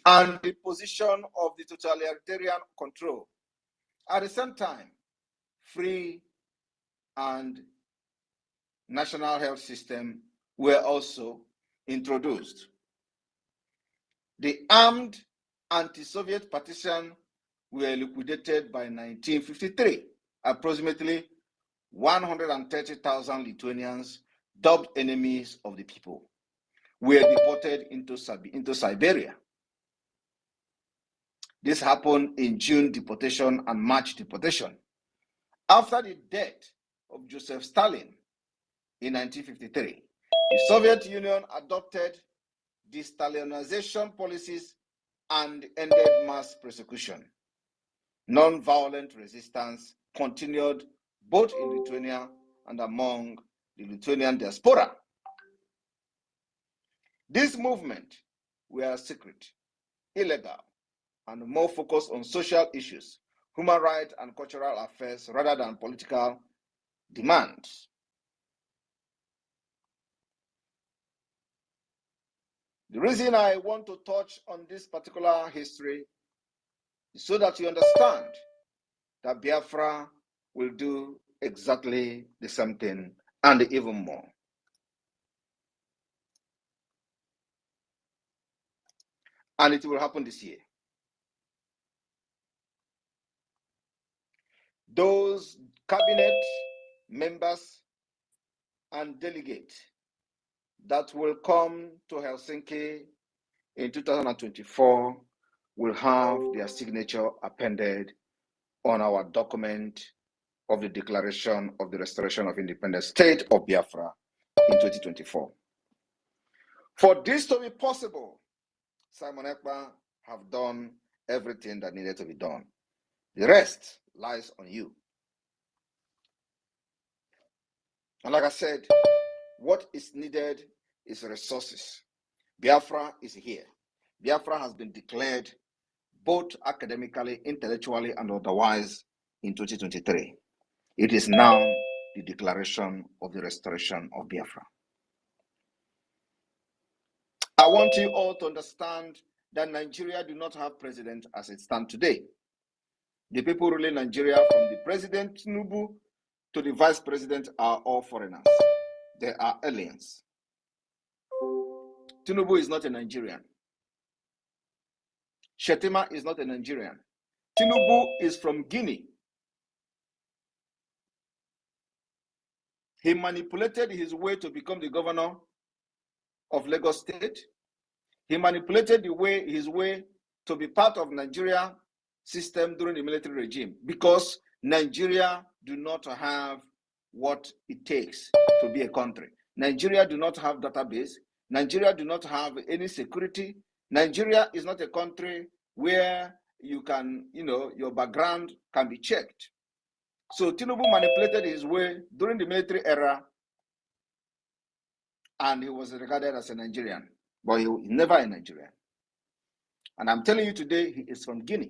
and the position of the totalitarian control. At the same time, free and national health system were also introduced. The armed anti-Soviet partisan were liquidated by 1953. Approximately 130,000 Lithuanians, dubbed enemies of the people, were deported into Siberia. This happened in June deportation and March deportation. After the death of Joseph Stalin in 1953, the Soviet Union adopted de-Stalinization policies and ended mass persecution. Non-violent resistance continued both in Lithuania and among the Lithuanian diaspora. These movements were secret, illegal, and more focused on social issues, human rights, and cultural affairs rather than political demands. The reason I want to touch on this particular history is so that you understand that Biafra will do exactly the same thing and even more. And it will happen this year. Those cabinet members and delegates that will come to Helsinki in 2024 will have their signature appended on our document of the Declaration of the Restoration of Independent State of Biafra in 2024. For this to be possible, Simon Ekpa have done everything that needed to be done. The rest lies on you. And like I said, what is needed is resources. Biafra is here. Biafra has been declared both academically, intellectually, and otherwise in 2023. It is now the Declaration of the Restoration of Biafra. I want you all to understand that Nigeria do not have president as it stands today. The people ruling Nigeria, from the President Tinubu to the Vice President, are all foreigners. They are aliens. Tinubu is not a Nigerian. Shetima is not a Nigerian. Tinubu is from Guinea. He manipulated his way to become the governor of Lagos State. He manipulated his way to be part of Nigeria system during the military regime, because Nigeria do not have what it takes to be a country. Nigeria do not have database. Nigeria do not have any security. Nigeria is not a country where you can, your background can be checked. So Tinubu manipulated his way during the military era, and he was regarded as a Nigerian, but he was never a Nigerian. And I'm telling you today, he is from Guinea.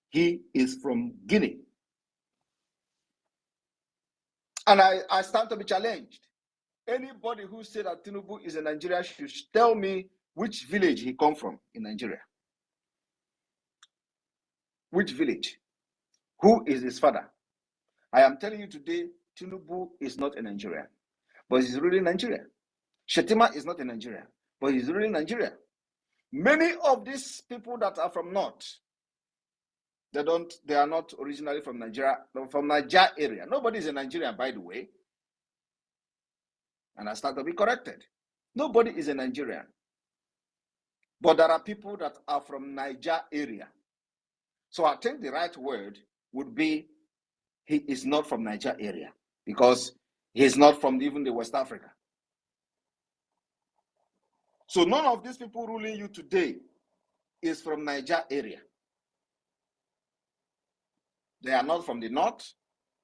He is from Guinea. And I stand to be challenged. Anybody who said that Tinubu is a Nigerian should tell me which village he come from in Nigeria. Which village? Who is his father? I am telling you today, Tinubu is not a Nigerian, but he's really Nigerian. Shetima is not a Nigerian, but he's really Nigerian. Many of these people that are from North, they are not originally from Nigeria, from Niger area. Nobody is a Nigerian, by the way. And I start to be corrected. Nobody is a Nigerian. But there are people that are from Niger area. So I think the right word would be, he is not from Niger area, because he is not from even the West Africa. So none of these people ruling you today is from Niger area. They are not from the North,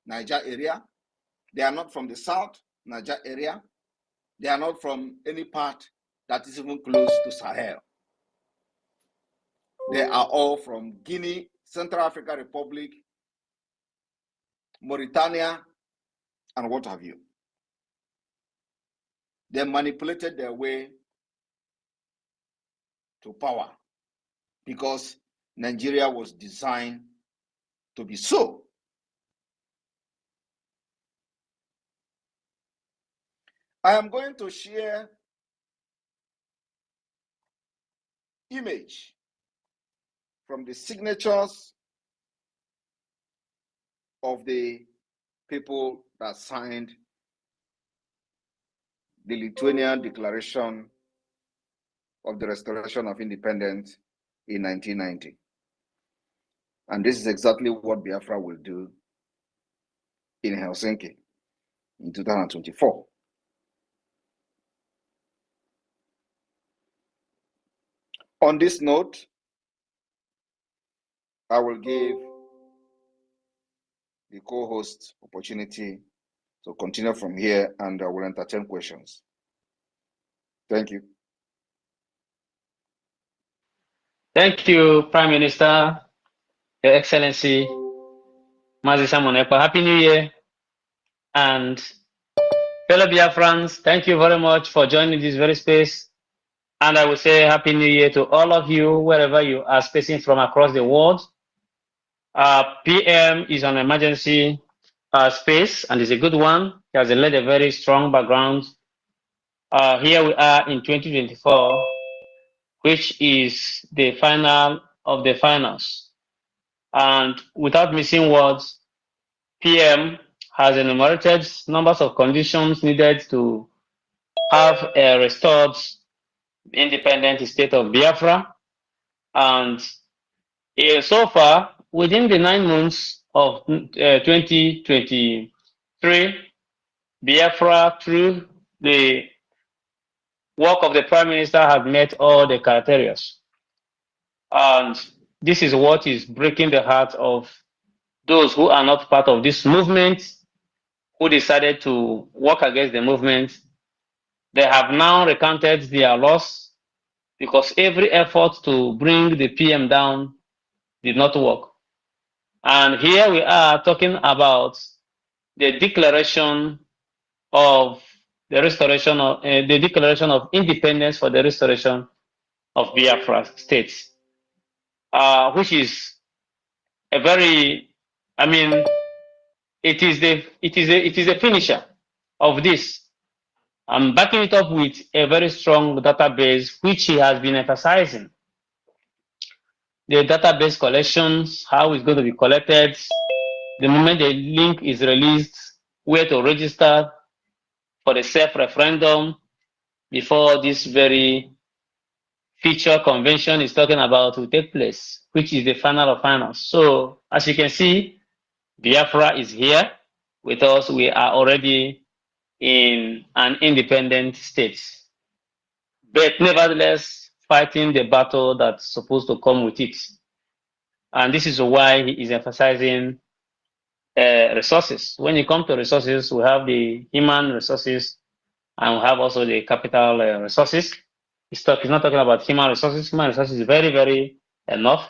Niger area. They are not from the South, Niger area. They are not from any part that is even close to Sahel. They are all from Guinea, Central African Republic, Mauritania, and what have you. They manipulated their way to power because Nigeria was designed to be so. I am going to share image from the signatures of the people that signed the Lithuanian Declaration of the Restoration of Independence in 1990. And this is exactly what Biafra will do in Helsinki in 2024. On this note, I will give the co-host opportunity to continue from here, and I will entertain questions. Thank you. Thank you, Prime Minister, Your Excellency, Mazi Samonepa. Happy New Year. And fellow Biafrans, thank you very much for joining this very space. And I will say Happy New Year to all of you, wherever you are spacing from across the world. PM is an emergency space, and it's a good one. He has led a very strong background. Here we are in 2024, which is the final of the finals. And without missing words, PM has enumerated numbers of conditions needed to have a restored independent state of Biafra. And so far, within the 9 months of 2023, Biafra, through the work of the Prime Minister, have met all the criteria. And this is what is breaking the heart of those who are not part of this movement, who decided to work against the movement. They have now recounted their loss because every effort to bring the PM down did not work. And here we are talking about the declaration of the restoration of the declaration of independence for the restoration of Biafra states, which is a very, I mean, it is the finisher of this. I'm backing it up with a very strong database, which he has been emphasizing. The database collections, how it's going to be collected, the moment the link is released, where to register for the self-referendum before this very feature convention is talking about will take place, which is the final of finals. So as you can see, Biafra is here with us. We are already in an independent state, but nevertheless fighting the battle that's supposed to come with it. And this is why he is emphasizing resources. When it comes to resources, we have the human resources and we have also the capital resources. He's not talking about human resources. Human resources is very, very enough,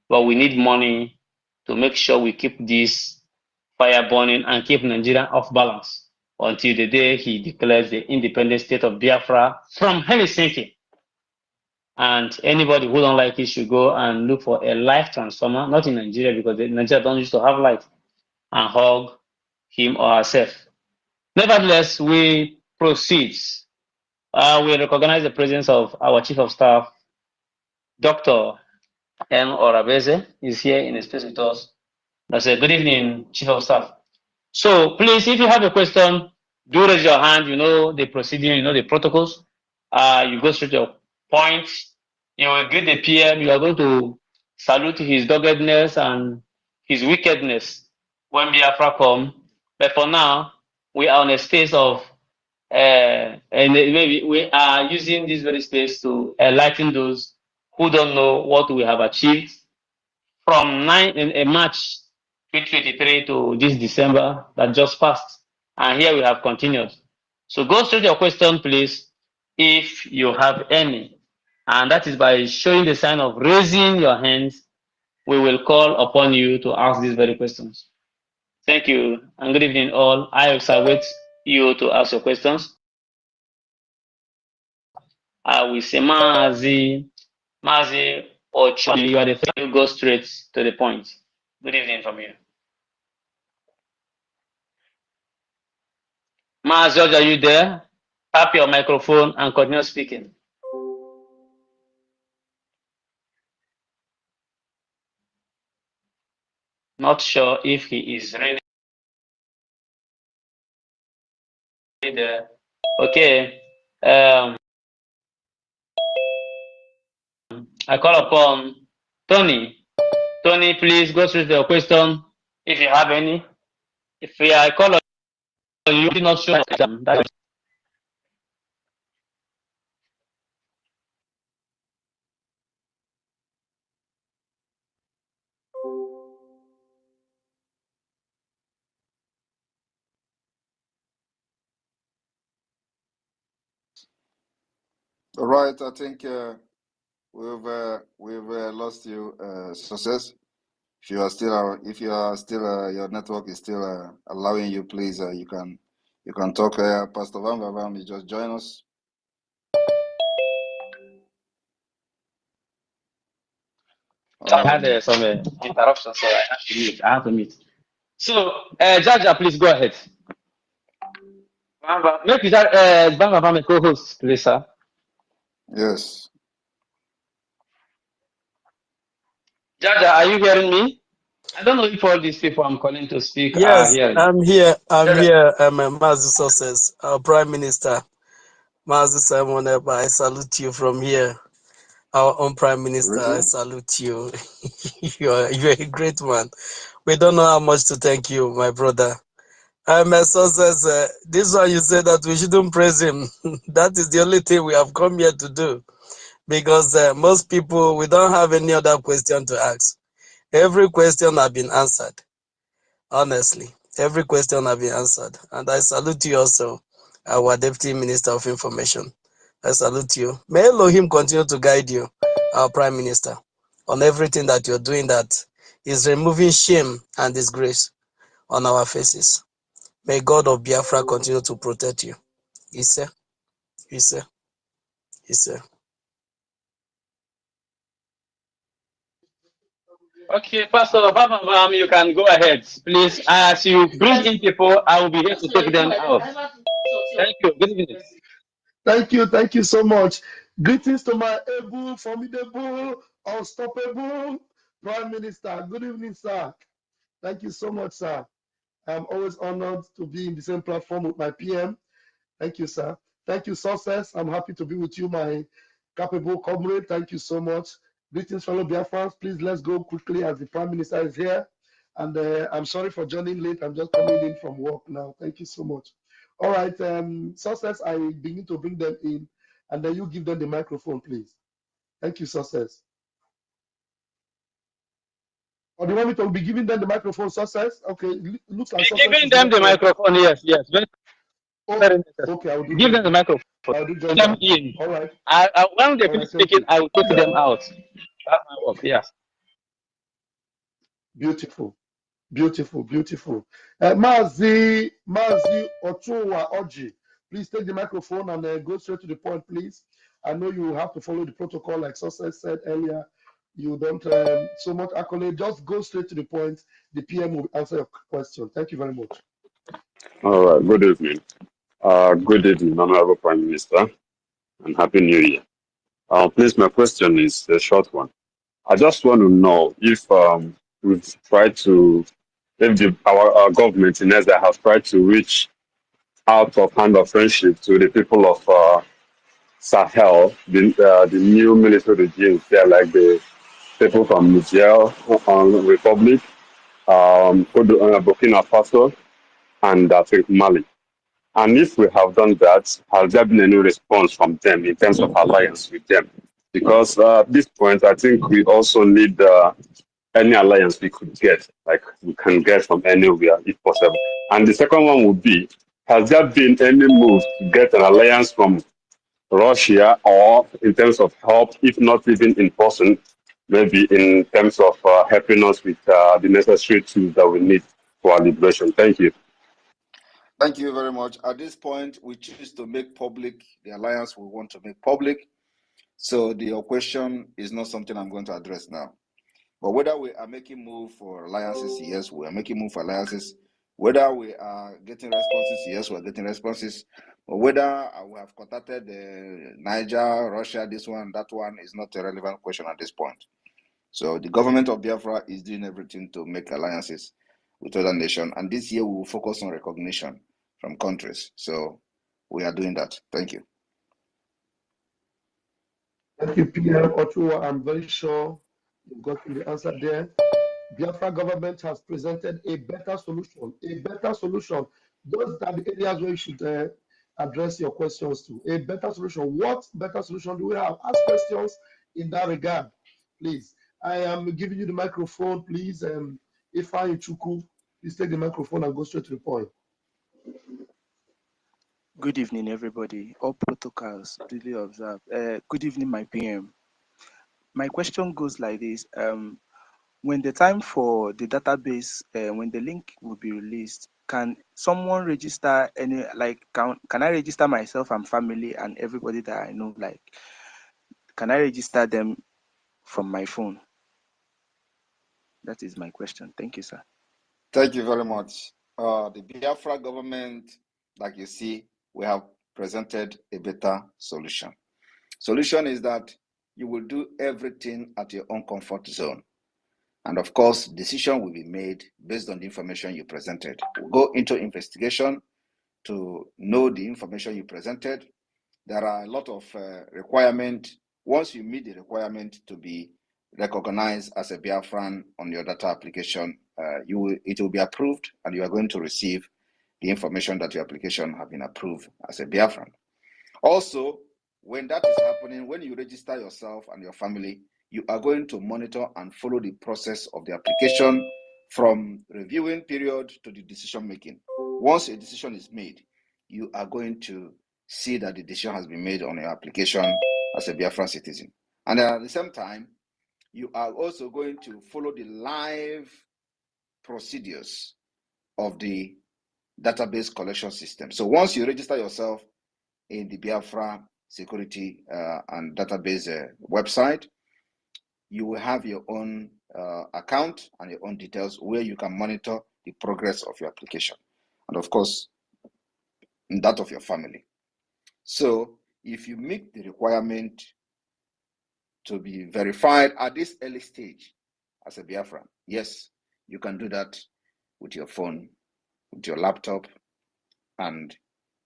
but we need money to make sure we keep this fire burning and keep Nigeria off balance until the day he declares the independent state of Biafra from Helsinki. And anybody who don't like it should go and look for a life transformer, not in Nigeria, because Nigeria don't used to have light, and hug him or herself. Nevertheless, we proceed. We recognize the presence of our Chief of Staff, Dr. M. Orabeze, is here in the space with us. That's a good evening, Chief of Staff. So please, if you have a question, do raise your hand. You know the procedure, you know the protocols. You go straight to your point. You will greet the PM. You are going to salute his doggedness and his wickedness when Biafra come. But for now, we are on a stage of, and maybe we are using this very space to enlighten those who don't know what we have achieved from March 2023 to this December that just passed. And here we have continued. So go straight to your question, please, if you have any. And that is by showing the sign of raising your hands, we will call upon you to ask these very questions. Thank you, and good evening all. I will wait you to ask your questions. I will say Mazi Ocho. You are the third. You go straight to the point. Good evening from you. Mazi Ocho, are you there? Tap your microphone and continue speaking. Not sure if he is really there. Okay. I call upon Tony. Tony, please go through the question if you have any. If I call on you, do not show that. All right, I think we've lost you, success. If you are still, your network is still allowing you, please, you can talk. Pastor Van, you just join us. I had some interruption, so I have to mute. So, Jaja, please go ahead. Make Bamba my co-host, please, sir. Yes. Jaja, are you hearing me? I don't know if all these people I'm calling to speak are Yes, hearing. I'm here. I'm here. Mazi Success, our Prime Minister, Mazi Simon Eba. I salute you from here. Our own Prime Minister, I salute you. you're a great man. We don't know how much to thank you, my brother. Success. This one you said that we shouldn't praise him. That is the only thing we have come here to do, because most people, we don't have any other question to ask. Every question has been answered. Honestly, every question has been answered. And I salute you also, our Deputy Minister of Information. I salute you. May Elohim continue to guide you, our Prime Minister, on everything that you're doing that is removing shame and disgrace on our faces. May God of Biafra continue to protect you. Ise, Ise, Ise. Okay, Pastor Bamba, you can go ahead. Please, as you bring in people, I will be here to take them out. Thank you. Good evening. Thank you so much. Greetings to my able, formidable, unstoppable Prime Minister. Good evening, sir. Thank you so much, sir. I'm always honored to be in the same platform with my PM. Thank you, sir. Thank you, Success. I'm happy to be with you, my capable comrade. Thank you so much. Greetings, fellow Biafrans. Please, let's go quickly as the Prime Minister is here. And I'm sorry for joining late. I'm just coming in from work now. Thank you so much. All right, Success, I begin to bring them in, and then you give them the microphone, please. Thank you, Success. Or do you want me to be giving them the microphone, Success? Okay, looks like Success Giving is them the not microphone, yes. Very necessary. okay, I'll do Give just them the that. microphone. I'll do just Them that. in. All right. When they All finish right, thank speaking, you. I will take them out. That's my work, yes. Beautiful. Beautiful, beautiful. Mazi Ochoa Oji, please take the microphone and go straight to the point, please. I know you have to follow the protocol, like Success said earlier. You don't so much accolade. Just go straight to the point. The PM will answer your question. Thank you very much. All right, good evening. Good evening, Honorable Prime Minister, and Happy New Year. Please, my question is a short one. I just want to know if we've tried to, if our government in Ezra has tried to reach out of hand of friendship to the people of Sahel, the new military regimes there, like the people from Niger, Republic, Burkina Faso, and I think Mali. And if we have done that, has there been any response from them in terms of alliance with them? Because at this point, I think we also need any alliance we could get, like we can get from anywhere if possible. And the second one would be, has there been any move to get an alliance from Russia, or in terms of help, if not even in person, maybe in terms of helping us with the necessary tools that we need for our liberation? Thank you. Thank you very much. At this point, we choose to make public the alliance we want to make public. So your question is not something I'm going to address now. But whether we are making move for alliances, yes, we are making move for alliances. Whether we are getting responses, yes, we are getting responses. But whether we have contacted Niger, Russia, this one, that one is not a relevant question at this point. So the government of Biafra is doing everything to make alliances with other nations. And this year we will focus on recognition from countries. So we are doing that. Thank you. Thank you, PM Ochoa. I'm very sure you've gotten the answer there. Biafra government has presented a better solution. A better solution. Those are the areas where you should address your questions to. A better solution. What better solution do we have? Ask questions in that regard, please. I am giving you the microphone, please. Ifeanyi Chukwu, please take the microphone and go straight to the point. Good evening, everybody. All protocols duly observed. Good evening, my PM. My question goes like this. When the time for the database, when the link will be released, can someone register can I register myself and family and everybody that I know? Like, can I register them from my phone? That is my question. Thank you, sir. Thank you very much. The Biafra government, like you see, we have presented a better solution. Solution is that you will do everything at your own comfort zone. And of course, decision will be made based on the information you presented. We'll go into investigation to know the information you presented. There are a lot of requirements. Once you meet the requirement to be recognized as a Biafran on your data application, it will be approved and you are going to receive the information that your application has been approved as a Biafran. Also, when that is happening, when you register yourself and your family, you are going to monitor and follow the process of the application from reviewing period to the decision making. Once a decision is made, you are going to see that the decision has been made on your application as a Biafran citizen. And at the same time, you are also going to follow the live procedures of the database collection system. So once you register yourself in the Biafra security and database website, you will have your own account and your own details where you can monitor the progress of your application. And of course, that of your family. So if you meet the requirement to be verified at this early stage as a Biafran, yes, you can do that with your phone, with your laptop, and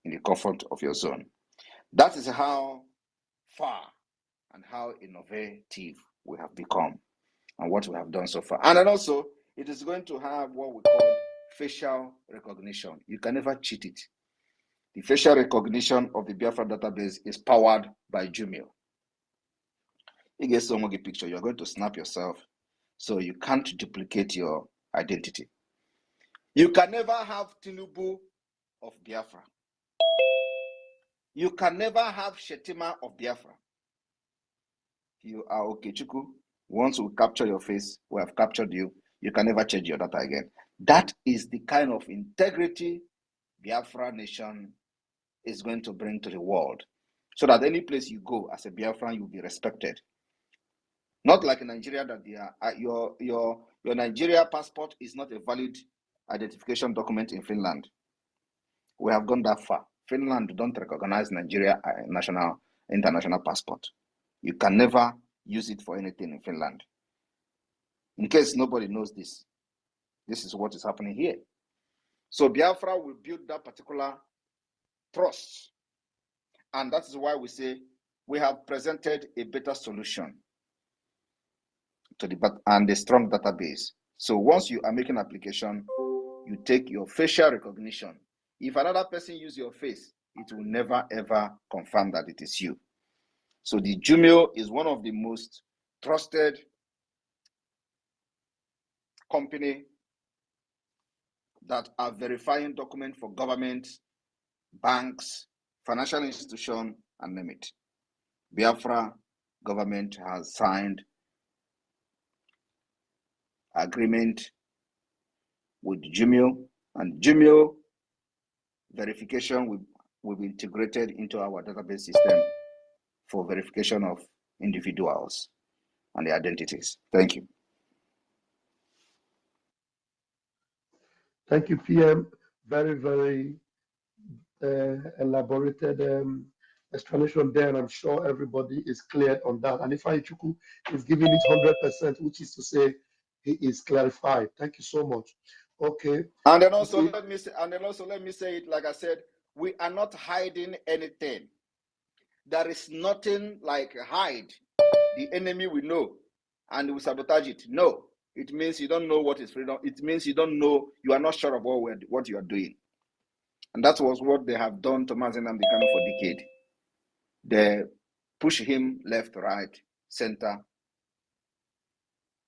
in the comfort of your zone. That is how far and how innovative we have become and what we have done so far. And then also, it is going to have what we call facial recognition. You can never cheat it. The facial recognition of the Biafra database is powered by Jumio. You get some of the picture, you're going to snap yourself, so you can't duplicate your identity. You can never have Tinubu of Biafra. You can never have Shetima of Biafra. You are Okechukwu. Once we capture your face, we have captured you. You can never change your data again. That is the kind of integrity Biafra nation is going to bring to the world. So that any place you go as a Biafran, you'll be respected. Not like in Nigeria that they are, your Nigeria passport is not a valid identification document in Finland. We have gone that far. Finland don't recognize Nigeria international passport. You can never use it for anything in Finland. In case nobody knows this, this is what is happening here. So Biafra will build that particular trust. And that is why we say we have presented a better solution to and a strong database. So once you are making an application, you take your facial recognition. If another person uses your face, it will never ever confirm that it is you. So the Jumio is one of the most trusted company that are verifying documents for governments, banks, financial institutions, and name it. Biafra government has signed agreement with Jumio, and Jumio verification will be integrated into our database system for verification of individuals and their identities. Thank you. Thank you, PM. Very, very elaborated explanation there, and I'm sure everybody is clear on that. And if Ichuku is giving it 100%, which is to say he is clarified. Thank you so much. Okay. And then also let me say it like I said, we are not hiding anything. There is nothing like hide. The enemy will know and we sabotage it. No, it means you don't know what is freedom. It means you don't know, you are not sure of what you are doing. And that was what they have done to Mazi Nnamdi Kanu for decades. They push him left, right, center.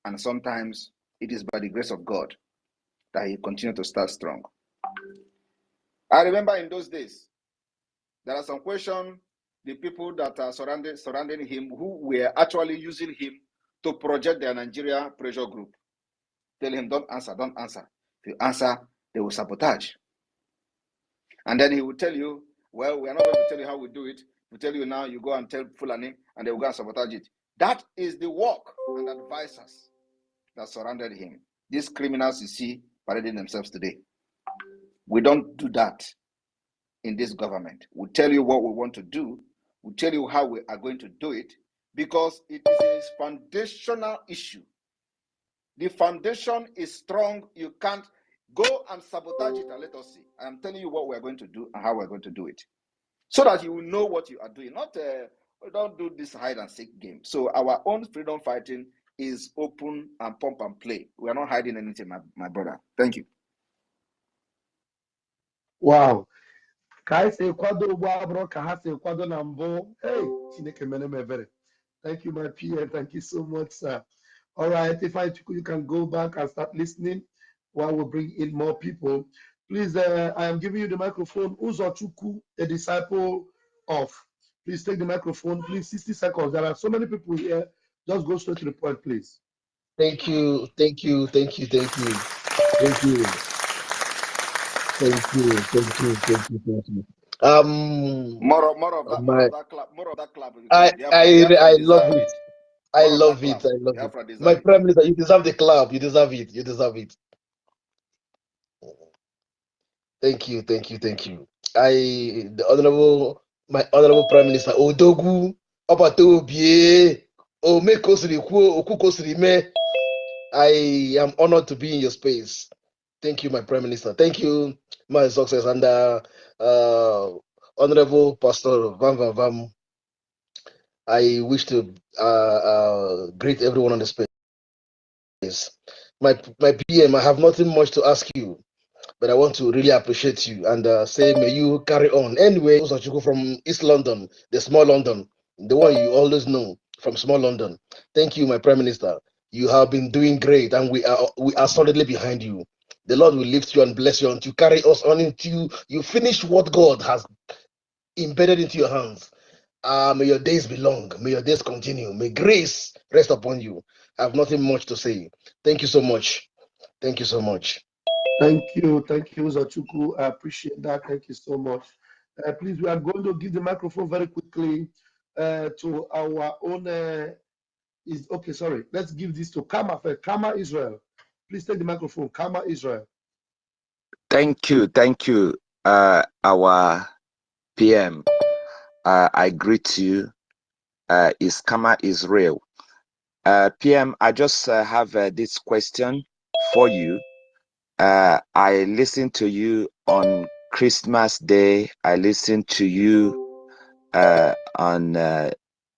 And sometimes it is by the grace of God that he continued to start strong. I remember in those days, there are some questions the people that are surrounding him who were actually using him to project their Nigeria pressure group. Tell him, don't answer, don't answer. If you answer, they will sabotage. And then he will tell you, well, we are not going to tell you how we do it. We tell you now, you go and tell Fulani, and they will go and sabotage it. That is the work and advisors that surrounded him. These criminals you see parading themselves today. We don't do that in this government. We tell you what we want to do. We tell you how we are going to do it because it is a foundational issue. The foundation is strong. You can't go and sabotage it and let us see. I am telling you what we're going to do and how we're going to do it. So that you will know what you are doing. Not, we don't do this hide and seek game. So our own freedom fighting is open and pump and play. We are not hiding anything, my brother. Thank you. Wow. Kai se kwado bro ka se kwado na mbụ. Hey, Chineke mene mebere. Thank you, my PM. Thank you so much, sir. All right, if you can go back and start listening while we bring in more people. Please, I am giving you the microphone. Uzochukwu, a disciple of. Please take the microphone. Please, 60 seconds. There are so many people here. Just go straight to the point, please. Thank you. Thank you. Thank you. Thank you. Thank you. Thank you. Thank you. Thank you. Thank you. More of that clap. I love it. I love it. I love it. My Prime Minister, you deserve the clap. You deserve it. You deserve it. Thank you. Thank you. Thank you. My honorable Prime Minister, Odogu, Obatobie, Omekosiri Kwo, Okukosiri Me. I am honored to be in your space. Thank you, my Prime Minister. Thank you, my success, and Honorable Pastor Vam Vam Vam. I wish to greet everyone on the space. My PM, I have nothing much to ask you, but I want to really appreciate you and say, may you carry on. Anyway, Uzochukwu from East London, the small London, the one you always know from small London. Thank you, my Prime Minister. You have been doing great, and we are solidly behind you. The Lord will lift you and bless you until you carry us on until you finish what God has embedded into your hands. May your days be long. May your days continue. May grace rest upon you. I have nothing much to say. Thank you so much. Thank you so much. Thank you, Uzochukwu. I appreciate that. Thank you so much. Please, we are going to give the microphone very quickly to our own. Let's give this to Kama first. Kama Israel. Please take the microphone. Kama Israel. Thank you, our PM. I greet you. Is Kama Israel. PM, I just have this question for you. I listened to you on Christmas Day. I listened to you on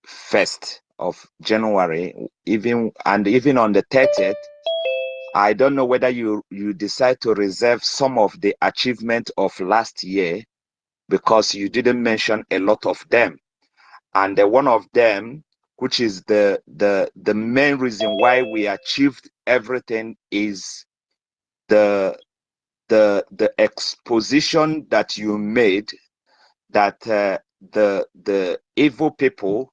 1st of January, even on the 30th. I don't know whether you decide to reserve some of the achievement of last year because you didn't mention a lot of them. And one of them, which is the main reason why we achieved everything, is the exposition that you made that the evil people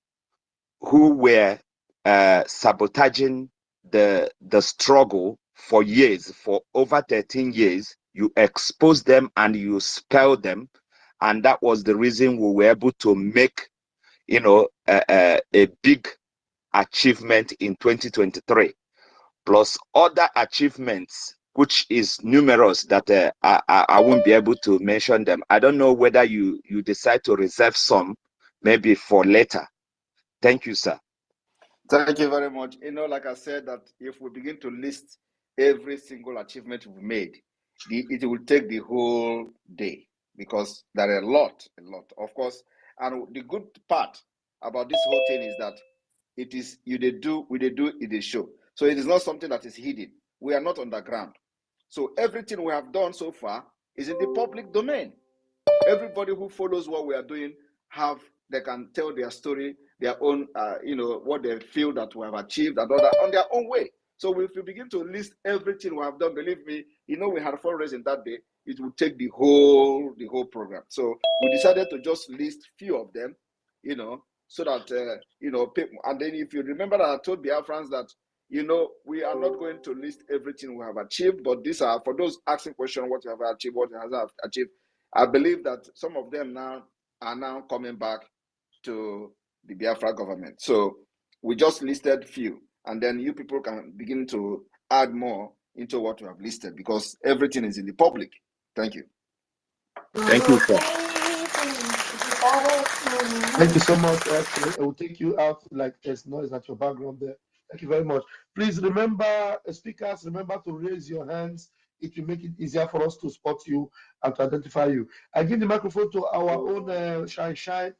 who were sabotaging the struggle for years, for over 13 years, you exposed them and you expelled them, and that was the reason we were able to make a big achievement in 2023, plus other achievements, which is numerous that I won't be able to mention them. I don't know whether you decide to reserve some, maybe for later. Thank you, sir. Thank you very much. Like I said, that if we begin to list every single achievement we've made, it will take the whole day, because there are a lot, of course. And the good part about this whole thing is that it is we they do it is show. So it is not something that is hidden. We are not underground. So everything we have done so far is in the public domain. Everybody who follows what we are doing they can tell their story, their own, what they feel that we have achieved and all that on their own way. So if we begin to list everything we have done, believe me, we had fundraising that day, it would take the whole program. So we decided to just list few of them, so that people, and then if you remember that I told Biafrans that we are not going to list everything we have achieved, but these are for those asking questions what you have achieved, what you have achieved. I believe that some of them now are coming back to the Biafra government. So we just listed few, and then you people can begin to add more into what we have listed, because everything is in the public. Thank you. Thank you, sir. Thank you so much. Actually, I will take you out like there's noise at your background there. Thank you very much. Please remember, speakers, remember to raise your hands. It will make it easier for us to spot you and to identify you. I give the microphone to our own Shine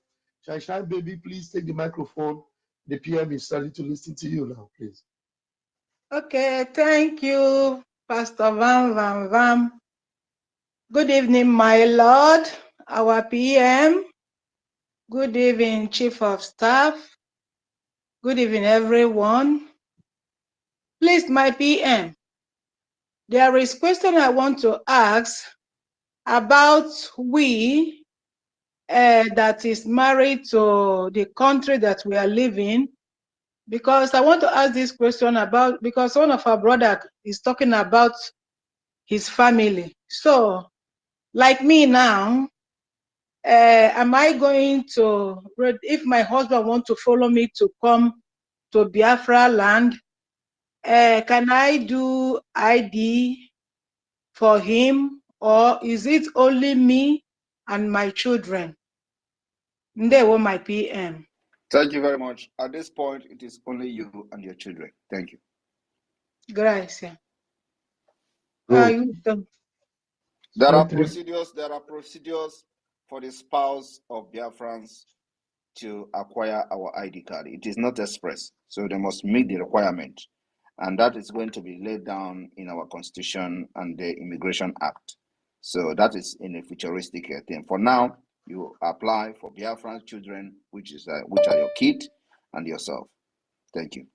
baby. Please take the microphone. The PM is ready to listen to you now, please. Okay, thank you, Pastor Vam. Good evening, my Lord, our PM. Good evening, Chief of Staff. Good evening, everyone. Please, my PM, there is a question I want to ask about we that is married to the country that we are living, because I want to ask this question about, because one of our brother is talking about his family. So, like me now, am I going to, if my husband wants to follow me to come to Biafra land, can I do ID for him, or is it only me and my children? They were my PM. Thank you very much. At this point, it is only you and your children. Thank you. Gracias. There are procedures for the spouse of Biafrans to acquire our ID card. It is not express, so they must meet the requirement, and that is going to be laid down in our Constitution and the Immigration Act. So that is in a futuristic thing. For now, you apply for Biafran children, which are your kid and yourself. Thank you.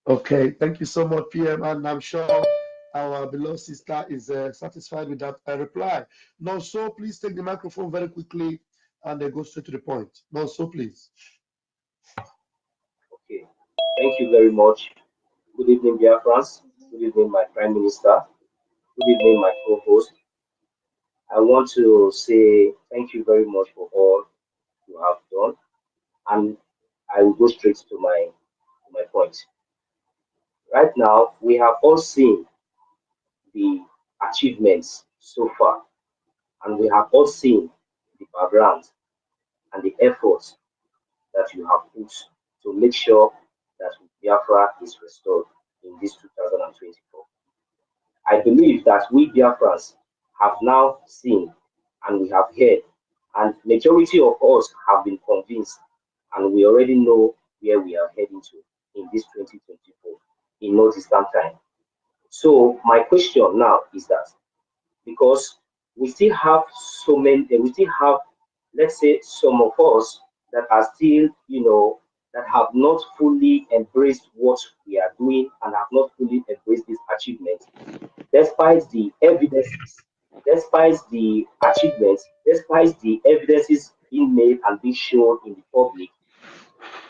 Okay, thank you so much, PM, and I'm sure our beloved sister is satisfied with that reply. No, so please take the microphone very quickly and go straight to the point. No, so please. Okay, thank you very much. Good evening, dear friends. Good evening, my Prime Minister. Good evening, my co-host. I want to say thank you very much for all you have done, and I will go straight to my point. Right now, we have all seen the achievements so far, and we have all seen the background and the efforts that you have put to make sure that Biafra is restored in this 2024. I believe that we Biafrans have now seen and we have heard, and majority of us have been convinced, and we already know where we are heading to in this 2024 in no distant time. So my question now is that, because we still have so many, we still have, let's say, some of us that are still, that have not fully embraced what we are doing and have not fully embraced this achievement, despite the evidences, despite the achievements, despite the evidences being made and being shown in the public,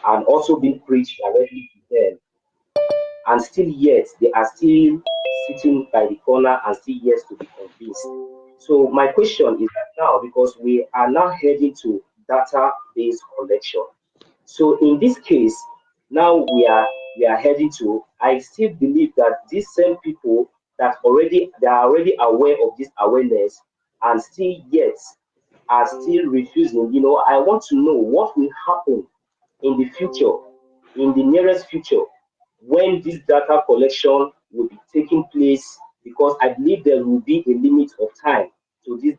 and also being preached directly to them, and still yet they are still sitting by the corner and still yet to be convinced. So my question is that now, because we are now heading to database collection. So in this case, now we are heading to. I still believe that these same people they are already aware of this awareness and still yet are still refusing. I want to know what will happen in the future, in the nearest future, when this data collection will be taking place, because I believe there will be a limit of time to this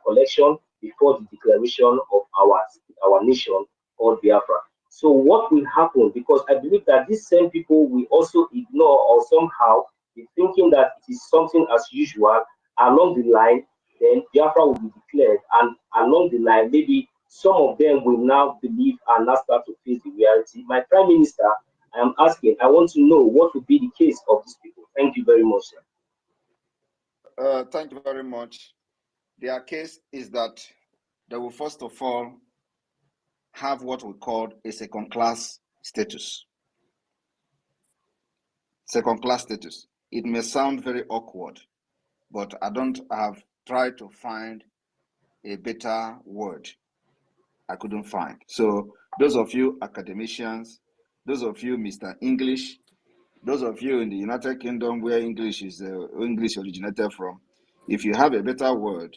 collection before the declaration of our nation called Biafra. So what will happen? Because I believe that these same people will also ignore or somehow be thinking that it is something as usual along the line, then Biafra will be declared, and along the line, maybe some of them will now believe and now start to face the reality. My Prime Minister, I am asking, I want to know what will be the case of these people. Thank you very much, sir. Thank you very much. Their case is that they will first of all have what we call a second-class status. Second-class status. It may sound very awkward, but I have tried to find a better word. I couldn't find. So those of you academicians, those of you Mr. English, those of you in the United Kingdom where English originated from, if you have a better word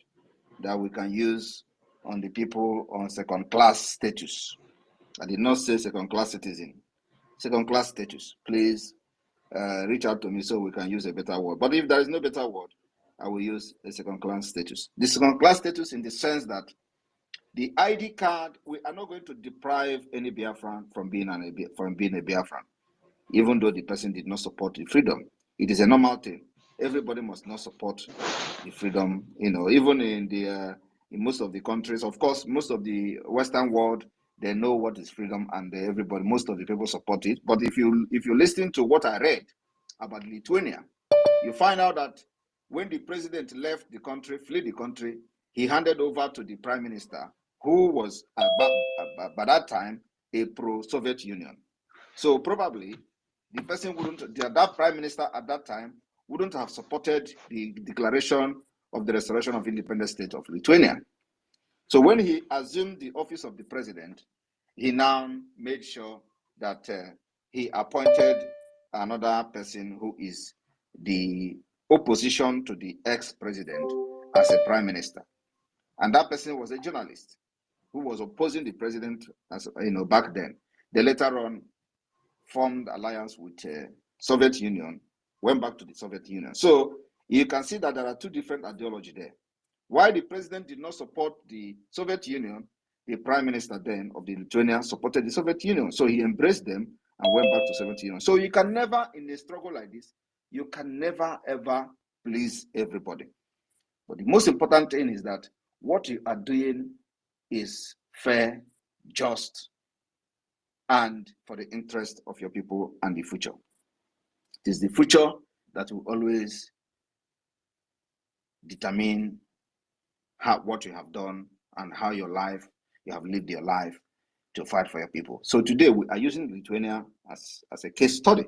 that we can use on the people on second-class status. I did not say second-class citizen. Second-class status. Please reach out to me so we can use a better word. But if there is no better word, I will use a second-class status. The second-class status in the sense that the ID card, we are not going to deprive any Biafran from being a Biafran, even though the person did not support the freedom. It is a normal thing. Everybody must not support the freedom, even in most of the countries. Of course, most of the Western world, they know what is freedom, and most of the people support it. But if you listen to what I read about Lithuania, you find out that when the president left the country, fled the country, he handed over to the prime minister, who was by that time a pro-Soviet Union. So probably the person that prime minister at that time wouldn't have supported the declaration of the restoration of independent state of Lithuania. So when he assumed the office of the president, he now made sure that he appointed another person who is the opposition to the ex-president as a prime minister. And that person was a journalist who was opposing the president back then. They later on formed alliance with Soviet Union, went back to the Soviet Union. So you can see that there are two different ideologies there. Why the president did not support the Soviet Union, the prime minister then of the Lithuania supported the Soviet Union. So he embraced them and went back to Soviet Union. So you can never, in a struggle like this, you can never ever please everybody. But the most important thing is that what you are doing is fair, just, and for the interest of your people and the future. It is the future that will always determine what you have done and how you have lived your life to fight for your people. So today we are using Lithuania as a case study.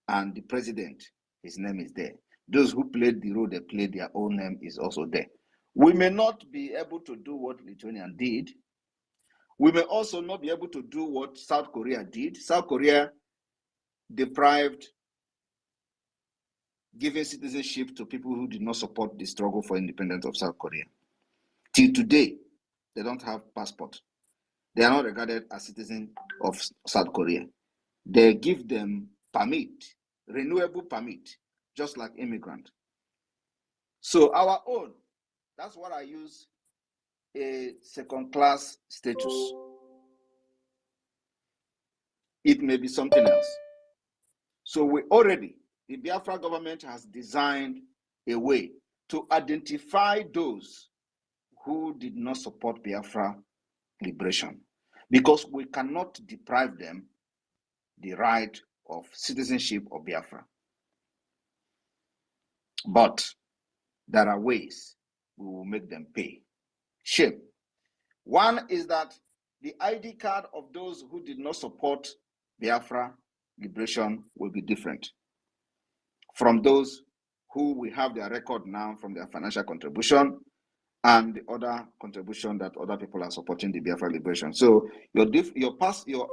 And the president, his name is there. Those who played the role they played, their own name is also there. We may not be able to do what Lithuania did. We may also not be able to do what South Korea did. South Korea deprived giving citizenship to people who did not support the struggle for independence of South Korea. Till today, they don't have passport. They are not regarded as citizens of South Korea. They give them permit, renewable permit, just like immigrant. So our own, that's what I use, a second-class status. It may be something else. So the Biafra government has designed a way to identify those who did not support Biafra liberation, because we cannot deprive them the right of citizenship of Biafra. But there are ways we will make them pay. Shame. One is that the ID card of those who did not support Biafra liberation will be different from those who we have their record now from their financial contribution and the other contribution that other people are supporting the Biafra liberation. So your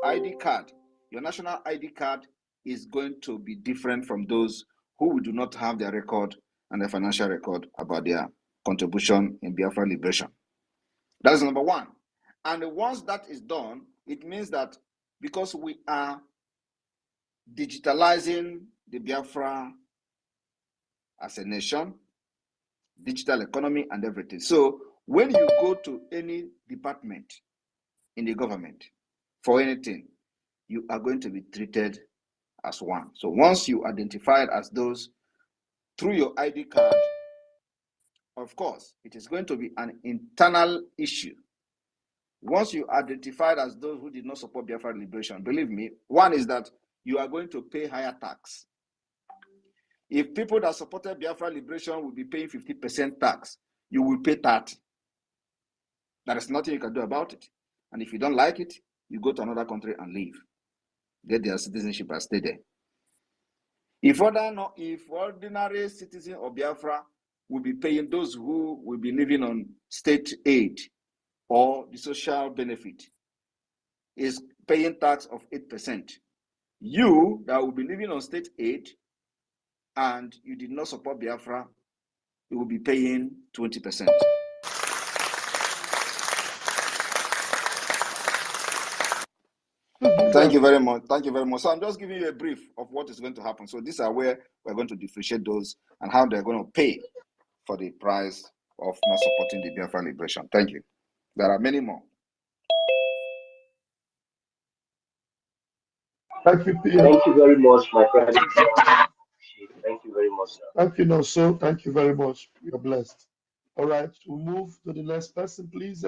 ID card, your national ID card is going to be different from those who do not have their record and their financial record about their contribution in Biafra liberation. That is number one. And once that is done, it means that because we are digitalizing the Biafra as a nation, digital economy and everything. So when you go to any department in the government for anything, you are going to be treated as one. So once you identified as those through your ID card, of course, it is going to be an internal issue. Once you identified as those who did not support Biafra liberation, believe me, one is that you are going to pay higher tax. If people that supported Biafra liberation will be paying 50% tax, you will pay 30%. There is nothing you can do about it. And if you don't like it, you go to another country and leave. Get their citizenship and stay there. If ordinary citizen of Biafra will be paying those who will be living on state aid or the social benefit is paying tax of 8%. You that will be living on state aid and you did not support Biafra, you will be paying 20%. Thank you very much. Thank you very much. So I'm just giving you a brief of what is going to happen. So these are where we're going to differentiate those and how they're going to pay for the price of not supporting the Biafra liberation. Thank you. There are many more. Thank you, Pierre. Thank you very much, my friend. Thank you very much, sir. Thank you, Noso. Thank you very much. You're blessed. All right, we'll move to the next person, please.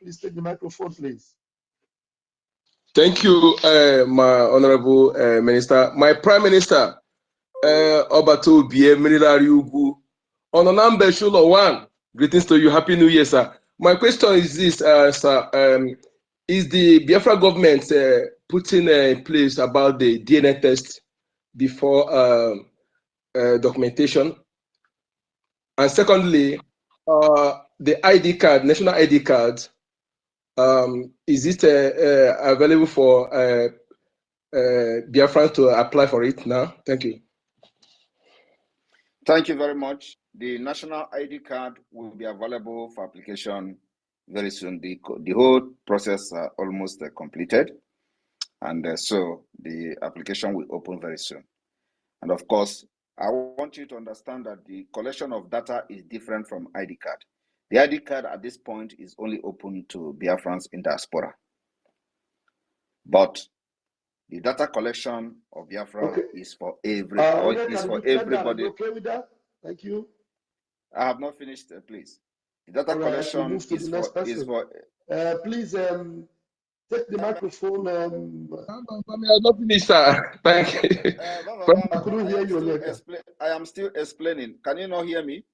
Please take the microphone, please. Thank you, my honorable minister. My prime minister, Obato Bie Mirilari Ugu, Ononambe Shulo One. Greetings to you. Happy New Year, sir. My question is this, sir. Is the Biafra government putting in place about the DNA test before documentation? And secondly, the ID card, national ID card, is it available for Biafra to apply for it now? Thank you. Thank you very much. The national ID card will be available for application very soon. The whole process almost completed. And so the application will open very soon. And of course, I want you to understand that the collection of data is different from ID card. The ID card at this point is only open to Biafrans in diaspora. But the data collection of Biafra is for everybody. Okay with that? Thank you. I have not finished, please. The data collection is for. Please take the microphone. I'm not finished, sir. Thank you. I couldn't hear you. I am still explaining. Can you not hear me?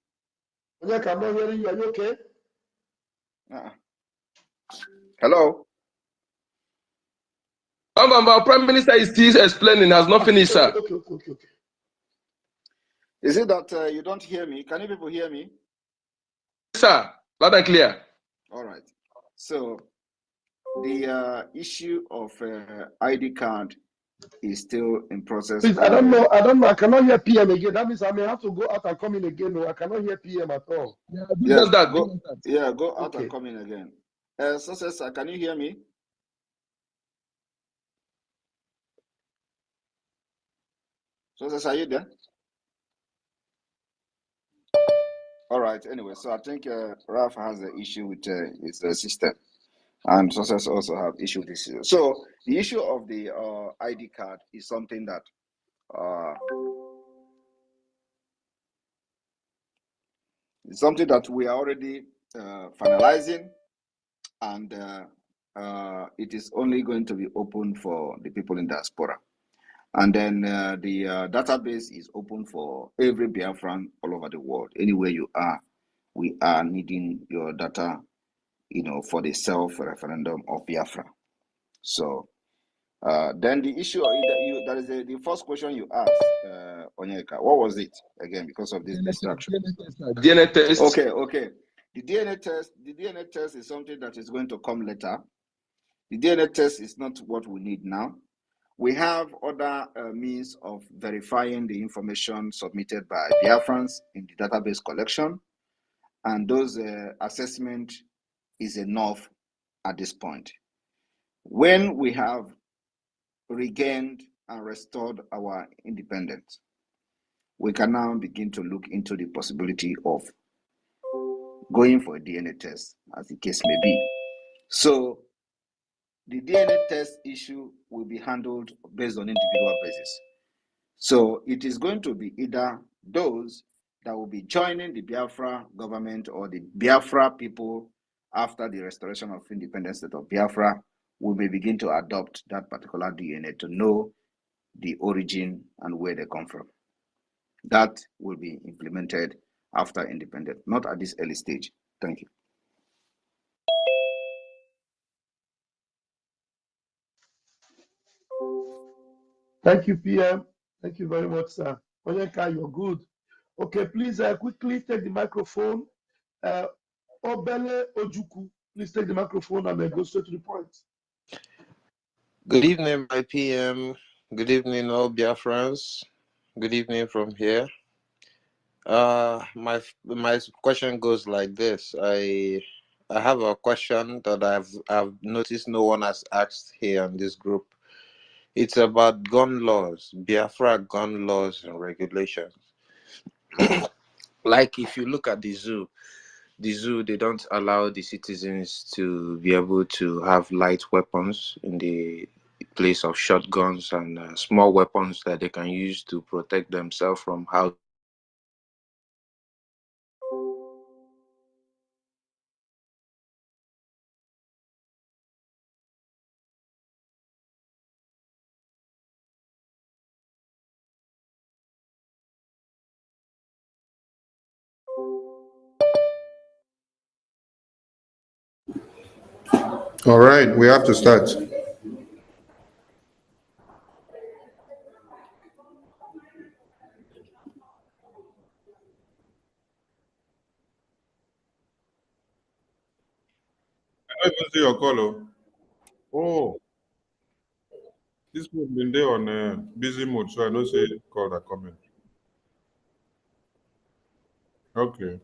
Onyeka, I'm not hearing you. Are you okay? Hello? Prime Minister is still explaining, has not finished, sir. Okay. Is it that you don't hear me? Can you people hear me? Sir, loud and clear. All right. So the issue of ID card is still in process. Please, I don't know. I cannot hear PM again. That means I may have to go out and come in again. No, I cannot hear PM at all. Yes, go out and come in again. Success, can you hear me? Success, are you there? All right. Anyway, so I think Ralph has an issue with his system, and Success also have issue with this. So the issue of the ID card is something that we are already finalizing, and it is only going to be open for the people in diaspora. And then the database is open for every Biafran all over the world. Anywhere you are, we are needing your data, for the self-referendum of Biafra. So Then the issue that is the first question you asked, Onyeka. What was it again? Because of this distraction. DNA test. Okay. The DNA test is something that is going to come later. The DNA test is not what we need now. We have other means of verifying the information submitted by Biafrans in the database collection, and those assessment is enough at this point. When we have regained and restored our independence, we can now begin to look into the possibility of going for a DNA test, as the case may be. So the DNA test issue will be handled based on individual basis. So it is going to be either those that will be joining the Biafra government or the Biafra people after the restoration of independence state of Biafra will be begin to adopt that particular DNA to know the origin and where they come from. That will be implemented after independence, not at this early stage. Thank you. Thank you, PM. Thank you very much, sir. Onyeka, you're good. Okay, please quickly take the microphone. Obele Ojuku, please take the microphone and go straight to the point. Good evening, my PM. Good evening, all Biafrans. Good evening from here. My question goes like this. I have a question that I've noticed no one has asked here in this group. It's about gun laws, Biafra gun laws and regulations. Like if you look at the zoo, they don't allow the citizens to be able to have light weapons in the place of shotguns and small weapons that they can use to protect themselves from how. All right, we have to start. I don't even see your call. Oh, this one been there on busy mode, so I don't say call that comment. Okay.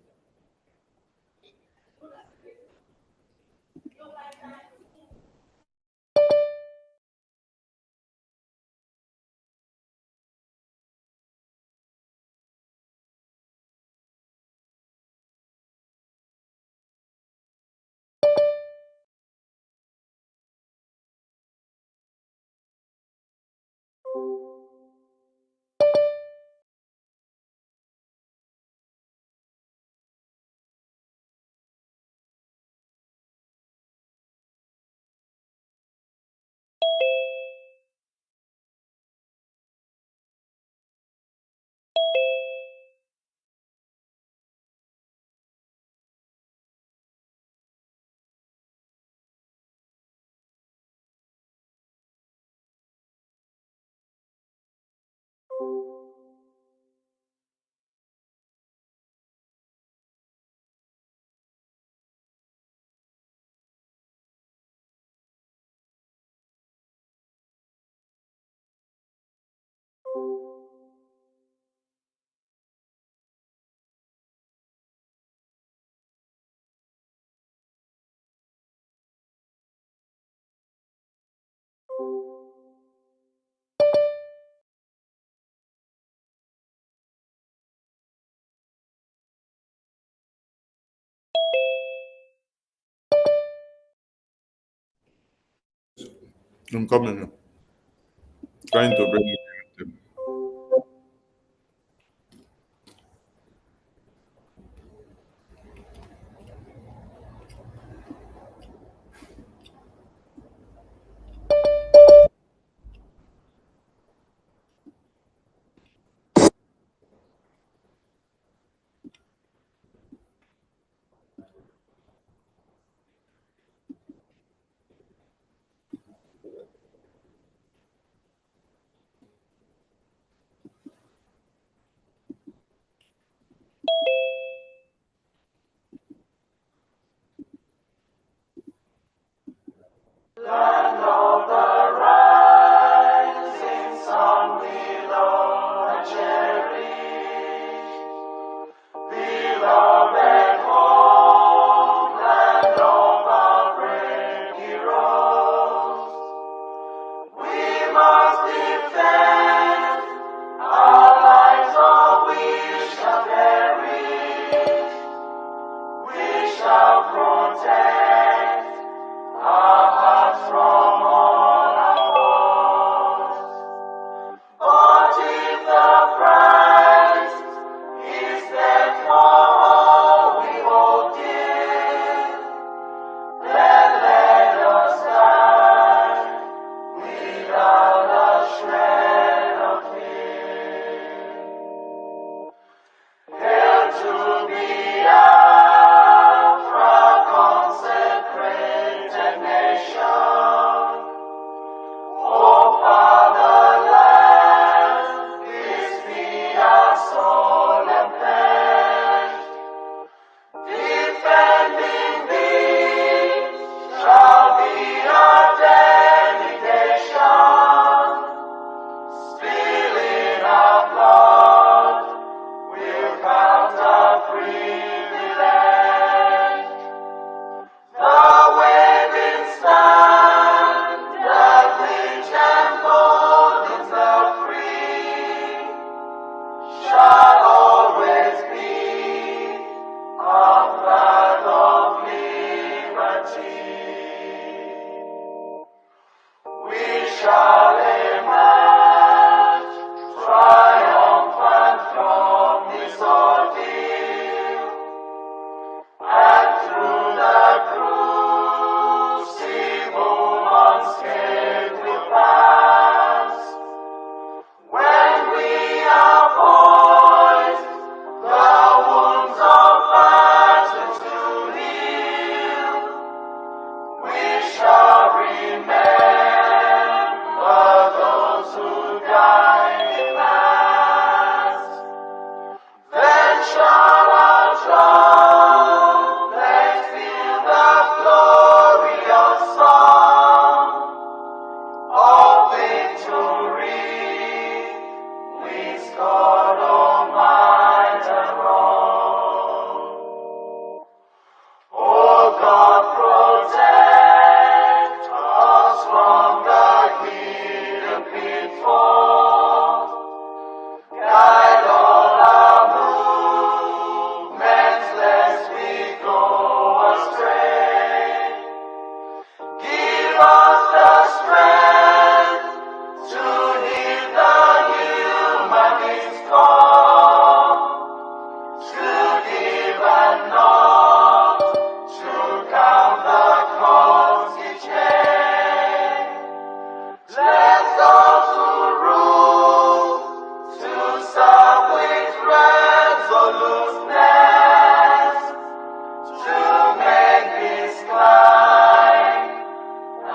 I'm coming. Trying to bring it. Land of the rising sun, beloved cherish, beloved homeland of our brave heroes. We must defend our lives, or we shall perish. We shall protect our hearts from all our foes. But if the price is that for all we hold dear, then let us die without a shred of fear. Hail to Biafra, consecrated nation. Oh, fatherland, this be our solemn pledge. Defending thee shall be our dedication. Spilling our blood will count our privilege. The waving standard which emboldens the free shall always be our flag of liberty. We shall emerge triumphant from this ordeal, and through the crucible unscathed will pass. When we are poised, the wounds of battle to heal, we shall remember those who died in mass. Then shall our trumpets fill the glorious song of victory. We scored all might and wrong. Oh God, protect us from the hidden pitfalls. Guide all our movements, lest we go astray. Give us the strength to heed the humanist call, to give and not to count the cost each day. Let those who rule to serve with resoluteness, to make this climb a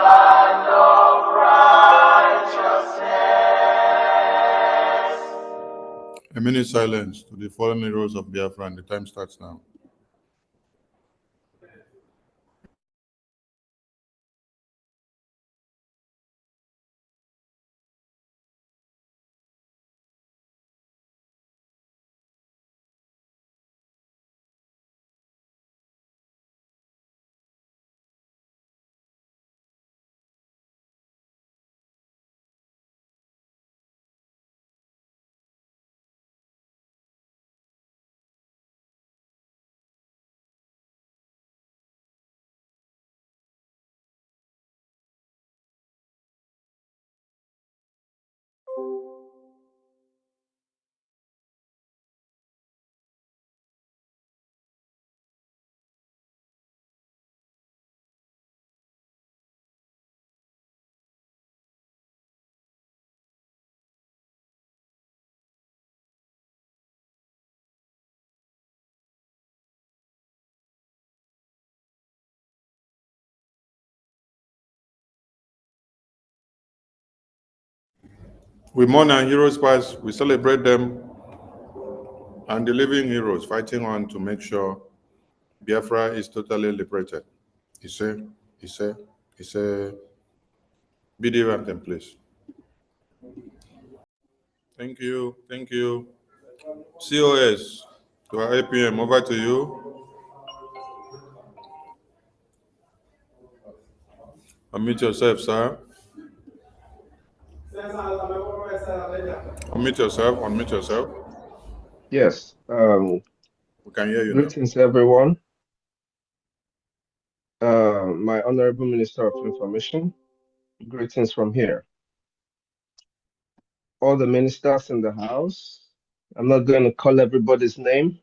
land of righteousness. A minute silence to the fallen heroes of Biafra, and the time starts now. We mourn our heroes past, we celebrate them, and the living heroes fighting on to make sure Biafra is totally liberated. Ise, Ise, It's a video anthem, please. Thank you. Thank you. COS to our APM, over to you. Unmute yourself, sir. Unmute yourself. Unmute yourself. Yes. We can hear you now. Greetings, everyone. My Honorable Minister of Information, greetings from here. All the ministers in the house, I'm not going to call everybody's name,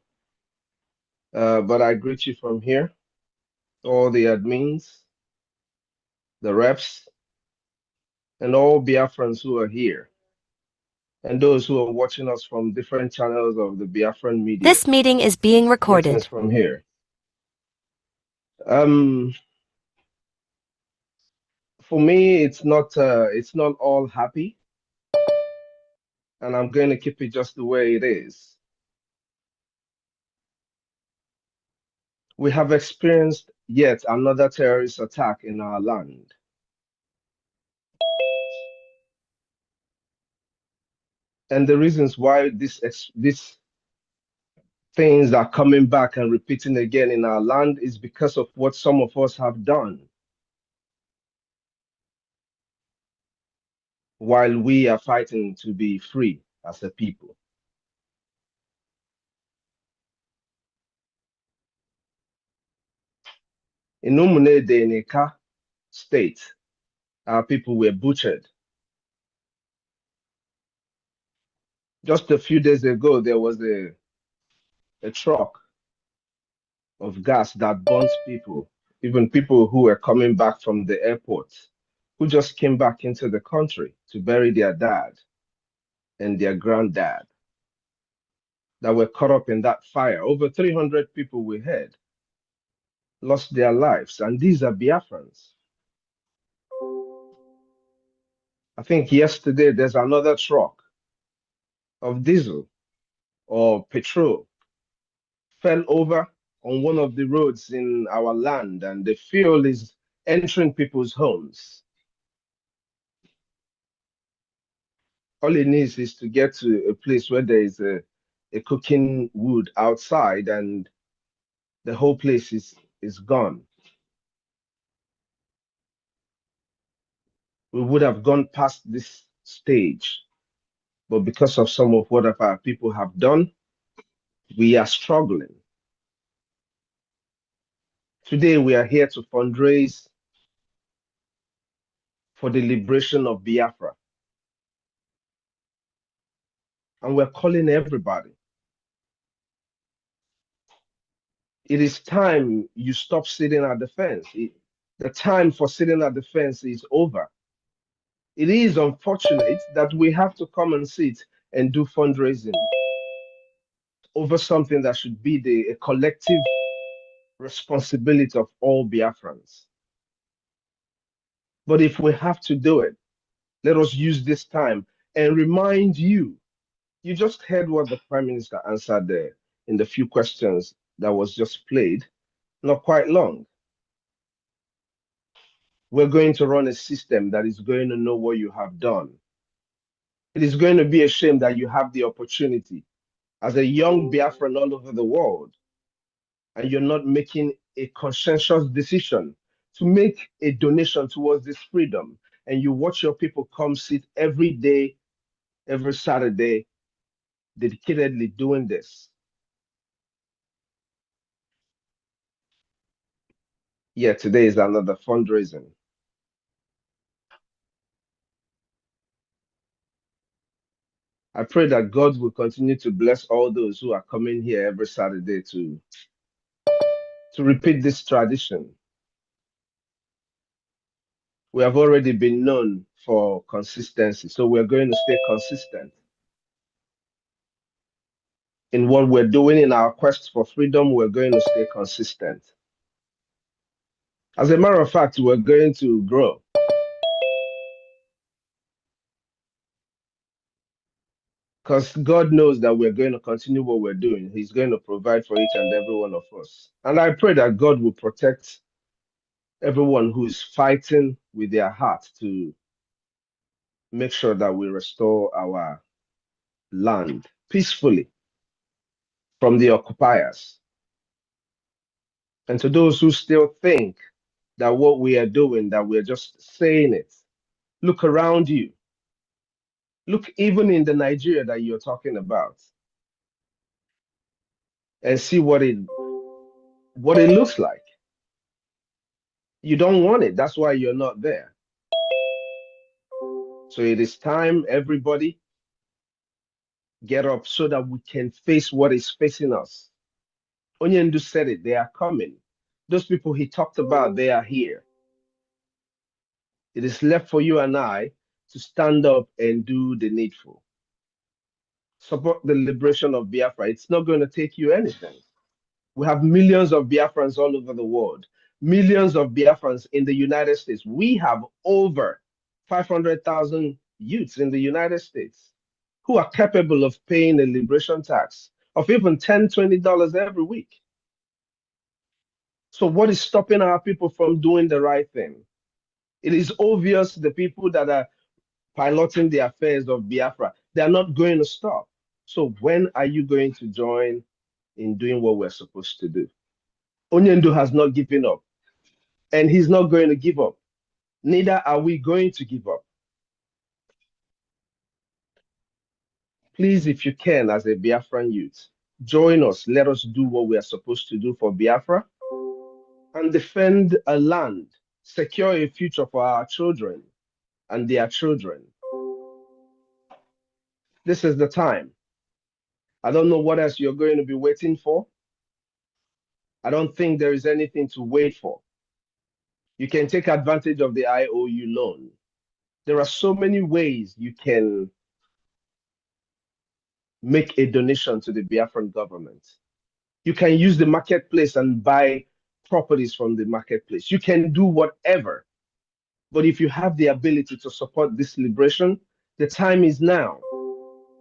but I greet you from here. All the admins, the reps, and all Biafrans who are here, and those who are watching us from different channels of the Biafran media. This meeting is being recorded. Greetings from here. For me, it's not all happy, and I'm going to keep it just the way it is. We have experienced yet another terrorist attack in our land. And the reasons why these things are coming back and repeating again in our land is because of what some of us have done while we are fighting to be free as a people. In Umunede, in Eka state, our people were butchered. Just a few days ago, there was a truck of gas that burnt people, even people who were coming back from the airport, who just came back into the country to bury their dad and their granddad that were caught up in that fire. Over 300 people we heard lost their lives, and these are Biafrans. I think yesterday there's another truck of diesel or petrol fell over on one of the roads in our land, and the fuel is entering people's homes. All it needs is to get to a place where there is a cooking wood outside, and the whole place is gone. We would have gone past this stage, but because of some of what our people have done, we are struggling. Today, we are here to fundraise for the liberation of Biafra. And we're calling everybody. It is time you stop sitting at the fence. The time for sitting at the fence is over. It is unfortunate that we have to come and sit and do fundraising over something that should be a collective responsibility of all Biafrans. But if we have to do it, let us use this time and remind you. You just heard what the Prime Minister answered there in the few questions that was just played, not quite long. We're going to run a system that is going to know what you have done. It is going to be a shame that you have the opportunity as a young Biafran all over the world, and you're not making a conscientious decision to make a donation towards this freedom, and you watch your people come sit every day, every Saturday, dedicatedly doing this. Yeah, today is another fundraising. I pray that God will continue to bless all those who are coming here every Saturday to repeat this tradition. We have already been known for consistency, so we're going to stay consistent in what we're doing in our quest for freedom. We're going to stay consistent. As a matter of fact, we're going to grow. Because God knows that we're going to continue what we're doing. He's going to provide for each and every one of us. And I pray that God will protect everyone who is fighting with their heart to make sure that we restore our land peacefully from the occupiers. And to those who still think that what we are doing, that we're just saying it, look around you. Look even in the Nigeria that you're talking about and see what it looks like. You don't want it. That's why you're not there. So it is time everybody get up so that we can face what is facing us. Onyendu said it, they are coming. Those people he talked about, they are here. It is left for you and I to stand up and do the needful. Support the liberation of Biafra. It's not going to take you anything. We have millions of Biafrans all over the world, millions of Biafrans in the United States. We have over 500,000 youths in the United States who are capable of paying a liberation tax of even $10, $20 every week. So what is stopping our people from doing the right thing? It is obvious the people that are piloting the affairs of Biafra, they are not going to stop. So when are you going to join in doing what we're supposed to do? Onyendu has not given up, and he's not going to give up. Neither are we going to give up. Please, if you can, as a Biafran youth, join us. Let us do what we are supposed to do for Biafra and defend a land, secure a future for our children and their children. This is the time. I don't know what else you're going to be waiting for. I don't think there is anything to wait for. You can take advantage of the IOU loan. There are so many ways you can make a donation to the Biafran government. You can use the marketplace and buy properties from the marketplace. You can do whatever. But if you have the ability to support this liberation, the time is now.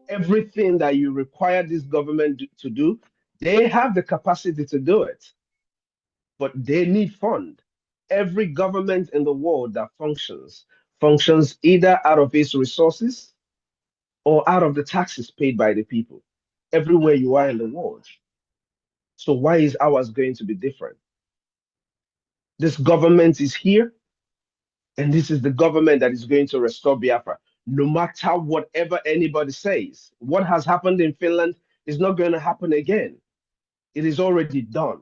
Everything that you require this government to do, they have the capacity to do it. But they need fund. Every government in the world that functions either out of its resources or out of the taxes paid by the people, everywhere you are in the world. So why is ours going to be different? This government is here, and this is the government that is going to restore Biafra, no matter whatever anybody says. What has happened in Finland is not going to happen again. It is already done.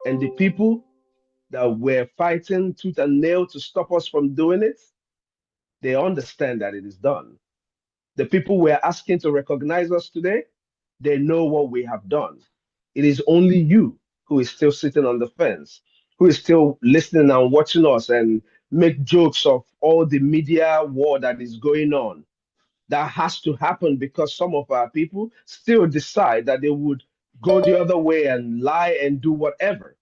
And the people that were fighting tooth and nail to stop us from doing it, they understand that it is done. The people we're asking to recognize us today, they know what we have done. It is only you who is still sitting on the fence, who is still listening and watching us and make jokes of all the media war that is going on. That has to happen because some of our people still decide that they would go the other way and lie and do whatever.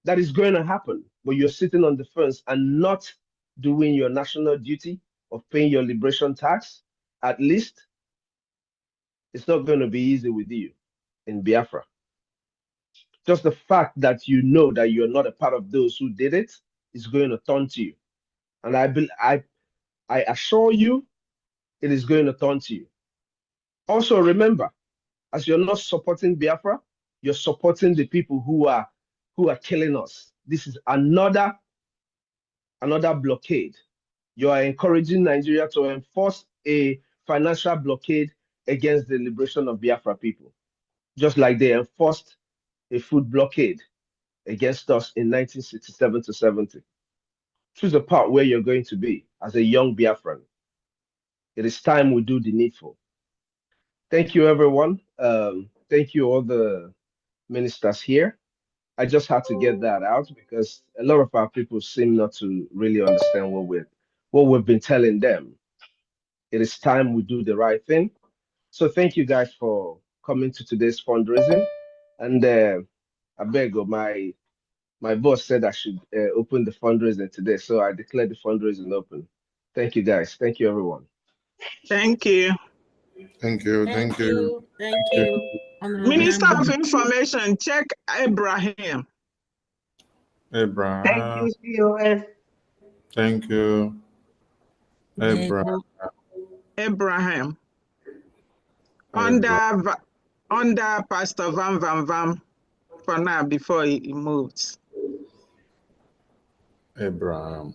That is going to happen, but you're sitting on the fence and not doing your national duty of paying your liberation tax. At least it's not going to be easy with you in Biafra. Just the fact that you know that you're not a part of those who did it is going to taunt you. And I assure you, it is going to taunt you. Also remember, as you're not supporting Biafra, you're supporting the people who are killing us. This is another blockade. You are encouraging Nigeria to enforce a financial blockade against the liberation of Biafra people, just like they enforced a food blockade against us in 1967 to 70. Choose a part where you're going to be as a young Biafran. It is time we do the needful. Thank you, everyone. Thank you, all the ministers here. I just had to get that out because a lot of our people seem not to really understand what we've been telling them. It is time we do the right thing. So thank you guys for coming to today's fundraising. And I beg you, my boss said I should open the fundraising today, so I declared the fundraising open. Thank you, guys. Thank you, everyone. Thank you. Thank you. Thank you. Thank you. Minister of Information, check Abraham. Abraham. Thank you, POS. Thank you. Abraham. Abraham. Abraham. Under Pastor Van Van Van for now before he moves. Abraham.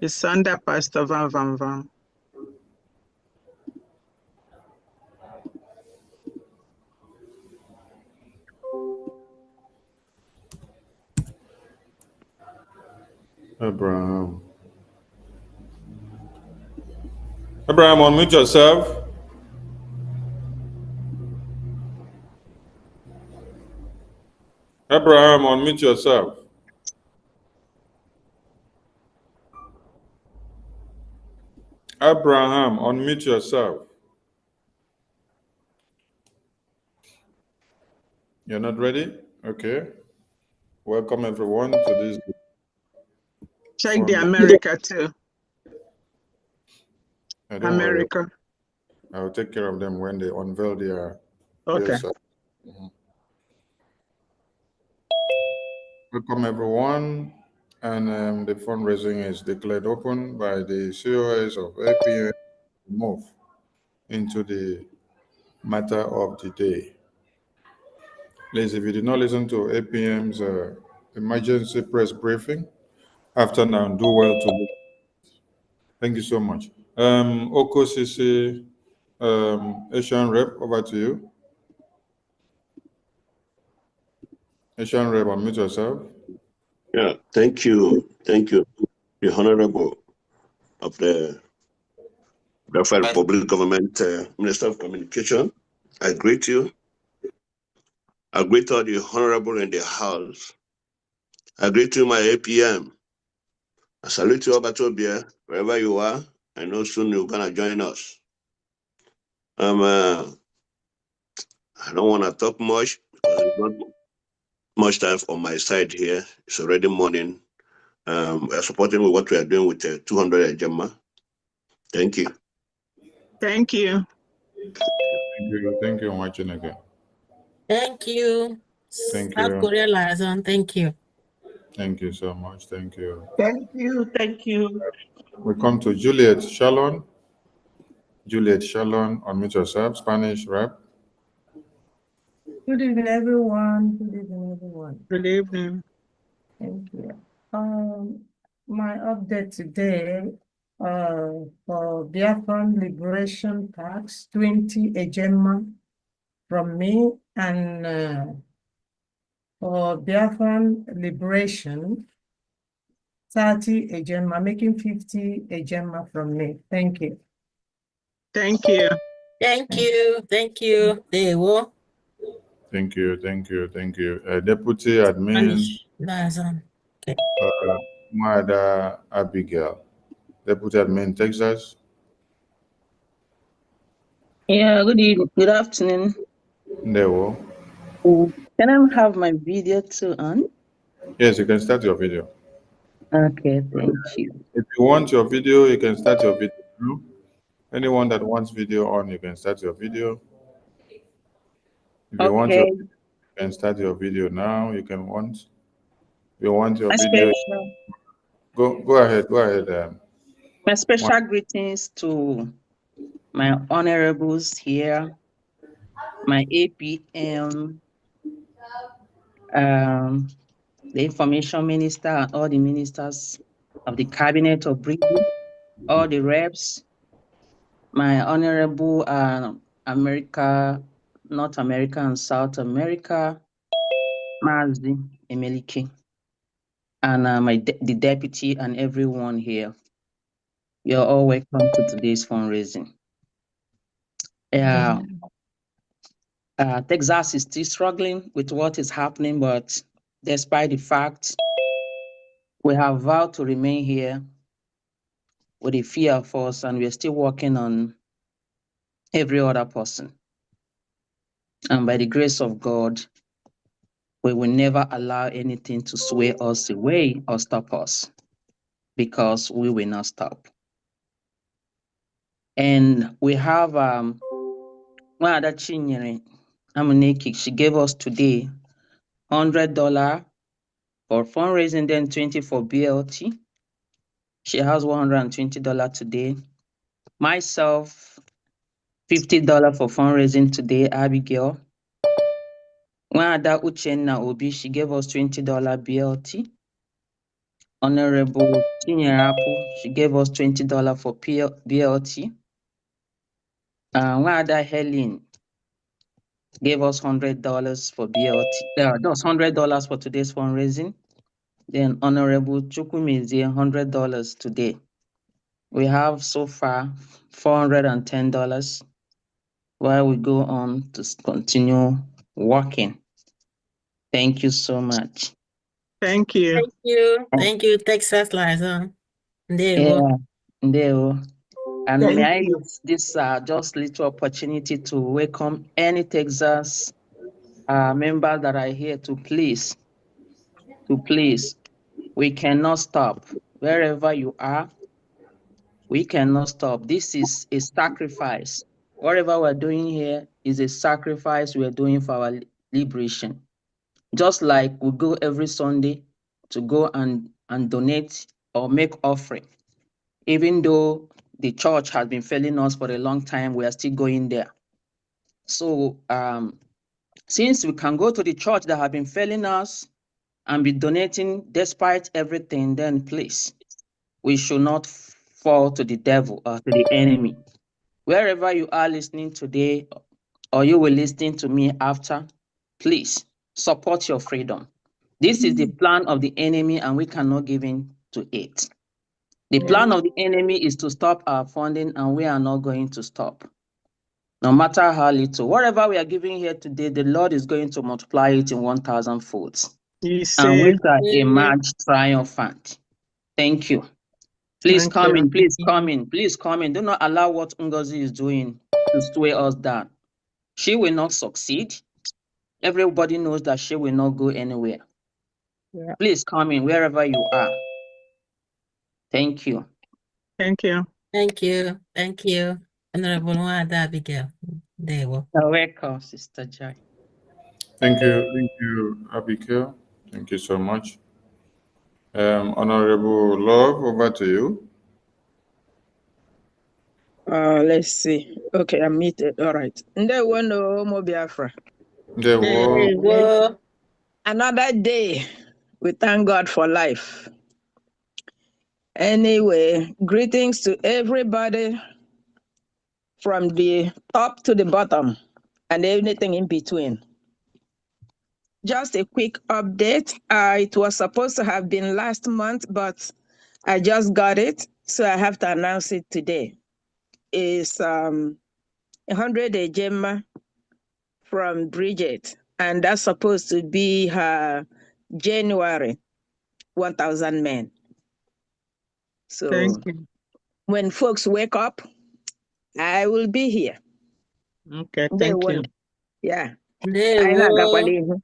It's under Pastor Van Van Van. Abraham. Abraham, unmute yourself. Abraham, unmute yourself. Abraham, unmute yourself. You're not ready? Okay. Welcome everyone to this. Check the America too. Don't worry. America. I'll take care of them when they unveil their. Okay. Welcome everyone, and the fundraising is declared open by the COS of APM. Move into the matter of the day. Please, if you did not listen to APM's emergency press briefing after now, do well to listen. Thank you so much. Oko Sisi, Asian Rep, over to you. Asian Rep, unmute yourself. Yeah, thank you. Thank you, the Honorable of the Bafra Republic Government Minister of Communication. I greet you. I greet all the Honorable in the House. I greet you, my APM. I salute you, Obatobia, wherever you are. I know soon you're going to join us. I don't want to talk much because there's not much time on my side here. It's already morning. We're supporting with what we are doing with the 200 Gemma. Thank you. Thank you. Thank you, Machineke. Thank you. Thank South you. Korea liaison. Thank you. Thank you so much. Thank you. Thank you. Thank you. We come to Juliet Shalon. Juliet Shalon, unmute yourself, Spanish Rep. Good evening, everyone. Good evening, everyone. Good evening. Thank you. My update today for Biafran Liberation Tax 20 Ejema from me, and for Biafran Liberation 30 Ejema, making 50 Ejema from me. Thank you. Thank you. Thank you. Thank you. They will. Thank you. Thank you. Thank you. Deputy Admin. Liaison. Okay. Mada Abigail. Deputy Admin, Texas. Yeah, good evening. Good afternoon. Ndewo. Can I have my video too on? Yes, you can start your video. Okay, thank you. If you want your video, you can start your video now. Anyone that wants video on, you can start your video. If you want your, you can start your video now. You can want. If you want your My video, special, go ahead. Go ahead. my special greetings to my honorables here, my APM, the information minister, and all the ministers of the cabinet of Britain, all the reps, my honorable America, North America and South America, Mazi Emelike, and the deputy and everyone here. You're all welcome to today's fundraising. Texas is still struggling with what is happening, but despite the fact, we have vowed to remain here with a fear of us, and we're still working on every other person. And by the grace of God, we will never allow anything to sway us away or stop us, because we will not stop. And we have one other Chinyere Amuneki. She gave us today $100 for fundraising, then 20 for BLT. She has $120 today. Myself, $50 for fundraising today, Abigail. Wanda Uchenna Obi, she gave us $20 BLT. Honorable Chinyerapu, she gave us $20 for BLT. Wanda Helen gave us $100 for BLT. That's $100 for today's fundraising. Then Honorable Chukwumezie, $100 today. We have so far $410 while we go on to continue working. Thank you so much. Thank you. Thank you. Thank you, Texas Liaison. Yeah, there. And Thank may I you. use this just little opportunity to welcome any Texas members that are here to please, we cannot stop. Wherever you are, we cannot stop. This is a sacrifice. Whatever we're doing here is a sacrifice we're doing for our liberation. Just like we go every Sunday to go and donate or make offering. Even though the church has been failing us for a long time, we are still going there. So since we can go to the church that have been failing us and be donating despite everything, then please, we should not fall to the devil or to the enemy. Wherever you are listening today, or you will listen to me after, please support your freedom. This is the plan of the enemy, and we cannot give in to it. The plan of the enemy is to stop our funding, and we are not going to stop. No matter how little, whatever we are giving here today, the Lord is going to multiply it in 1,000 folds. And we shall emerge triumphant. Thank you. Please come in, please come in, please come in. Do not allow what Ngozi is doing to sway us down. She will not succeed. Everybody knows that she will not go anywhere. Yeah. Please come in wherever you are. Thank you. Thank you. Thank you. Thank you. Honorable Wanda Abigail. There we You're welcome, Sister Joy. Thank you, Abigail. Thank you so much. Honorable Love, over to you. Let's see. Okay, I'm muted. All right. Ndewo no mo Biafra. There was Another day. We thank God for life. Anyway, greetings to everybody from the top to the bottom and everything in between. Just a quick update. It was supposed to have been last month, but I just got it, so I have to announce it today. It's 100 Gemma from Bridget, and that's supposed to be her January 1,000 men. So Thank you. when folks wake up, I will be here. Okay, They thank you. won't. Yeah. Ndewo.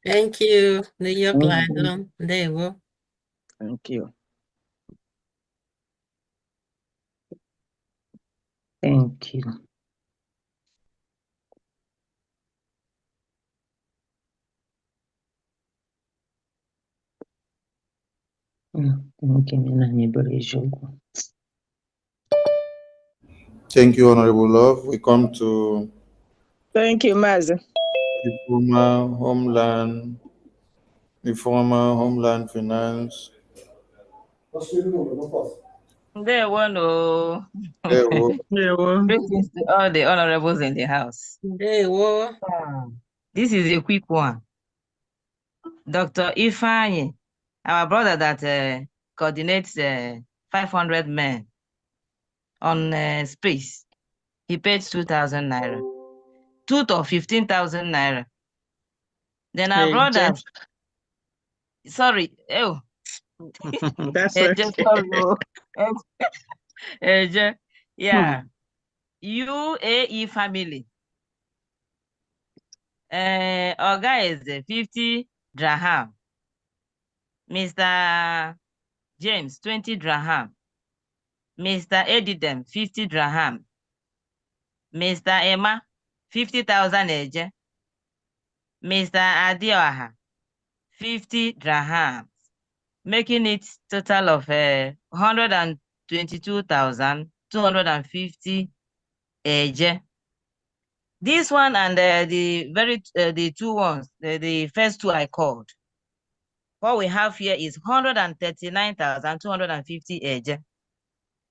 Thank you, New York Liaison. Ndewo. Thank you. Thank you. Thank you, Honorable Love. We come to Thank you, Mazi. the former Homeland Finance. There were no greetings to all the honorables in the house. This is a quick one. Dr. Ifeanyi, our brother that coordinates 500 men on space, he paid 2,000 naira. Two of 15,000 naira. Then our brother, sorry, that's okay. Yeah, UAE family. Oga is 50 dirham. Mr. James, 20 dirham. Mr. Edidem, 50 dirham. Mr. Emma, 50,000 eje. Mr. Adioha, 50 drahams, making it total of 122,250 eje. This one and the two ones, the first two I called. What we have here is 139,250 eje.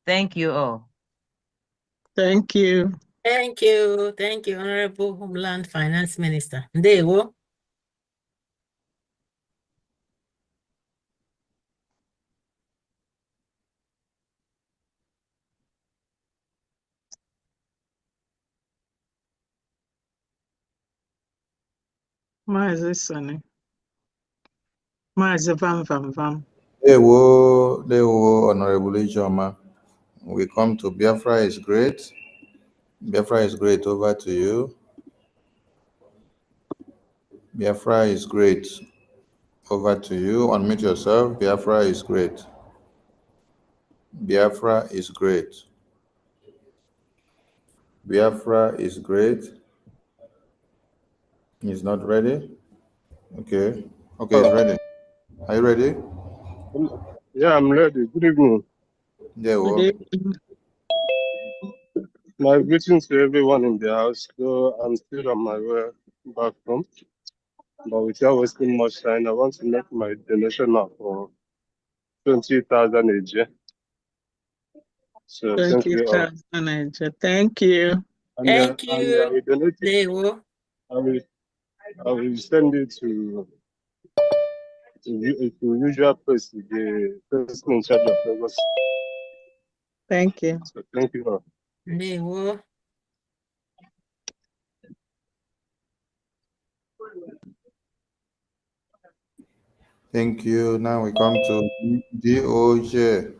Thank you all. Thank you. Thank you. Thank you, Honorable Homeland Finance Minister. Ndewo. Maazị Sani. Maazị Vam. Dewo, Honorable Ijoma. We come to Biafra is great. Biafra is great. Over to you. Biafra is great. Over to you. Unmute yourself. Biafra is great. Biafra is great. Biafra is great. He's not ready. Okay. Okay, he's ready. Are you ready? Yeah, I'm ready. Good evening. Dewo. My greetings to everyone in the house. So I'm still on my way back home. But without wasting much time, I want to make my donation now for 20,000 a year. So thank you all. Thank you. Thank you. I will donate it. Dewo. I will send it to usual place, the person in charge of Lagos. Thank you. So thank you all. Ndewo. Thank you. Now we come to DOJ.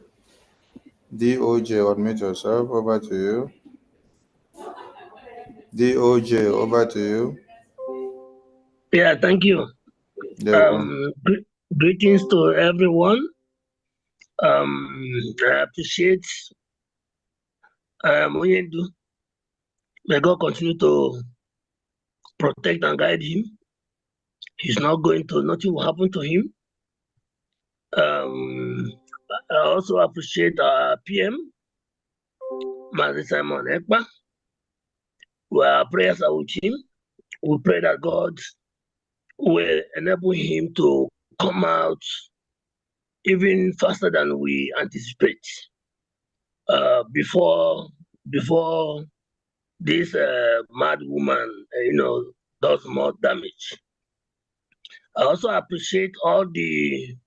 DOJ, admit yourself. Over to you. DOJ, over to you. Yeah, thank you. Greetings to everyone. I appreciate Oyedu. May God continue to protect and guide him. He's not going to, nothing will happen to him. I also appreciate our PM, Mazi Simon Ekpa. Our prayers are with him. We pray that God will enable him to come out even faster than we anticipate. Before this mad woman, does more damage. I also appreciate all the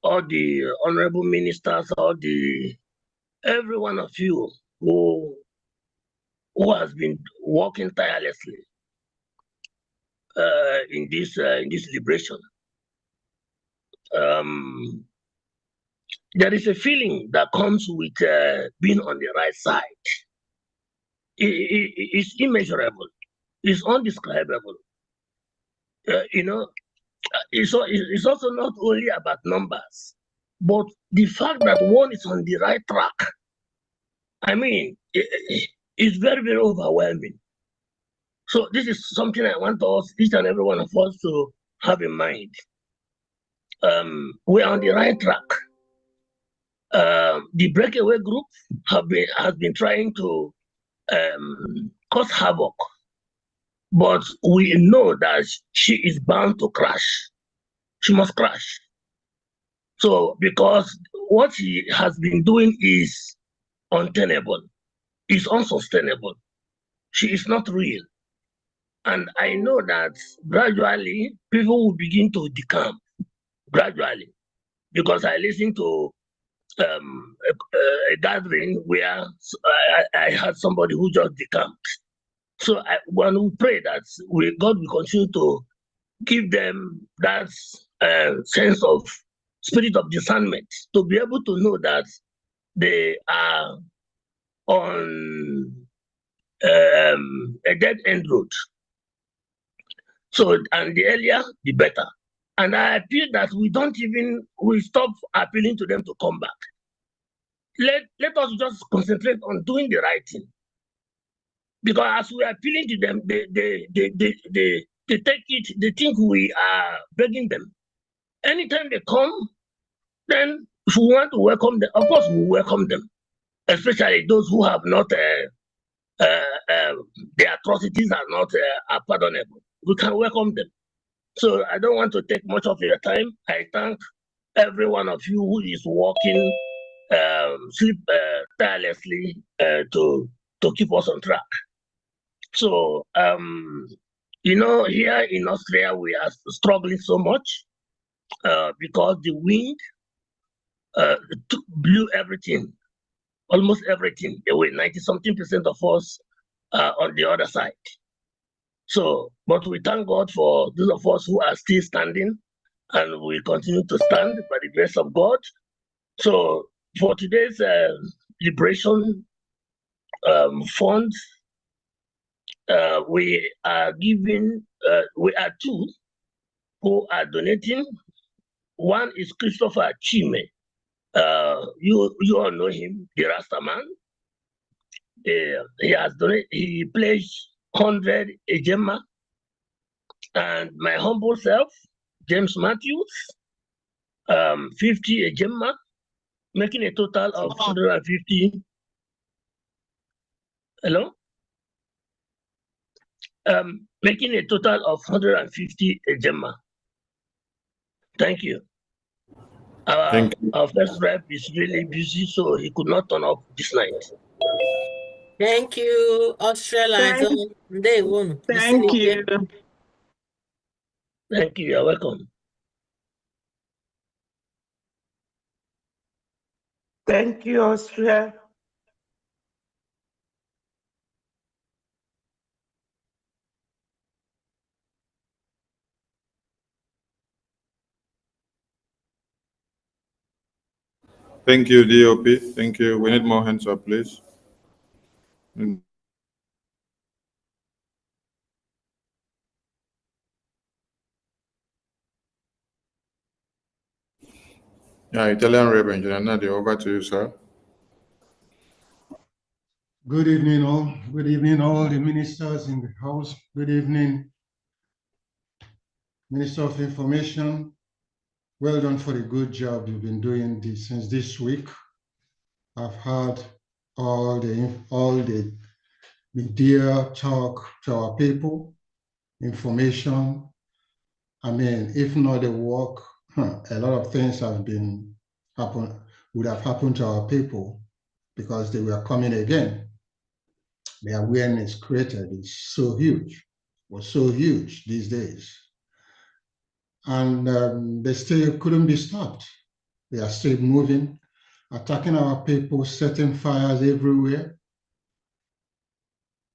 honorable ministers, every one of you who has been working tirelessly in this liberation. There is a feeling that comes with being on the right side. It's immeasurable. It's undescribable. It's also not only about numbers, but the fact that one is on the right track. I mean, it's very, very overwhelming. So this is something I want us, each and every one of us, to have in mind. We are on the right track. The breakaway group has been trying to cause havoc, but we know that she is bound to crash. She must crash. So, because what she has been doing is untenable, is unsustainable. She is not real. And I know that gradually people will begin to decamp, gradually. Because I listened to a gathering where I had somebody who just decamped. So when we pray that God will continue to give them that sense of spirit of discernment to be able to know that they are on a dead end road. So, and the earlier, the better. And I appeal that we stop appealing to them to come back. Let us just concentrate on doing the right thing. Because as we are appealing to them, they they take it, they think we are begging them. Anytime they come, then if we want to welcome them, of course we welcome them, especially those who have not, their atrocities are not are pardonable. We can welcome them. So I don't want to take much of your time. I thank every one of you who is working sleep tirelessly to keep us on track. So you know, here in Austria we are struggling so much because the wind blew everything, almost everything away. 90-something% of us are on the other side. So, but we thank God for those of us who are still standing, and we continue to stand by the grace of God. So, for today's liberation fund, we are giving, we are two who are donating. One is Christopher Chime. You all know him, the Rasta man. He has donated, he pledged 100 ejema, and my humble self, James Matthews, 50 ejema, making a total of 150. Hello? Making a total of 150 ejema. Thank you. Thank you. Our first rep is really busy, so he could not turn up this night. Thank you, Australians. They won. Thank you. Thank you. You're welcome. Thank you, Austria. Thank you, DOP. Thank you. We need more hands up, please. Yeah, Italian Rep Engineer Nadia, over to you, sir. Good evening, all. Good evening, all the ministers in the House. Good evening, Minister of Information. Well done for the good job you've been doing since this week. I've heard all the media talk to our people, information. I mean, if not the work, a lot of things would have happened to our people because they were coming again. The awareness created is so huge, was so huge these days. And they still couldn't be stopped. They are still moving, attacking our people, setting fires everywhere,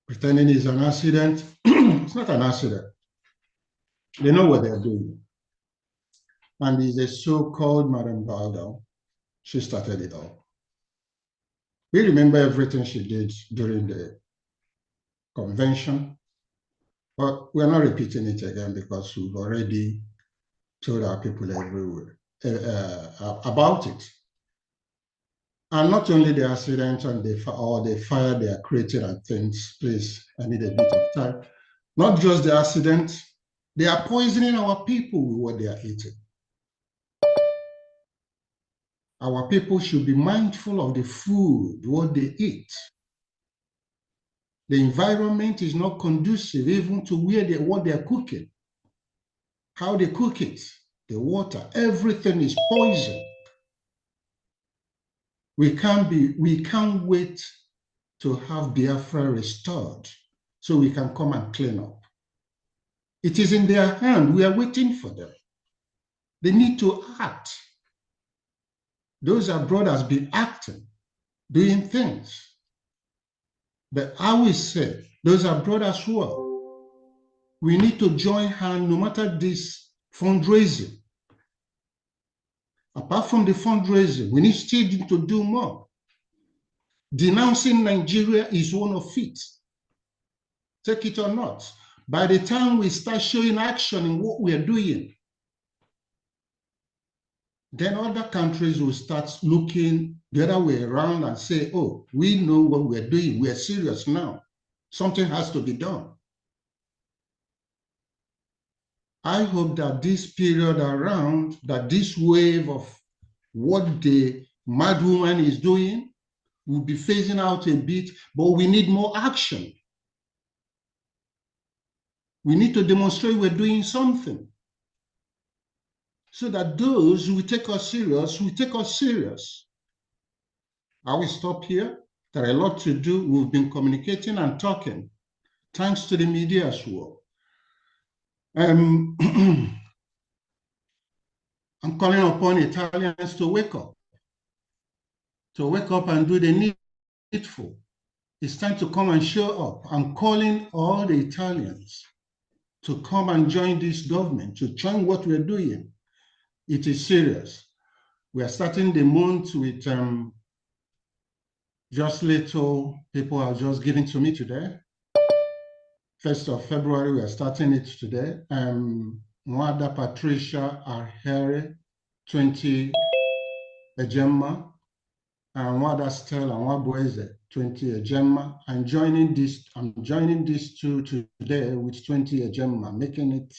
pretending it's an accident. It's not an accident. They know what they're doing. And it's a so-called Madam Baldo. She started it all. We remember everything she did during the convention, but we're not repeating it again because we've already told our people everywhere about it. And not only the accident and the fire they are creating and things, please, I need a bit of time. Not just the accident, they are poisoning our people with what they are eating. Our people should be mindful of the food, what they eat. The environment is not conducive even to what they're cooking, how they cook it, the water, everything is poison. We can't wait to have Biafra restored so we can come and clean up. It is in their hand. We are waiting for them. They need to act. Those abroad has been acting, doing things. But I will say, those abroad as well, we need to join hands no matter this fundraising. Apart from the fundraising, we need still to do more. Denouncing Nigeria is one of it. Take it or not. By the time we start showing action in what we are doing, then other countries will start looking the other way around and say, oh, we know what we're doing. We're serious now. Something has to be done. I hope that this period around, that this wave of what the mad woman is doing will be phasing out a bit, but we need more action. We need to demonstrate we're doing something so that those who take us serious will take us serious. I will stop here. There are a lot to do. We've been communicating and talking, thanks to the media as well. I'm calling upon Italians to wake up and do the needful. It's time to come and show up. I'm calling all the Italians to come and join this government, to join what we're doing. It is serious. We are starting the month with just little people are just giving to me today. 1st of February, we are starting it today. Mwada Patricia Arhere, 20 Ejemma, and Mwada Stella Nwabweze, 20 Ejemma. I'm joining these two today with 20 Ejemma, making it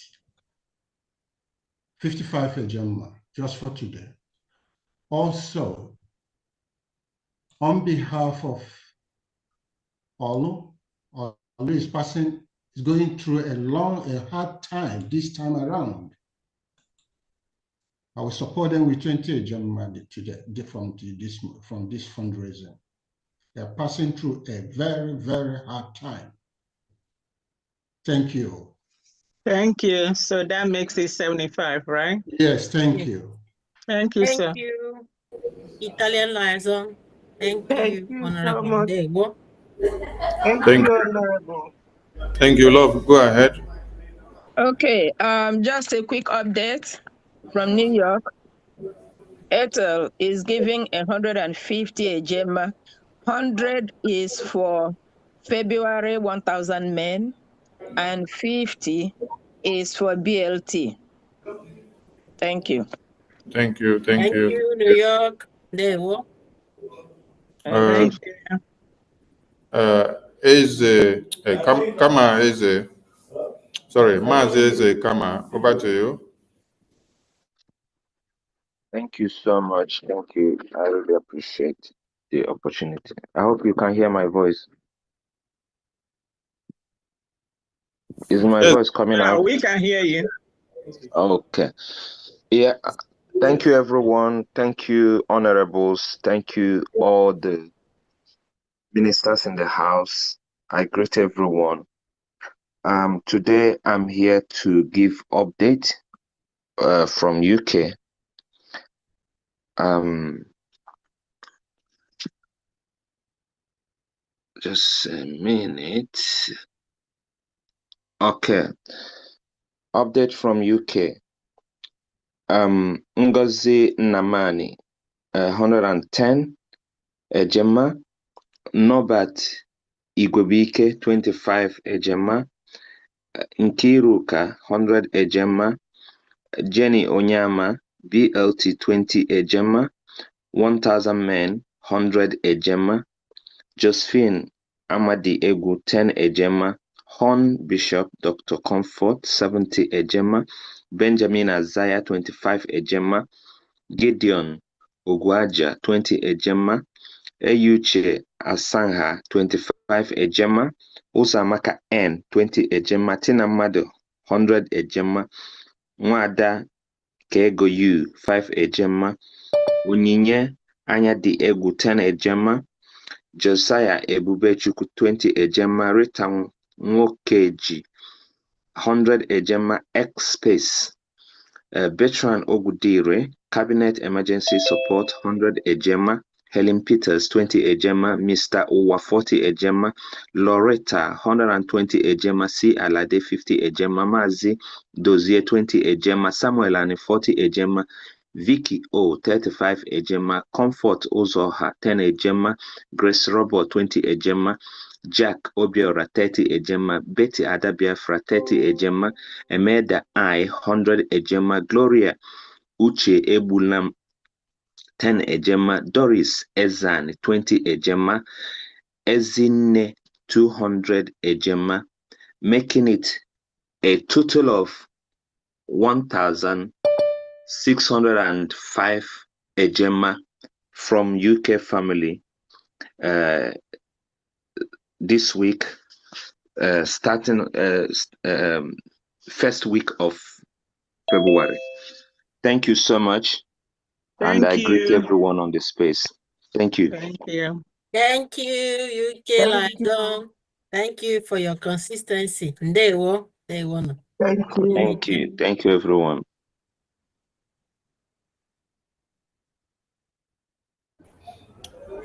55 Ejemma just for today. Also, on behalf of Olu is going through a hard time this time around. I will support them with 20 Ejemma today from this fundraising. They're passing through a very, very hard time. Thank you. Thank you. So that makes it 75, right? Yes, thank you. Thank you, sir. Thank you, Italian liaison. Thank Thank you, you so Honorable much. Ndegbo. Thank you, Honorable. Thank you, love. Go ahead. Okay, just a quick update from New York. Ethel is giving 150 Ejemma. 100 is for February 1,000 men, and 50 is for BLT. Thank you. Thank you. Thank Thank you. you, New York. Ndegbo. Thank you. Kama Eze. Sorry, Mazi Eze Kama. Over to you. Thank you so much. Thank you. I really appreciate the opportunity. I hope you can hear my voice. Is my voice coming out? We can hear you. Okay. Yeah. Thank you, everyone. Thank you, honorables. Thank you, all the ministers in the house. I greet everyone. Today I'm here to give update from UK. Just a minute. Okay. Update from UK. Ngozi Namani, 110. Ejemma. Norbert Igwebike, 25 Ejemma. Nkiruka, 100 Ejemma. Jenny Onyama, BLT, 20 Ejemma. 1,000 men, 100 Ejemma. Josephine Amadi Egu, 10 Ejemma. Hon Bishop Dr. Comfort, 70 Ejemma. Benjamin Azaya, 25 Ejemma. Gideon Ogwaja, 20 Ejemma. Eyuche Asangha, 25 Ejemma. Usamaka N, 20 Ejemma. Tina Mado, 100 Ejemma. Nwada Kego U, 5 Ejemma. Onyinye Anyadi Egwu, 10 Ejemma. Josiah Ebubechukwu, 20 Ejemma. Rita Nwokeji, 100 Ejemma. X Space. Bertrand Ogudire, Cabinet Emergency Support, 100 Ejemma. Helen Peters, 20 Ejemma. Mr. Uwa, 40 Ejemma. Loretta, 120 Ejemma. C. Alade, 50 Ejemma. Mazi Dozier, 20 Ejemma. Samuel Ani, 40 Ejemma. Vicky O, 35 Ejemma. Comfort Uzoha, 10 Ejemma. Grace Robert, 20 Ejemma. Jack Obiora, 30 Ejemma. Betty Ada Biafra, 30 Ejemma. Emeda I, 100 Ejemma. Gloria Uche Ebulam, 10 Ejemma. Doris Ezan, 20 Ejemma. Ezine, 200 Ejemma, making it a total of 1,605 ejema from UK family this week, starting first week of February. Thank you so much. And I greet everyone on the space. Thank you. Thank you. Thank you, UK London. Thank you for your consistency. Ndewo. Ndewo. Thank you. Thank you, everyone.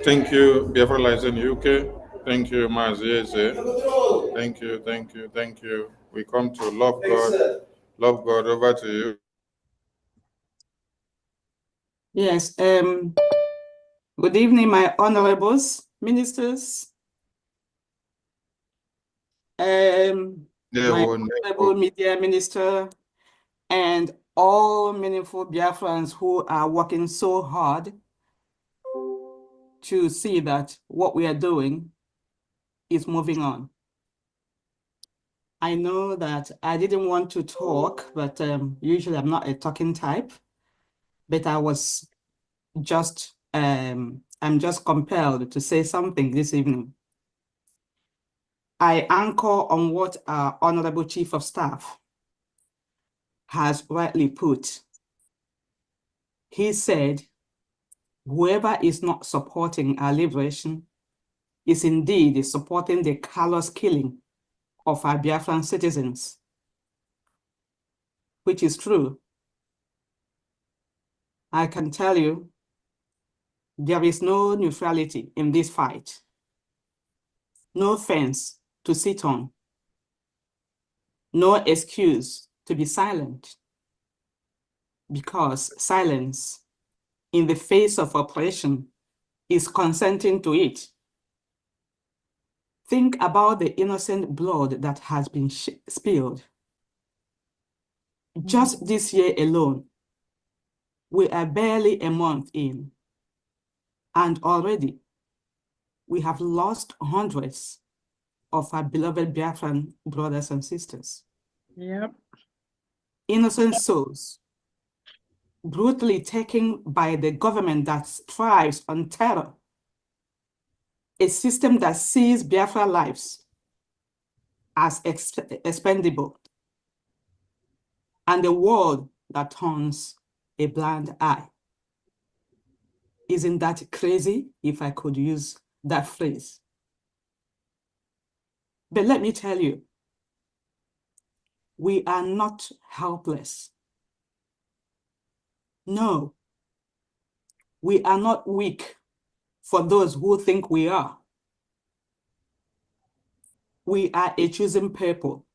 Thank you, Biafra License UK. Thank you, Mazieze. Thank you, thank you, thank you. We come to love God. Love God, over to you. Yes. Good evening, my honorables, ministers, my honorable media minister, and all meaningful Biafrans who are working so hard to see that what we are doing is moving on. I know that I didn't want to talk, but usually I'm not a talking type, but I was just, I'm just compelled to say something this evening. I anchor on what our Honorable Chief of Staff has rightly put. He said, whoever is not supporting our liberation is indeed supporting the callous killing of our Biafran citizens, which is true. I can tell you, there is no neutrality in this fight, no fence to sit on, no excuse to be silent, because silence in the face of oppression is consenting to it. Think about the innocent blood that has been spilled. Just this year alone, we are barely a month in, and already we have lost hundreds of our beloved Biafran brothers and sisters. Yep. Innocent souls brutally taken by the government that thrives on terror, a system that sees Biafra lives as expendable, and a world that turns a blind eye. Isn't that crazy, if I could use that phrase? But let me tell you, we are not helpless. No, we are not weak for those who think we are. We are a chosen people,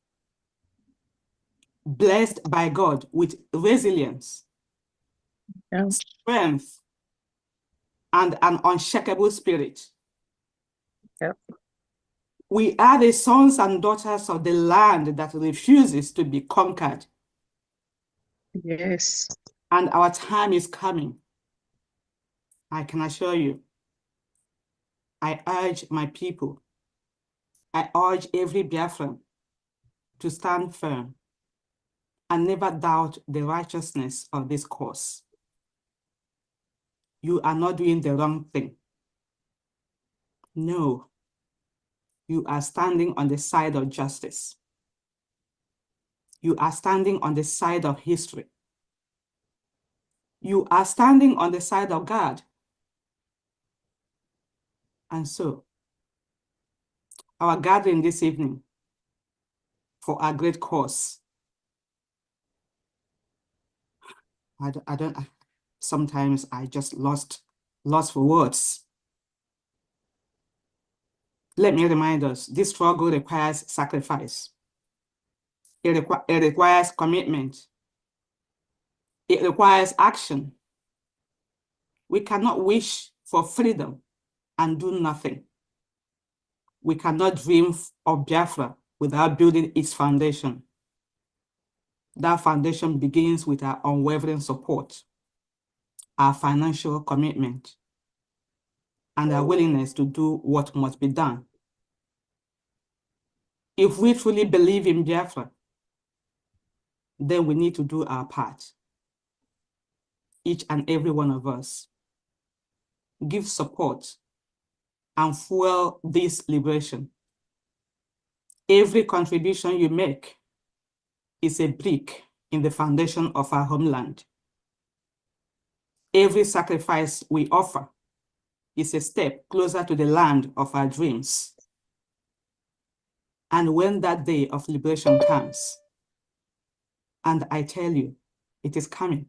blessed by God with resilience, strength, and an unshakable spirit. Yep. We are the sons and daughters of the land that refuses to be conquered. Yes. And our time is coming. I can assure you. I urge my people, I urge every Biafran to stand firm and never doubt the righteousness of this cause. You are not doing the wrong thing. No, you are standing on the side of justice. You are standing on the side of history. You are standing on the side of God. And so, our gathering this evening for our great cause, sometimes I just lost for words. Let me remind us, this struggle requires sacrifice. It requires commitment. It requires action. We cannot wish for freedom and do nothing. We cannot dream of Biafra without building its foundation. That foundation begins with our unwavering support, our financial commitment, and our willingness to do what must be done. If we truly believe in Biafra, then we need to do our part. Each and every one of us. Give support and fuel this liberation. Every contribution you make is a brick in the foundation of our homeland. Every sacrifice we offer is a step closer to the land of our dreams. And when that day of liberation comes, and I tell you, it is coming,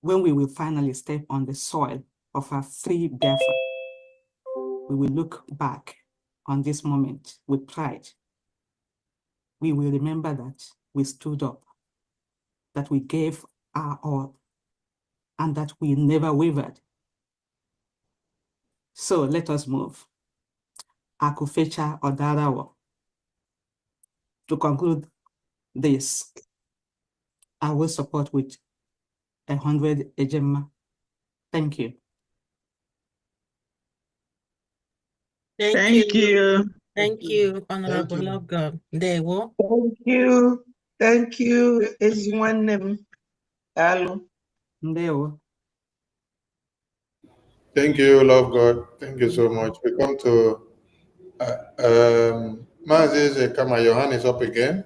when we will finally step on the soil of our free Biafra, we will look back on this moment with pride. We will remember that we stood up, that we gave our all, and that we never wavered. So let us move. Akufecha Odarawa. To conclude this, I will support with 100 Ejema. Thank you. Thank you. Thank you, Honorable Love God. There we Thank you. Thank you. Is one name. Hello. Ndeo. Thank you, love God. Thank you so much. We come to Mazis Kama, your hand is up again.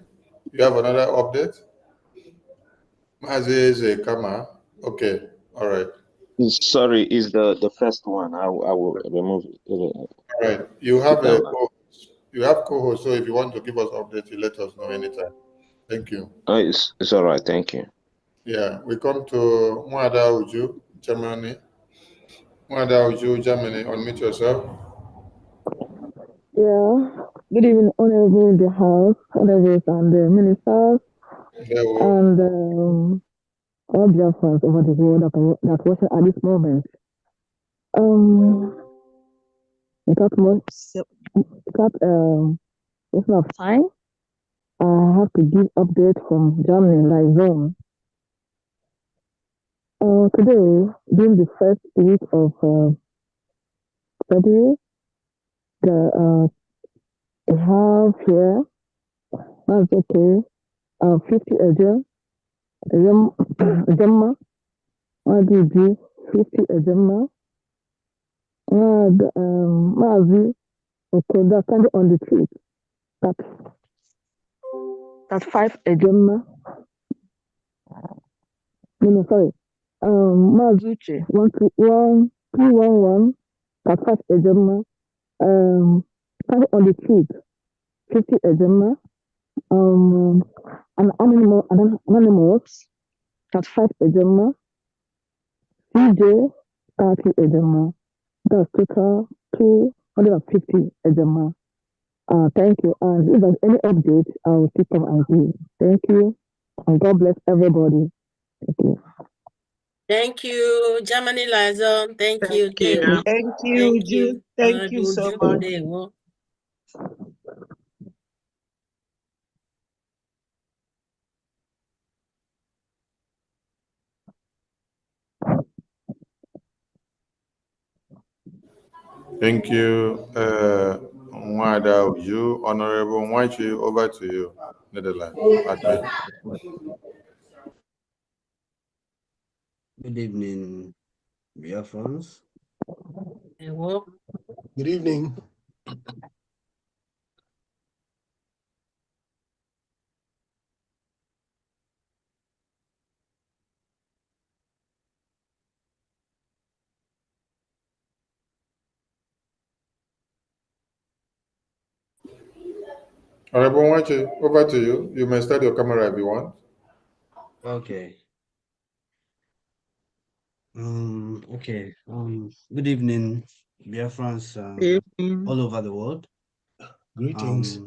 You have another update? Mazis Kama. Okay, all right. Sorry, is the first one. I will remove it. All right. You have a co-host, so if you want to give us updates, you let us know anytime. Thank you. It's all right. Thank you. Yeah, we come to Mwada Uju, Germany. Mwada Uju, Germany. Unmute yourself. Yeah. Good evening, honorable in the house, honorables and the ministers, and all Biafrans over the world that watching at this moment. Without wasting of time, I have to give update from Germany live zone. Today, during the first week of February, we have here, that's okay, 50 agents, Gemma, Madidi, 50 Gemma, Mazi, okay, that's kind of on the trip. That's 5 Gemma. No, sorry. Mazuche, 311, that's 5 Gemma. Kind of on the trip, 50 Gemma. An anonymous, that's 5 Gemma. CJ, 30 Ejema. That's total 250 Ejema. Thank you. And if there's any update, I will keep them and give. Thank you. And God bless everybody. Thank you. Thank you, Germany Liaison. Thank you. Thank you, Uju. Thank you so much. There we Thank you, Mwada Uju. Honorable Mwachi, over to you, Netherlands. Admin. Good evening, Biafrans. Good evening. Honorable Mwachi, over to you. You may start your camera if you want. Okay. Okay. Good evening, Biafrans all over the world. Greetings.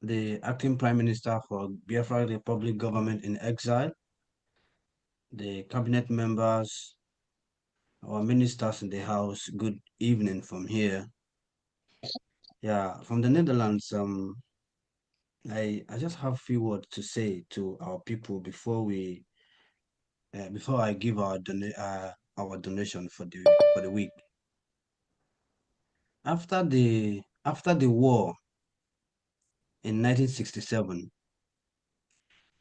The acting Prime Minister for Biafra Republic Government in Exile, the cabinet members, our ministers in the house, good evening from here. Yeah, from the Netherlands, I just have a few words to say to our people before I give our donation for the week. After the war in 1967,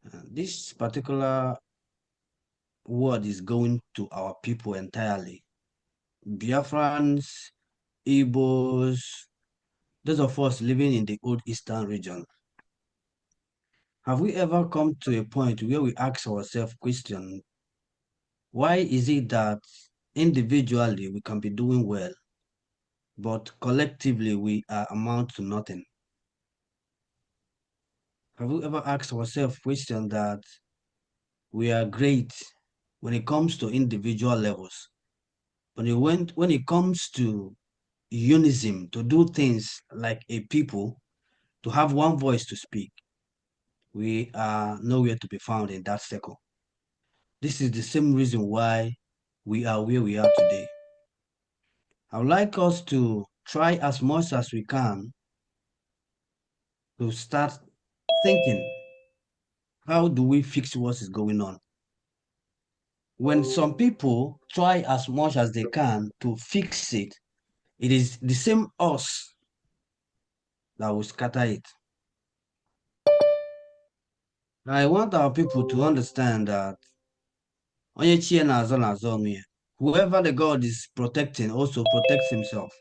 This particular word is going to our people entirely. Biafrans, Igbos, those of us living in the old Eastern region. Have we ever come to a point where we ask ourselves question, why is it that individually we can be doing well, but collectively we amount to nothing? Have we ever asked ourselves question that we are great when it comes to individual levels, but when it comes to unison, to do things like a people, to have one voice to speak, we are nowhere to be found in that circle. This is the same reason why we are where we are today. I would like us to try as much as we can to start thinking, how do we fix what is going on? When some people try as much as they can to fix it, it is the same us that will scatter it. I want our people to understand that whoever the God is protecting also protects himself.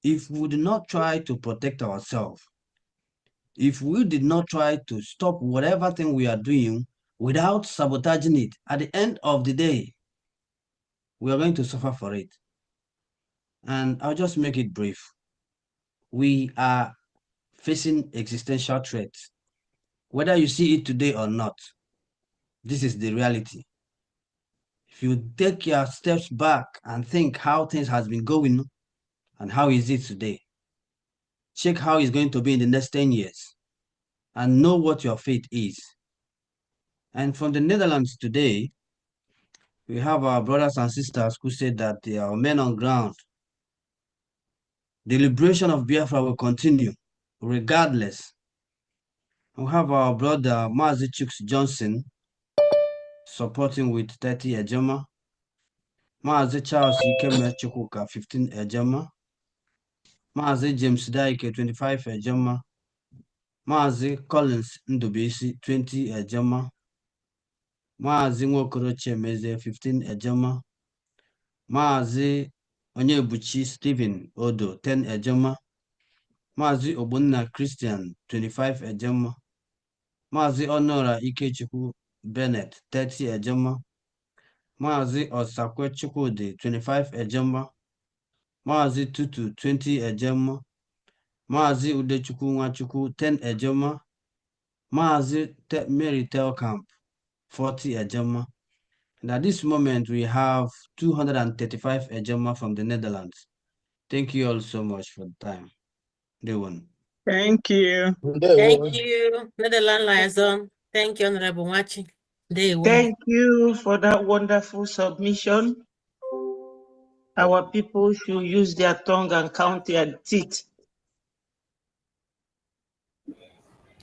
If we do not try to protect ourselves, if we did not try to stop whatever thing we are doing without sabotaging it, at the end of the day, we are going to suffer for it. And I'll just make it brief. We are facing existential threats. Whether you see it today or not, this is the reality. If you take your steps back and think how things has been going and how is it today, check how it's going to be in the next 10 years and know what your fate is. And from the Netherlands today, we have our brothers and sisters who said that they are men on ground. The liberation of Biafra will continue regardless. We have our brother Mazi Chuks Johnson supporting with 30 Ejema. Mazi Charles Ikeme Chukwuka 15 Ejema. Mazi James Daike 25 Ejema. Mazi Collins Ndubisi 20 Ejema. Mazi Nwokoroche Meze 15 Ejema. Mazi Onyebuchi Stephen Odo 10 Ejema. Mazi Ogbonna Christian 25 Ejema. Mazi Honora Ikechukwu Bennett 30 Ejema. Mazi Osakwe Chukwudi 25 Ejema. Mazi Tutu 20 Ejema. Mazi Udechukwu Nwachukwu 10 Ejema. Mazi Mary Telkamp 40 Ejema. And at this moment we have 235 Ejema from the Netherlands. Thank you all so much for the time. Day one. Thank you. Thank you, Netherlands Liaison. Thank you, Honorable Watching. Day one. Thank you for that wonderful submission. Our people should use their tongue and count their teeth.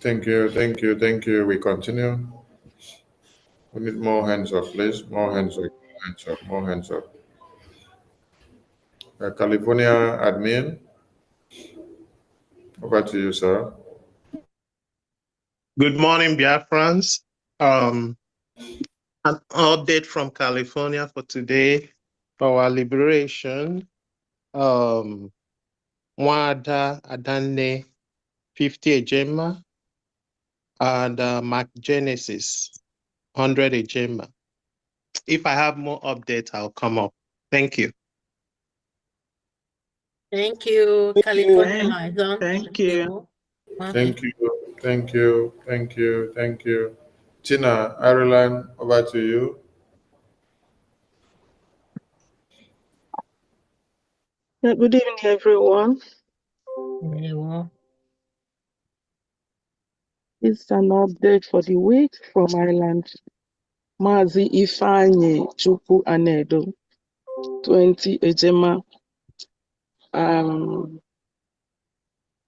Thank you, thank you, thank you. We continue. We need more hands up, please. More hands up, more hands up, more hands up. California admin, over to you, sir. Good morning, Biafrans. An update from California for today, for our liberation. Mwada Adane, 50 Ejema, and Mark Genesis, 100 Ejema. If I have more updates, I'll come up. Thank you. Thank you, California Liaison. Thank you. Thank you, thank you, thank you, thank you. Tina, Ireland, over to you. Good evening, everyone. It's an update for the week from Ireland. Mazi Ifeanyi Chukwu Anedo, 20 Ejema.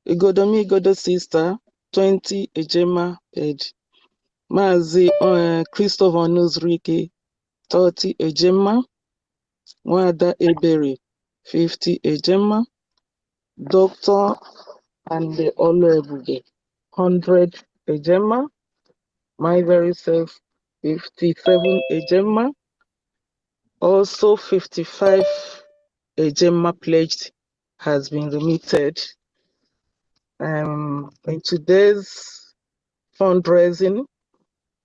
Igodomi Igodo sister, 20 Ejema paid. Mazi Christopher Nuzrike, 30 Ejema. Wada Ebere, 50 Ejema. Dr. and the Oluebube, 100 Ejema. My very self, 57 Ejema. Also 55 Ejema pledged has been remitted. In today's fundraising,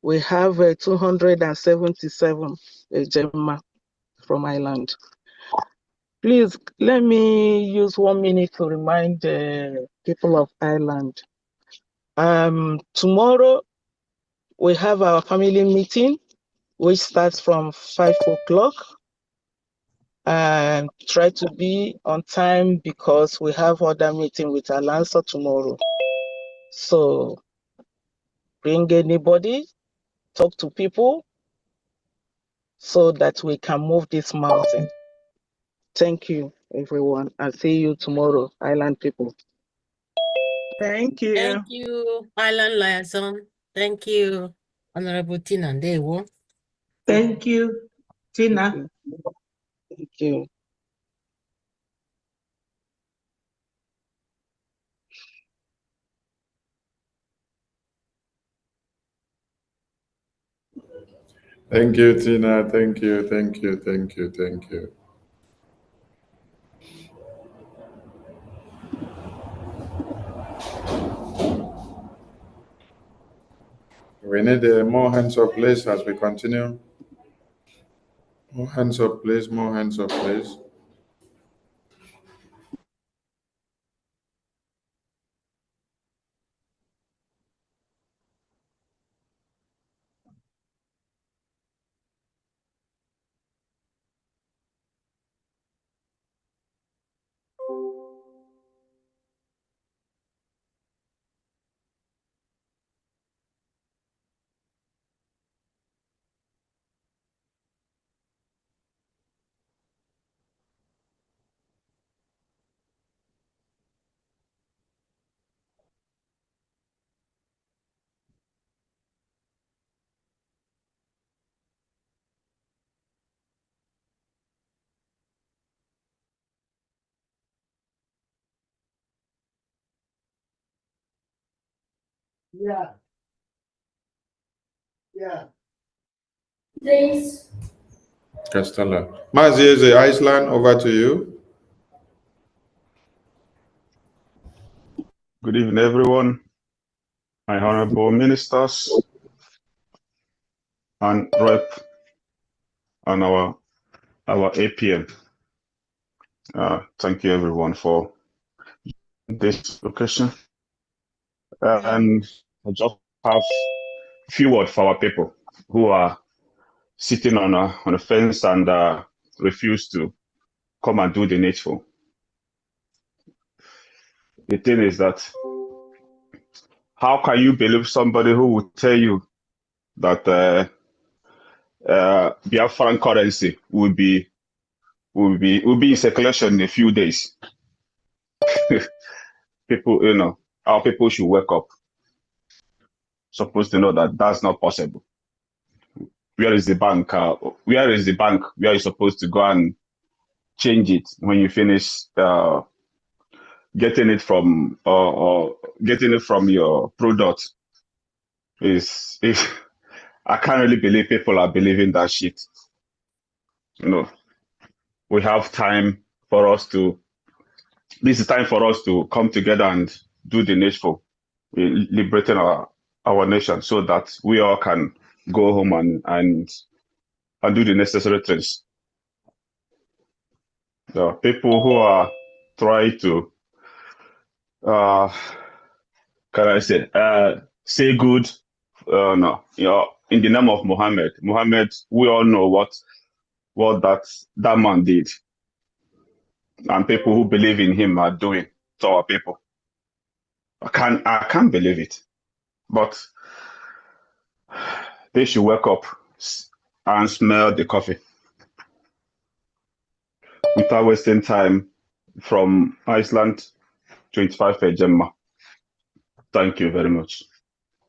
we have 277 Ejema from Ireland. Please, let me use 1 minute to remind the people of Ireland. Tomorrow, we have our family meeting, which starts from 5 o'clock. And try to be on time because we have other meeting with Alonso tomorrow. So bring anybody, talk to people so that we can move this mountain. Thank you, everyone. I'll see you tomorrow, Island people. Thank you. Thank you, Island Liaison. Thank you, Honorable Tina Ndewo. Thank you, Tina. Thank you. Thank you, Tina. Thank you, thank you, thank you, thank you. We need more hands up, please, as we continue. More hands up, please. More hands up, please. Yeah. Yeah. Please. Castella. Mazieze, Iceland, over to you. Good evening, everyone. My honorable ministers and rep and our APM. Thank you, everyone, for this occasion. And I just have a few words for our people who are sitting on a fence and refuse to come and do the needful. The thing is that how can you believe somebody who will tell you that Biafran currency will be in circulation in a few days? People, our people should wake up. Supposed to know that that's not possible. Where is the bank? Where is the bank where you're supposed to go and change it when you finish getting it from your product? Is I can't really believe people are believing that shit. We have time for us to. This is time for us to come together and do the needful, liberating our nation, so that we all can go home and do the necessary things. There are people who are trying to, can I say good? No, in the name of Muhammad. Muhammad, we all know what that man did, and people who believe in him are doing to our people. I can't believe it, but they should wake up and smell the coffee without wasting time. From Iceland, 25 Gemma. Thank you very much,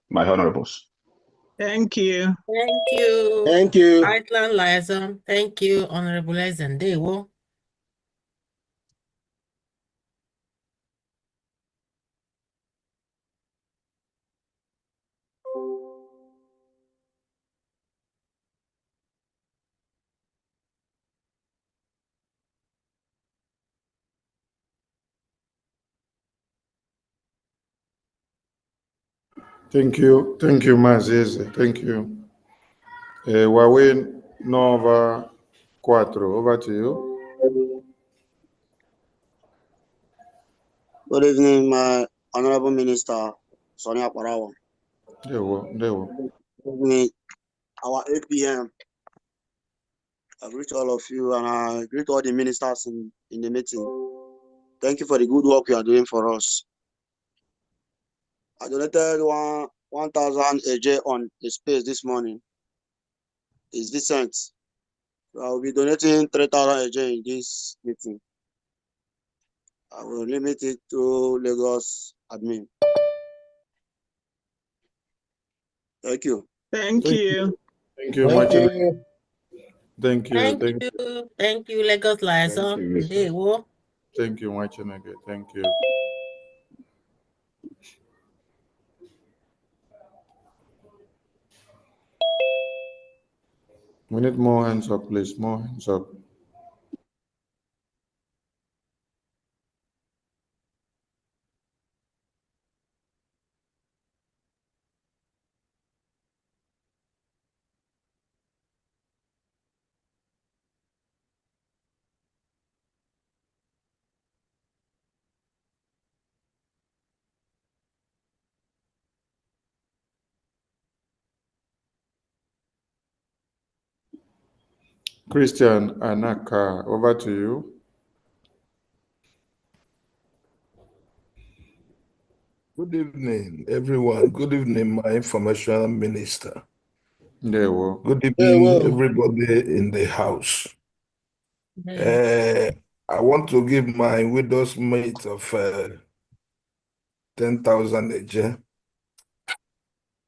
my honorables. Thank you. Thank you. Thank you. Iceland Liaison. Thank you, Honorable Ndewo. Thank you, Mazizi. Thank you. Huawei Nova Quattro, over to you. Good evening, my Honorable Minister, Sonia Parawa. There we. Good evening, our 8 p.m. I greet all of you and I greet all the ministers in the meeting. Thank you for the good work you are doing for us. I donated 1,000 AJ on the space this morning. It's decent. So I will be donating 3,000 AJ in this meeting. I will limit it to Lagos admin. Thank you. Thank you. Thank you, Thank Martin. you. Thank you. Thank you, Lagos Liaison. Thank you, Martin. Thank you. We need more hands up, please. More hands up. Christian Anaka, over to you. Good evening, everyone. Good evening, my information minister. Good evening, everybody in the house. I want to give my widow's mate of 10,000 a year.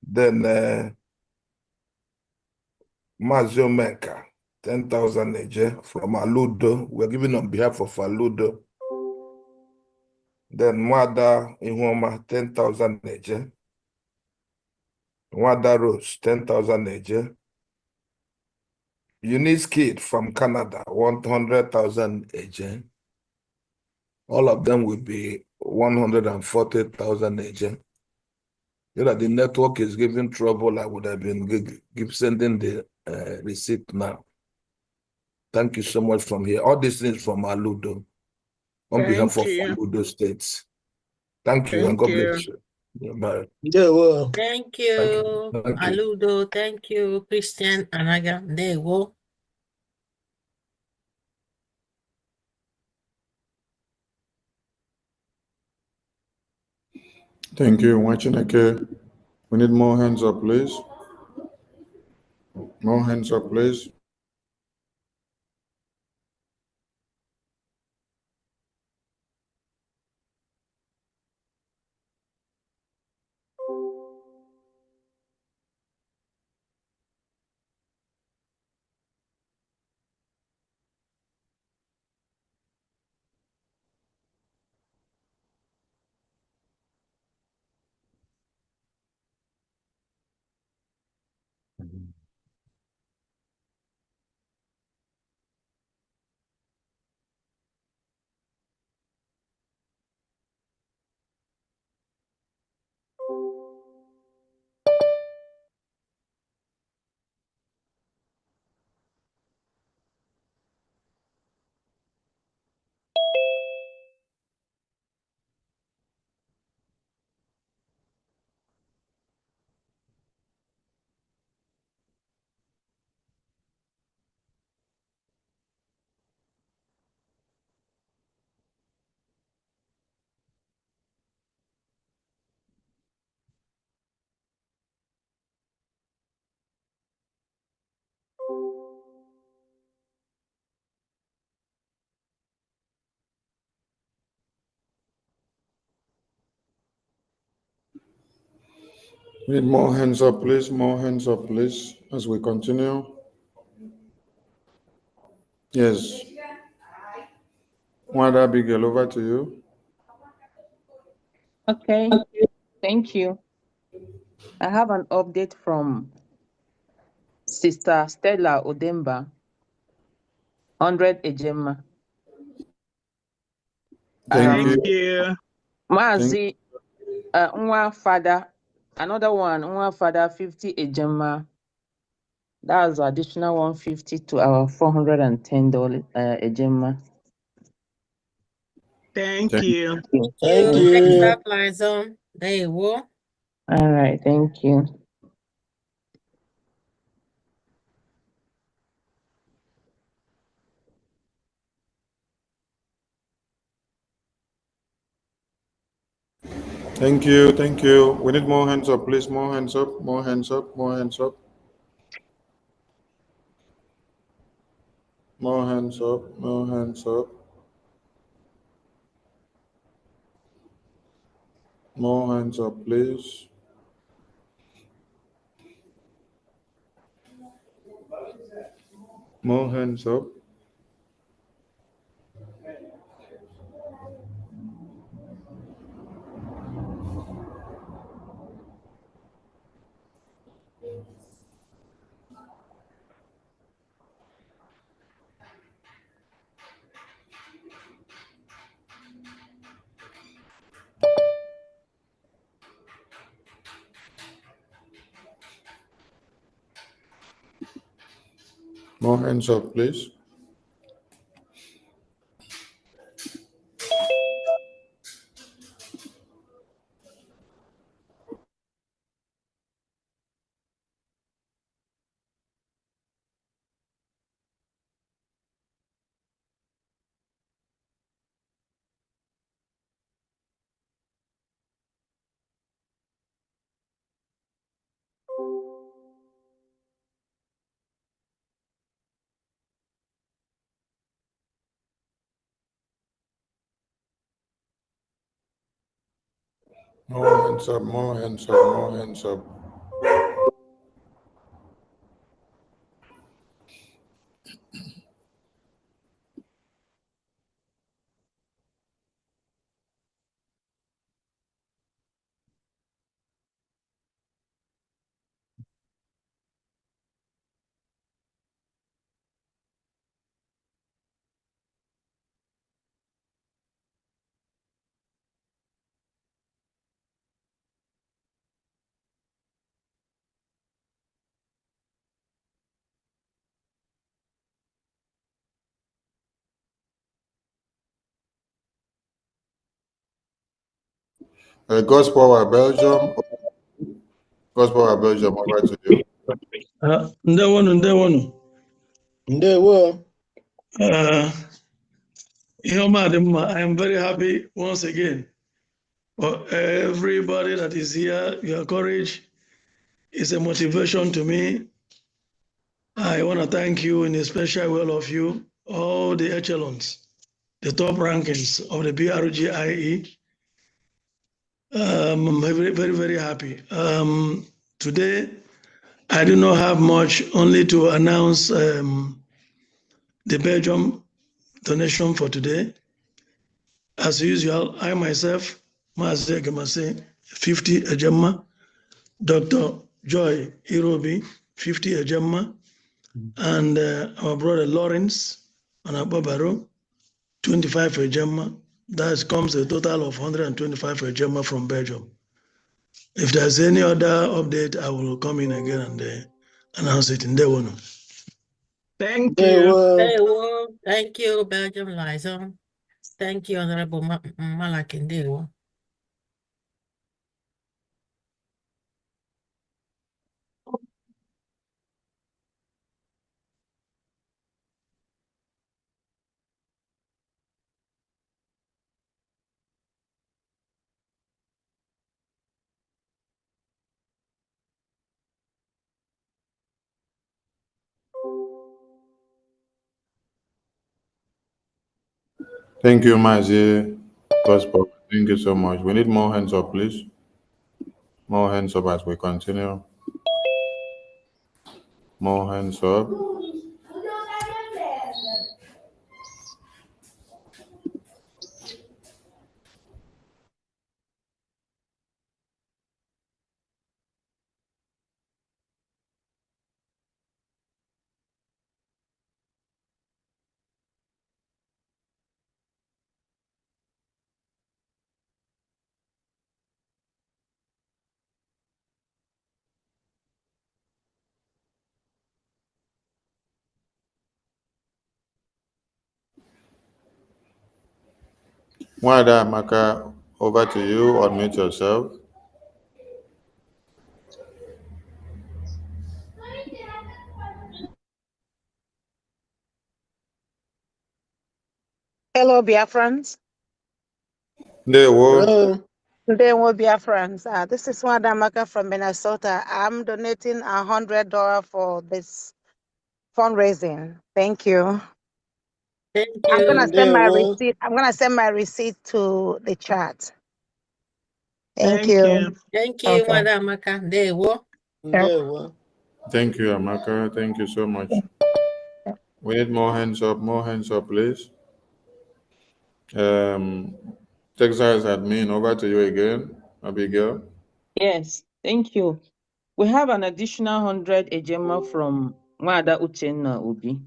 Then Mazio Menka, 10,000 a year from Aludo. We're giving on behalf of Aludo. Then Mwada Ihoma, 10,000 a year. Mwada Rose, 10,000 a year. Eunice Kid from Canada, 100,000 a year. All of them will be 140,000 a year. You know, the network is giving trouble. I would have been sending the receipt now. Thank you so much from here. All these things from Aludo on behalf of Aludo States. Thank you and God bless you. Bye. Thank you, Aludo. Thank you, Christian Anaga. There you go. Thank you, Wachineke. We need more hands up, please. More hands up, please. We need more hands up, please. More hands up, please, as we continue. Yes. Wanda Abigail, over to you. Okay, thank you. I have an update from Sister Stella Odemba, 100 Ejema. Thank you. Mazi Nwa Father Another one father 50 ejema. That's additional 150 to our $410 ejema. Thank you. Thank Next you. up, Liaison. There you go. All right, thank you. Thank you. Thank you. We need more hands up, please. More hands up. More hands up. More hands up. More hands up. More hands up. More hands up, please. More hands up. More hands up, please. More hands up. More hands up. More hands up. God's power, Belgium. God's power, Belgium. Over to you. Ndewonu. Ndewo. I am very happy once again for everybody that is here. Your courage is a motivation to me. I want to thank you in a special way, all of you, all the echelons, the top rankings of the BRGIE. I'm very, very, very happy. Today, I do not have much, only to announce the Belgium donation for today. As usual, I myself, Maazị Egemase, 50 ejema, Dr. Joy Irobi, 50 ejema, and our brother Lawrence Anababaro, 25 ejema. That comes a total of 125 ejema from Belgium. If there's any other update, I will come in again and announce it in Dewono. Thank you. Ndewo. There you go. Thank you, Belgium Liaison. Thank you, Honorable Malaki. There you go. Thank you, Mazi. God's power. Thank you so much. We need more hands up, please. More hands up as we continue. More hands up. Mwada Maka, over to you. Unmute yourself. Hello, Biafrans. Hello. Hello, Biafrans. This is Wadamaka from Minnesota. I'm donating $100 for this fundraising. Thank you. Thank I'm you. gonna send my receipt. I'm gonna send my receipt to the chat. Thank you. Thank you, Okay. Madam Maka. There you go. Thank you, Amaka. Thank you so much. We need more hands up, please. Texas admin, over to you again, Abigail. Yes, thank you. We have an additional 100 ejema from Mwada Uchenna Obi,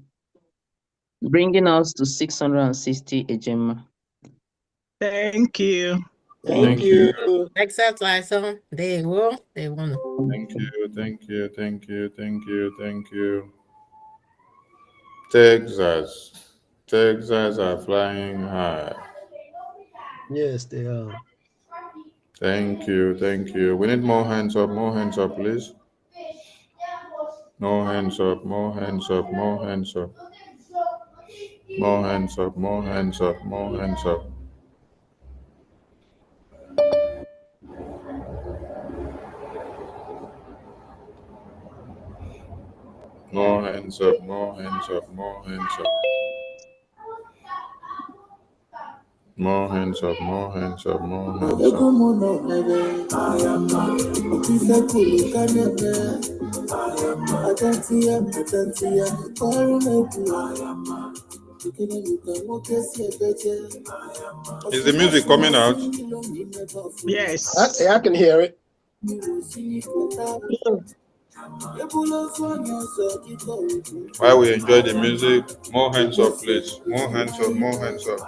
bringing us to 660 ejema. Thank you. Thank you. Texas license. There you go. They want to. Thank you, thank you, thank you, thank you, thank you. Texas are flying high. Yes, they are. Thank you, thank you. We need more hands up, please. More hands up, more hands up, more hands up. More hands up, more hands up, more hands up. More hands up, more hands up, more hands up. More hands up, more hands up, more hands up. Is the music coming out? Yes. I can hear it. While we enjoy the music, more hands up, please. More hands up, more hands up.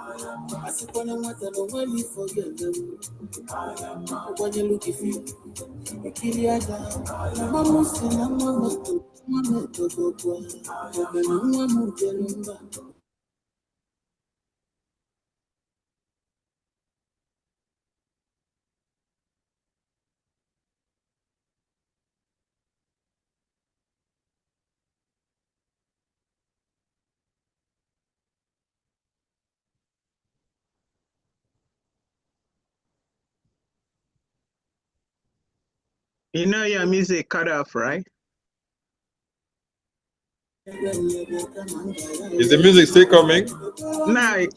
You know your music cut off, right? Is the music still coming? Now it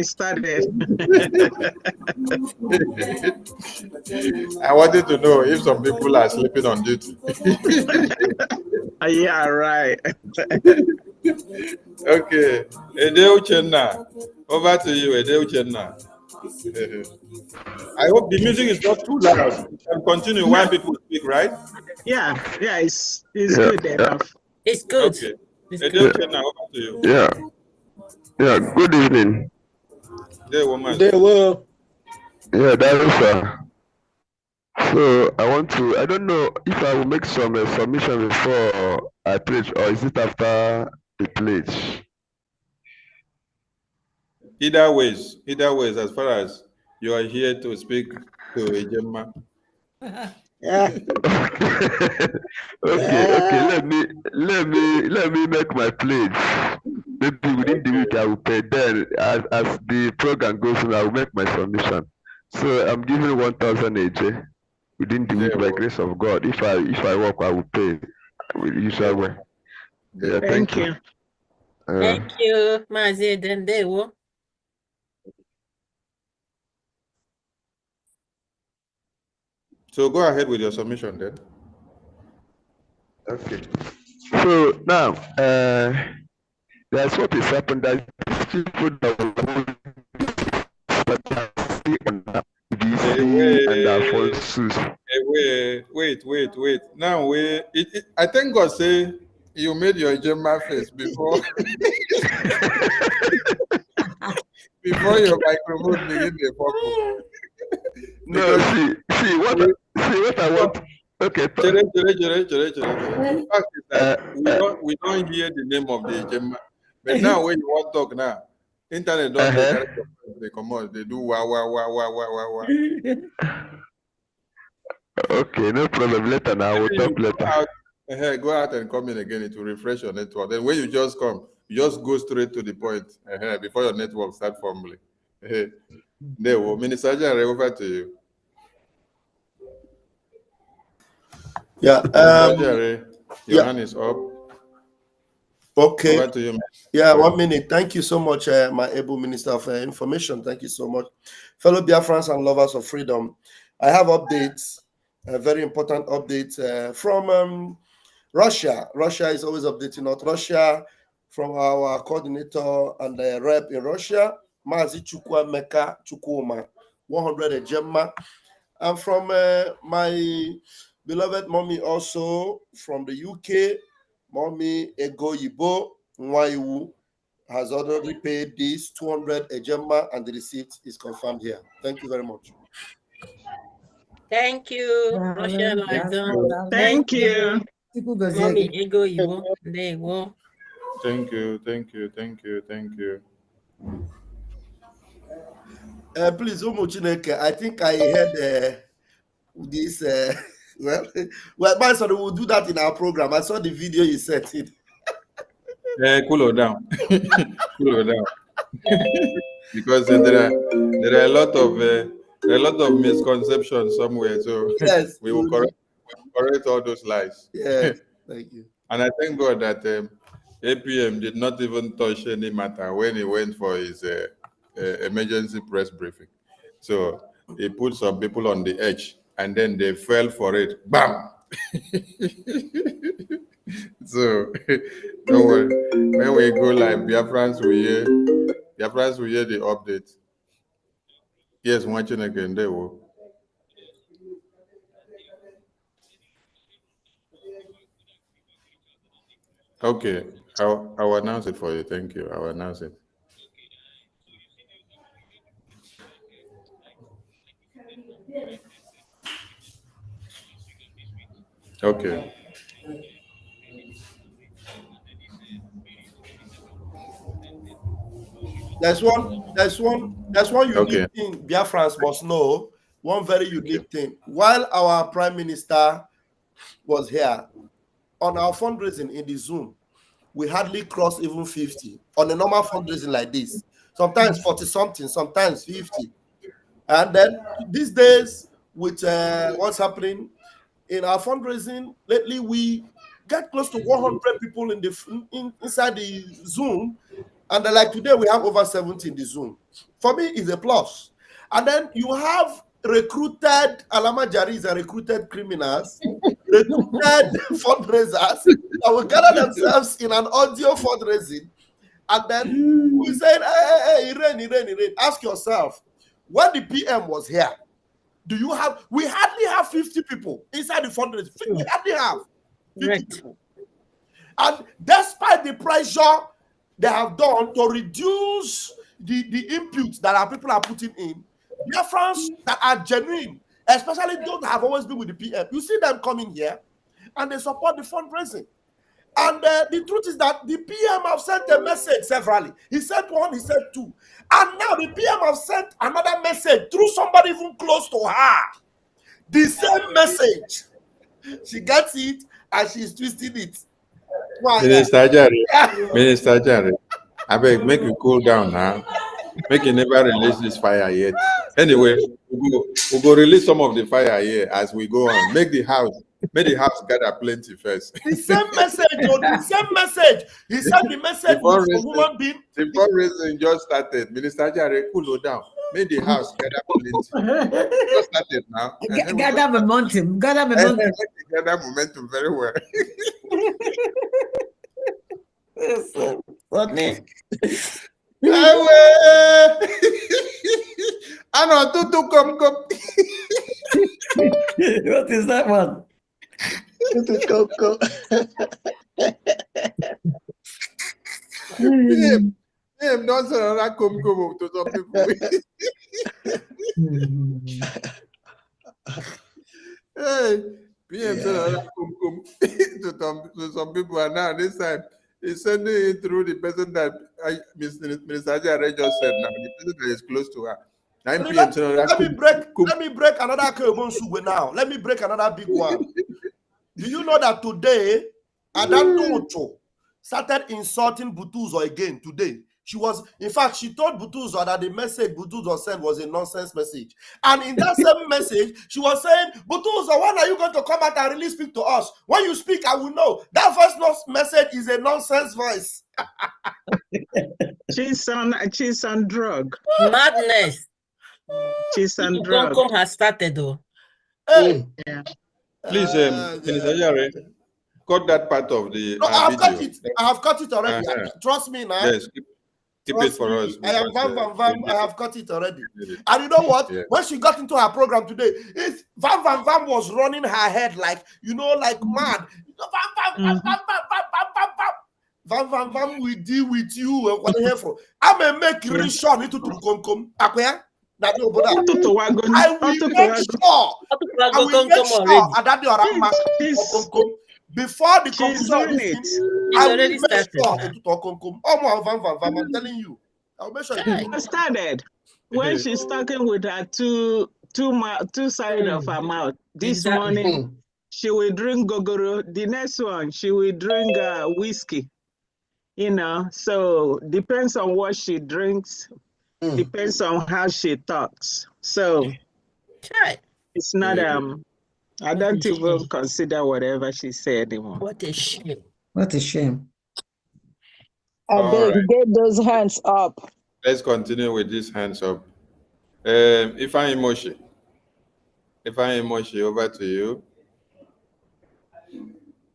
started. I wanted to know if some people are sleeping on duty. Yeah, right. Okay. Ede Uchenna. Over to you, Ede Uchenna. I hope the music is not too loud. You can continue while people speak, right? Yeah, it's good enough. It's good. Okay. It's Ede good. Uchenna, over to you. Yeah, good evening. There, woman. Yeah, that is so I don't know if I will make some submission before I pledge, or is it after the pledge? Either ways, as far as you are here to speak to Ejema. Yeah. Okay. Let me make my pledge. Maybe within the week I will pay. Then, as the program goes on, I will make my submission. So I'm giving 1,000 AJ within the week by grace of God. If I work, I will pay with the usual way. Yeah, thank you. Thank you, Mazi Dendewo. So go ahead with your submission then. Okay. So now, that's what is happened. That these people that Wait. Now I thank God say you made your Ejema face before before your microphone begin to pop. No, see what I want. Okay. The fact is that we don't hear the name of the Ejema. But now when you want to talk now, internet don't dey carry your they come out, they do wah wah wah wah wah wah wah. Okay, no problem. Later now, we'll talk later. Go out and come in again. It will refresh your network. Then when you just come, you just go straight to the point before your network start fumbling. There we Minister Jare, over to you. Yeah. Minister Jare, your hand is up. Okay. Over to you. Yeah, 1 minute. Thank you so much, my able Minister of Information. Thank you so much. Fellow Biafrans and lovers of freedom, I have updates, a very important update from Russia. Russia is always updating us. Russia, from our coordinator and the rep in Russia, Mazi Chukwuemeka Chukwuma, 100 Gemma. And from my beloved mommy also from the UK, Mommy Ego Yibo Nwaiwu has already paid this 200 Ejema, and the receipt is confirmed here. Thank you very much. Thank you, Russia Liaison. Thank you. Mommy Ego Yibo. There you go. Thank you, thank you, thank you, thank you. Please, Chineke, I think I heard this. Well, sorry, we'll do that in our program. I saw the video you sent it. Cool her down. Cool her down. Because there are a lot of misconceptions somewhere. So yes, we will correct all those lies. Yes, thank you. And I thank God that APM did not even touch any matter when he went for his emergency press briefing. So he put some people on the edge, and then they fell for it. Bam! So don't worry. When we go live, Biafrans will hear the update. Yes, watching again. There will. Okay, I'll announce it for you. Thank you. I'll announce it. Okay. There's one unique thing Biafrans must know. One very unique thing. While our Prime Minister was here, on our fundraising in the Zoom, we hardly cross even 50 on a normal fundraising like this. Sometimes 40 something, sometimes 50. And then these days, with what's happening in our fundraising lately, we get close to 100 people inside the Zoom. And like today, we have over 70 in the Zoom. For me, it's a plus. And then you have recruited Alama Jaris and recruited criminals, recruited fundraisers that will gather themselves in an audio fundraising. And then we said, hey, Irene. Ask yourself, when the PM was here, we hardly have 50 people inside the fundraising. We hardly have 50 people. And despite the pressure they have done to reduce the inputs that our people are putting in, Biafrans that are genuine, especially those that have always been with the PM, you see them coming here and they support the fundraising. And the truth is that the PM have sent a message severally. He sent one, he sent two. And now the PM have sent another message through somebody even close to her. The same message. She gets it and she's twisting it. Minister Jare, I beg, make you cool down now. Make you never release this fire yet. Anyway, we'll go release some of the fire here as we go on. Make the house gather plenty first. The same message, the same message. He sent the message with a human being. The fundraising just started. Minister Jare, cool down. Make the house gather plenty. Just started now. Gather momentum. Gather momentum very well. So funny. I know Tutu come. What is that one? Tutu come. Him don't say that come to some people. Hey, PM said that come to some people, and now this time He's sending it through the person that Minister Ajare just said now, the person that is close to her. 9 p.m. Let me break another Kebon now. Let me break another big one. Do you know that today, Adantocho started insulting Butuzo again today? She was, in fact, she told Butuzo that the message Butuzo sent was a nonsense message. And in that same message, she was saying, Butuzo, when are you going to come out and really speak to us? When you speak, I will know. That first message is a nonsense voice. She's on drug. Madness. She's on drug. Come has started though. Hey. Yeah. Please, Minister Ajare, cut that part of the No, I have video. cut it. I have cut it already. Trust me now. Yes, keep it for us. I am Vam. I have cut it already. And you know what? Yeah. When she got into her program today, Vam was running her head like, like mad. Vam will deal with you. What are you here for? I'm a make Rishon into Tukomkom. Akwea? I will make sure. I will make sure that before the conclusion of this thing, I will make sure. I'm telling you. I'll make sure it started when she's talking with her two sides of her mouth. This morning, she will drink gogoro. The next one, she will drink whiskey. So depends on what she drinks. Depends on how she talks. So it's not I don't even consider whatever she said anymore. What a shame. What a shame. I beg, get those hands up. Let's continue with these hands up. Ifeanyi Moshi, over to you.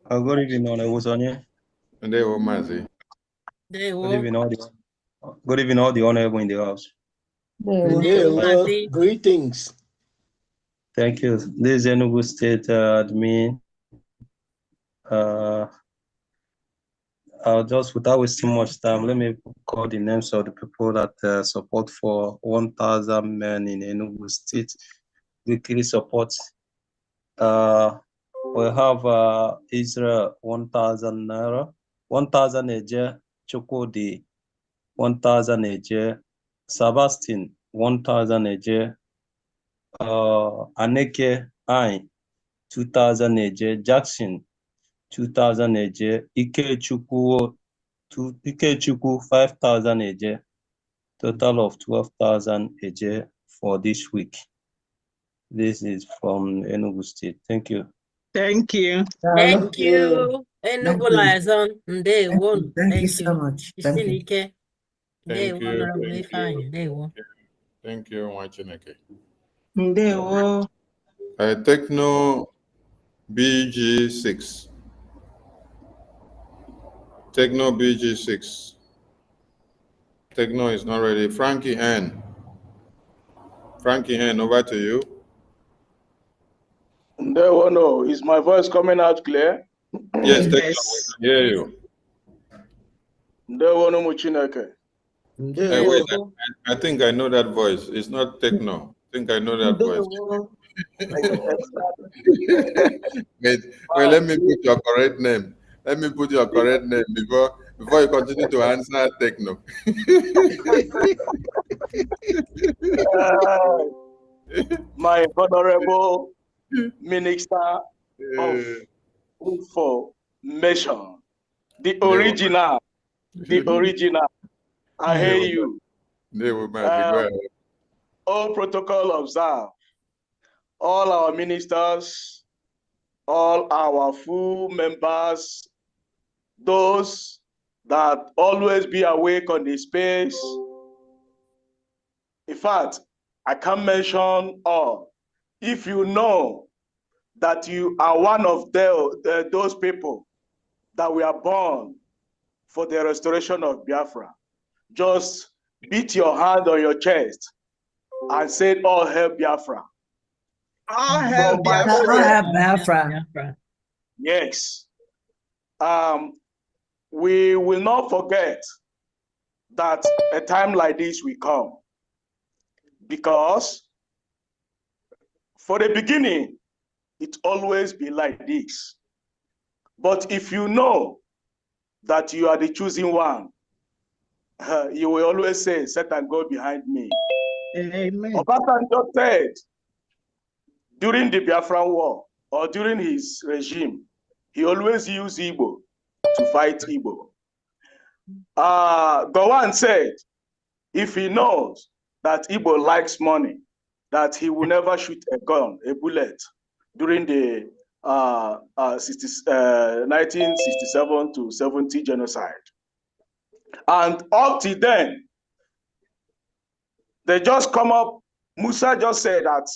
Good evening, Honorable Sonia. Good evening, all the honorable in the house. Greetings. Thank you. This is Enugu State admin. I'll just, without wasting much time, let me call the names of the people that support for 1,000 men in Enugu State. Weekly support. We have Israel 1,000 naira, 1,000 Eje, Chukudi 1,000 Eje, Sebastian 1,000 Eje, Aneke I 2,000 Eje, Jackson 2,000 Eje, Ikechukwu 5,000 Eje, total of 12,000 Eje for this week. This is from Enugu State. Thank you. Thank you. Thank you. Enugu liaison. Thank you so much. Thank you. Thank you, Wachineke. Techno BG6. Techno BG6. Techno is not ready. Frankie N. Frankie N, over to you. No, is my voice coming out clear? Yes, Techno, we can hear you. Wait, I think I know that voice. It's not Techno. I think I know that voice. Wait, let me put your correct name. Let me put your correct name before you continue to answer Techno. My honorable Minister of Information, the original. I hear you. All protocol observed. All our ministers, all our full members, those that always be awake on the space. In fact, I can't mention all. If you know that you are one of those people that were born for the restoration of Biafra, just beat your hand on your chest and say, all hail Biafra. All hail Biafra. All hail Biafra. Yes. We will not forget that a time like this will come, because for the beginning, it always be like this. But if you know that you are the chosen one, you will always say, Satan, go behind me. Amen. Obasanjo said during the Biafra war or during his regime, he always used Igbo to fight Igbo. Gowon said, if he knows that Igbo likes money, that he will never shoot a gun, a bullet, during the 1967 to 70 genocide. And up to then, they just come up, Musa just said that,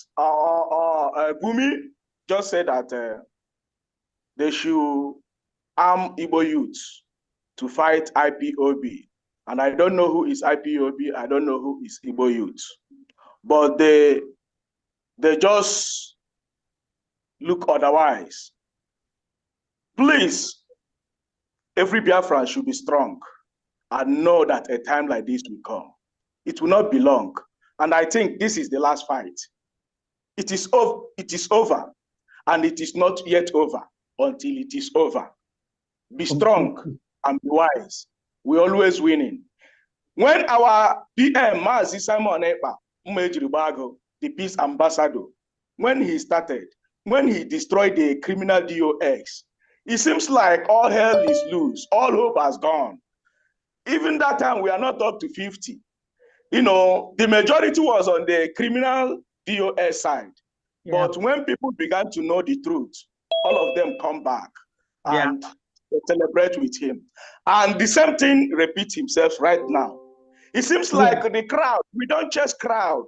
Gumi just said that they should arm Igbo youths to fight IPOB. And I don't know who is IPOB, I don't know who is Igbo youth. But they just look otherwise. Please, every Biafran should be strong and know that a time like this will come. It will not be long. And I think this is the last fight. It is over, and it is not yet over until it is over. Be strong and be wise. We're always winning. When our PM, Mazi Simon Ekpa, the peace ambassador, when he started, when he destroyed the criminal DOX, it seems like all hell is loose, all hope has gone. Even that time, we are not up to 50. You know, the majority was on the criminal DOS side. Yeah. But when people began to know the truth, all of them come back and celebrate with him. And the same thing repeats himself right now. It seems like the crowd, we don't chase crowd.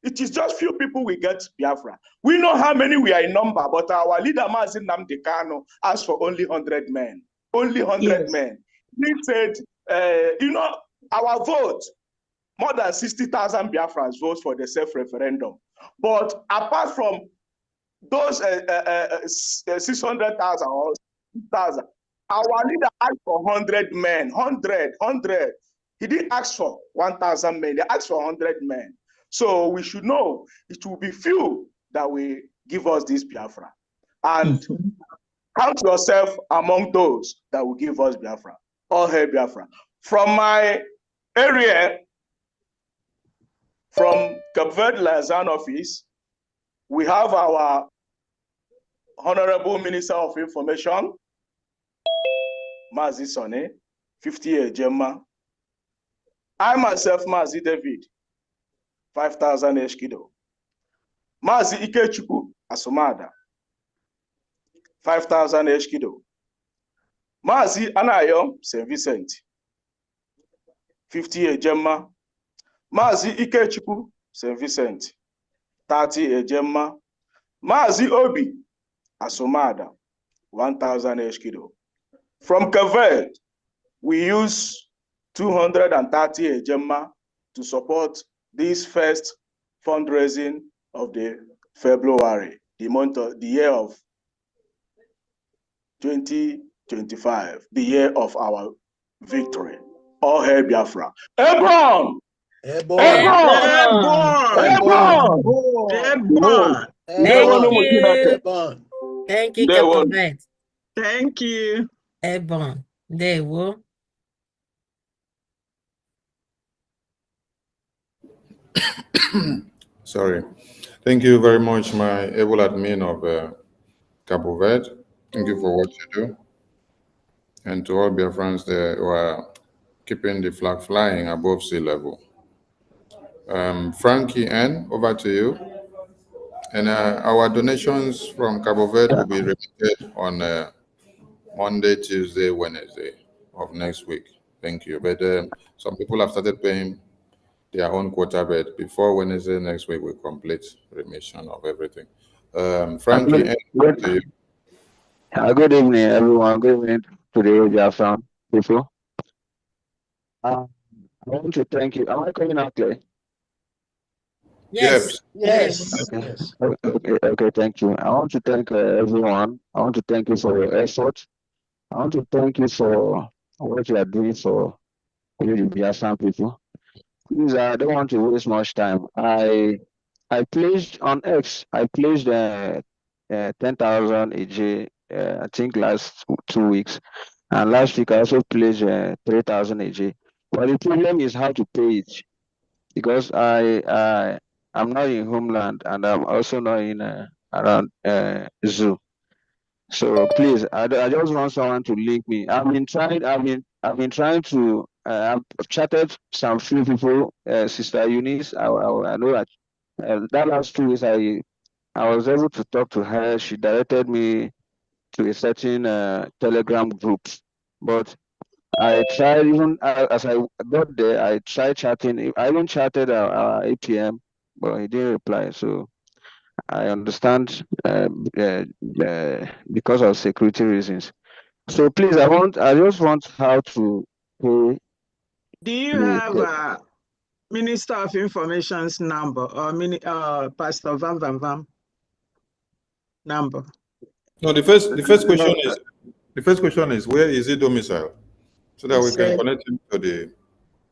It is just few people we get Biafra. We know how many we are in number, but our leader, Mazin Namdekano, asked for only 100 men. Only 100 men. He said, you know, our vote, more than 60,000 Biafrans vote for the self-referendum. But apart from those 600,000 or 6,000, our leader asked for 100 men, 100. He didn't ask for 1,000 men, he asked for 100 men. So we should know it will be few that will give us this Biafra. And count yourself among those that will give us Biafra. All hail Biafra. From my area, from Cape Verde Liaison office, we have our Honorable Minister of Information, Mazi Sone, 50 Gemma. I myself, Mazi David, 5,000 Eshkido. Mazi Ikechuku Asomada, 5,000 Eshkido. Mazi Anayo St. Vincent, 50 Gemma. Mazi Ikechuku St. Vincent, 30 Gemma. Mazi Obi Asomada, 1,000 Eshkido. From Cape, we use 230 Gemma to support this first fundraising of the February, the year of 2025, the year of our victory. All hail Biafra. Hebron! Thank you, Captain. Thank you. Ebon. There we Sorry. Thank you very much, my able admin of Cabo Verde. Thank you for what you do. And to all Biafrans there who are keeping the flag flying above sea level. Frankie N, over to you. And our donations from Cabo Verde will be remitted on Monday, Tuesday, Wednesday of next week. Thank you. But some people have started paying their own quota, but before Wednesday next week, we complete remission of everything. Frankie, good evening, everyone. Good evening to the Biafran people. I want to thank you. Am I coming out clear? Yes. Okay, thank you. I want to thank everyone. I want to thank you for your effort. I want to thank you for what you are doing for you, the Biafran people. Please, I don't want to waste much time. I placed on X, I placed 10,000 AJ, I think last 2 weeks. And last week I also pledged 3,000 AJ. But the problem is how to pay it, because I'm not in homeland and I'm also not in around zoo. So please, I just want someone to link me. I've been trying to. I've chatted some few people, Sister Eunice. I know that that last 2 weeks I was able to talk to her. She directed me to a certain Telegram group, but I tried even as I got there. I tried chatting. I even chatted our APM, but he didn't reply. So I understand because of security reasons. So please, I just want how to pay Do you have a Minister of Information's number or Pastor Van Van Van number? No, the first question is where is he domicile, so that we can connect him to the.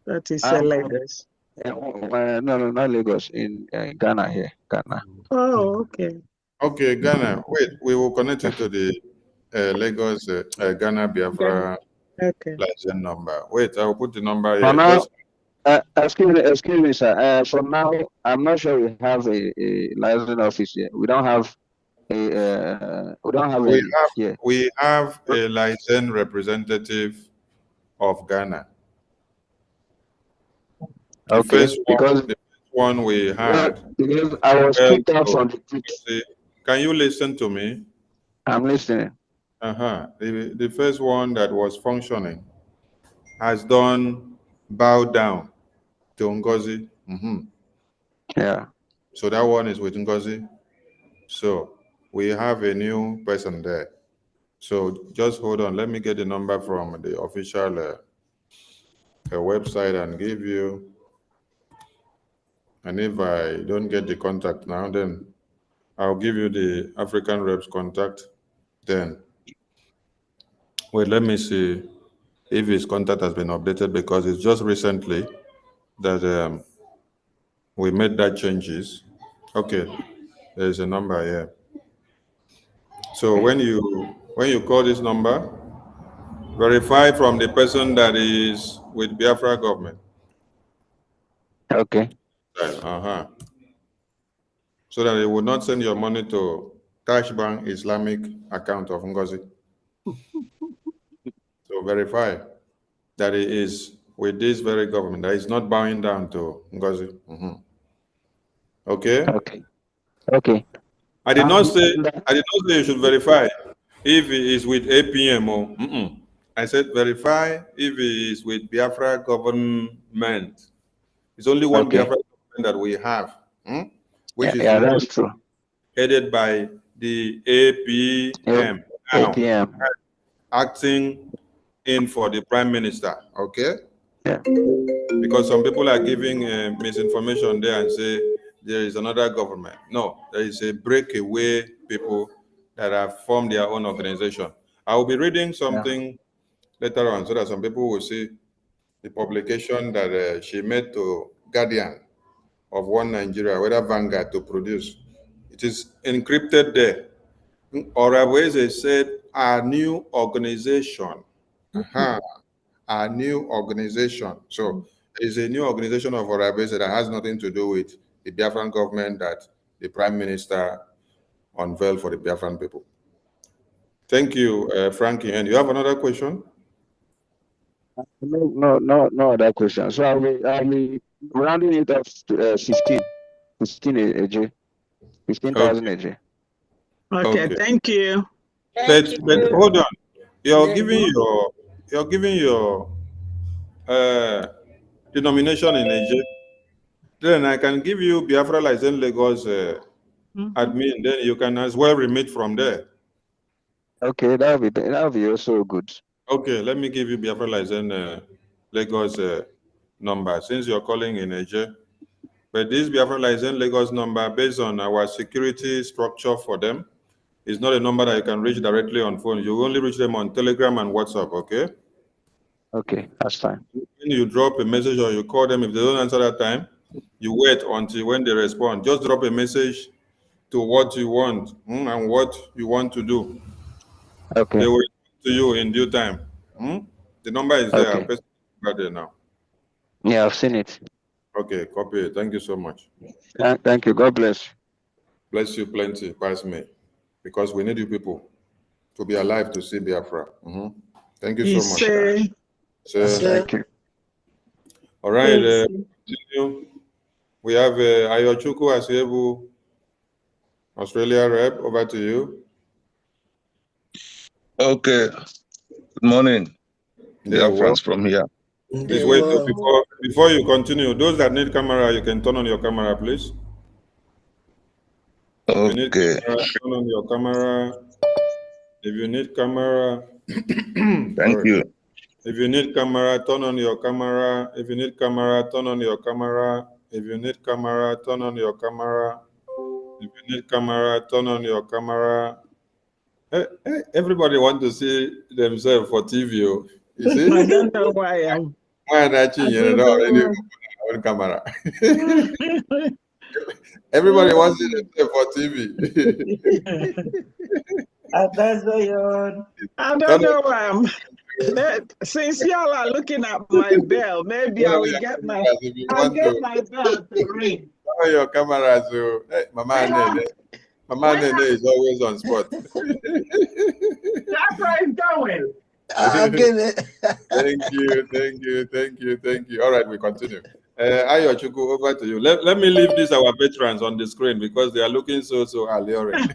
That is Lagos. No, not Lagos. In Ghana here, Ghana. Oh, okay. Okay, Ghana. Wait, we will connect you to the Lagos Ghana Biafra license number. Wait, I will put the number here. Now, excuse me, sir. For now, I'm not sure we have a license office here. We don't have we have a licensed representative of Ghana. The first one we had. Because I was kicked out from the group. Can you listen to me? I'm listening. The first one that was functioning has done bow down to Ngozi. Yeah. So that one is with Ngozi. So we have a new person there. So just hold on. Let me get the number from the official website and give you. And if I don't get the contact now, then I'll give you the African reps contact. Then wait, let me see if his contact has been updated, because it's just recently that we made that changes. Okay, there's a number here. So when you call this number, verify from the person that is with Biafra government. Okay. So that they will not send your money to Cash Bank Islamic account of Ngozi. So verify that it is with this very government, that is not bowing down to Ngozi. Okay? Okay. I did not say you should verify if it is with APM or I said verify if it is with Biafra government. It's only one Biafra government that we have, which is that's true. Headed by the APM. APM. Acting in for the Prime Minister, okay? Yeah. Because some people are giving misinformation there and say there is another government. No, there is a breakaway people that have formed their own organization. I will be reading something later on so that some people will see the publication that she made to Guardian of One Nigeria, whether Vanguard, to produce. It is encrypted there. Oraweze said our new organization. Our new organization. So it's a new organization of Oraweze that has nothing to do with the Biafran government that the Prime Minister unveiled for the Biafran people. Thank you, Frankie. And you have another question? No other question. So I'll be rounding it up to 15 AJ. 15,000 AJ. Okay, thank you. But hold on. You're giving your denomination in AJ. Then I can give you Biafra license Lagos admin. Then you can as well remit from there. Okay, that'll be also good. Okay, let me give you Biafra license Lagos number since you're calling in AJ. But this Biafra license Lagos number, based on our security structure for them, is not a number that you can reach directly on phone. You only reach them on Telegram and WhatsApp. Okay. Okay, that's fine. When you drop a message or you call them, if they don't answer that time, you wait until when they respond. Just drop a message to what you want and what you want to do. Okay. They will respond to you in due time. The number is there. Okay. Paste the number there now. Yeah, I've seen it. Okay, copy it. Thank you so much. Thank you. God bless. Bless you plenty. Pass me. Because we need you people to be alive to see Biafra. Thank you so much. Thank you. All right. Continue. We have Ayochuku Asiebu, Australia rep. Over to you. Okay. Good morning. Biafrans from here. Please wait before you continue. Those that need camera, you can turn on your camera, please. Okay. If you need camera, turn on your camera. If you need camera, thank you. If you need camera, turn on your camera. If you need camera, turn on your camera. If you need camera, turn on your camera. If you need camera, turn on your camera. Everybody want to see themselves for TV. You see? I don't know why I'm. Why not you know already on camera? Everybody wants to see themselves for TV. I don't know why I'm. Since y'all are looking at my bell, maybe I will get my. I'll get my bell to ring. Turn on your camera, so hey, Mama Nene is always on spot. That's where it's going. Thank you. All right, we continue. Ayochuku, over to you. Let me leave this our veterans on the screen because they are looking so alluring.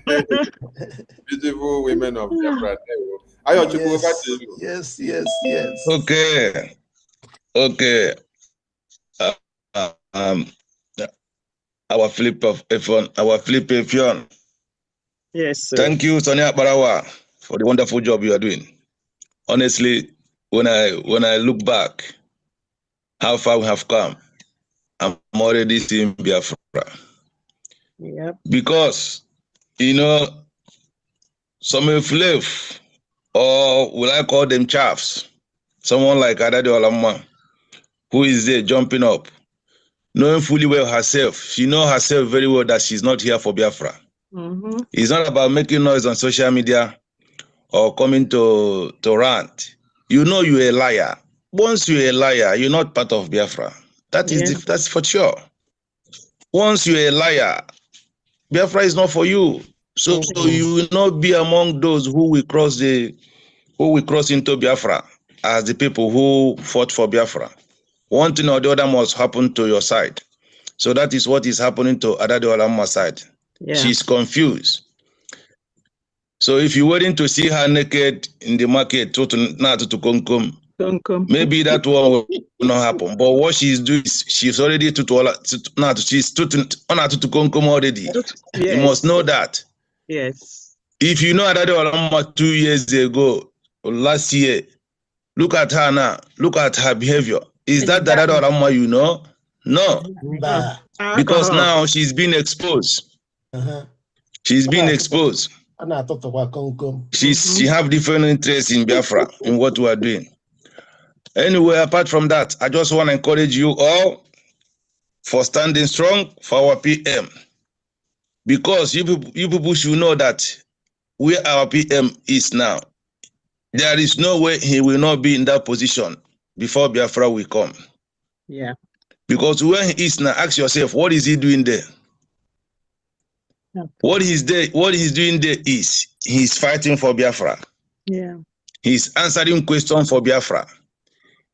Beautiful women of Biafra. Ayochuku, over to you. Yes. Okay. Our flip Efion. Yes, sir. Thank you, Sonia Barawa, for the wonderful job you are doing. Honestly, when I look back, how far we have come, I'm already seeing Biafra. Yep. Because, some flav, or will I call them chaffs, someone like Adade Olamma, who is there jumping up, knowing fully well herself. She knows herself very well that she's not here for Biafra. It's not about making noise on social media or coming to rant. You know you're a liar. Once you're a liar, you're not part of Biafra. That's for sure. Once you're a liar, Biafra is not for you. So you will not be among those who will cross into Biafra as the people who fought for Biafra. One thing or the other must happen to your side. So that is what is happening to Adade Olamma's side. Yeah. She's confused. So if you're waiting to see her naked in the market, maybe that one will not happen. But what she's doing is she's already already. Yes. You must know that. Yes. If you know Adade Olamma 2 years ago, or last year, look at her now. Look at her behavior. Is that Adade Olamma you know? No. Because now she's been exposed. She's been exposed. She have different interests in Biafra, in what we are doing. Anyway, apart from that, I just want to encourage you all for standing strong for our PM. Because you people should know that where our PM is now, there is no way he will not be in that position before Biafra will come. Yeah. Because where he is now, ask yourself, what is he doing there? Okay. What he's doing there is he's fighting for Biafra. Yeah. He's answering questions for Biafra.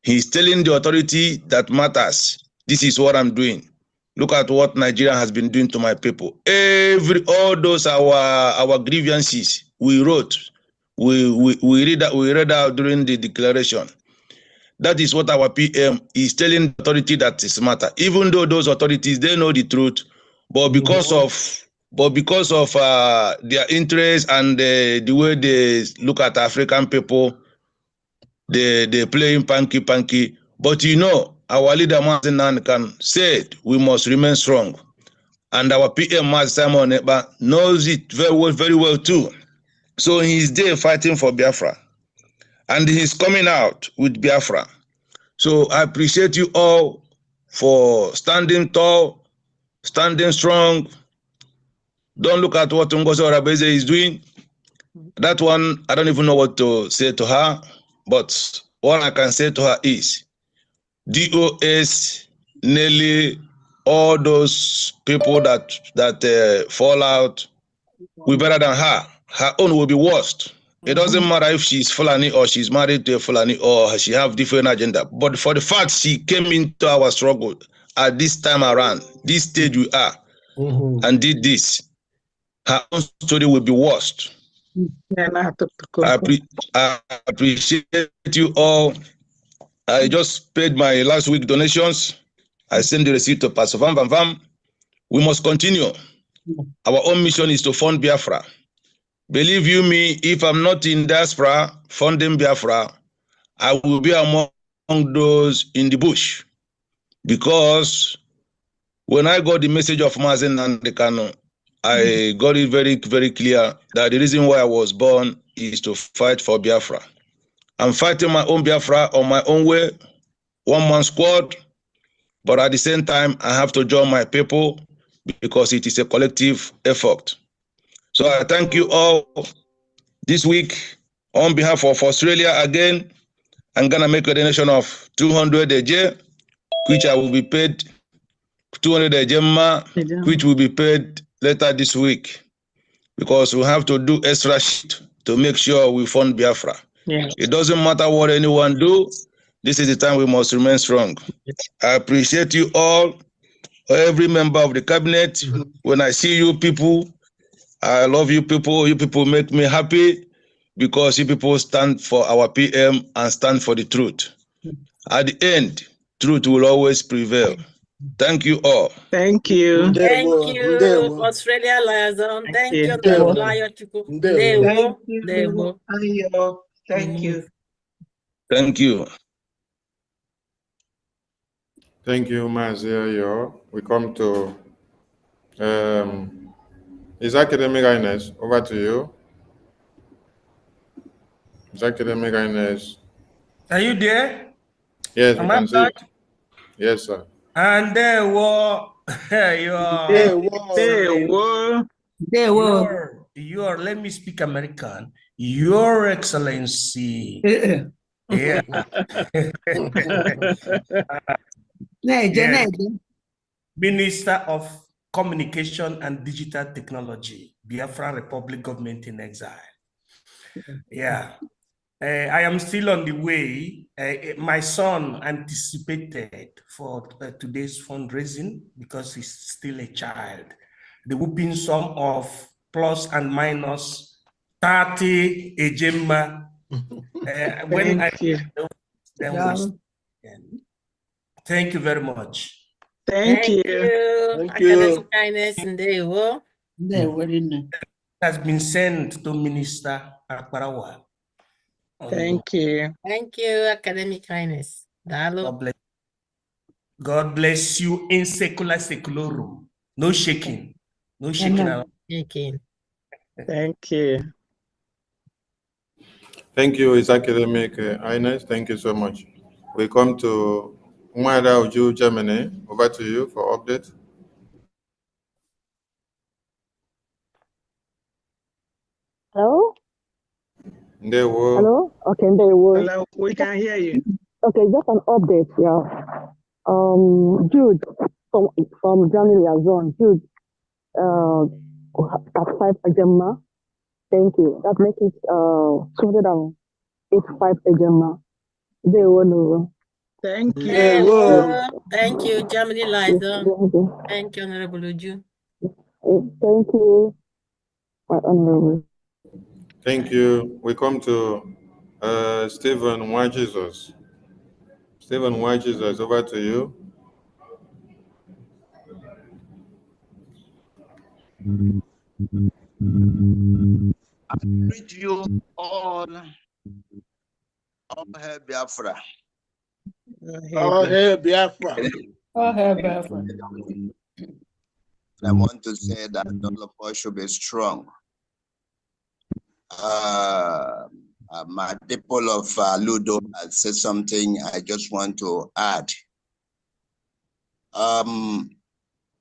He's telling the authority that matters. This is what I'm doing. Look at what Nigeria has been doing to my people. All those our grievances we wrote, we read out during the declaration. That is what our PM is telling the authority that is matter. Even though those authorities, they know the truth, but because of their interest and the way they look at African people, they playing panky. But our leader Martin Nankan said we must remain strong, and our PM Simon Eba knows it very well too. So he's there fighting for Biafra, and he's coming out with Biafra. So I appreciate you all for standing tall, standing strong. Don't look at what Ngozi Orabeze is doing. That one, I don't even know what to say to her. But all I can say to her is, DOS, Nelly, all those people that fall out, we better than her. Her own will be worst. It doesn't matter if she's Fulani or she's married to a Fulani or she have different agenda. But for the fact she came into our struggle at this time around, this stage we are, and did this, her own story will be worst. I appreciate you all. I just paid my last week donations. I sent the receipt to Pastor Vam Vam Vam. We must continue. Our own mission is to fund Biafra. Believe you me, if I'm not in diaspora funding Biafra, I will be among those in the bush. Because when I got the message of Mazen Nandekano, I got it very, very clear that the reason why I was born is to fight for Biafra. I'm fighting my own Biafra on my own way, one-man squad, but at the same time, I have to join my people because it is a collective effort. So I thank you all this week on behalf of Australia again. I'm gonna make a donation of 200 AJ, which I will be paid 200 AJ, which will be paid later this week because we have to do extra shit to make sure we fund Biafra. Yes. It doesn't matter what anyone do. This is the time we must remain strong. I appreciate you all, every member of the cabinet. When I see you people, I love you people. You people make me happy because you people stand for our PM and stand for the truth. At the end, truth will always prevail. Thank you all. Thank you. Thank you, Australia Liaison. Thank you, Honorable Chuku. Ndewo. Ndewo. Thank you. Thank you. Thank you, Mazia. We come to His Academic Highness. Over to you. His Academic Highness. Are you there? Yes, Am we I can see you. back? Yes, sir. And there were your let me speak American. Your Excellency. Yeah. Yes. Minister of Communication and Digital Technology, Biafra Republic Government in Exile. Yeah. I am still on the way. My son anticipated for today's fundraising because he's still a child. The whooping sum of plus and minus 30 ejema. Thank you very much. Thank you. Thank you. Kindness, Ndewo. Has been sent to Minister Akbarawa. Thank you. Thank you, Academic Kindness. God bless you in secularum. No shaking. No shaking. Shaking. Thank you. Thank you, His Academic Highness. Thank you so much. We come to Umada Uju, Germany. Over to you for update. Hello? Ndewo. Hello? Okay, Ndewo. Hello, we can hear you. Okay, just an update, yeah. Jude from Germany Liaison, Jude, at 5 Ajamma. Thank you. That makes it 285 Ajamma. Ndewo. Thank you. Thank you, Germany Liaison. Thank you, Honorable Uju. Thank you, my honorable. Thank you. We come to Stephen Why Jesus. Stephen Why Jesus, over to you. I greet you all hail Biafra. All hail Biafra. All hail Biafra. I want to say that all of us should be strong. My people of Ludo had said something I just want to add.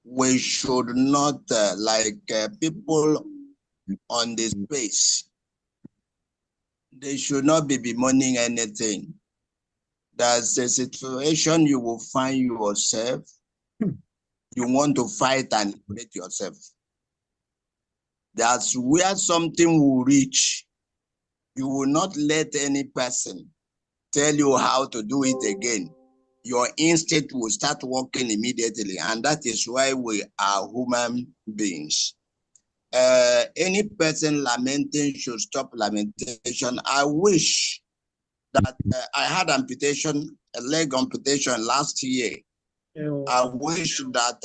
We should not, people on this space, they should not be bemoaning anything. There's a situation you will find yourself, you want to fight and liberate yourself. That's where something will reach. You will not let any person tell you how to do it again. Your instinct will start working immediately, and that is why we are human beings. Any person lamenting should stop lamentation. I wish that I had amputation, a leg amputation last year. I wish that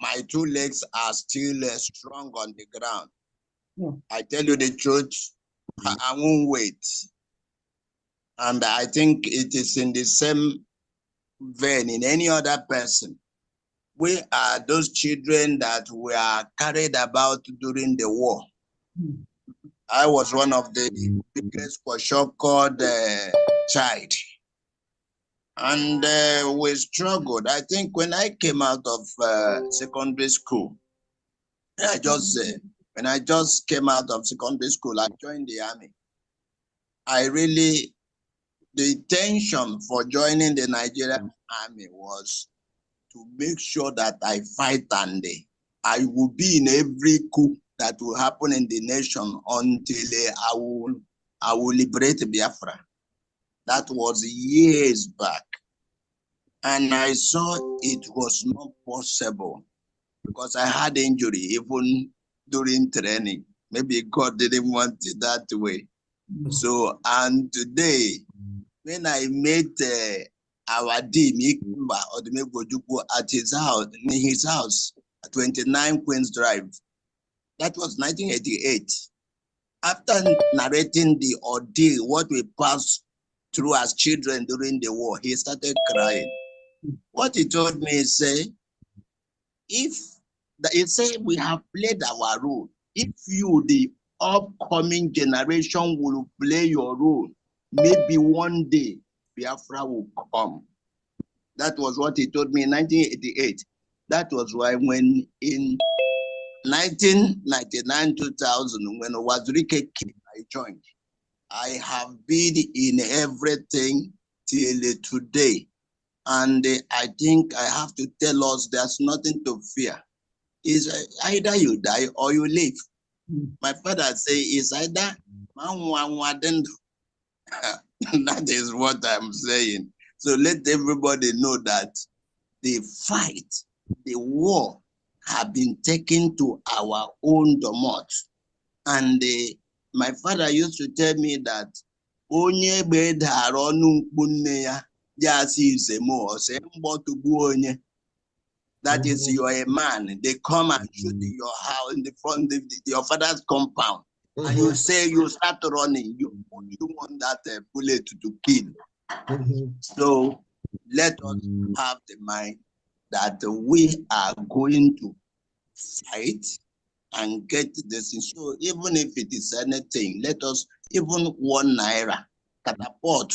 my two legs are still strong on the ground. I tell you the truth, I won't wait. And I think it is in the same vein in any other person. We are those children that were carried about during the war. I was one of the biggest called child. And we struggled. I think when I came out of secondary school, when I just came out of secondary school, I joined the army. The intention for joining the Nigerian army was to make sure that I fight and I will be in every coup that will happen in the nation until I will liberate Biafra. That was years back. And I saw it was not possible because I had injury even during training. Maybe God didn't want it that way. So, and today, when I met our dean, Ikumba Odumegbojuku, at his house, at 29 Queens Drive, that was 1988. After narrating the ordeal, what we passed through as children during the war, he started crying. What he told me is, we have played our role. If you, the upcoming generation, will play your role, maybe one day Biafra will come. That was what he told me in 1988. That was why when in 1999-2000, when Wazirike came, I joined. I have been in everything till today. And I think I have to tell us there's nothing to fear. It's either you die or you live. My father say it's either that is what I'm saying. So let everybody know that the fight, the war have been taken to our own domot. And my father used to tell me that onye bedara ọnụ mkpu nne ya ya si isemo ose mgbọtugbu onye. That is, you are a man. They come and shoot in your house in the front of your father's compound, and you say you start running. You want that bullet to kill. So let us have the mind that we are going to fight and get this. So even if it is anything, let us, even 1 naira catapult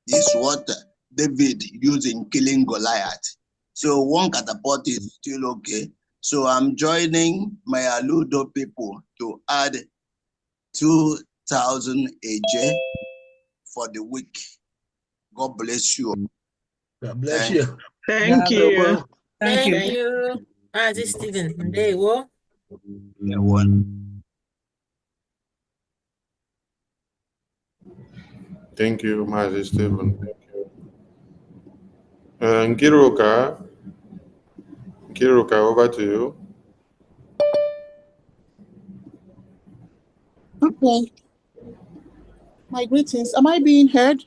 is what David used in killing Goliath. So 1 catapult is still okay. So I'm joining my Aludo people to add 2,000 AJ for the week. God bless you. God bless you. Thank you. Thank you. This Stephen. There you go. Thank you, Mazi Stephen. Thank you. Nkiruka, over to you. Okay. My greetings. Am I being heard?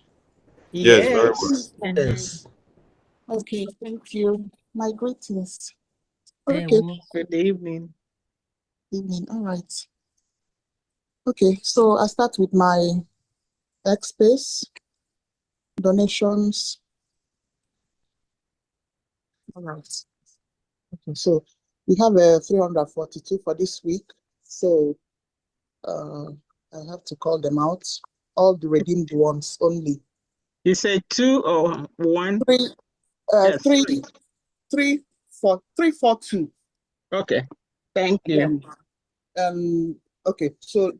Yes, very well. Yes. Okay, thank you. My greetings. Okay. Good evening. Evening. All right. Okay, so I start with my X-Space donations. All right. Okay, so we have a 342 for this week. So I have to call them out. All the redeemed ones only. You said 2 or 1? 3. Yes, 342. Okay. Thank you. Okay, so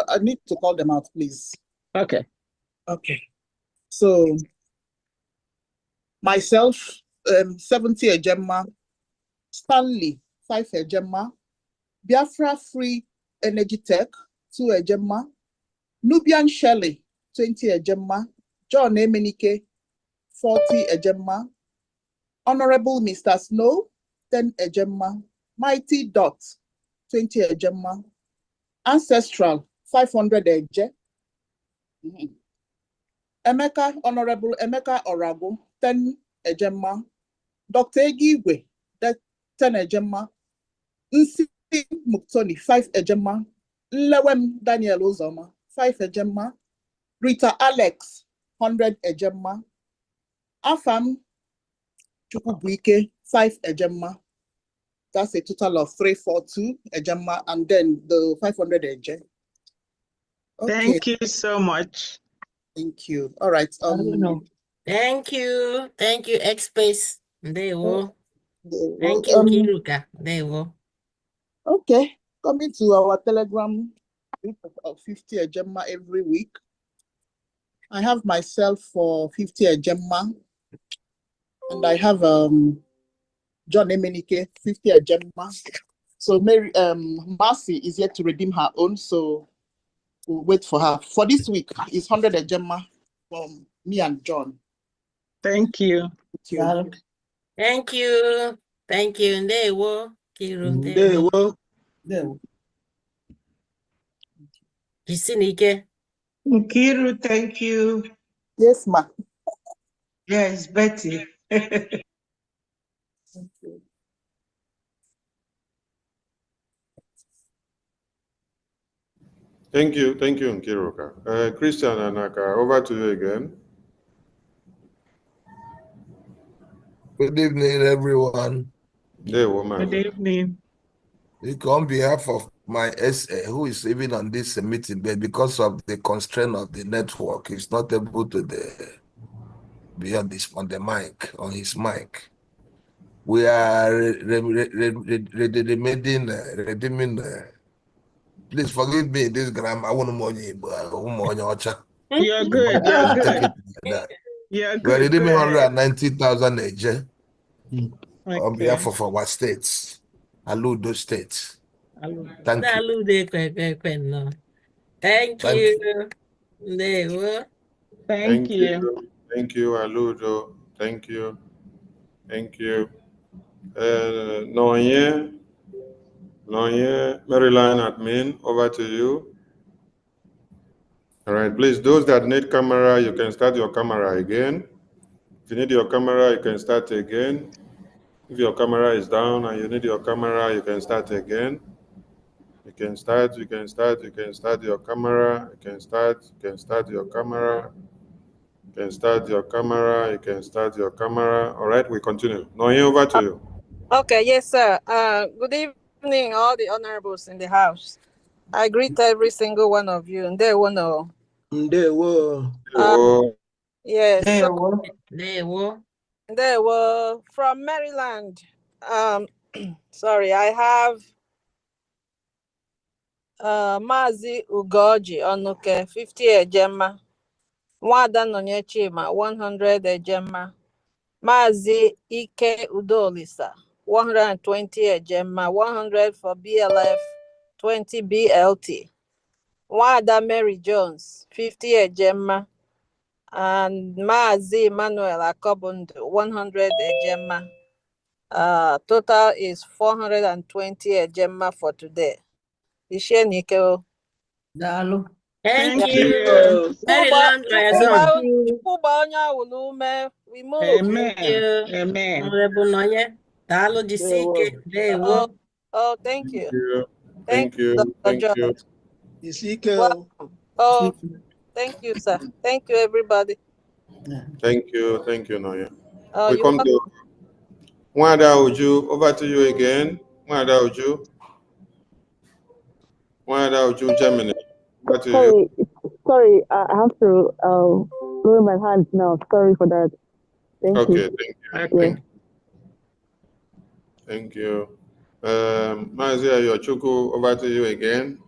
I need to call them out, please. Okay. Okay. So myself, 70 Ejema, Stanley, 5 Ejema, Biafra Free Energy Tech, 2 Ejema, Nubian Shelley, 20 Ejema, John Emenike, 40 Ejema, Honorable Mr. Snow, 10 Ejema, Mighty Dot, 20 Ejema, Ancestral, 500 Eje, Emeka, Honorable Emeka Orago, 10 Ejema, Dr. Egigwe, 10 Ejema, Nsi Muktoni, 5 Ejema, Lewem Daniel Uzoma, 5 Ejema, Rita Alex, 100 Ejema, Afam Chukwubuike, 5 Ejema. That's a total of 342 Ejema, and then the 500 Eje. Okay. Thank you so much. Thank you. All right. Thank you. Thank you, X-Space. There you go. Thank you, Um, Kiruka. There you go. Okay. Coming to our Telegram group of 50 Ejema every week. I have myself for 50 Ejema, and I have John Emenike, 50 Ejema. So Mary, Marcy is yet to redeem her own, so we'll wait for her. For this week, it's 100 Ejema from me and John. Thank you. Thank you. Thank you. Thank you. There you go. Kiru. There you go. Jisinike. Nkiru, thank you. Yes, ma. Yes, Betty. Thank you. Thank you, Nkiruka. Christian Anaka, over to you again. Good evening, everyone. Good evening. On behalf of my SA, who is even on this meeting, but because of the constraint of the network, he's not able to be on the mic, on his mic. We are redeeming. Please forgive me this grammar. I want money, but You're good. You're good. You're We're good. redeeming Go ahead. 190,000 AJ on Okay. behalf of our states, Aludo states. Thank you. Thank you. There you go. Thank you. Thank you, Aludo. Thank you. Thank you. Noye, Maryland admin, over to you. All right, please, those that need camera, you can start your camera again. If you need your camera, you can start again. If your camera is down and you need your camera, you can start again. You can start your camera, you can start your camera, you can start your camera, you can start your camera. All right, we continue. Noye, over to you. Okay, yes, sir. Good evening, all the honorables in the house. I greet every single one of you, and they will know. Yes. They were from Maryland. Sorry, I have Mazi Ugoji Onuke, 50 Ejema. Nwada Nonyechima, 100 Ejema. Mazi Ike Udolisa, 120 Ejema, 100 for BLF, 20 BLT. Nwada Mary Jones, 50 Ejema. And Mazi Emmanuel Akobundu, 100 Ejema. Total is 420 Ejema for today. Ishenike. Thank Thank you. you. Maryland liaison. We move. Amen. Thank you. Amen. Honorable Noye. Dalo Jisike. There you go. Oh, thank you. Thank you. Dr. George. Welcome. Oh, thank you, sir. Thank you, everybody. Thank you, Noye. Oh, We come to Mwada Uju, over to you again. Mwada Uju. Mwada Uju, Germany. Over to you. Sorry, I have to lower my hands now. Sorry for that. Thank you. Okay, thank you. Thank you. Mazia Yochuku, over to you again.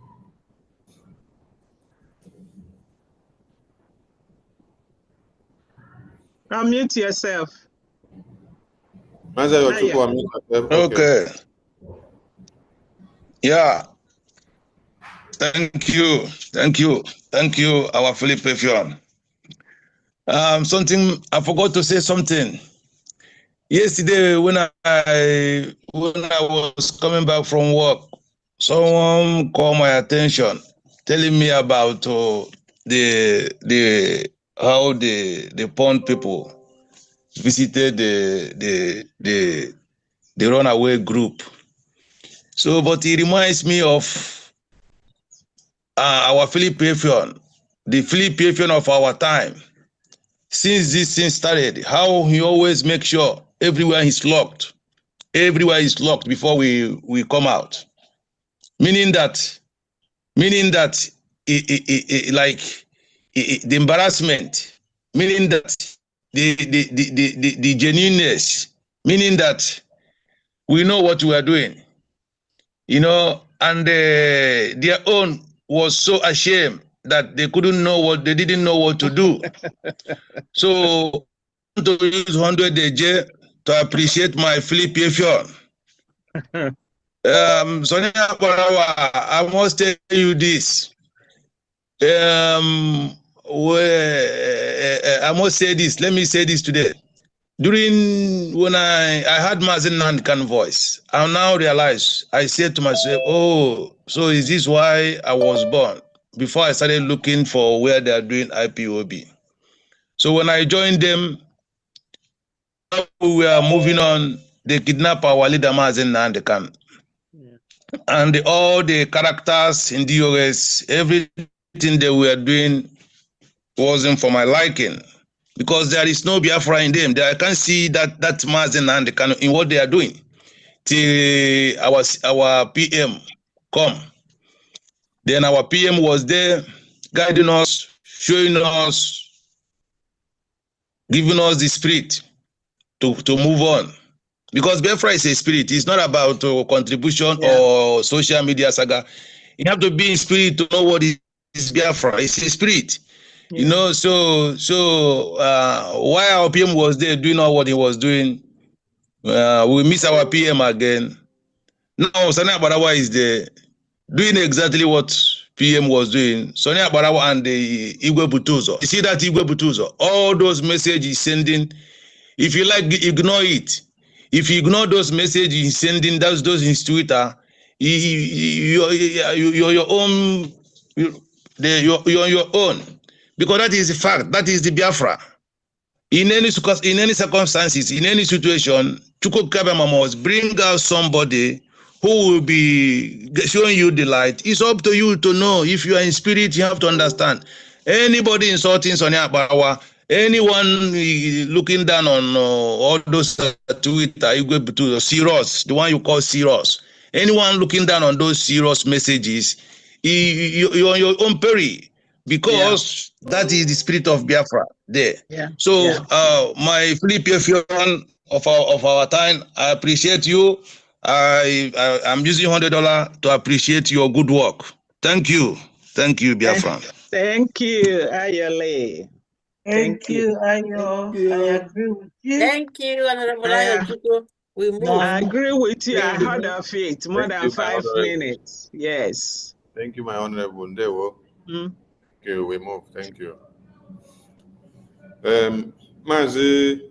Unmute yourself. Okay. Yeah. Thank you. Thank you. Thank you, our Philip Pefion. Something I forgot to say something. Yesterday when I was coming back from work, someone called my attention, telling me about the how the pond people visited the runaway group. So, but it reminds me of our Philip Pefion, the Philip Pefion of our time. Since this thing started, how he always makes sure everywhere is locked. Everywhere is locked before we come out. Meaning that the embarrassment, meaning that the genuineness, meaning that we know what we are doing, and their own was so ashamed that they didn't know what to do. So I want to use 100 AJ to appreciate my Philip Pefion. Sonia Barawa, I must tell you this. I must say this. Let me say this today. During when I had Mazen Nankan voice, I now realize I said to myself, "Oh, so is this why I was born?" Before I started looking for where they are doing IPOB. So when I joined them, we were moving on. They kidnap our leader Mazen Nankan. And all the characters in DOS, everything they were doing wasn't for my liking, because there is no Biafra in them. I can't see that Mazen and the kind in what they are doing till our PM come. Then our PM was there guiding us, showing us, giving us the spirit to move on. Because Biafra is a spirit. It's not about contribution or social media saga. You have to be in spirit to know what is Biafra. It's a spirit. So while our PM was there doing all what he was doing, we miss our PM again. Now Sani Abarawa is there doing exactly what PM was doing. Sani Abarawa and the Igwe Butuzo. You see that Igwe Butuzo, all those messages he's sending, if you like, ignore it. If you ignore those messages he's sending, those in his Twitter, you're your own. You're your own, because that is the fact. That is the Biafra. In any circumstances, in any situation, Chukwu Kabema must bring out somebody who will be showing you the light. It's up to you to know. If you are in spirit, you have to understand. Anybody insulting Sonia Abawa, anyone looking down on all those Twitter, you go to serious, the one you call serious. Anyone looking down on those serious messages, you're on your own peril, because that is the spirit of Biafra there. So my Philip Pefion of our time, I appreciate you. I'm using $100 to appreciate your good work. Thank you, Biafra. Thank you, Ayole. Thank you, Ayo. I agree with you. Thank you, Honorable Ayo. We move. I agree with you. I heard of it more than 5 minutes. Yes. Thank you, my honorable Ndewo. Okay, we move. Thank you. Mazi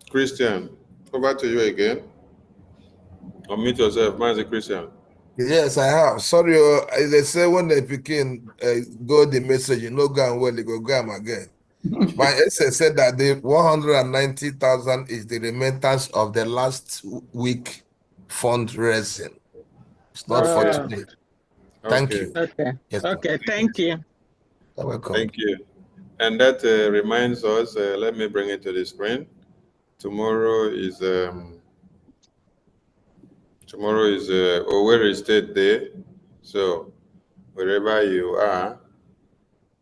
Christian, over to you again. Unmute yourself, Mazi Christian. Yes, I have. Sorry, they say when they begin go the message, you know, go and well, they go again. My essay said that the 190,000 is the remittance of the last week fundraising. It's not for today. Thank you. Okay. Yes, okay. Thank you. You're welcome. Thank you. And that reminds us. Let me bring it to the screen. Tomorrow is Owerri State Day. So wherever you are,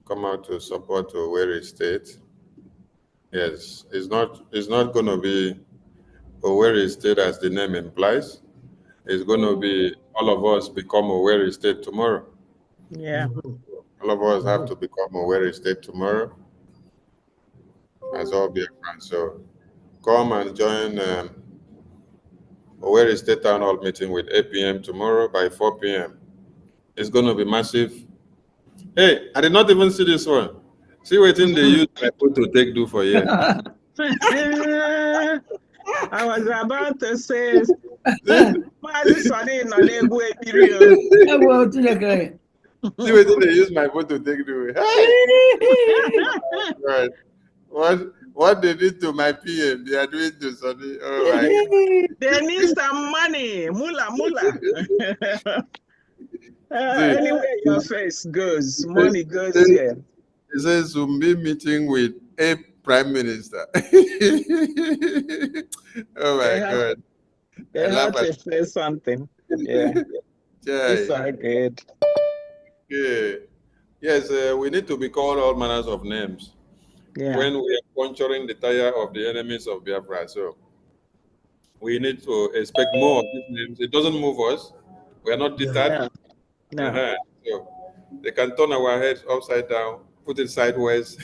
come out to support Owerri State. Yes, it's not going to be Owerri State as the name implies. It's going to be all of us become Owerri State tomorrow. Yeah. All of us have to become Owerri State tomorrow. as all Biafran. So come and join Owerri State Town Hall meeting with 8 p.m. tomorrow by 4 p.m. It's going to be massive. Hey, I did not even see this one. See what they use my photo take do for you. I was about to say, See what they use my photo take do. Hey! Right. What they did to my PM, they are doing to Sonny. Oh my God. They need some money. Mula. See, Anywhere your face goes, money goes there. It says Zumbi meeting with a prime minister. Oh my God. They have to say something. Yeah. It's all good. Yeah. Yes, we need to be called all manners of names when we are puncturing the tire of the enemies of Biafra. So we need to expect more of these names. It doesn't move us. We are not deterred. No. So they can turn our heads upside down, put it sideways,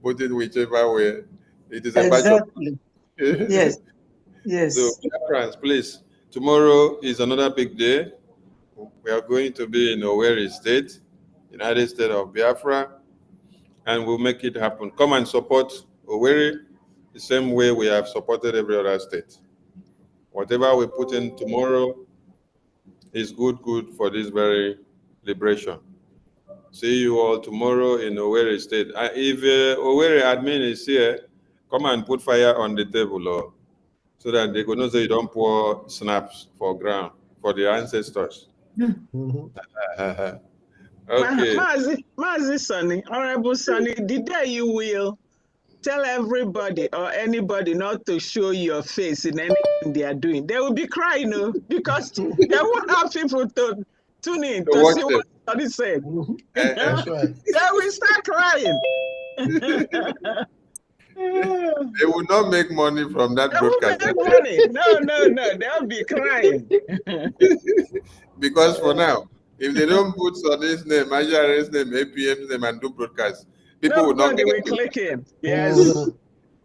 put it whichever way. It is a batch of. Yes. Yes. So, Biafrans, please, tomorrow is another big day. We are going to be in Owerri State, United States of Biafra, and we'll make it happen. Come and support Owerri the same way we have supported every other state. Whatever we put in tomorrow is good for this very liberation. See you all tomorrow in Owerri State. If Owerri admin is here, come and put fire on the table, so that they could not say you don't pour snaps for ground for the ancestors. Okay. Mazi Sonny, Honorable Sonny, the day you will tell everybody or anybody not to show your face in anything they are doing, they will be crying, because they won't have people to tune in to see what Sonny said. That's right. They will start crying. They will not make money from that broadcast. They won't make money. No, they'll be crying. Because for now, if they don't put Sonny's name, Ajara's name, APM's name, and do broadcast, people will not Nobody will click in. Yes.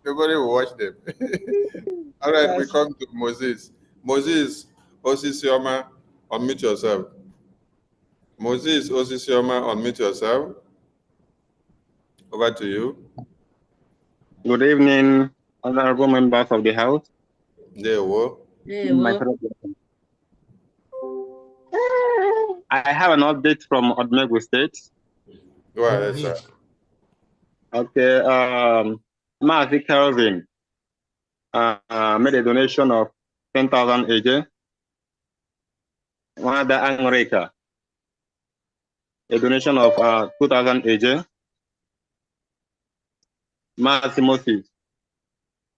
Nobody will watch them. All right, we come to Moses. Moses, Osisioma, unmute yourself. Moses, Osisioma, unmute yourself. Over to you. Good evening, honorable members of the House. There we I have an update from Odmegu State. Go ahead, sir. Okay, Mazi Kelvin made a donation of 10,000 AJ. One Angreka, a donation of 2,000 AJ. Mazi Moses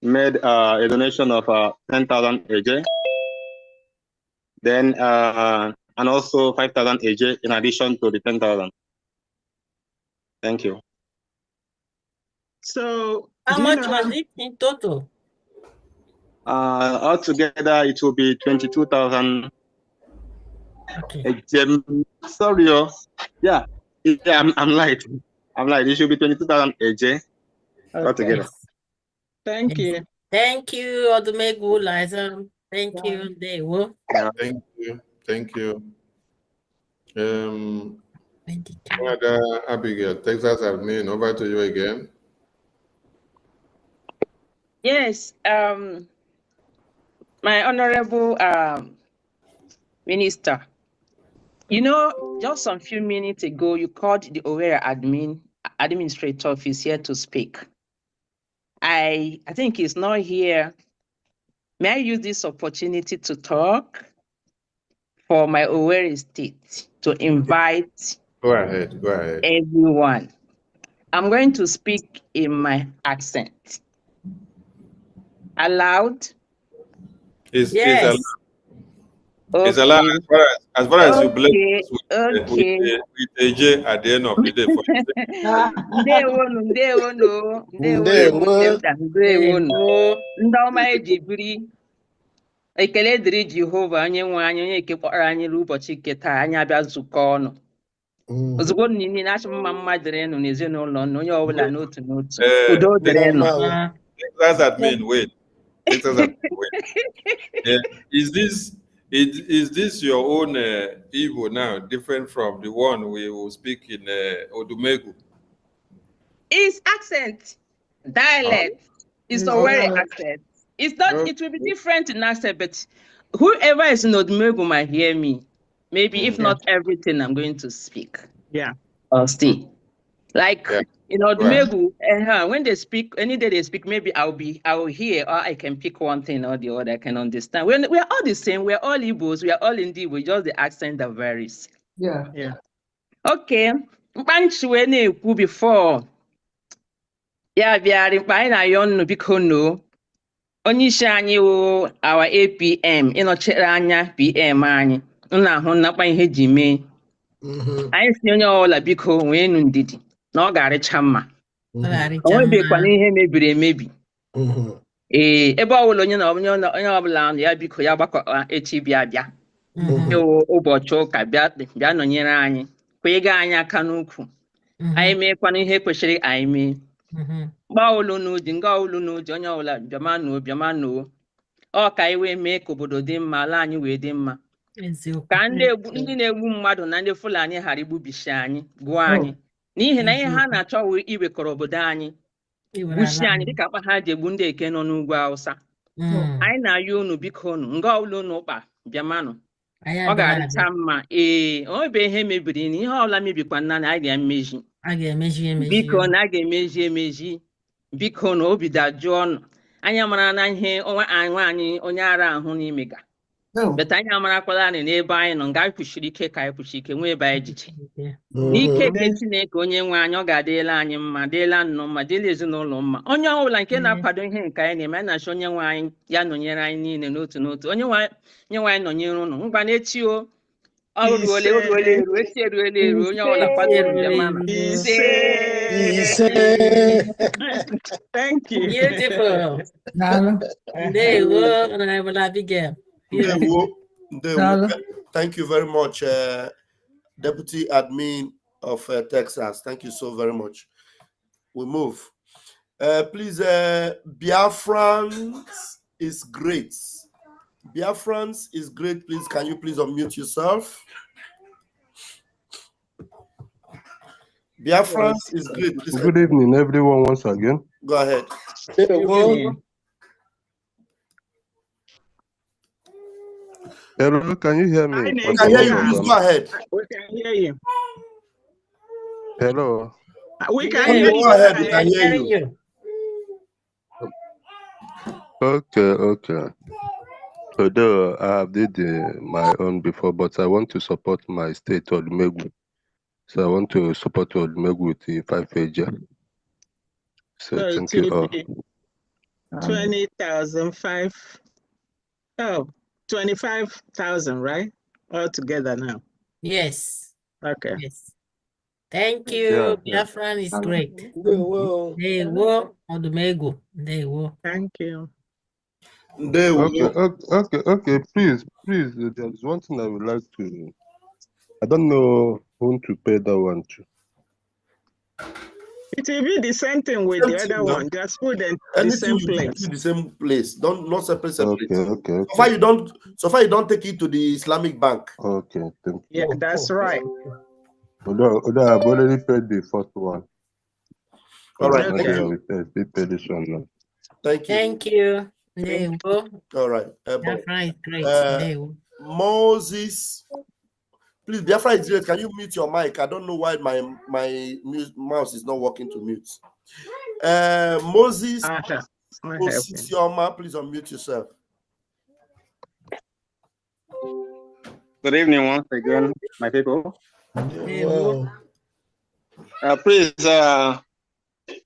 made a donation of 10,000 AJ. Then, and also 5,000 AJ in addition to the 10,000. Thank you. So, how much was it in total? Altogether, it will be 22,000. Okay. Sorry, yeah, I'm light. It should be 22,000 AJ altogether. Thank you. Thank you, Odumegu Liza. Thank you, Dewo. Thank you. Abigail, Texas admin, over to you again. Yes, my honorable minister, just some few minutes ago, you called the Owerri administrator office here to speak. I think he's not here. May I use this opportunity to talk for my Owerri state to invite Go ahead. everyone. I'm going to speak in my accent. Aloud? Yes. It's allowed as far as you bless us with AJ at the end of the day. Ndị ọma eji biri ekele dịrị Jehova onye nwe anyị onye nke kpọrọ anyị n'ụbọchị nke taa anyị abịa zukọ ọnụ. ozugbo niile na-achọ mma mma dịrị nụ n'ezinụlọ nụ onye ọbụla n'otu n'otu udo dịrị nụ. Texas admin, wait. Texas admin, wait. Is this your own Igbo now, different from the one we will speak in Odumegu? It's accent, dialect. It's a very accent. It's not. It will be different in accent, but whoever is in Odumegu might hear me. Maybe if not everything, I'm going to speak. Yeah. Or stay. Like in Odumegu, when they speak, any day they speak, maybe I will hear, or I can pick one thing or the other. I can understand. We are all the same. We are all Igbos. We are all in Igbo. Just the accent that varies. Yeah. Yeah. Okay. Mpanchi we na-ekwu before. Ya bịara mkpa anyị na-ayọ nnụ biko no. Onye isi anyị wụ our APM ịnọchere anya PM anyị. Nna ahụ nakwa ihe ji mee. Anyị si onye ọbụla biko nwee nụ ndidi na ọ ga-arịcha mma. O nwebekwana ihe mebiri emebi. Ebe ọbụla onye ọbụla ya biko ya gbakọ echi bịa. Ụbọchị ụka bịa nọnyere anyị. Kwega anyị aka n'ukwu. Anyị meekwana ihe kwesịrị anyị mee. Gba olu n'ụdị, nga olu n'ụdị, onye ọbụla bịama noo. Ọ ka anyị wee mee ka obodo dị mma, ala anyị wee dị mma. Ka ndị na-egbu mmadụ na ndị Fulani ghara igbubisi anyị, gụọ anyị. N'ihi na ihe ha na-achọ iwekọrọ obodo anyị, gbusi anyị dịka akpa ha ji egbu ndị Eke nọ n'ugwu Hausa. Anyị na-ayọ unu biko unu, nga olu unu ụkpa bịamanụ. Ọ ga-adịcha mma. O ebe ihe mebiri na ihe ọbụla mebikwa nna na anyị ga-emeji. Biko na a ga-emeji. Biko na obi dajụọ ọnụ. Anyị mara na ihe anyị onye ara ahụ n'imega. Beta anyị amarakwala anyị n'ebe anyị nọ nga anyị kwụsiri ike ka anyị kwụsiri ike nwee ebe anyị echiche. N'ike nke Chineke onye nwe anyị ọ ga-adịla anyị mma, dịla nnọọ mma, dịla ezinụlọ mma. Onye ọbụla nke na-akwado ihe nke anyị na-eme, anyị na-achọ onye nwe anyị ya nọnyere anyị niile n'otu n'otu. Onye nwe anyị nọnyere ụnụ. Ngwa n'echi o. Ọ ruola eru, echi eruola eru, onye ọbụla kwadoro bịamanụ. Thank you. Beautiful. Ndewo, Honorable Abigail. Thank you very much, Deputy Admin of Texas. Thank you so very much. We move. Please, Biafrans is great. Biafrans is great. Please, can you please unmute yourself? Biafrans is great. Please, good evening, everyone, once again. Go ahead. Hello, can you hear me? I can hear you. Please go ahead. We can hear you. Hello. We can hear you. Go ahead. We can hear you. Okay. Although I have did my own before, but I want to support my state Odumegu. So I want to support Odumegu with the 5 pager. So thank you all. 25,000, right? All together now. Yes. Okay. Yes. Thank you. Biafran is great. They were Odumegu. They were. Thank you. Okay. Please. There's one thing I would like to. I don't know whom to pay that one to. It will be the same thing with the other one. Just put them the same place. The same place. Not separate. Okay. So far you don't take it to the Islamic bank. Okay, thank you. Yeah, that's right. Although I've already paid the first one. All right. Thank you. We pay this one now. Thank you. Thank you. They were. All right. Biafran is great. They were. Moses. Please, Biafra is great. Can you mute your mic? I don't know why my mouse is not working to mute. Moses Osisioma, please unmute yourself. Good evening once again, my people. Please, I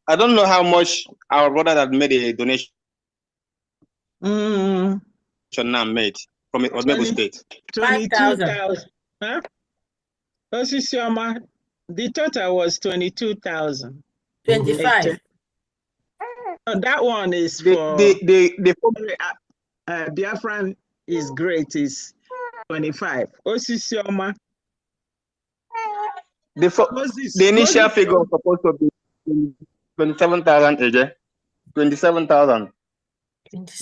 don't know how much our brother that made a donation now made from Odumegu State. 22,000. Huh? Osisioma, the total was 22,000. 25. That one is for Biafran is great, is 25. Osisioma. The initial figure was supposed to be 27,000 AJ. 27,000.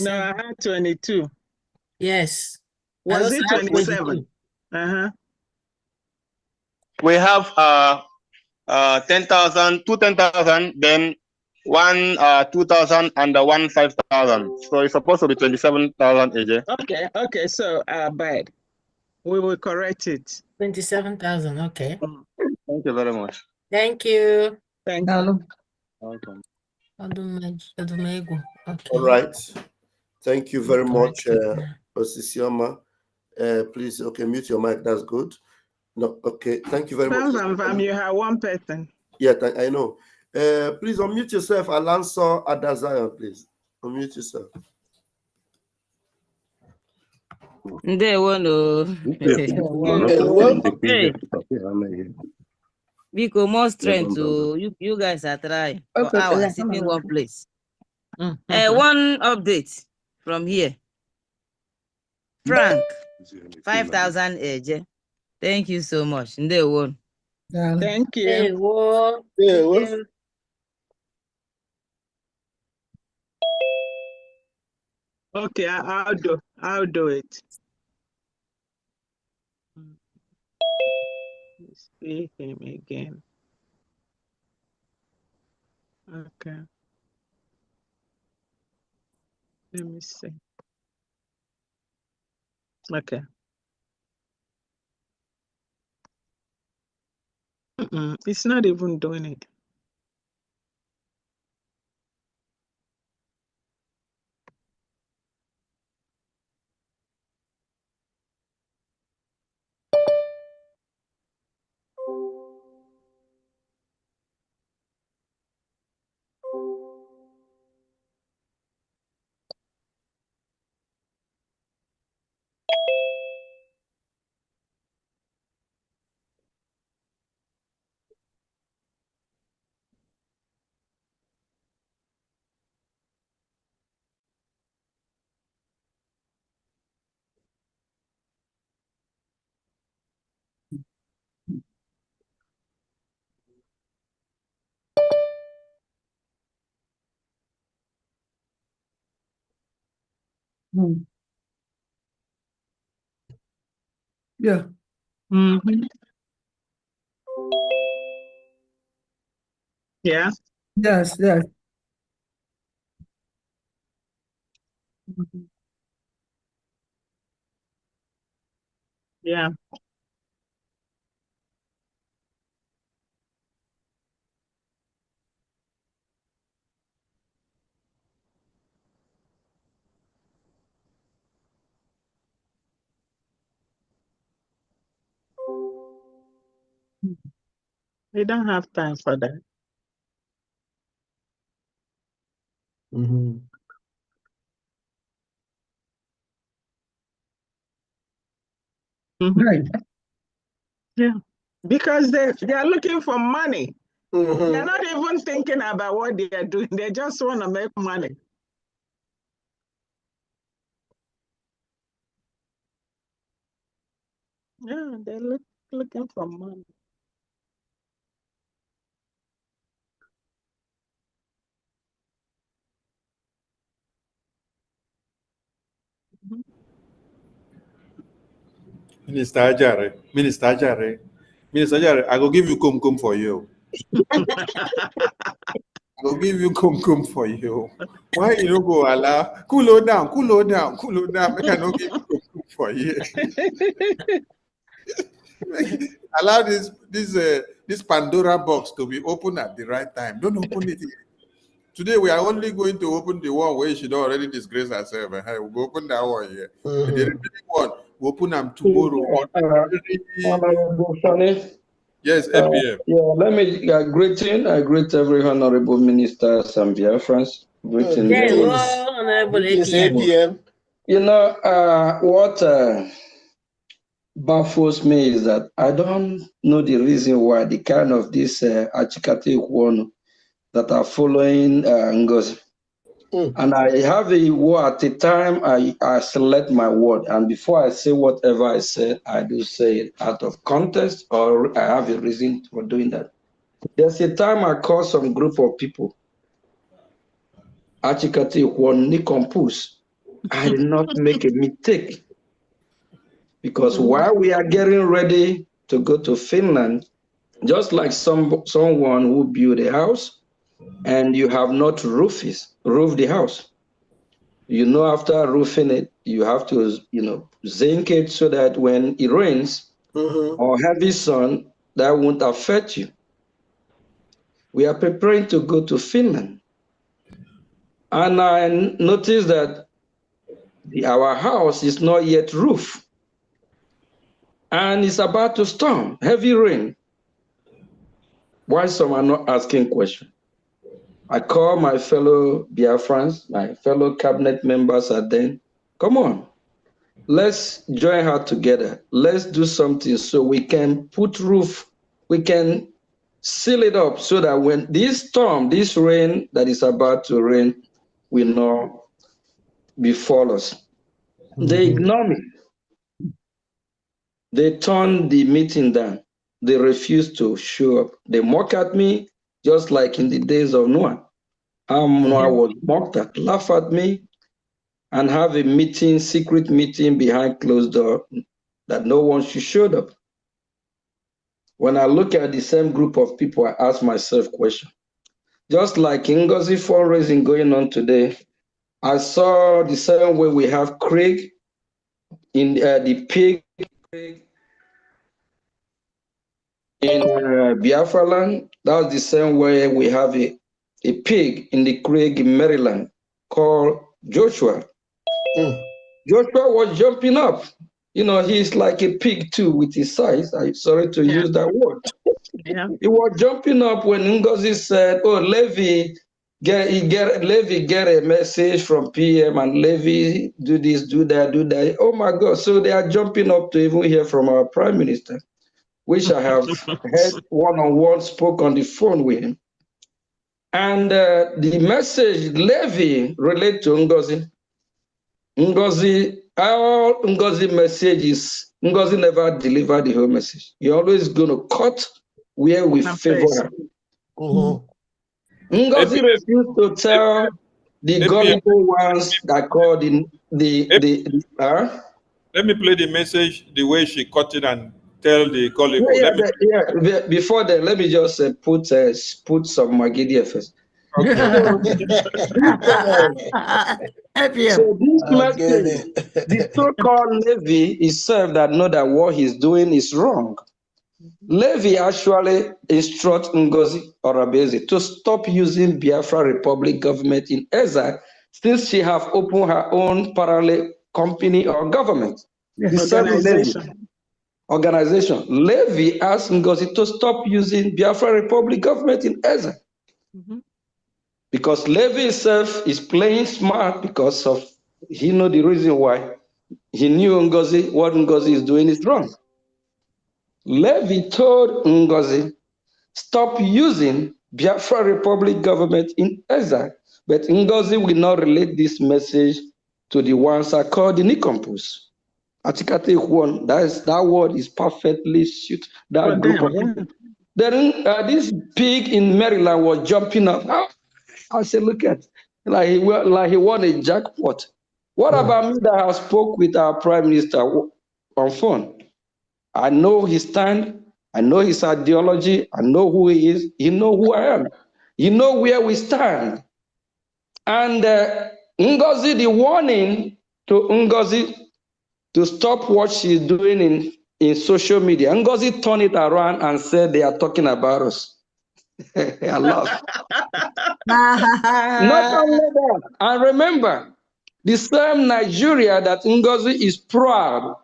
No, I had 22. Yes. Was also it have 27? Uh-huh. We have 10,000, 10,000, then one 2,000 and one 5,000. So it's supposed to be 27,000 AJ. Okay, so bad. We will correct it. 27,000, okay. Thank you very much. Thank you. Thank you. Welcome. Okay. All right. Thank you very much, Correct Osisioma. Please, okay, mute your mic. That's good. No, okay. Thank you very much. You have one person. Yeah, I know. Please unmute yourself, Alanso Adazion, please. Unmute yourself. Ndewo. Hey. Biko, more strength to you guys are trying for hours sitting one place. One update from here. Frank, 5,000 AJ. Thank you so much. Ndewo. Thank you. Okay, I'll do it. Let's see him again. Okay. Let me see. Okay. It's not even doing it. Yeah. Yeah. Yes. Yeah. We don't have time for that. Right. Yeah. Because they are looking for money. They're not even thinking about what they are doing. They just want to make money. Yeah, they're looking for money. Minister Ajare, I go give you cum for you. I go give you cum for you. Why you don't go allow? Cool down. Make I no give you cum for you. Allow this Pandora box to be open at the right time. Don't open it. Today we are only going to open the one where she don't already disgrace herself. We'll go open that one here. The remaining one we'll open them tomorrow. Honorable Sonny. Yes, APM. Let me greet every honorable ministers and Biafrans. Greeting. Yes, APM. You know, what baffles me is that I don't know the reason why the kind of this Achikate one that are following Ngozi. And I have a word. At the time, I select my word. And before I say whatever I said, I do say it out of context or I have a reason for doing that. There's a time I call some group of people, Achikati Kwoni Compose. I did not make a mistake. Because while we are getting ready to go to Finland, just like someone who built a house and you have not roofed the house. You know, after roofing it, you have to, zinc it so that when it rains or heavy sun, that won't affect you. We are preparing to go to Finland. And I noticed that our house is not yet roofed. And it's about to storm, heavy rain. Why some are not asking questions? I call my fellow Biafrans, my fellow cabinet members are then, come on, let's join her together. Let's do something so we can put roof, we can seal it up so that when this storm, this rain that is about to rain will not befall us. They ignore me. They turn the meeting down. They refuse to show up. They mock at me just like in the days of Noah. Noah was mocked at, laugh at me, and have a meeting, secret meeting behind closed door that no one should show up. When I look at the same group of people, I ask myself questions. Just like Ngozi fundraising going on today, I saw the same way we have Craig in the pig in Biafra land. That's the same way we have a pig in the Craig in Maryland called Joshua. Joshua was jumping up. You know, he's like a pig too with his size. I'm sorry to use that word. He was jumping up when Ngozi said, oh, Levi get a message from PM and Levi do this, do that, do that. Oh my God. So they are jumping up to even hear from our prime minister, which I have heard one-on-one, spoke on the phone with him. And the message Levi relate to Ngozi. Our Ngozi message is, Ngozi never delivered the whole message. You're always going to cut where we favor her. Ngozi refused to tell the gullible ones that called in Let me play the message the way she cut it and tell the gullible. Before that, let me just put some Magidia first. Okay. So this message, the so-called Levi itself that know that what he's doing is wrong. Levi actually instructs Ngozi Orabeze to stop using Biafra Republic government in Eza since she have opened her own parallel company or government. Organization. Levi asked Ngozi to stop using Biafra Republic government in Eza. Because Levi himself is playing smart because of, he know the reason why. He knew Ngozi, what Ngozi is doing is wrong. Levi told Ngozi, stop using Biafra Republic government in Eza, but Ngozi will not relate this message to the ones I call the Nicompus. Atikate one, that word is perfectly suited that group of people. Then this pig in Maryland was jumping up. I said, look at, like he won a jackpot. What about me that I spoke with our prime minister on phone? I know his stand. I know his ideology. I know who he is. He know who I am. You know where we stand. And Ngozi, the warning to Ngozi to stop what she's doing in social media. Ngozi turned it around and said they are talking about us. I laughed. Not only that, and remember, the same Nigeria that Ngozi is proud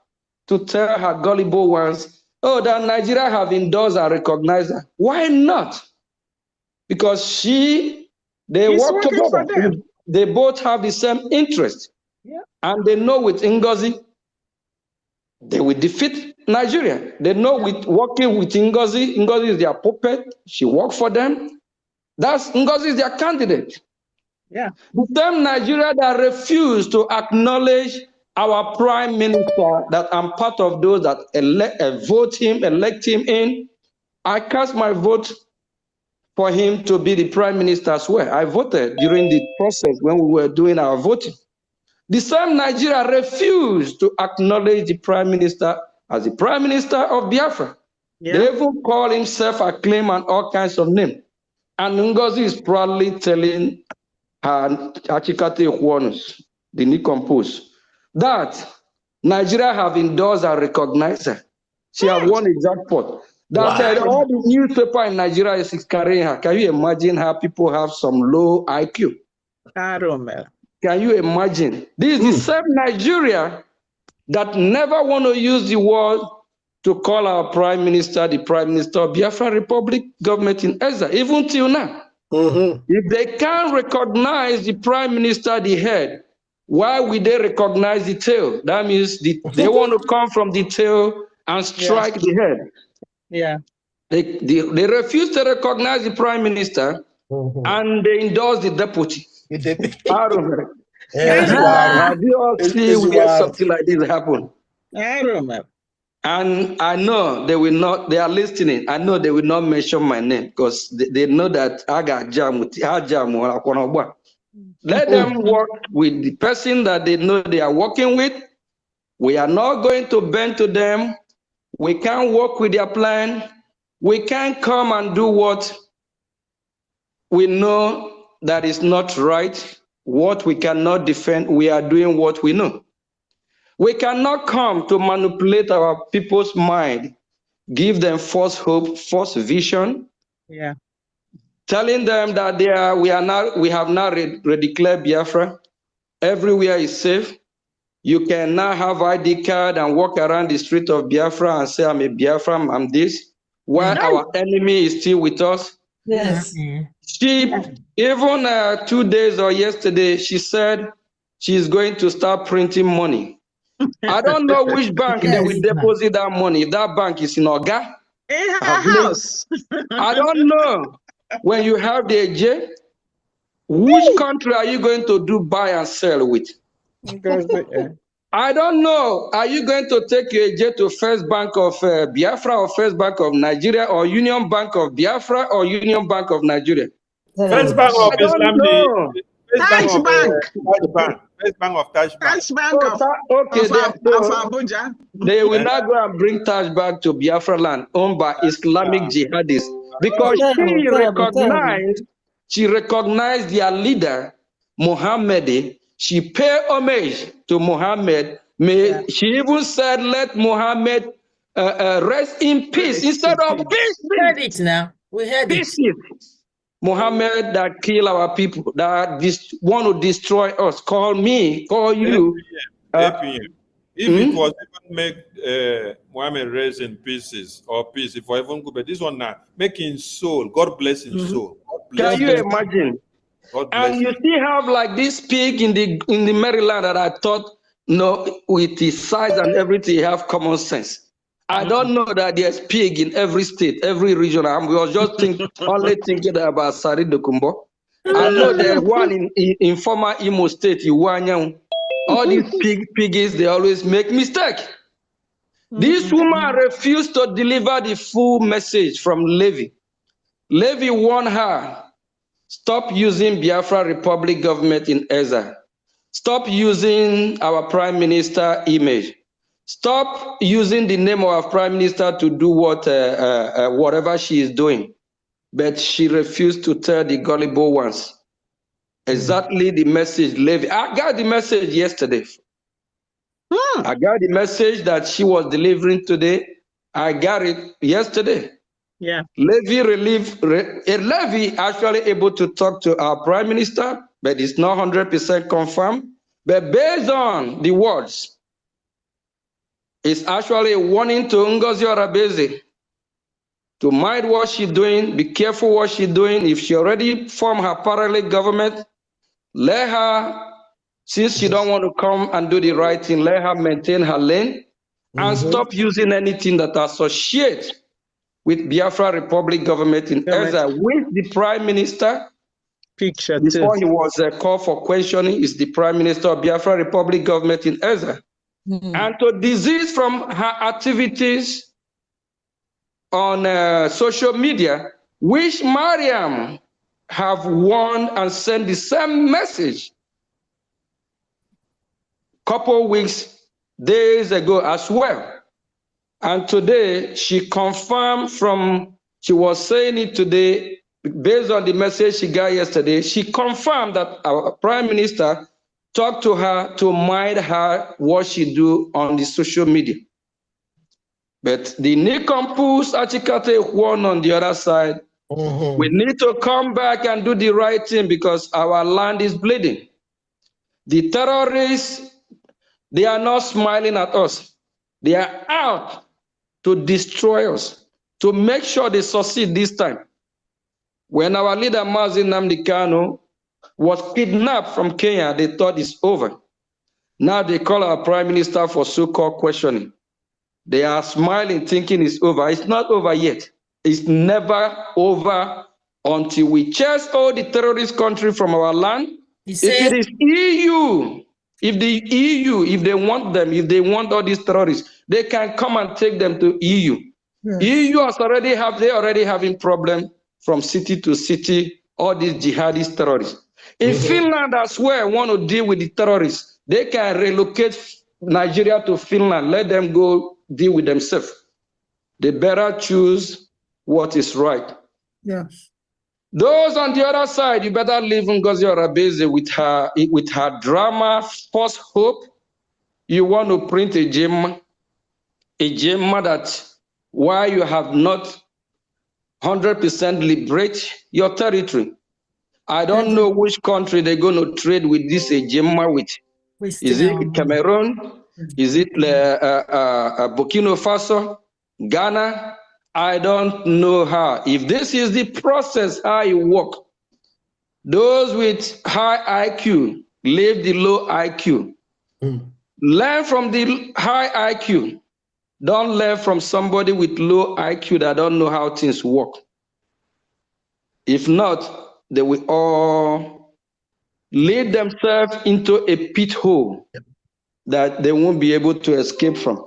to tell her gullible ones, oh, that Nigeria have endorsed and recognized her. Why not? Because they work together. They both have the same interest. Yeah. And they know with Ngozi, they will defeat Nigeria. They know with working with Ngozi, Ngozi is their puppet. She works for them. Ngozi is their candidate. Yeah. The same Nigeria that refused to acknowledge our prime minister, that I'm part of those that elect him in. I cast my vote for him to be the prime minister as well. I voted during the process when we were doing our voting. The same Nigeria refused to acknowledge the prime minister as the prime minister of Biafra. Yeah. They even call himself a claim and all kinds of names. And Ngozi is proudly telling her Achikate Ekwonos, the Nicompose, that Nigeria have endorsed and recognized her. She have won a jackpot. That all the newspaper in Nigeria is carrying her. Can you imagine how people have some low IQ? Can you imagine? This is the same Nigeria that never want to use the word to call our prime minister the prime minister of Biafra Republic government in Ezra, even till now. If they can't recognize the prime minister, the head, why would they recognize the tail? That means they want to come from the tail and strike the head. Yeah. They refuse to recognize the prime minister and they endorse the deputy. Out of it. Have you all seen where something like this happen? I remember. And I know they will not, they are listening. I know they will not mention my name because they know that I got jam with Let them work with the person that they know they are working with. We are not going to bend to them. We can't work with their plan. We can't come and do what we know that is not right. What we cannot defend, we are doing what we know. We cannot come to manipulate our people's mind, give them false hope, false vision, Yeah. telling them that we have now redeclared Biafra. Everywhere is safe. You can now have ID card and walk around the street of Biafra and say, I'm a Biafran, I'm this, while our enemy is still with us. Yes. She, even 2 days or yesterday, she said she's going to start printing money. I don't know which bank they will deposit that money. If that bank is in Oga, in her house. I don't know. When you have the AJ, which country are you going to do buy and sell with? I don't know. Are you going to take your AJ to First Bank of Biafra or First Bank of Nigeria or Union Bank of Biafra or Union Bank of Nigeria? First Bank of I don't know. First Bank of Taj Bank. First Bank of Taj Bank. Taj Bank of Abuja. They will not go and bring Taj back to Biafra land owned by Islamic jihadists because she recognized their leader, Muhammad. She paid homage to Muhammad. She even said, let Muhammad rest in peace instead of peace. We heard it now. We heard it. Muhammad that kill our people, that want to destroy us, call me, call you. If it was even make Muhammad rest in pieces or peace, if I even go, but this one now, making soul, God bless his soul. Can you imagine? And you still have like this pig in the Maryland that I thought, no, with his size and everything, he have common sense. I don't know that there's pig in every state, every region. I was just only thinking about Sari Dokumbo. I know there's one in former Imo State, Iwanyang. All these piggies, they always make mistake. This woman refused to deliver the full message from Levy. Levy warned her, stop using Biafra Republic government in Ezra. Stop using our prime minister image. Stop using the name of our prime minister to do whatever she is doing. But she refused to tell the gullible ones exactly the message Levy. I got the message yesterday. I got the message that she was delivering today. I got it yesterday. Yeah. Levy actually able to talk to our prime minister, but it's not 100% confirmed. But based on the words, it's actually a warning to Ngozi Orabeze to mind what she's doing, be careful what she's doing. If she already formed her parallel government, let her, since she don't want to come and do the right thing, let her maintain her lane and stop using anything that associates with Biafra Republic government in Ezra, with the prime minister picture Before too. he was called for questioning, is the Prime Minister of Biafra Republic government in exile. And to desist from her activities on social media, which Mariam have warned and sent the same message couple weeks, days ago as well. And today she confirmed she was saying it today, based on the message she got yesterday, she confirmed that our Prime Minister talked to her to mind her what she do on the social media. But the Nicompus Achikate one on the other side, we need to come back and do the right thing because our land is bleeding. The terrorists, they are not smiling at us. They are out to destroy us, to make sure they succeed this time. When our leader Mazi Nnamdi Kanu was kidnapped from Kenya, they thought it's over. Now they call our Prime Minister for so-called questioning. They are smiling, thinking it's over. It's not over yet. It's never over until we chase all the terrorist country from our land. If it is EU, if the EU, if they want them, if they want all these terrorists, they can come and take them to EU. Yes. EU has they already having problem from city to city, all these jihadist terrorists. In Finland as well, want to deal with the terrorists. They can relocate Nigeria to Finland, let them go deal with themselves. They better choose what is right. Yes. Those on the other side, you better leave Ngozi Orabeze with her drama, false hope. You want to print a gem that why you have not 100% liberate your territory. I don't know which country they're going to trade with this Ejima with. Is it Cameroon? Is it Burkina Faso? Ghana? I don't know how. If this is the process, how you work, those with high IQ leave the low IQ. Learn from the high IQ. Don't learn from somebody with low IQ that don't know how things work. If not, they will all lead themselves into a pit hole that they won't be able to escape from.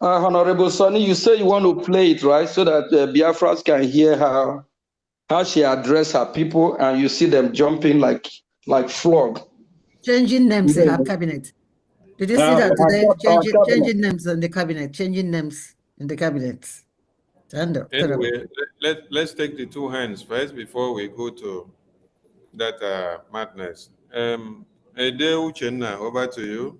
Honorable Sonny, you say you want to play it, right? So that Biafras can hear how she addressed her people and you see them jumping like frog. Changing names in her cabinet. Did you see that today? Changing names in the cabinet, changing names in the cabinet. Anyway, let's take the two hands first before we go to that madness. Ede Uchenna, over to you.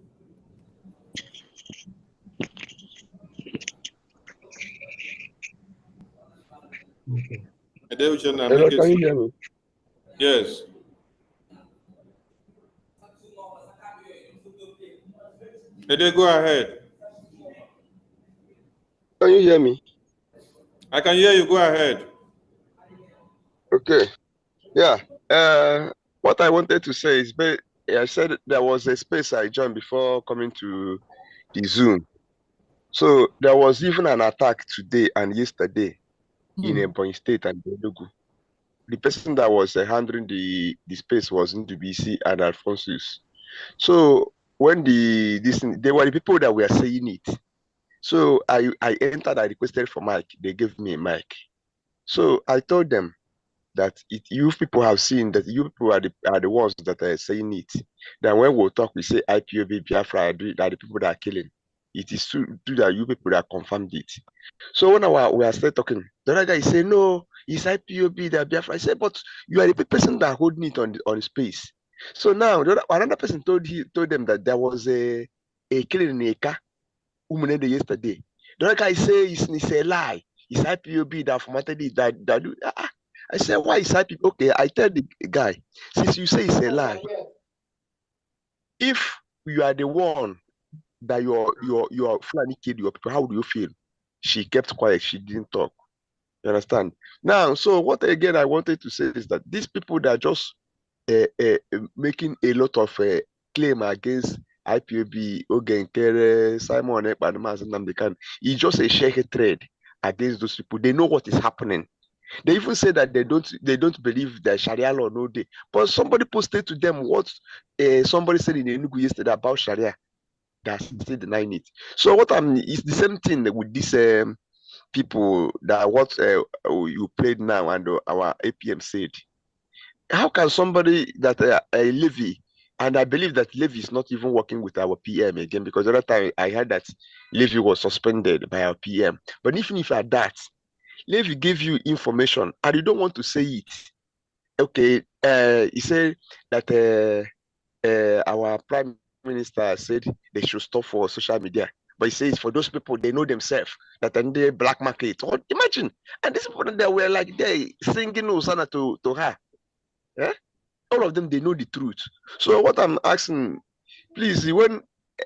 Ede Uchenna, Hello, can you hear me? Yes. Ede, go ahead. Can you hear me? I can hear you. Go ahead. Okay. Yeah. What I wanted to say is, I said there was a space I joined before coming to the Zoom. So there was even an attack today and yesterday in Ebonyi State and Enugu. The person that was handling the space was Ndubisi and Alphonsus. So when they were the people that were saying it. So I entered, I requested for mic. They gave me a mic. So I told them that you people have seen that you people are the ones that are saying it. Then when we talk, we say IPOB, Biafra are the people that are killing. It is true that you people that confirmed it. So when we are still talking, the other guy say no, it's IPOB that Biafra. I say, but you are the person that holding it on the space. So now another person told them that there was a killing in Eka Umunede yesterday. The other guy say it's a lie. It's IPOB that formatted it that do. I said, why is IPOB? Okay, I tell the guy, since you say it's a lie, if you are the one that your Fulani kid your people, how do you feel? She kept quiet. She didn't talk. You understand? Now, so what again I wanted to say is that these people that are just making a lot of claim against IPOB, Ogenkere, Simon Ekpanema, and Namdekan, it's just a share trade against those people. They know what is happening. They even say that they don't believe the Sharia law no day. But somebody posted to them what somebody said in Enugu yesterday about Sharia. They are still denying it. So what it's the same thing with these people that what you played now and our APM said. How can somebody that a Levy, and I believe that Levy is not even working with our PM again, because the other time I heard that Levy was suspended by our PM. But even if at that, Levy gave you information and you don't want to say it. Okay, he said that our prime minister said they should stop for social media. But he says for those people, they know themselves that in the black market. Or imagine, and these people that were like they singing Hosanna to her. Yeah? All of them, they know the truth. So what I'm asking, please, when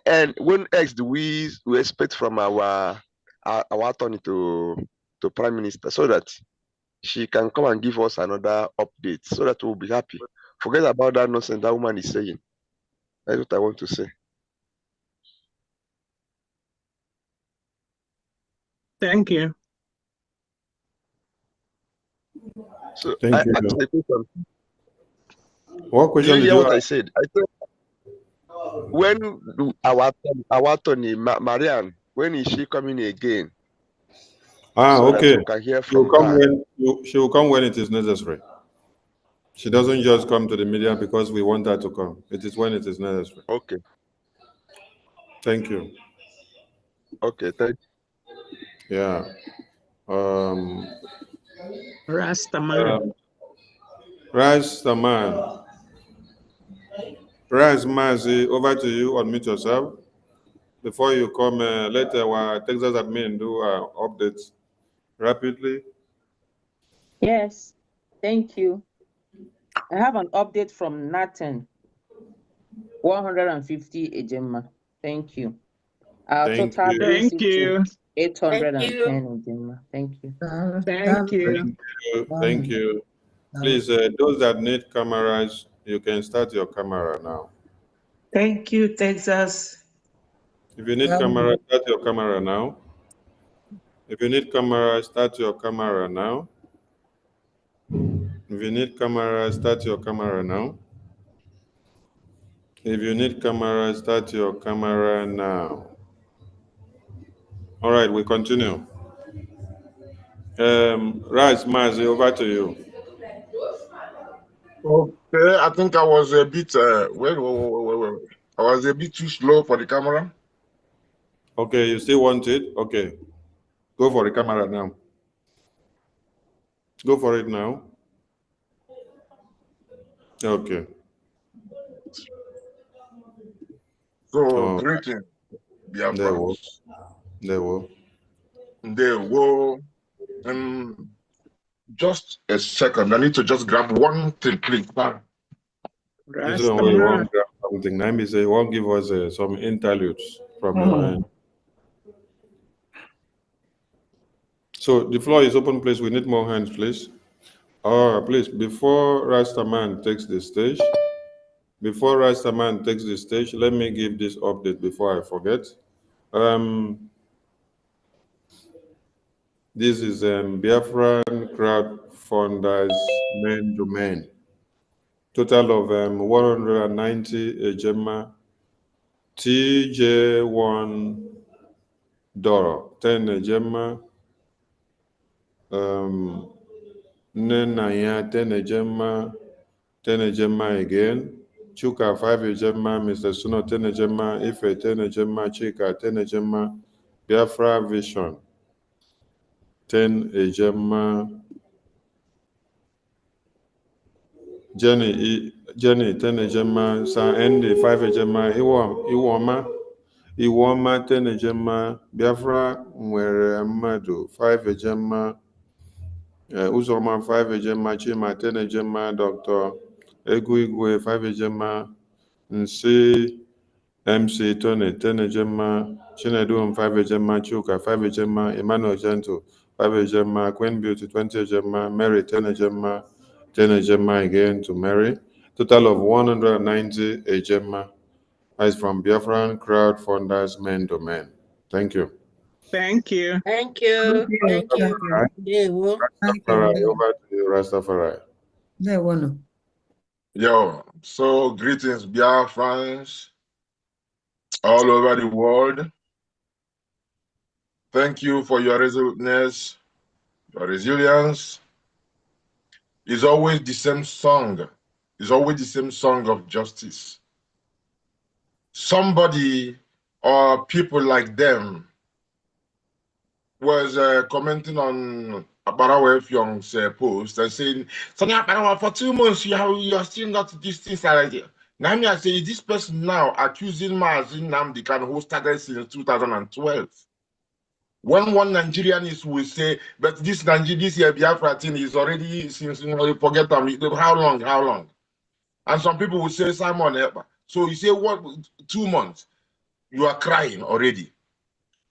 else do we expect from our attorney to prime minister so that she can come and give us another update so that we'll be happy. Forget about that nonsense that woman is saying. That's what I want to say. Thank you. So Thank you. asked the question. What question Did you did hear you what I ask? said? I said when our attorney Marianne, when is she coming again? So Okay. that we can hear She will from come her. she will come when it is necessary. She doesn't just come to the media because we want her to come. It is when it is necessary. Okay. Thank you. Okay, thank you. Yeah. Rastaman. Rastaman. Raz Mazi, over to you. Unmute yourself. Before you come, let our Texas admin do updates rapidly. Yes, thank you. I have an update from Nathan. 150 Ejema. Thank you. Our total Thank you. 810 Ejema. Thank you. Thank you. Thank you. Please, those that need cameras, you can start your camera now. Thank you, Texas. If you need camera, start your camera now. If you need camera, start your camera now. If you need camera, start your camera now. If you need camera, start your camera now. All right, we continue. Raj Mazi, over to you. Okay, I think I was a bit wait. I was a bit too slow for the camera. Okay, you still want it? Okay. Go for the camera now. Go for it now. Okay. So greeting, There we Biafrans. There will. Just a second. I need to just grab one thing, please. Instead of we won't grab something, let me say, won't give us some interludes from your end. So the floor is open, please. We need more hands, please. Please, before Rastaman takes the stage, let me give this update before I forget. This is Biafran crowdfunders main domain. Total of 190 Ejema, TJ1 Doro, 10 Ejema, Nenaya, 10 Ejema, 10 Ejema again, Chuka, 5 Ejema, Mr. Suno, 10 Ejema, Ife, 10 Ejema, Chika, 10 Ejema, Biafra Vision, 10 Ejema, Jenny, 10 Ejema, San Andy, 5 Ejema, Iwoma, 10 Ejema, Biafra nwere mmadụ 5 Ejema, Uzoma 5 Ejema, Chima 10 Ejema, Dr. Egwu Igwe 5 Ejema, Nsi MC Tony 10 Ejema, Chinedum 5 Ejema, Chuka 5 Ejema, Emmanuel Gentle 5 Ejema, Queen Beauty 20 Ejema, Mary 10 Ejema, 10 Ejema again to Mary. Total of 190 Ejema is from Biafran crowdfunders main domain. Thank you. Thank you. Thank you. Thank you. Rastafari, over to you, Rastafari. There one. Yo, so greetings, Biafrans all over the world. Thank you for your resoluteness, your resilience. It's always the same song. It's always the same song of justice. Somebody or people like them was commenting on Abarawa Young's post and saying, Sonia Abarawa, for 2 months you are still not this thing. Now I say, is this person now accusing Mazin Namdekan who started since 2012? When one Nigerian will say, but this year Biafra thing is already since you forget them. How long? And some people will say Simon Epa. So you say what 2 months? You are crying already.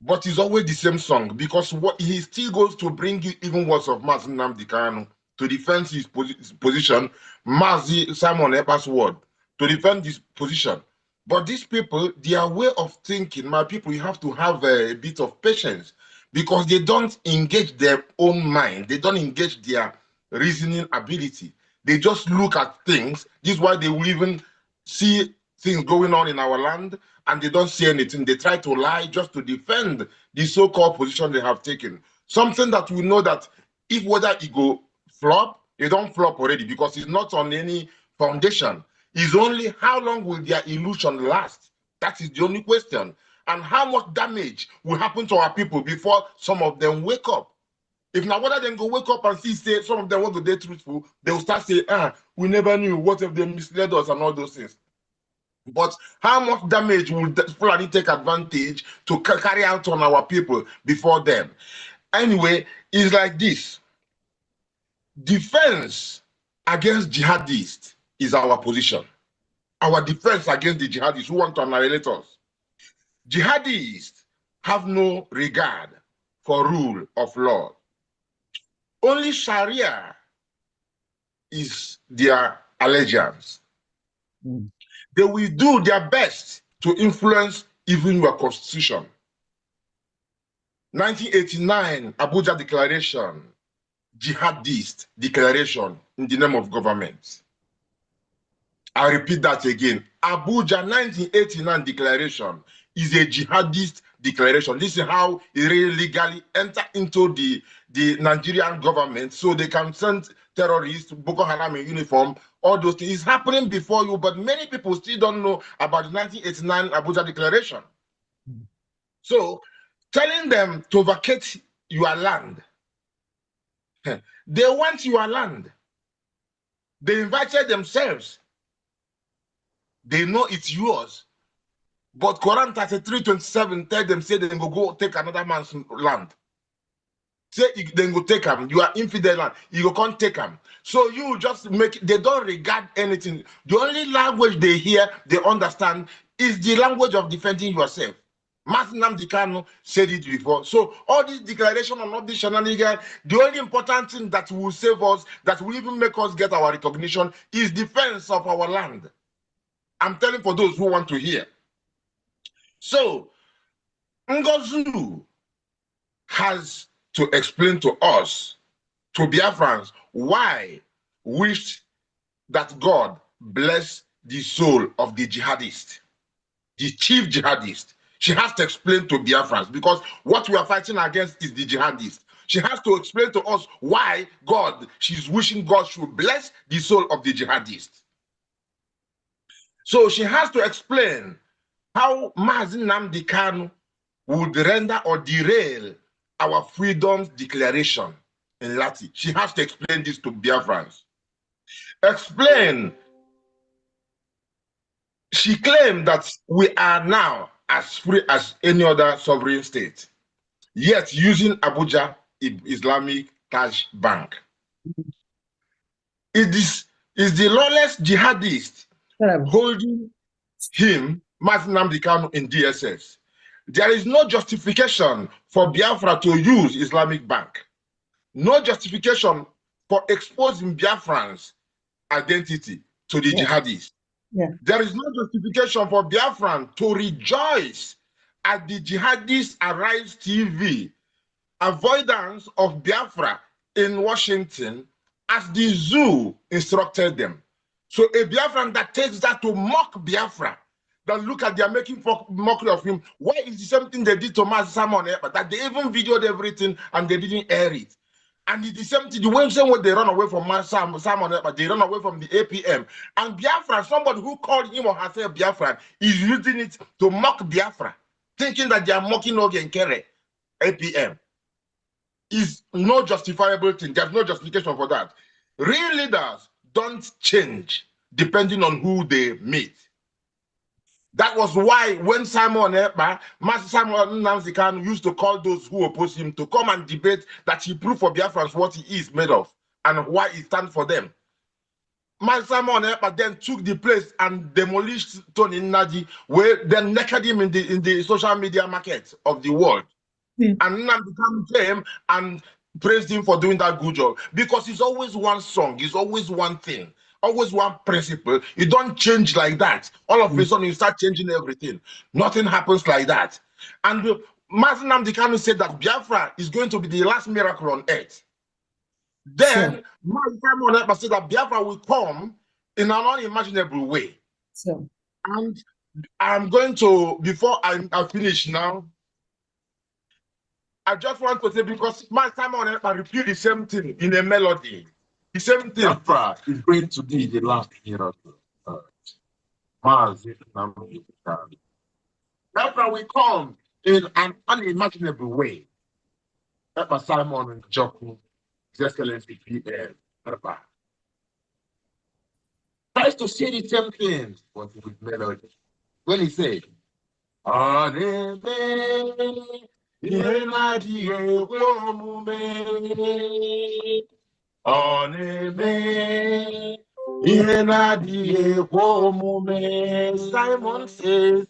But it's always the same song because what he still goes to bring you even words of Mazi Nnamdi Kanu to defend his position, Mazi Simon Epa's word to defend his position. But these people, their way of thinking, my people, you have to have a bit of patience because they don't engage their own mind. They don't engage their reasoning ability. They just look at things. This is why they will even see things going on in our land and they don't see anything. They try to lie just to defend the so-called position they have taken. Something that we know that if whether it go flop, it don't flop already because it's not on any foundation. It's only how long will their illusion last? That is the only question. And how much damage will happen to our people before some of them wake up? If now whether them go wake up and see, say, some of them want to be truthful, they will start saying, we never knew, what if they misled us and all those things. But how much damage will Fulani take advantage to carry out on our people before them? Anyway, it's like this. Defense against jihadists is our position. Our defense against the jihadists who want to annihilate us. Jihadists have no regard for rule of law. Only Sharia is their allegiance. They will do their best to influence even your constitution. 1989 Abuja Declaration, jihadist declaration in the name of government. I repeat that again. Abuja 1989 declaration is a jihadist declaration. This is how it really legally enter into the Nigerian government so they can send terrorists, Boko Haram in uniform, all those things. It's happening before you, but many people still don't know about the 1989 Abuja Declaration. So telling them to vacate your land, they want your land. They invited themselves. They know it's yours. But Quran 33:27 tell them, say they go take another man's land. Say they go take them. You are infidel land. You can't take them. So you just make, they don't regard anything. The only language they hear, they understand, is the language of defending yourself. Mazi Nnamdi Kanu said it before. So all this declaration and all this shenanigans, the only important thing that will save us, that will even make us get our recognition, is defense of our land. I'm telling for those who want to hear. So Ngozu has to explain to us, to Biafrans, why wished that God bless the soul of the jihadist, the chief jihadist. She has to explain to Biafrans because what we are fighting against is the jihadist. She has to explain to us why she's wishing God should bless the soul of the jihadist. So she has to explain how Mazi Nnamdi Kanu would render or derail our freedom's declaration in Latin. She has to explain this to Biafrans. Explain. She claimed that we are now as free as any other sovereign state, yet using Abuja Islamic Taj Bank. It is the lawless jihadist holding him, Mazi Nnamdi Kanu, in DSS. There is no justification for Biafra to use Islamic Bank. No justification for exposing Biafran's identity to the jihadists. There is no justification for Biafran to rejoice at the Jihadist Arise TV avoidance of Biafra in Washington as the zoo instructed them. So a Biafran that takes that to mock Biafra, that look at, they're making mockery of him. Why is the same thing they did to Master Simon, but that they even videoed everything and they didn't air it? And it's the same thing, the same way they run away from Simon, but they run away from the APM. And Biafra, somebody who called him or herself Biafra, is using it to mock Biafra, thinking that they are mocking Ogen Kere, APM. Is no justifiable thing. There's no justification for that. Real leaders don't change depending on who they meet. That was why when Master Simon Nnamdi Kanu used to call those who oppose him to come and debate that he proved for Biafrans what he is made of and why he stands for them. Master Simon then took the place and demolished Tony Nnaji, where then naked him in the social media market of the world. And Nnamdi Kanu came and praised him for doing that good job, because it's always one song, it's always one thing, always one principle. You don't change like that. All of a sudden you start changing everything. Nothing happens like that. And Master Nnamdi Kanu said that Biafra is going to be the last miracle on earth. Then Master Simon said that Biafra will come in an unimaginable way. And I'm going to, before I finish now, I just want to say, because my Simon repeat the same thing in a melody. The same thing. Bafra is going to be the last miracle. Bafra will come in an unimaginable way. That's Simon and Joku, His Excellency PM. Tries to say the same thing, but with melody. When he said, Simon says,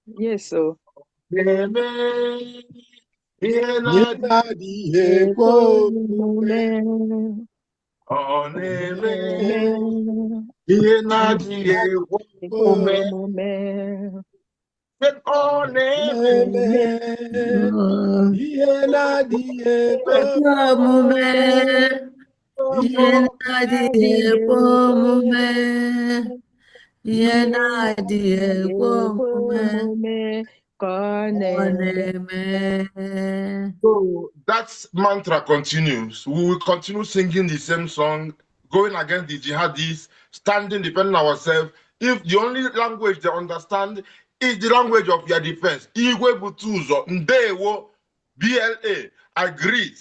yes, so. So that mantra continues. We will continue singing the same song, going against the jihadis, standing, defending ourselves. If the only language they understand is the language of your defense, Igwe Butuzo, Ndewo, BLA, agreed,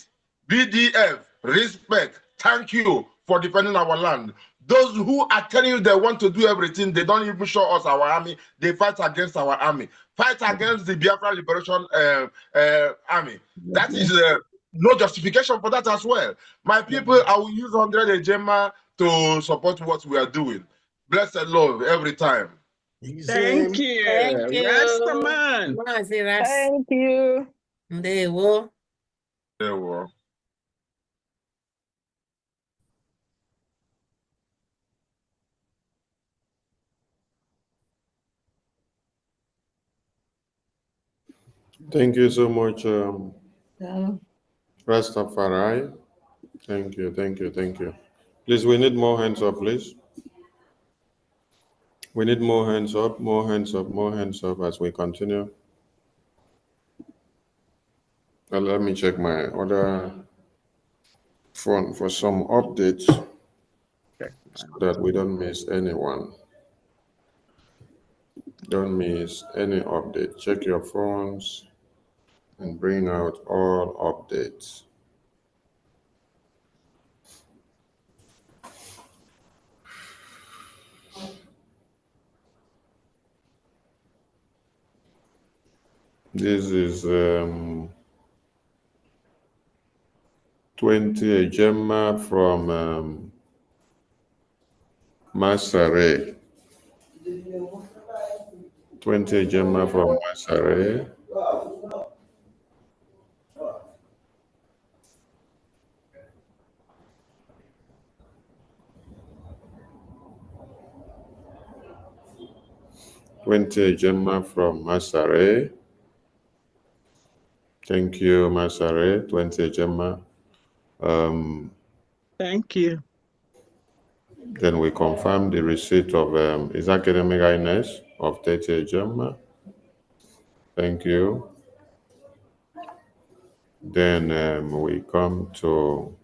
BDF, respect, thank you for defending our land. Those who are telling you they want to do everything, they don't even show us our army, they fight against our army. Fight against the Biafra Liberation Army. That is no justification for that as well. My people, I will use 100 Ejema to support what we are doing. Blessed love every time. Thank you. Thank you. Rastaman. Thank you. Ndewo. Ndewo. Thank you so much, Rastafari. Thank you, thank you, thank you. Please, we need more hands up, please. We need more hands up, more hands up, more hands up as we continue. Let me check my other phone for some updates so that we don't miss anyone. Don't miss any update. Check your phones and bring out all updates. This is 20 Ejema from Masare. 20 Ejema from Masare. Gemma from Masare. Thank you, Masare. 20 Gemma. Thank you. Then we confirm the receipt of his academic highness of 30 Gemma. Thank you. Then we come to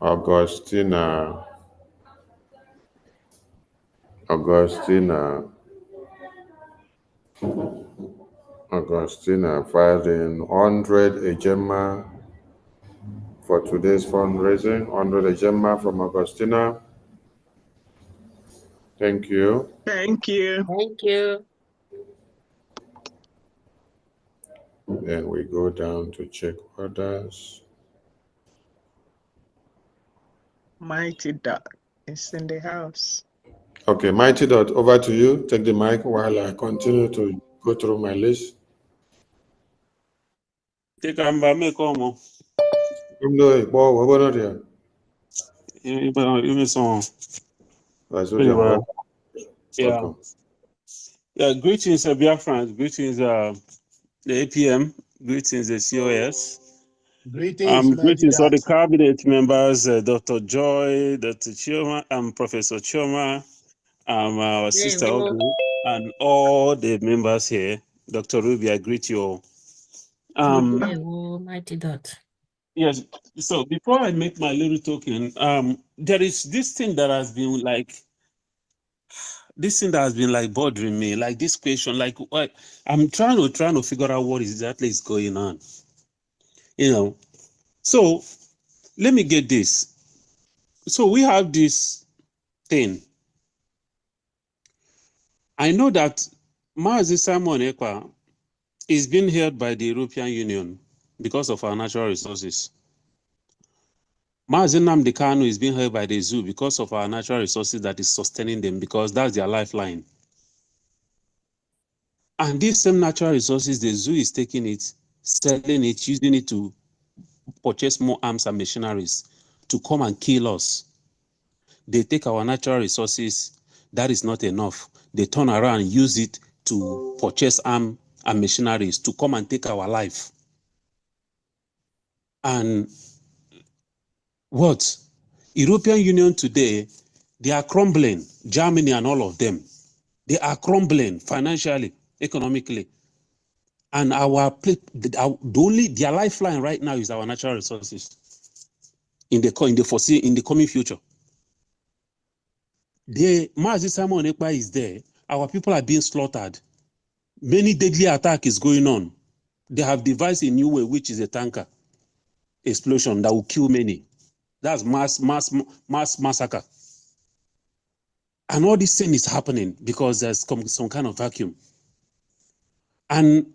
Augustina filing 100 Ejema for today's fundraising. 100 Ejema from Augustina. Thank you. Thank you. Thank you. Then we go down to check others. Mighty Dot is in the house. Okay, Mighty Dot, over to you. Take the mic while I continue to go through my list. Take a me como. Yeah. Yeah, greetings, Biafra. Greetings, the APM. Greetings, the COS. Greetings, Mighty Greetings, all the Dot. cabinet members, Dr. Joy, Dr. Chioma, Professor Chioma, our sister Ogu, and all the members here. Dr. Ruby, I greet you all. Mighty Dot. Yes, so before I make my little token, there is this thing that has been like, bothering me, like this question, like what I'm trying to figure out what exactly is going on. So let me get this. So we have this thing. I know that Mazi Simon Ekpa is being held by the European Union because of our natural resources. Mazi Nnamdi Kanu is being held by the zoo because of our natural resources that is sustaining them, because that's their lifeline. And these same natural resources, the zoo is taking it, selling it, using it to purchase more arms and machineries to come and kill us. They take our natural resources, that is not enough. They turn around and use it to purchase arms and machineries to come and take our life. And what? European Union today, they are crumbling. Germany and all of them. They are crumbling financially, economically. And their lifeline right now is our natural resources in the coming future. Mazi Simon Ekpa is there. Our people are being slaughtered. Many deadly attack is going on. They have devised a new way, which is a tanker explosion that will kill many. That's mass massacre. And all this thing is happening because there's some kind of vacuum. And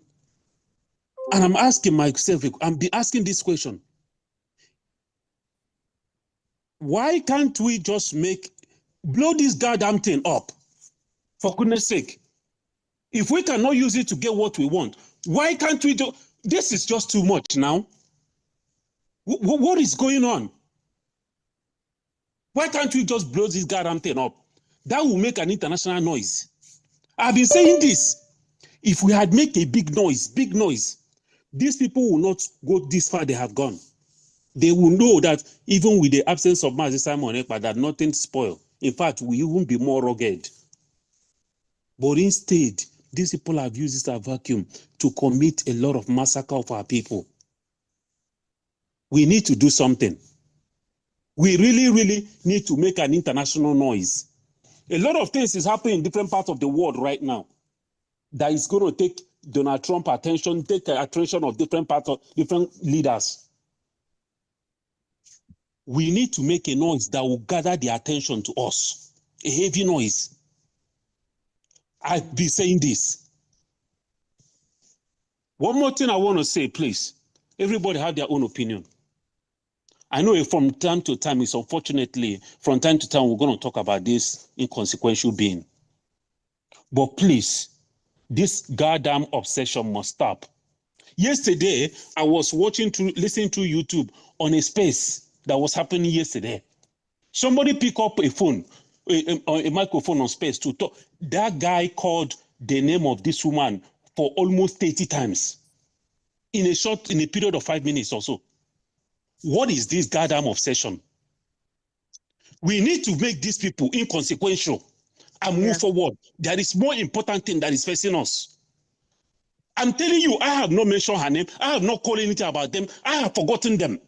I'm asking myself, I'm asking this question. Why can't we just blow this goddamn thing up? For goodness sake. If we cannot use it to get what we want, why can't we do? This is just too much now. What is going on? Why can't we just blow this goddamn thing up? That will make an international noise. I've been saying this. If we had made a big noise, these people will not go this far they have gone. They will know that even with the absence of Mazi Simon Ekpa, that nothing spoiled. In fact, we even be more rugged. But instead, these people have used this vacuum to commit a lot of massacre of our people. We need to do something. We really, really need to make an international noise. A lot of things is happening in different parts of the world right now that is going to take Donald Trump attention, take the attention of different parts of different leaders. We need to make a noise that will gather the attention to us. A heavy noise. I've been saying this. One more thing I want to say, please. Everybody have their own opinion. I know from time to time, it's unfortunately, from time to time, we're going to talk about this inconsequential being. But please, This goddamn obsession must stop. Yesterday, I was listening to YouTube on a space that was happening yesterday. Somebody pick up a phone, a microphone on space to talk. That guy called the name of this woman for almost 30 times in a period of 5 minutes or so. What is this goddamn obsession? We need to make these people inconsequential and move forward. There is more important thing that is facing us. I'm telling you, I have not mentioned her name. I have not called anything about them. I have forgotten them.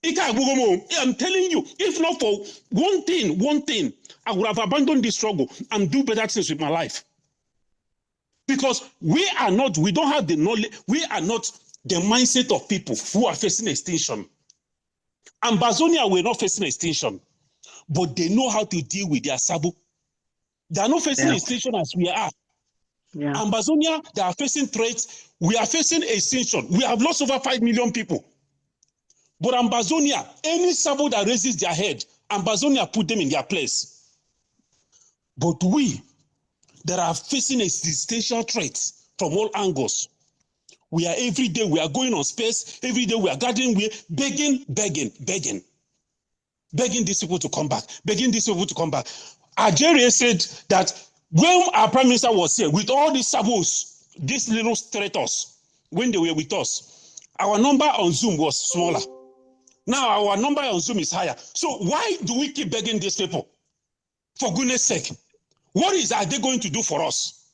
I'm telling you, if not for one thing, I would have abandoned this struggle and do better things with my life. Because we don't have the knowledge, we are not the mindset of people who are facing extinction. Ambazonia were not facing extinction, but they know how to deal with their sabu. They are not facing extinction as we are. Ambazonia, they are facing threats. We are facing extinction. We have lost over 5 million people. But Ambazonia, any sabu that raises their head, Ambazonia put them in their place. But we that are facing existential threats from all angles, we are every day, we are going on space, every day we are gathering, we are begging these people to come back, Algeria said that when our prime minister was here with all these sabos, these little traitors, when they were with us, our number on Zoom was smaller. Now our number on Zoom is higher. So why do we keep begging these people? For goodness sake, what are they going to do for us?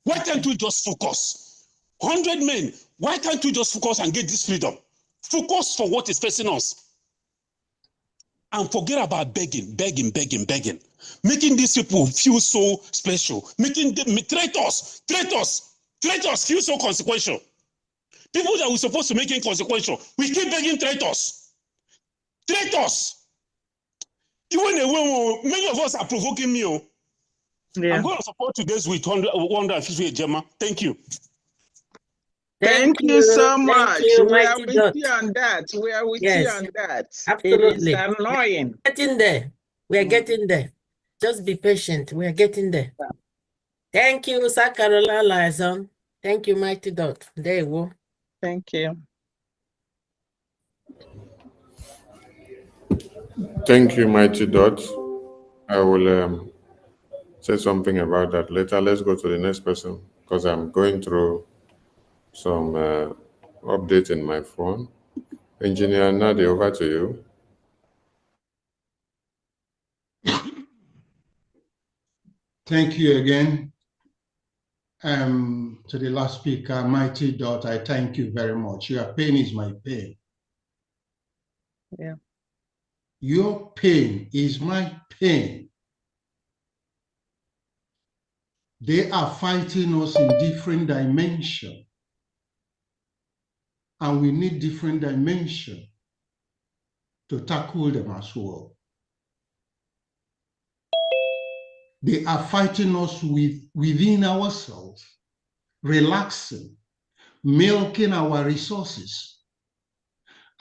Why can't we just focus? 100 men, why can't we just focus and get this freedom? Focus for what is facing us. And forget about begging. Making these people feel so special. Making them traitors feel so consequential. People that we're supposed to make inconsequential, we keep begging traitors. Even many of us are provoking me. I'm going to support today's with 150 Gemma. Thank you. Thank you so much. You, we are Mighty with you on that. We are with you on that. Absolutely. It is annoying. We're getting there. We are getting there. Just be patient. We are getting there. Thank you, Sakarola Liaison. Thank you, Mighty Dot. There you go. Thank you. Thank you, Mighty Dot. I will say something about that later. Let's go to the next person because I'm going through some update in my phone. Engineer Nadi, over to you. Thank you again. To the last speaker, Mighty Dot, I thank you very much. Your pain is my pain. Yeah. Your pain is my pain. They are fighting us in different dimensions. And we need different dimensions to tackle them as well. They are fighting us within ourselves, relaxing, milking our resources.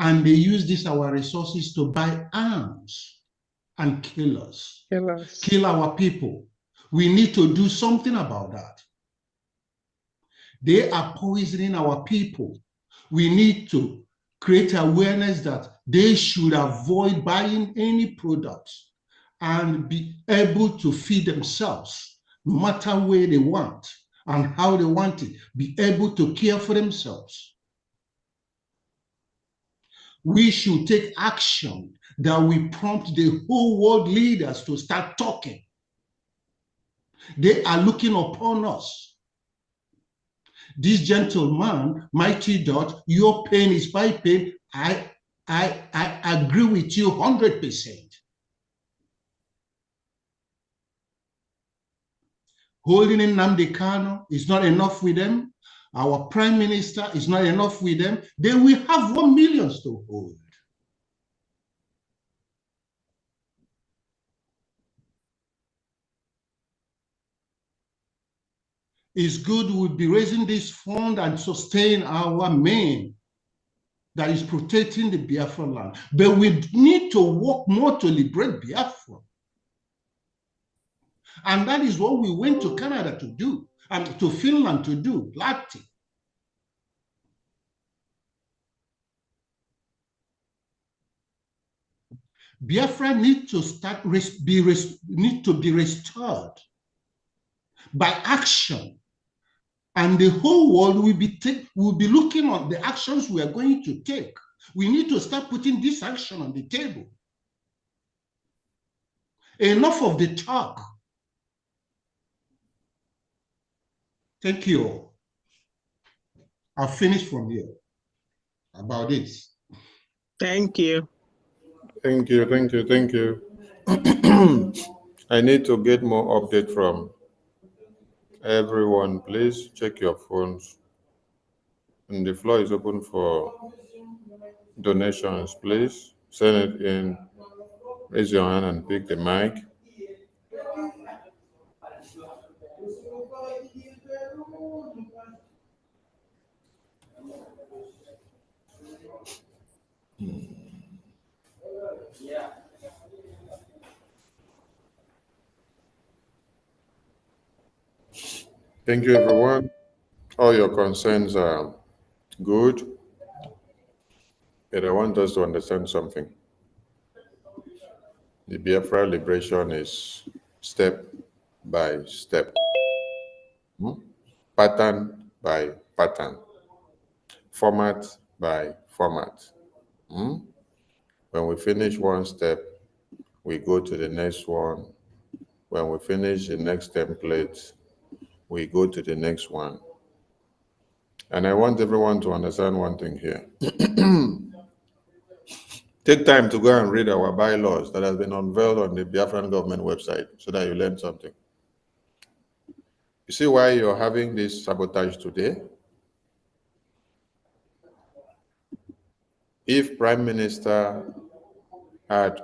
And they use our resources to buy arms and kill us, kill our people. We need to do something about that. They are poisoning our people. We need to create awareness that they should avoid buying any products and be able to feed themselves, no matter where they want and how they want it, be able to care for themselves. We should take action that we prompt the whole world leaders to start talking. They are looking upon us. This gentleman, Mighty Dot, your pain is my pain. I agree with you 100%. Holding in Nnamdi Kanu is not enough with them. Our prime minister is not enough with them. They will have 1 million to hold. It's good we'll be raising this fund and sustain our men that is protecting the Biafra land. But we need to work more to liberate Biafra. And that is what we went to Canada to do. to Finland to do, Latvia. Biafra needs to need to be restored by action, and the whole world will be looking at the actions we are going to take. We need to start putting this action on the table. Enough of the talk. Thank you. I'll finish from here about this. Thank you. Thank you, thank you, thank you. I need to get more update from everyone. Please check your phones. And the floor is open for donations. Please send it in. Raise your hand and pick the mic. Thank you, everyone. All your concerns are good, but I want us to understand something. The Biafra liberation is step by step, pattern by pattern, format by format. When we finish one step, we go to the next one. When we finish the next template, we go to the next one. And I want everyone to understand one thing here. Take time to go and read our bylaws that has been unveiled on the Biafran government website so that you learn something. You see why you're having this sabotage today? If Prime Minister had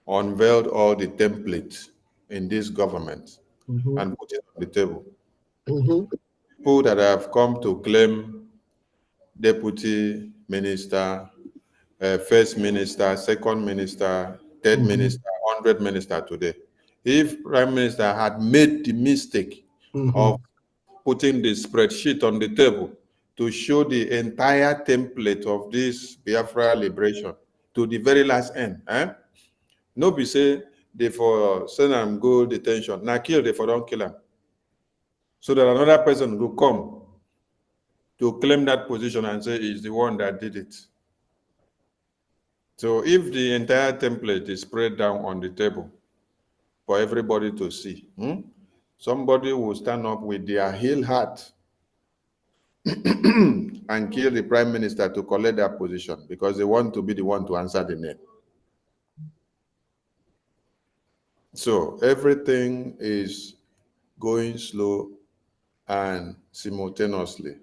unveiled all the templates in this government and put it on the table, people that have come to claim deputy minister, first minister, second minister, third minister, 100 minister today. If Prime Minister had made the mistake of putting the spreadsheet on the table to show the entire template of this Biafra liberation to the very last end, no be say they for send am go detention, now kill they for don't kill him, so that another person will come to claim that position and say he's the one that did it. So if the entire template is spread down on the table for everybody to see, somebody will stand up with their heel heart and kill the Prime Minister to collect that position because they want to be the one to answer the name. So everything is going slow and simultaneously.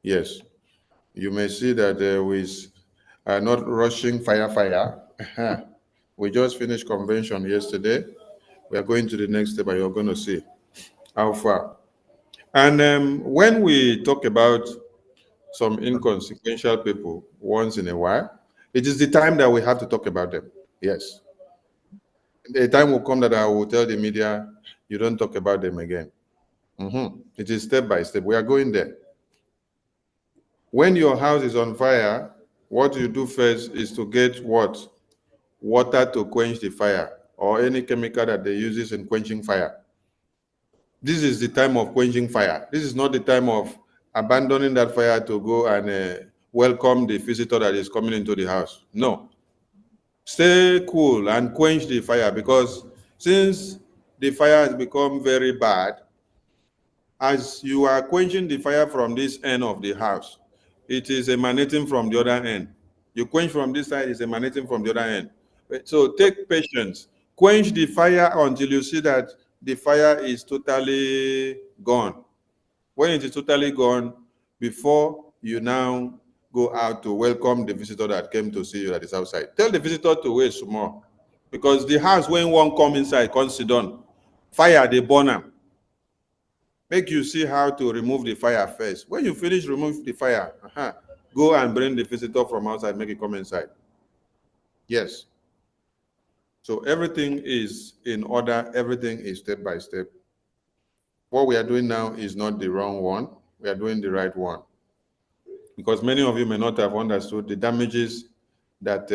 Yes, you may see that we are not rushing fire. We just finished convention yesterday. We are going to the next step and you're going to see how far. And when we talk about some inconsequential people once in a while, it is the time that we have to talk about them. Yes. The time will come that I will tell the media, you don't talk about them again. It is step by step. We are going there. When your house is on fire, what you do first is to get what? Water to quench the fire or any chemical that they use in quenching fire. This is the time of quenching fire. This is not the time of abandoning that fire to go and welcome the visitor that is coming into the house. No. Stay cool and quench the fire, because since the fire has become very bad, as you are quenching the fire from this end of the house, it is emanating from the other end. You quench from this side, it's emanating from the other end. So take patience. Quench the fire until you see that the fire is totally gone. When it is totally gone, before you now go out to welcome the visitor that came to see you that is outside, tell the visitor to wait some more, because the house, when one come inside, come sit down, fire they burn am. Make you see how to remove the fire first. When you finish remove the fire, go and bring the visitor from outside, make it come inside. Yes. So everything is in order, everything is step by step. what we are doing now is not the wrong one. We are doing the right one. Because many of you may not have understood the damages that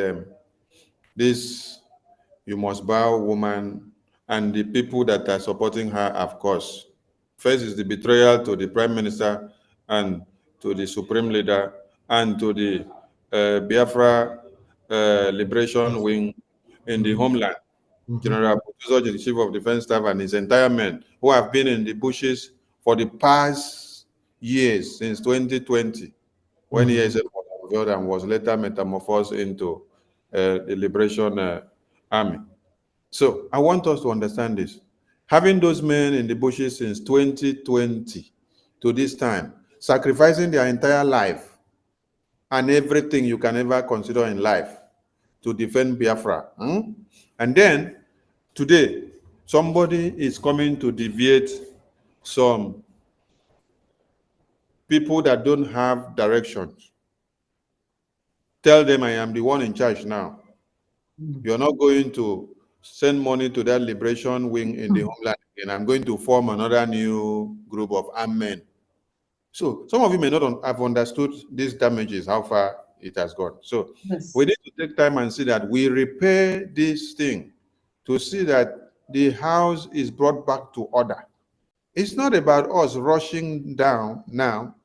this you must bow woman and the people that are supporting her have caused. First is the betrayal to the Prime Minister and to the Supreme Leader and to the Biafra Liberation Wing in the homeland. General Butuzo, the Chief of Defense Staff, and his entire men who have been in the bushes for the past years, since 2020, when ESF was unveiled and was later metamorphosed into the Liberation Army. So I want us to understand this. Having those men in the bushes since 2020 to this time, sacrificing their entire life and everything you can ever consider in life to defend Biafra. And then today, somebody is coming to deviate some people that don't have directions. Tell them I am the one in charge now. You're not going to send money to that liberation wing in the homeland, and I'm going to form another new group of armed men. So some of you may not have understood these damages, how far it has gone. So we need to take time and see that we repair this thing to see that the house is brought back to order. It's not about us rushing down now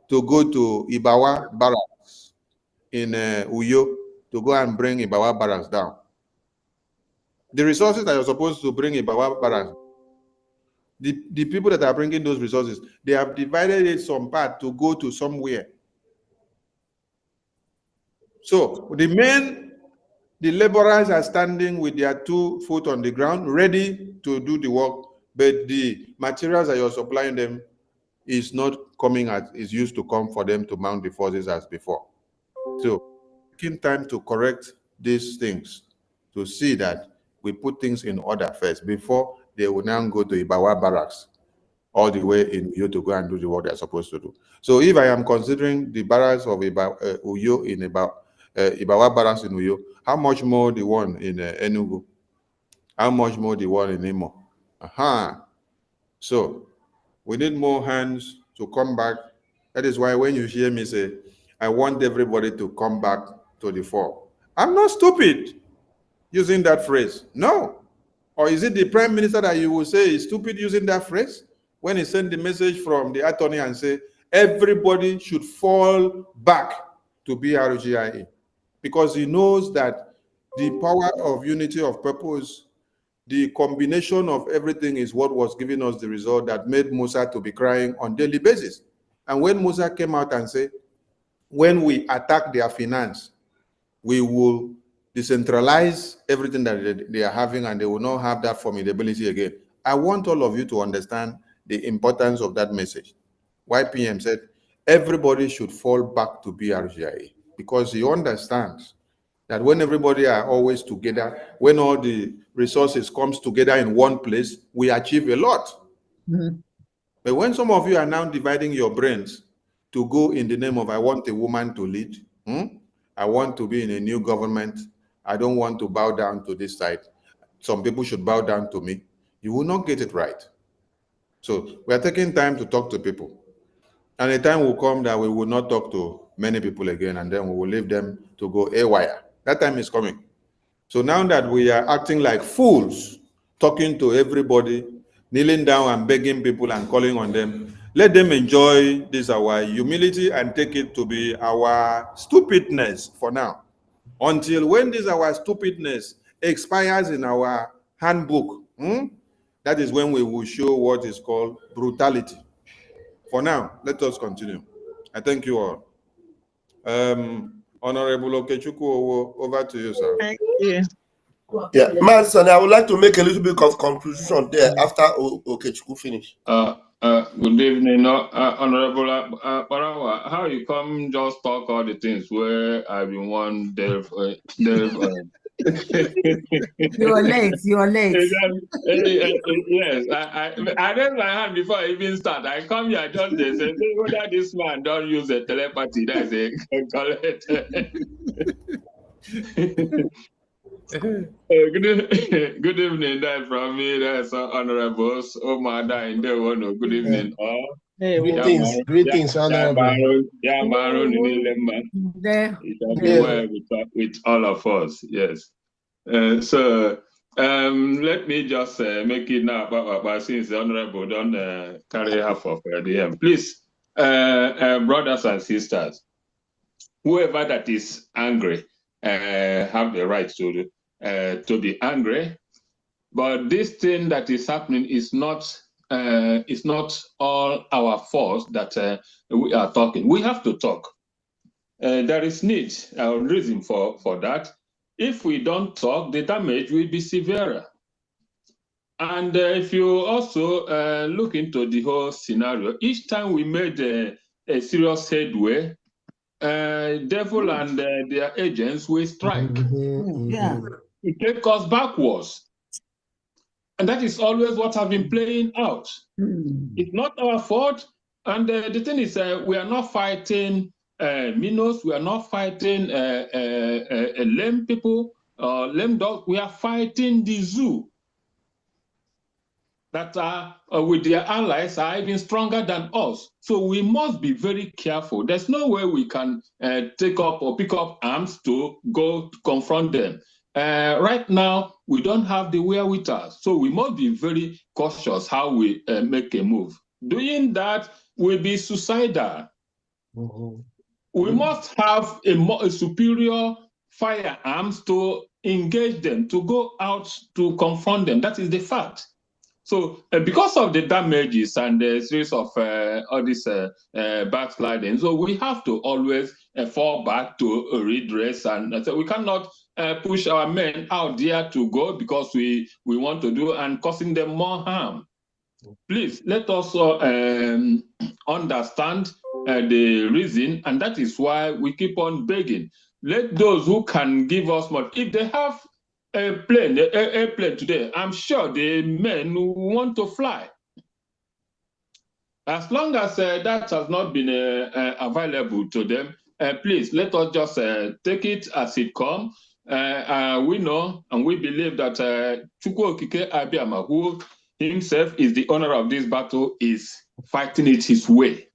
to go to Ibawa barracks in Uyo to go and bring Ibawa barracks down. The resources that you're supposed to bring Ibawa barracks, the people that are bringing those resources, they have divided it some part to go to somewhere. So the men, the laborers are standing with their 2 feet on the ground, ready to do the work, but the materials that you're supplying them is not coming as is used to come for them to mount the forces as before. So taking time to correct these things, to see that we put things in order first before they will now go to Ibawa barracks all the way in Uyo to go and do the work they're supposed to do. So if I am considering the barracks of Uyo in Ibawa barracks in Uyo, how much more the one in Enugu? How much more the one in Imo? So we need more hands to come back. That is why when you hear me say, I want everybody to come back to the fore, I'm not stupid using that phrase. No. Or is it the Prime Minister that you will say is stupid using that phrase when he sent the message from the attorney and say everybody should fall back to BRGIA? Because he knows that the power of unity of purpose, the combination of everything is what was giving us the result that made Musa to be crying on daily basis. And when Musa came out and said, when we attack their finance, we will decentralize everything that they are having and they will not have that formidability again. I want all of you to understand the importance of that message. YPM said, everybody should fall back to BRGIA because he understands that when everybody are always together, when all the resources comes together in one place, we achieve a lot. But when some of you are now dividing your brains to go in the name of I want a woman to lead, I want to be in a new government, I don't want to bow down to this side, some people should bow down to me, you will not get it right. So we are taking time to talk to people. And a time will come that we will not talk to many people again, and then we will leave them to go haywire. That time is coming. So now that we are acting like fools, talking to everybody, kneeling down and begging people and calling on them, let them enjoy this our humility and take it to be our stupidness for now. Until when this our stupidness expires in our handbook, that is when we will show what is called brutality. For now, let us continue. I thank you all. Honorable Okechukwu, over to you, sir. Thank you. Yeah, Master, I would like to make a little bit of conclusion there after Okechukwu finish. Good evening, Honorable Parawa. How you come just talk all the things where I've been one delve You're late. You're late. Yes, I raised my hand before I even start. I come here just to say whether this man don't use a telepathy. That's a correct. Good evening, there from me. There's honorables. Oh, my dying day. Good evening, all. Greetings, honorable. It shall be well with all of us. Yes. So let me just make it now, but since the honorable don't carry half of the end, please, brothers and sisters, whoever that is angry have the right to be angry, but this thing that is happening is not all our fault that we are talking. We have to talk. There is need, reason for that. If we don't talk, the damage will be severer. And if you also look into the whole scenario, each time we made a serious headway, devil and their agents will strike. Yeah. It takes us backwards. And that is always what have been playing out. It's not our fault. And the thing is, we are not fighting minnows. We are not fighting lame people, lame dogs. We are fighting the zoo that are with their allies are even stronger than us. So we must be very careful. There's no way we can take up or pick up arms to go to confront them. Right now, we don't have the wherewithal. So we must be very cautious how we make a move. Doing that will be suicidal. We must have a superior firearms to engage them, to go out to confront them. That is the fact. So because of the damages and the series of all this backsliding, so we have to always fall back to redress, and so we cannot push our men out there to go because we want to do and causing them more harm. Please let us understand the reason, and that is why we keep on begging. Let those who can give us more, if they have a plane today, I'm sure the men who want to fly. As long as that has not been available to them, please let us just take it as it comes. We know and we believe that Chukwu Okike Abiyama, who himself is the owner of this battle, is fighting it his way.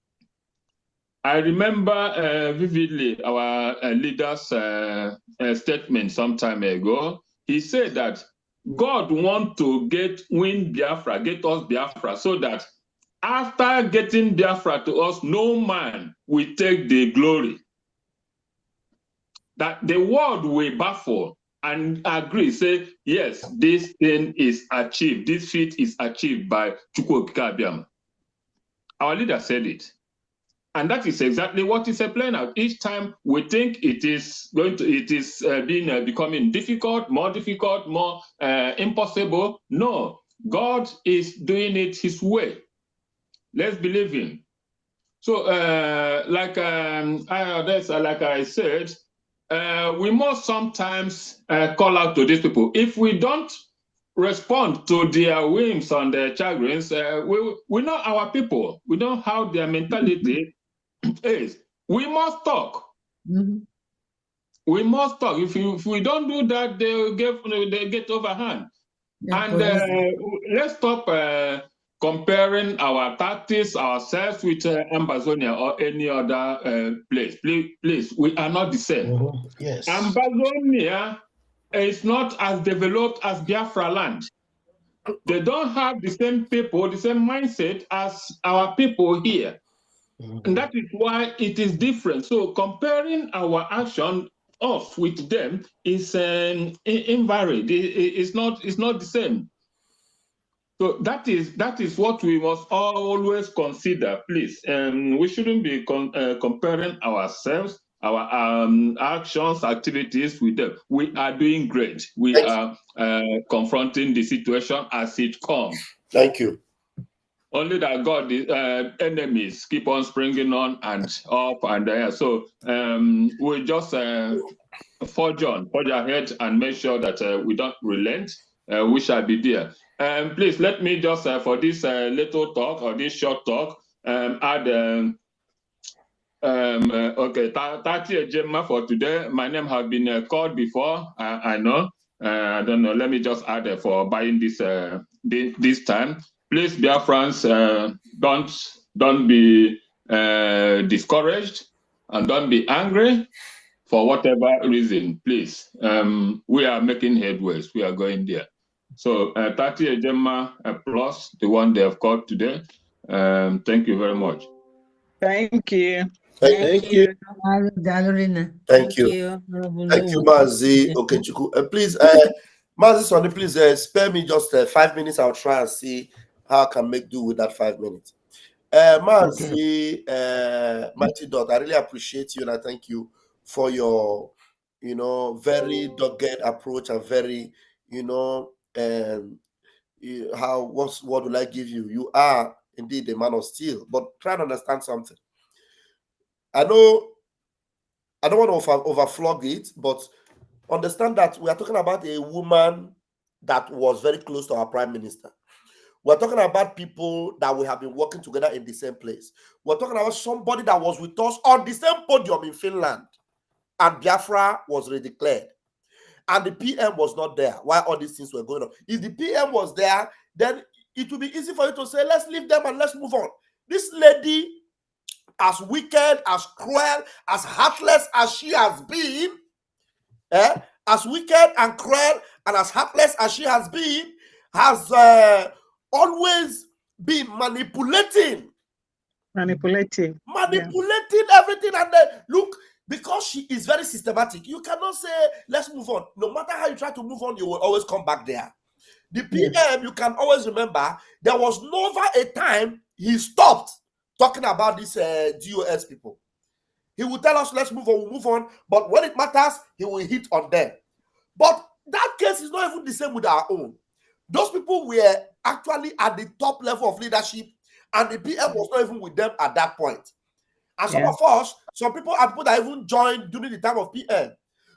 I remember vividly our leader's statement some time ago. He said that God wants to win Biafra, get us Biafra, so that after getting Biafra to us, no man will take the glory. That the world will baffle and agree, say, yes, this thing is achieved, this feat is achieved by Chukwu Okike Abiyama. Our leader said it. And that is exactly what is playing out. Each time we think it is becoming difficult, more impossible. No, God is doing it his way. Let's believe him. So, like I said, we must sometimes call out to these people. If we don't respond to their whims and their chagrins, we know our people. We know how their mentality is. We must talk. We must talk. If we don't do that, they get overhand. Yeah, and let's stop comparing our tactics ourselves with Amazonia or any other place. Please, we are not the same. Yes. Amazonia is not as developed as Biafra land. They don't have the same people, the same mindset as our people here. And that is why it is different. So comparing our action, us with them, is invaried. It's not the same. So that is what we must always consider, please. We shouldn't be comparing ourselves, our actions, activities with them. We are doing great. We are confronting the situation as it comes. Thank you. Only that God, enemies keep on springing on and up and there. So we just forge ahead and make sure that we don't relent. We shall be there. Please let me just, for this little talk or this short talk, add, okay, 30 Gemma for today. My name has been called before, I know. I don't know. Let me just add for buying this this time. Please, Biafrans, don't be discouraged and don't be angry for whatever reason. Please, we are making headways. We are going there. So, Tati Ejema plus the one they have called today. Thank you very much. Thank you. Thank you. Thank you. Thank you, Mazi Okechukwu. Please, Mazi Sonny, please spare me just 5 minutes. I'll try and see how I can make do with that 5 minutes. Mazi, Mighty Dot, I really appreciate you and I thank you for your, very dogged approach and very, what will I give you? You are indeed a man of steel, but try to understand something. I know I don't want to overflog it, but understand that we are talking about a woman that was very close to our prime minister. We're talking about people that we have been working together in the same place. We're talking about somebody that was with us on the same podium in Finland, and Biafra was redeclared. And the PM was not there while all these things were going on. If the PM was there, then it would be easy for you to say, let's leave them and let's move on. This lady, as wicked, as cruel, as heartless as she has been, as wicked and cruel and as heartless as she has been, has always been manipulating everything. And look, because she is very systematic, you cannot say, let's move on. No matter how you try to move on, you will always come back there. The PM, you can always remember, there was never a time he stopped talking about these DOS people. He will tell us, let's move on, we'll move on. But when it matters, he will hit on them. But that case is not even the same with our own. Those people were actually at the top level of leadership, and the PM was not even with them at that point. And some of us, some people are people that even joined during the time of PM.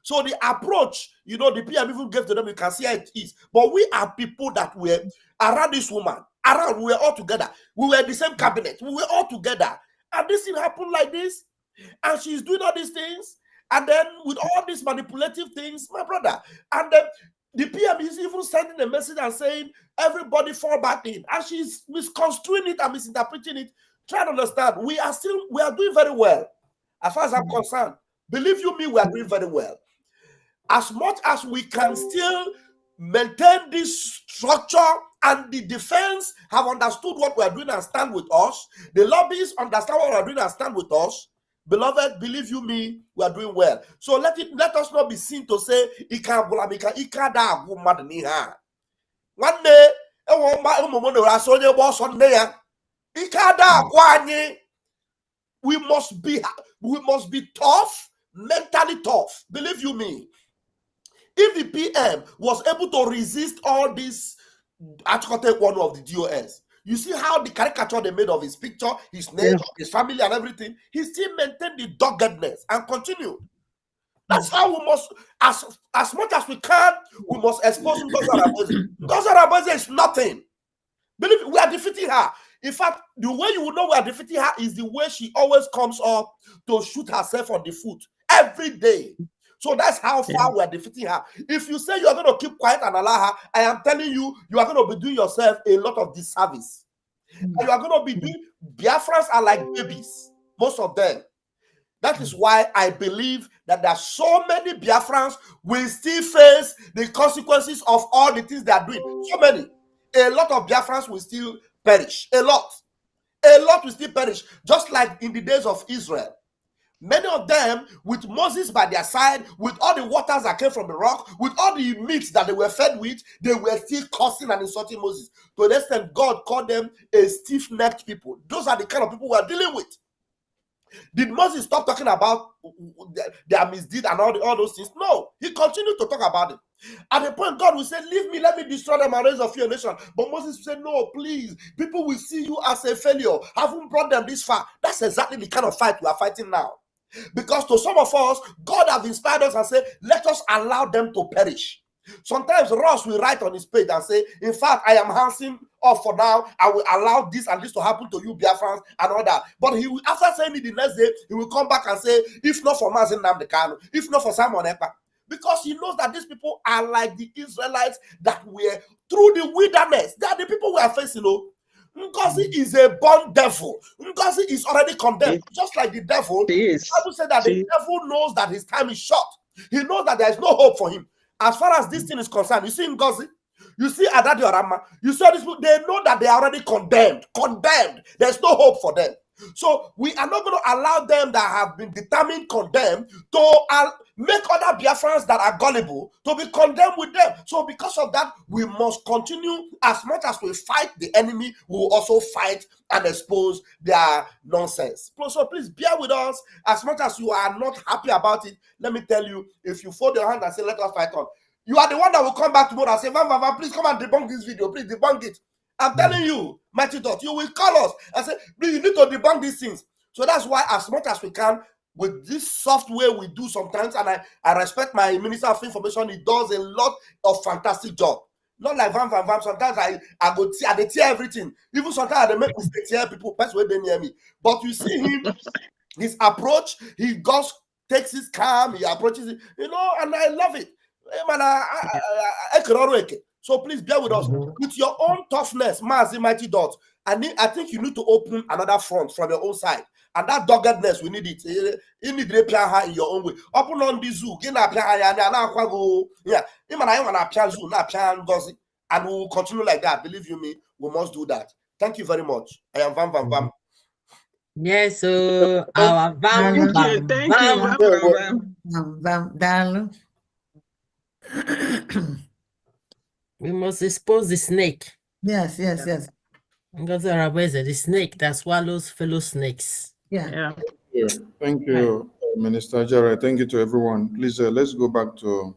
So the approach, the PM even gave to them, you can see how it is. But we are people that were around this woman, we were all together. We were in the same cabinet. We were all together. And this thing happened like this. And she's doing all these things. And then with all these manipulative things, my brother. And then the PM is even sending a message and saying, everybody fall back in. And she's misconstruing it and misinterpreting it. Try to understand. We are doing very well. As far as I'm concerned, believe you me, we are doing very well. As much as we can still maintain this structure and the defense have understood what we are doing and stand with us, the lobbyists understand what we are doing and stand with us, beloved, believe you me, we are doing well. So let us not be seen to say, we must be tough, mentally tough. Believe you me. If the PM was able to resist all this, I take one of the DOS. You see how the caricature they made of his picture, his name, his family, and everything. He still maintained the doggedness and continued. That's how we must, as much as we can, we must expose Ngozi is nothing. Believe me, we are defeating her. In fact, the way you will know we are defeating her is the way she always comes up to shoot herself on the foot every day. So that's how far we are defeating her. If you say you are going to keep quiet and allow her, I am telling you, you are going to be doing yourself a lot of disservice. And you are going to be doing, Biafrans are like babies, most of them. That is why I believe that there are so many Biafrans will still face the consequences of all the things they are doing. So many. A lot of Biafrans will still perish. A lot will still perish. Just like in the days of Israel. Many of them, with Moses by their side, with all the waters that came from the rock, with all the meat that they were fed with, they were still cursing and insulting Moses. To the extent God called them a stiff-necked people. Those are the kind of people we are dealing with. Did Moses stop talking about their misdeed and all those things? No, he continued to talk about it. At the point, God will say, leave me, let me destroy them and raise a few nation. But Moses said, no, please. People will see you as a failure. Haven't brought them this far. That's exactly the kind of fight we are fighting now. Because to some of us, God has inspired us and said, let us allow them to perish. Sometimes Ross will write on his page and say, in fact, I am handsing off for now. I will allow this and this to happen to you, Biafrans, and all that. But he will, after saying it the next day, he will come back and say, if not for Mazin Namdekano, if not for Simon Ekpa. because he knows that these people are like the Israelites that were through the wilderness. They are the people we are facing. Ngozi is a born devil. Ngozi is already condemned, just like the devil. The Bible said that the devil knows that his time is short. He knows that there is no hope for him. As far as this thing is concerned, you see Ngozi, you see Adadi Orama, you see these people, they know that they are already condemned. Condemned. There's no hope for them. So we are not going to allow them that have been determined condemned to make other Biafrans that are gullible to be condemned with them. So because of that, we must continue. As much as we fight the enemy, we will also fight and expose their nonsense. So please bear with us. As much as you are not happy about it, let me tell you, if you fold your hand and say, let us fight on, you are the one that will come back tomorrow and say, Van, please come and debunk this video. Please debunk it. I'm telling you, Mighty Dot, you will call us and say, you need to debunk these things. So that's why, as much as we can, with this software we do sometimes, and I respect my Minister of Information, he does a lot of fantastic job. Not like Van. Sometimes I go tear everything. Even sometimes I make mistakes here, people pass away they near me. But you see him, his approach, he goes, takes his calm, he approaches it, and I love it. So please bear with us. With your own toughness, Mazi Mighty Dot, I think you need to open another front from your own side. And that doggedness, we need it. You need to apply her in your own way. Open on the zoo. And we will continue like that. Believe you me, we must do that. Thank you very much. I am Van. Yes, so our Van. Thank you. We must expose the snake. Yes. Because there are ways the snake that swallows fellow snakes. Yeah. Thank you, Minister Jared. Thank you to everyone. Please, let's go back to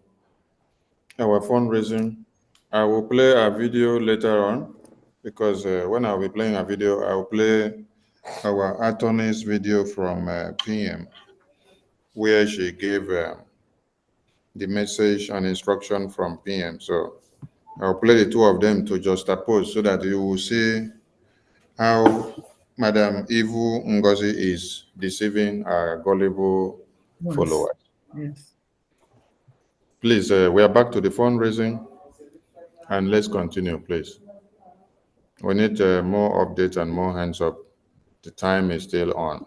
our fundraising. I will play a video later on because when I'll be playing a video, I'll play our attorney's video from PM, where she gave the message and instruction from PM. So I'll play the two of them to juxtapose so that you will see how Madam Ivu Ngozi is deceiving our gullible followers. Yes. Please, we are back to the fundraising, and let's continue, please. We need more updates and more hands up. The time is still on.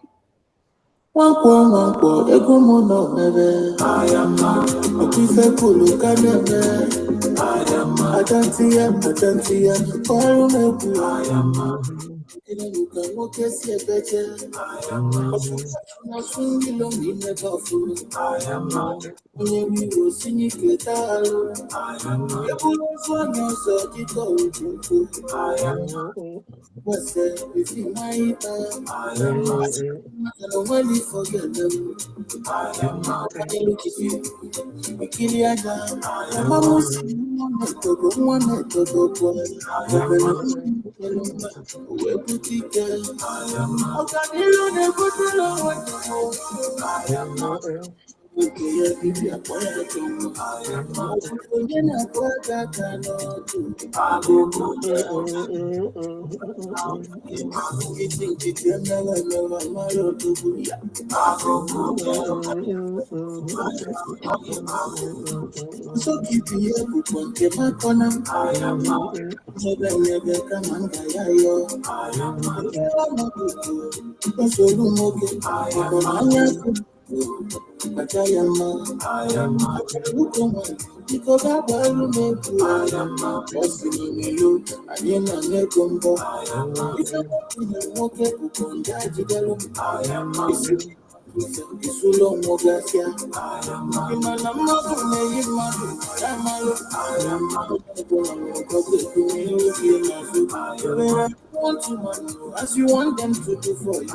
As you want them to do for you,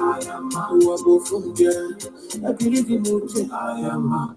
you are go from there. I believe in you. I am a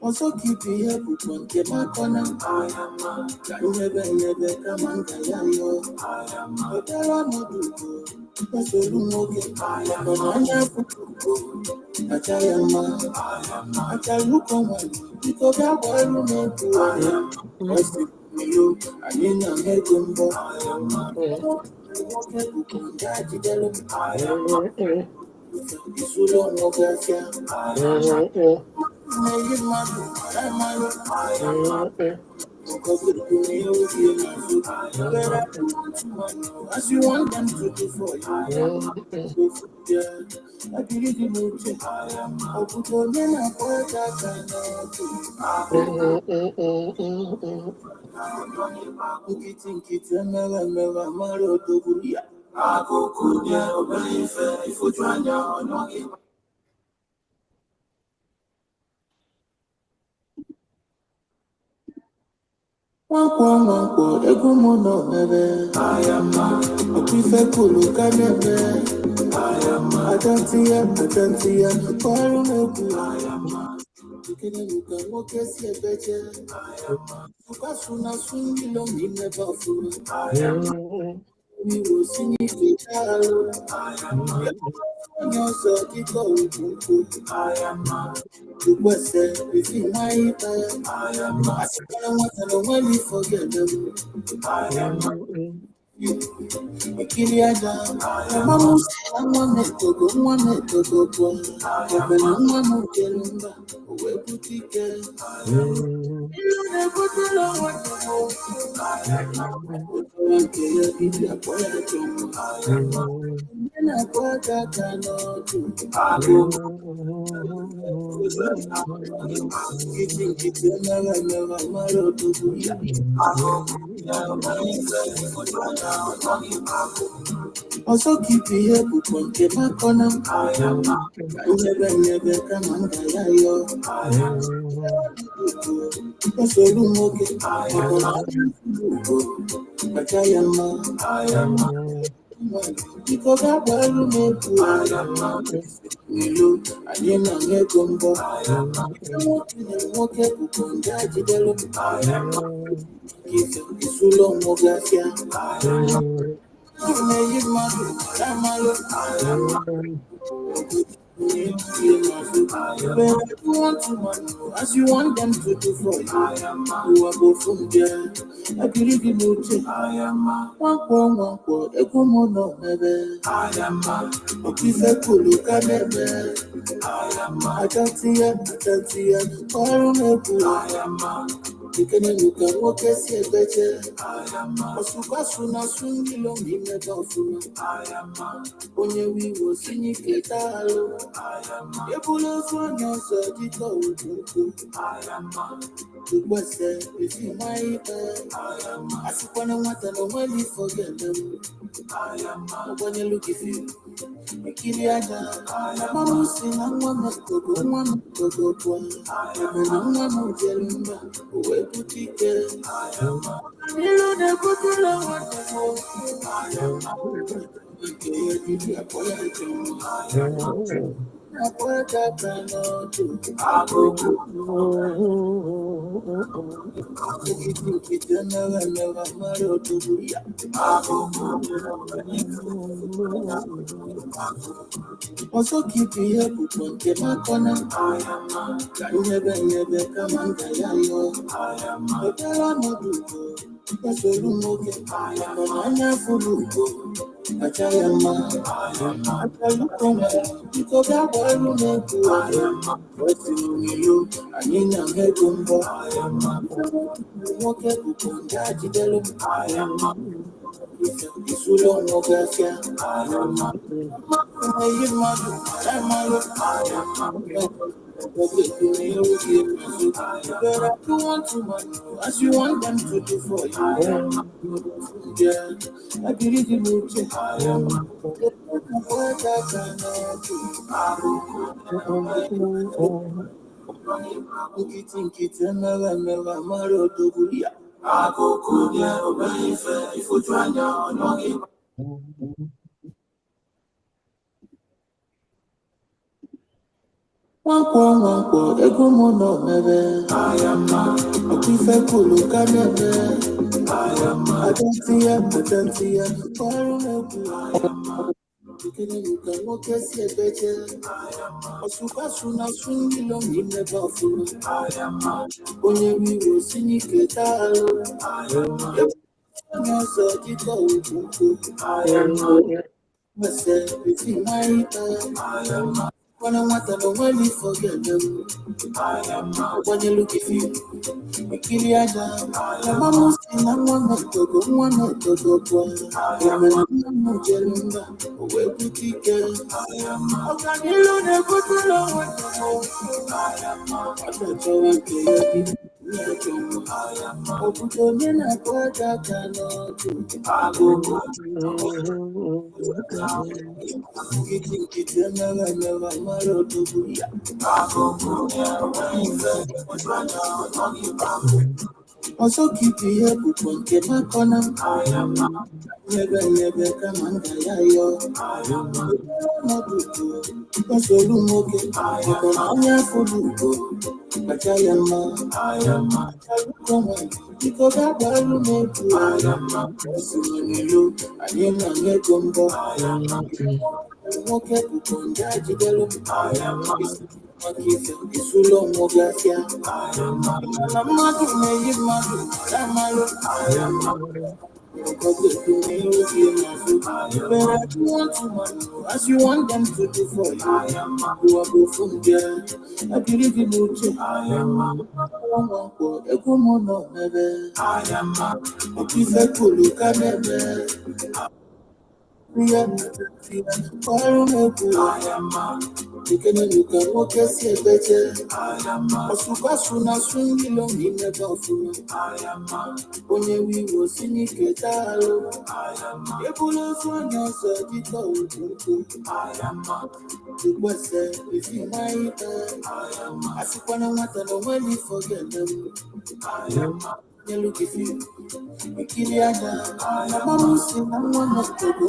Also keep here on Kemakona. Never come and yo. But I am not good. That's all you know. I tell you, come on. Because I want to make you. I mean, I'm making as you want them to do for you. I believe in you. I'll put your name and put that we will sing it also keep here on Kemakona. Never come and yo. That's all you know. But I am because I will make you. I didn't make them go. I as you want them to do for you. You are go from there. I believe in you. I am one quote, a woman of never. I am a piece of look at never. I am I can't see it, I can't see it. I am you can look at what I say better. I am a super soon as soon you don't need me. I am only we will sing it. I am a bullet one, yes, I am the West is in my I am I suppose I want to know when you forget them. I am when you look at you. Kiliana, I'm losing. I'm one to go. I am one of Jelumba. Where put it? I am you know the good I also keep here on Kemakona. I am never come and yo. I am but I am not good. That's all you know. I am not full. I tell you, I tell you, because I want to make you. I am what's in you. I mean, I'm a gumbo. I am okay, I am As you want them to do for you, yeah. I believe in you. I am. Wankwo ego mo no mebe. Okife kulu kanebe. Adantia, kwaru mebu. Kikini nuka moke si ebeje. Osuka suna sungi lo mime bafuna. Onye wiwo sini ketalo. Nyoso jiko ukuku. Mese bifi maita. When I want to know when you forget them. When you look at you, you kill your job. I'm almost in a one to go. I'm jelly. Where we take it. Okay, you know the good long way to go. I don't know what to do. Also keep your head on get back on them. Never come under yo. Not to do. Also look okay. I'm here for you. But I am because I value me too. I am not you. I am not let them go. I am not okay to conjure the I am not it's so long. I am not as you want them to do for you. I am who are both from there. I believe in you. I am I am a piece of look at I am you can look at what you see better. I am a super sooner swing along in the dolphin. I am only we will see it. I am a bullet on your surgical. I am the West, if you might. I am a super no matter no when you forget them. I am you look if you. Kiliana, I'm almost in one to go.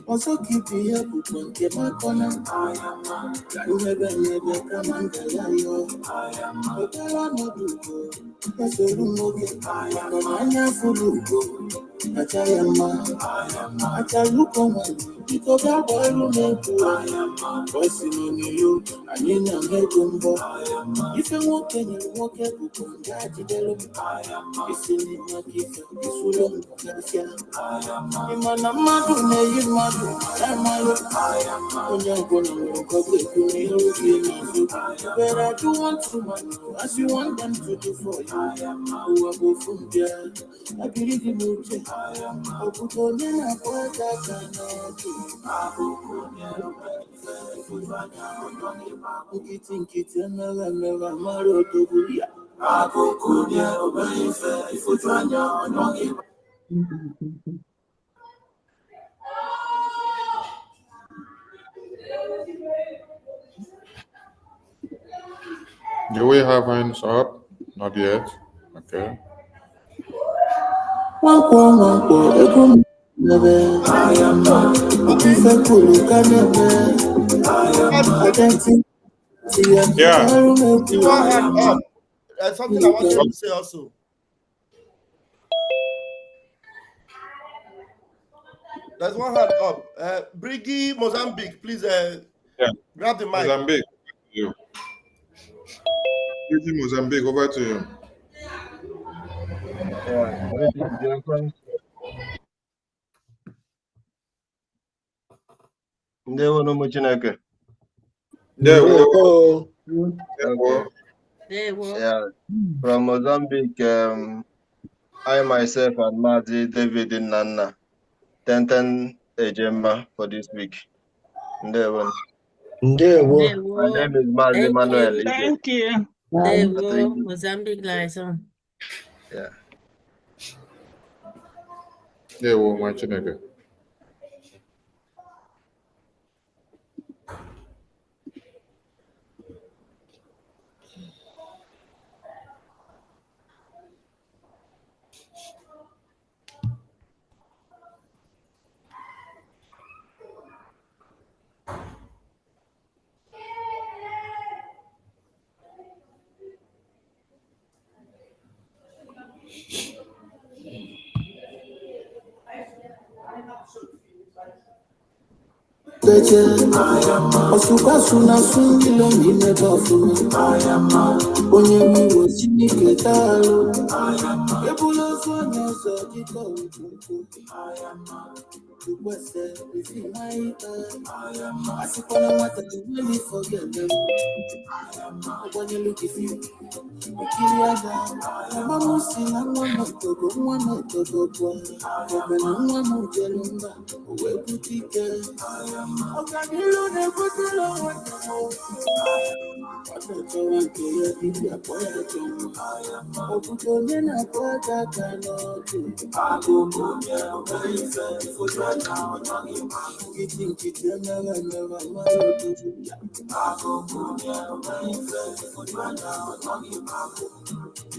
Also keep the up on Kema Kona. I am never come under yo. I am not do. Yes, I do I am full. But I am I can look on one. Because I want to I am voicing on you. I need a mekumbo. If you walk in, you walk up on that. I am it's in the gift. It's long. I am Manamadu, Nayimadu. I am only going to go to but I do want to know as you want them to do for you. I am who are both from there. I believe in you. I am a good on a what I cannot do. I think it's another Maro to Buria. I could obey if you try on. Do we have hands up? Not yet. Okay. I am not. Yeah. One hand up. Something I want you to say also. There's one hand up. Briggy Mozambique, please grab the mic. Mozambique, you. Briggy Mozambique, over to you. Yeah, from Mozambique, I myself and Mazi David in Nana, Tenten Ejemma for this week. Ndewo. My name is Mazi Manuel. Thank you. Mozambique liaison. Yeah. Ndewo, my Chineke. Osukasuna sungilo mine bafuna. Onye miwo sinike talo. Ebulo sonya so jika ukunku. Ukwese isi maita. Asikwana wata really forget them. Obanye look if you. Ukiliada. Mama sina mwana togo mwana togo kwa. Obena mwana mujelunga. Uwe butike. Okanilo ne butilo wano.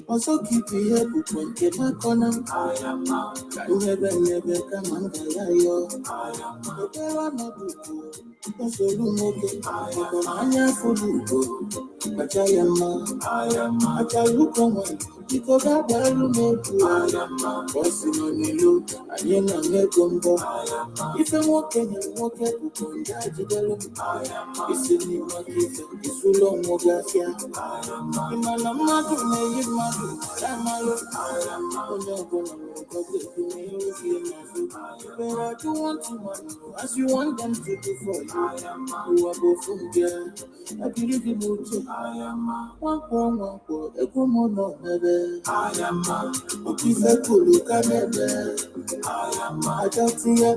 Also keep your head when get back on them. You never come and die. You not do. Also, you okay. I'm for you. But I look on one. Because I value me too. Bossing on the look. I ain't a make them go. If I'm walking, you walk up on that. It's in the market. It's so long. I do want to as you want them to do for you. You are go from there. I believe in you. One for Ekumono Nebe. Okife Kulu Kanebe. Atatia,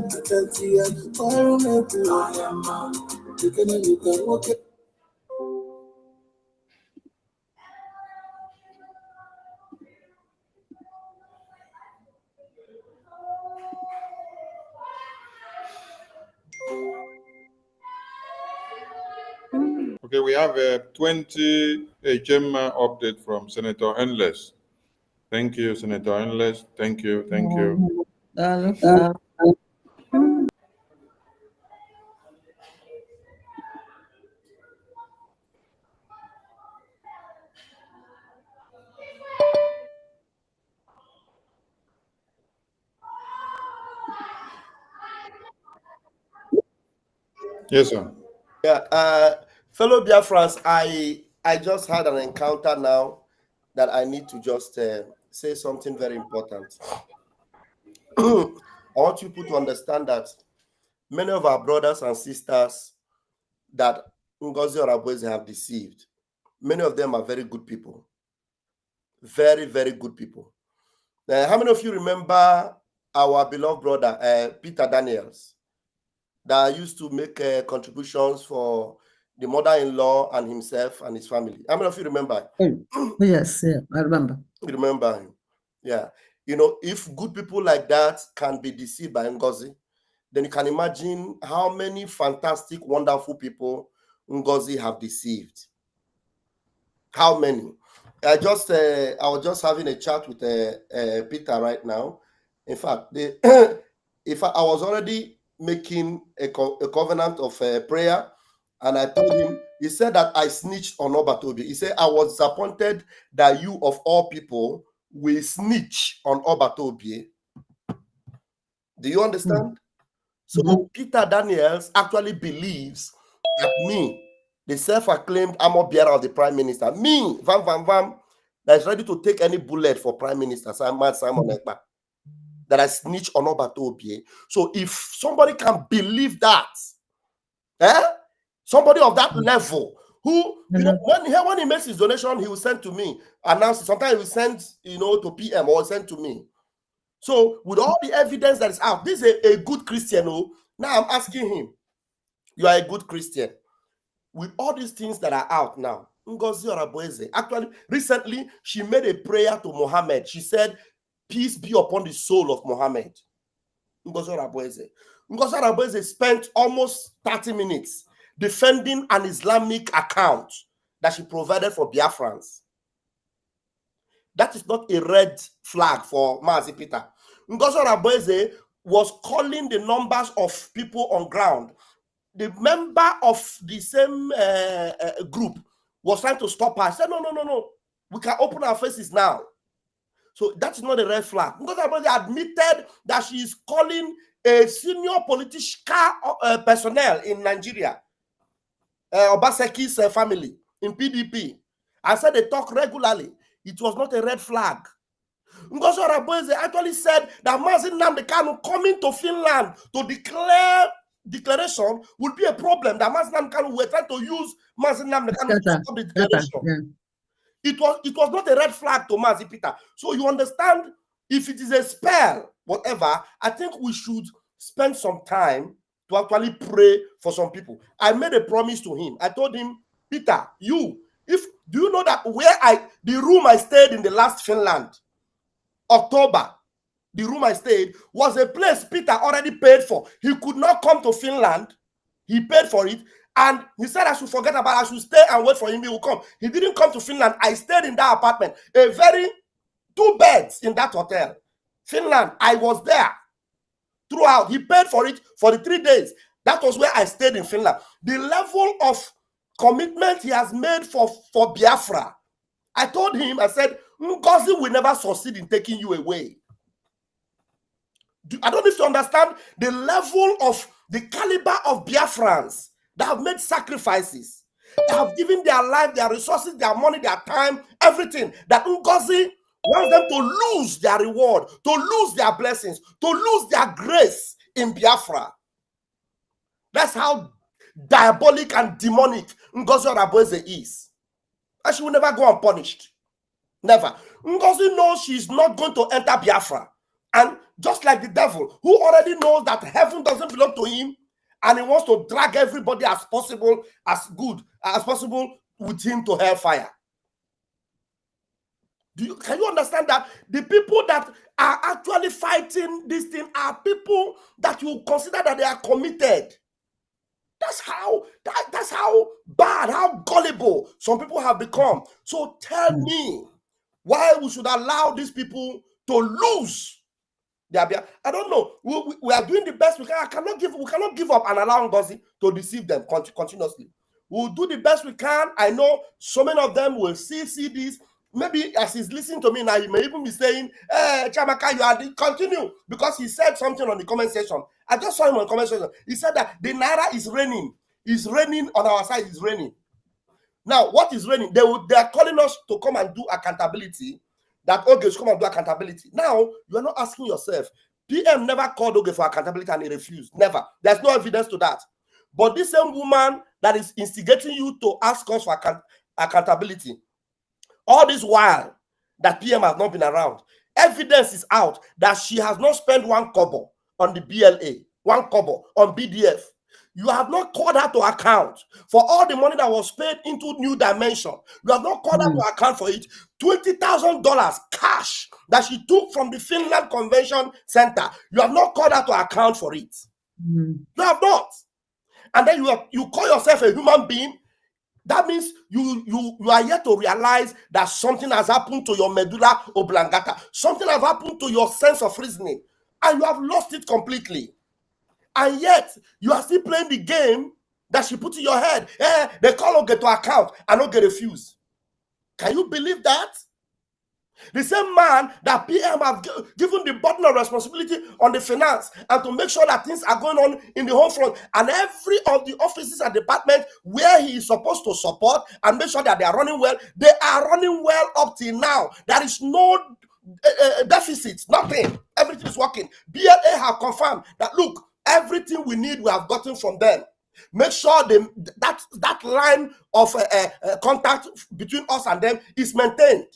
Parumeku. You can walk it. Okay, we have a 20 Gemma update from Senator Endless. Thank you, Senator Endless. Thank you. Yes, sir. Yeah, fellow Biafrans, I just had an encounter now that I need to just say something very important. I want you people to understand that many of our brothers and sisters that Ngozi Orabueze have deceived, many of them are very good people. Very, very good people. How many of you remember our beloved brother, Peter Daniels, that used to make contributions for the mother-in-law and himself and his family? How many of you remember? Yes, yeah, I remember. You remember him? Yeah. You know, if good people like that can be deceived by Ngozi, then you can imagine how many fantastic, wonderful people Ngozi have deceived. How many? I was just having a chat with Peter right now. In fact, I was already making a covenant of prayer, and I told him. He said that I snitched on Obatobi. He said I was disappointed that you, of all people, will snitch on Obatobi. Do you understand? So Peter Daniels actually believes that me, the self-acclaimed armor bearer of the prime minister, me, Vam, that is ready to take any bullet for prime minister Simon Ekpa, that I snitch on Obato Obie. So if somebody can believe that, somebody of that level, who, you know, when he makes his donation, he will send to me, announce it. Sometimes he will send, you know, to PM or send to me. So with all the evidence that is out, this is a good Christian. Oh, now I'm asking him, you are a good Christian. With all these things that are out now, Ngozi Oraboeze, actually, recently, she made a prayer to Muhammad. She said, peace be upon the soul of Muhammad. Ngozi Oraboeze spent almost 30 minutes defending an Islamic account that she provided for Biafrans. That is not a red flag for Mazi Peter. Ngozi Oraboeze was calling the numbers of people on ground. The member of the same group was trying to stop her. She said, no. We can open our faces now. So that's not a red flag. Ngozi Oraboeze admitted that she is calling a senior political personnel in Nigeria, Obaseki's family in PDP. I said they talk regularly. It was not a red flag. Ngozi Oraboeze actually said that Mazi Nnamdi Kanu coming to Finland to declare declaration would be a problem. That Mazi Nnamdi Kanu were trying to use Mazi Nnamdi Kanu to stop the declaration. Yeah. It was not a red flag to Mazi Peter. So you understand, if it is a spell, whatever, I think we should spend some time to actually pray for some people. I made a promise to him. I told him, Peter, do you know that the room I stayed in the last Finland, October, the room I stayed was a place Peter already paid for. He could not come to Finland. He paid for it. And he said I should forget about it. I should stay and wait for him. He will come. He didn't come to Finland. I stayed in that apartment. 2 beds in that hotel. Finland, I was there throughout. He paid for it for the 3 days. That was where I stayed in Finland. The level of commitment he has made for Biafra. I told him, I said, Ngozi will never succeed in taking you away. I don't know if you understand the level of the caliber of Biafrans that have made sacrifices, that have given their life, their resources, their money, their time, everything, that Ngozi wants them to lose their reward, to lose their blessings, to lose their grace in Biafra. That's how diabolic and demonic Ngozi Oraboeze is. And she will never go unpunished. Never. Ngozi knows she's not going to enter Biafra. And just like the devil, who already knows that heaven doesn't belong to him, and he wants to drag everybody as possible, as good as possible with him to hellfire. Can you understand that the people that are actually fighting this thing are people that you consider that they are committed? That's how bad, how gullible some people have become. So tell me why we should allow these people to lose. I don't know. We are doing the best we can. We cannot give up and allow Ngozi to deceive them continuously. We'll do the best we can. I know so many of them will see this. Maybe as he's listening to me now, he may even be saying, Chamaka, you are continue, because he said something on the comment section. I just saw him on the comment section. He said that the Naira is raining. It's raining on our side. It's raining. Now, what is raining? They are calling us to come and do accountability. That Oge should come and do accountability. Now, you are not asking yourself. PM never called Oge for accountability and he refused. Never. There's no evidence to that. But this same woman that is instigating you to ask us for accountability, all this while that PM has not been around, evidence is out that she has not spent 1 kobo on the BLA, 1 kobo on BDF. You have not called her to account for all the money that was paid into New Dimension. You have not called her to account for it. $20,000 cash that she took from the Finland Convention Center. You have not called her to account for it. You have not. And then you call yourself a human being. That means you are yet to realize that something has happened to your medulla oblongata. Something has happened to your sense of reasoning. And you have lost it completely. And yet, you are still playing the game that she put in your head. They call Oge to account and Oge refuse. Can you believe that? The same man that PM have given the burden of responsibility on the finance and to make sure that things are going on in the home front, and every of the offices and departments where he is supposed to support and make sure that they are running well, they are running well up till now. There is no deficit, nothing. Everything is working. BLA have confirmed that, look, everything we need we have gotten from them. Make sure that line of contact between us and them is maintained.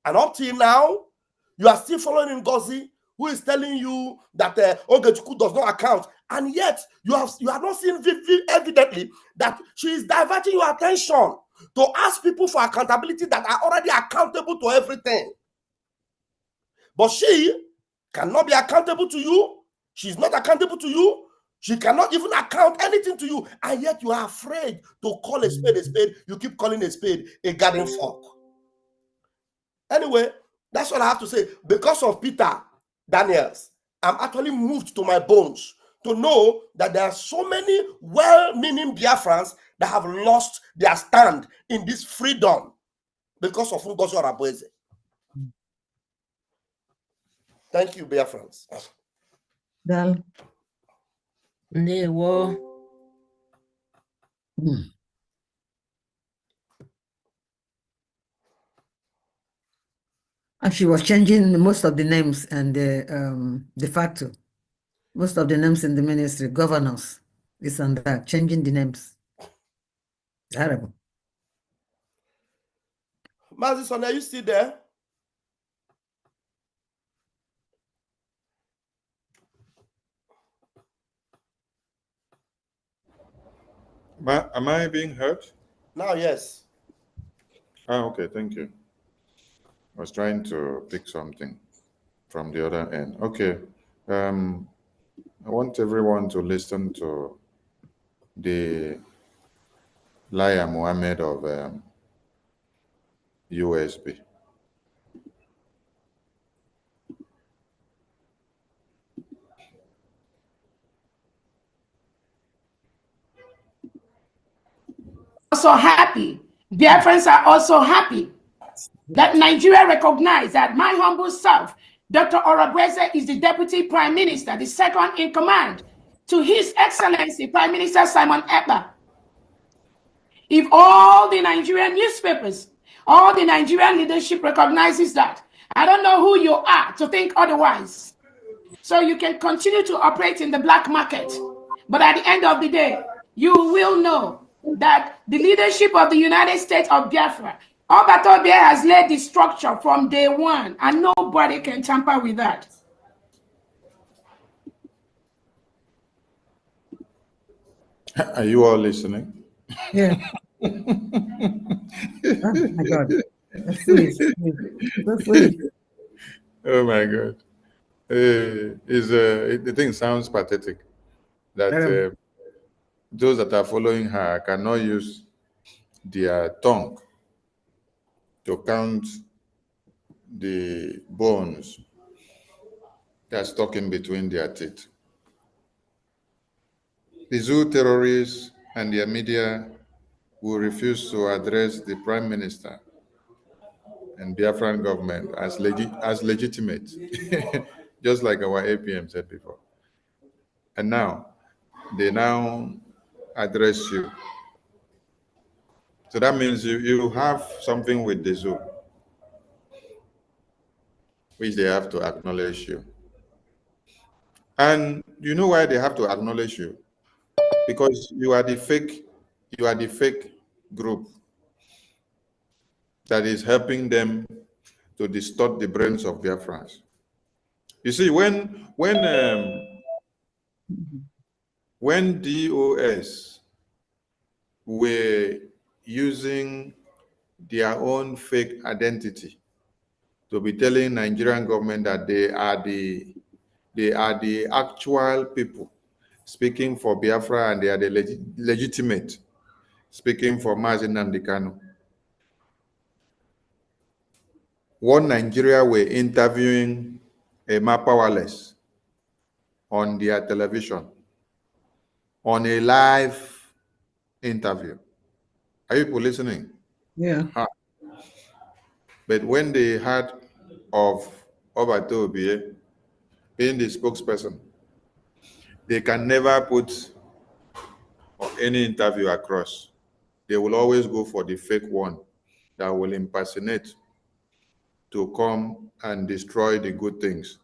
And up till now, you are still following Ngozi, who is telling you that Ogechuku does not account. And yet, you have not seen evidently that she is diverting your attention to ask people for accountability that are already accountable to everything. But she cannot be accountable to you. She's not accountable to you. She cannot even account anything to you. And yet, you are afraid to call a spade a spade. You keep calling a spade a garden fork. Anyway, that's what I have to say. Because of Peter Daniels, I'm actually moved to my bones to know that there are so many well-meaning Biafrans that have lost their stand in this freedom because of Ngozi Orabueze. Thank you, Biafrans. Dal. Ndewo. And she was changing most of the names and the de facto, most of the names in the ministry, governors, this and that, changing the names. Terrible. Mazison, are you still there? Am I being heard? Now, yes. Ah, okay, thank you. I was trying to pick something from the other end. Okay. I want everyone to listen to the Laya Mohammed of USB. Also happy. Biafrans are also happy that Nigeria recognized that my humble self, Dr. Orabueze, is the Deputy Prime Minister, the second in command to His Excellency Prime Minister Simon Ekpa. If all the Nigerian newspapers, all the Nigerian leadership recognizes that, I don't know who you are to think otherwise. So you can continue to operate in the black market. But at the end of the day, you will know that the leadership of the United States of Biafra, Obatobia has laid the structure from day one, and nobody can tamper with that. Are you all listening? Yeah. Oh my God. That's foolish. So foolish. Oh my God. The thing sounds pathetic that those that are following her cannot use their tongue to count the bones that's stuck in between their teeth. The zoo terrorists and their media will refuse to address the Prime Minister and Biafran government as legitimate, just like our APM said before. And now, they now address you. So that means you have something with the zoo, which they have to acknowledge you. And you know why they have to acknowledge you? Because you are the fake group that is helping them to distort the brains of Biafrans. You see, when DOS were using their own fake identity to be telling Nigerian government that they are the actual people speaking for Biafra and they are the legitimate speaking for Mazi Nnamdi Kanu. One Nigeria were interviewing Emma Powerless on their television on a live interview. Are you people listening? Yeah. But when they heard of Obatobie being the spokesperson, they can never put any interview across. They will always go for the fake one that will impersonate to come and destroy the good things.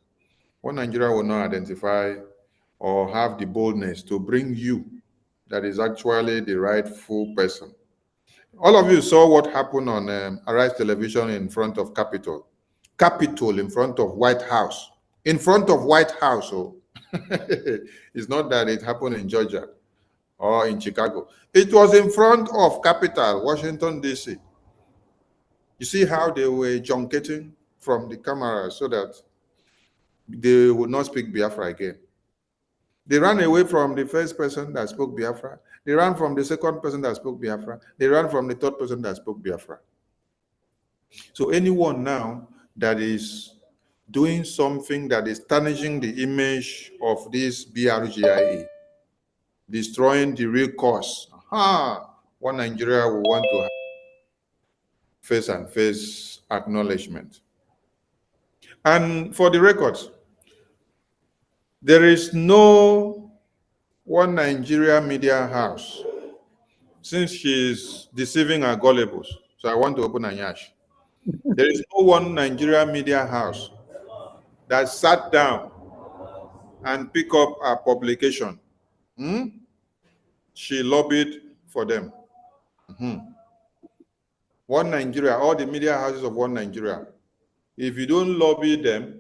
One Nigeria will not identify or have the boldness to bring you that is actually the rightful person. All of you saw what happened on Arise Television in front of Capitol. Capitol in front of White House. In front of White House. Oh. It's not that it happened in Georgia or in Chicago. It was in front of Capitol, Washington, D.C. You see how they were junketing from the camera so that they would not speak Biafra again. They ran away from the first person that spoke Biafra. They ran from the second person that spoke Biafra. They ran from the third person that spoke Biafra. So anyone now that is doing something that is tarnishing the image of this BRGIE, destroying the real cause, one Nigeria will want to have face-and-face acknowledgement. And for the record, there is no one Nigeria media house, since she is deceiving our gullibles. So I want to open a yash. There is no one Nigeria media house that sat down and pick up a publication. She lobbied for them. One Nigeria, all the media houses of One Nigeria. If you don't lobby them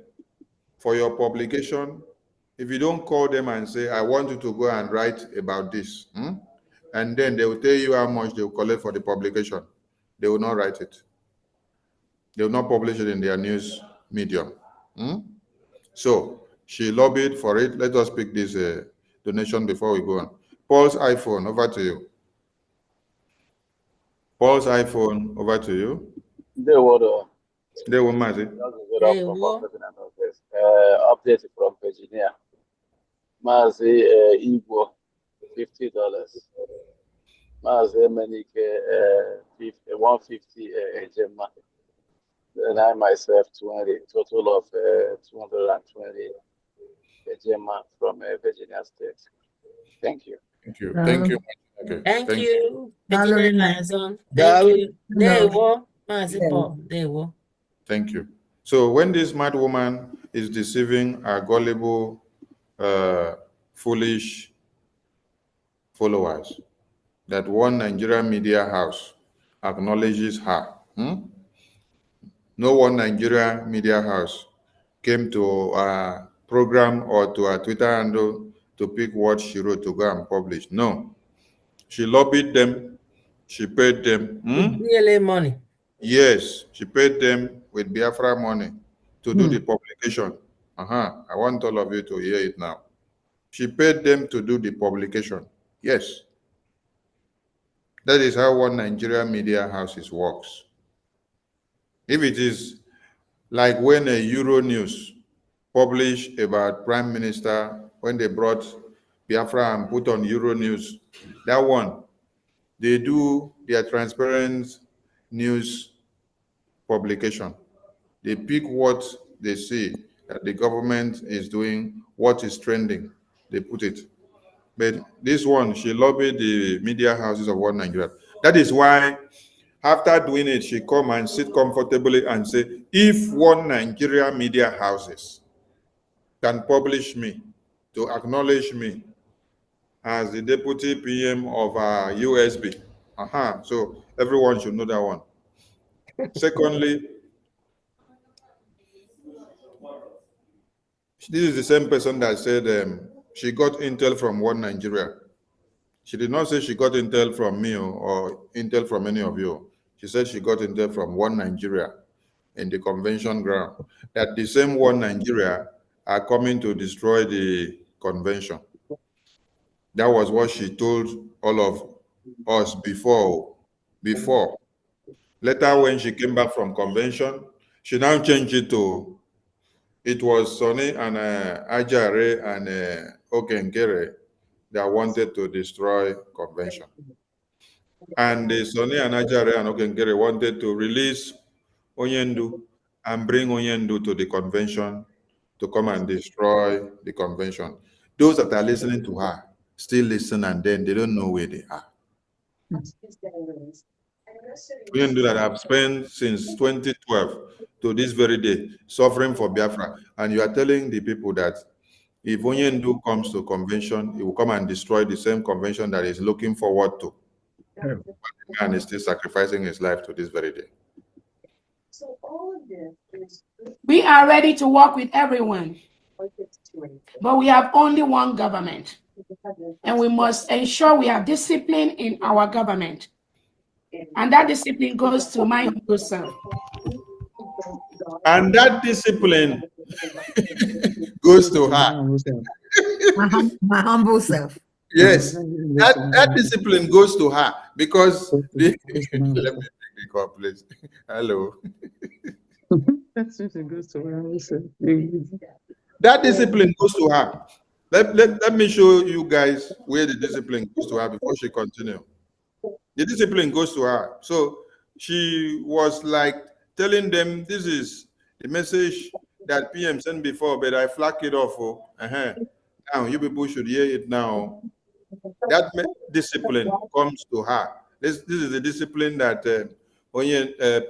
for your publication, if you don't call them and say, I want you to go and write about this, and then they will tell you how much they will collect for the publication, they will not write it. They will not publish it in their news medium. So she lobbied for it. Let us pick this donation before we go on. Paul's iPhone, over to you. Paul's iPhone, over to you. There were Mazi. Update from Virginia. Mazi Igbo, $50. Mazi Emenike, 150 Gemma. And I myself 20, total of 220 Gemma from Virginia State. Thank you. Thank you. Thank you. Okay. Thank you. Virginia Liaison. Thank you. There you Mazi Paul. There you Thank you. So when this mad woman is deceiving our gullible, foolish followers, that one Nigerian media house acknowledges her. No one Nigerian media house came to a program or to a Twitter handle to pick what she wrote to go and publish. No. She lobbied them. She paid them. BLA money. Yes, she paid them with Biafra money to do the publication. I want all of you to hear it now. She paid them to do the publication. Yes. That is how one Nigerian media houses works. If it is like when a Euro News published about Prime Minister, when they brought Biafra and put on Euro News, that one, they do their transparent news publication. They pick what they see that the government is doing, what is trending, they put it. But this one, she lobbied the media houses of One Nigeria. That is why, after doing it, she come and sit comfortably and say, if One Nigeria media houses can publish me, to acknowledge me as the deputy PM of USB. So everyone should know that one. Secondly, this is the same person that said she got intel from One Nigeria. She did not say she got intel from me or intel from any of you. She said she got intel from One Nigeria in the convention ground. That the same One Nigeria are coming to destroy the convention. That was what she told all of us before. Later, when she came back from convention, she now changed it to, it was Sonny and Ajare and Okengere that wanted to destroy convention. And Sonny and Ajare and Okengere wanted to release Onyendu and bring Onyendu to the convention to come and destroy the convention. Those that are listening to her still listen and then they don't know where they are. Onyendu that have spent since 2012 to this very day suffering for Biafra, and you are telling the people that if Onyendu comes to convention, he will come and destroy the same convention that he's looking forward to. But the man is still sacrificing his life to this very day. We are ready to work with everyone, but we have only one government, and we must ensure we have discipline in our government, and that discipline goes to my humble self. And that discipline goes to her. My humble self. Yes, that discipline goes to her because let me pick the call, please. Hello. That discipline goes to her. Let me show you guys where the discipline goes to her before she continues. The discipline goes to her. So she was like telling them, this is the message that PM sent before, but I flag it off. Now you people should hear it now. That discipline comes to her. This is the discipline that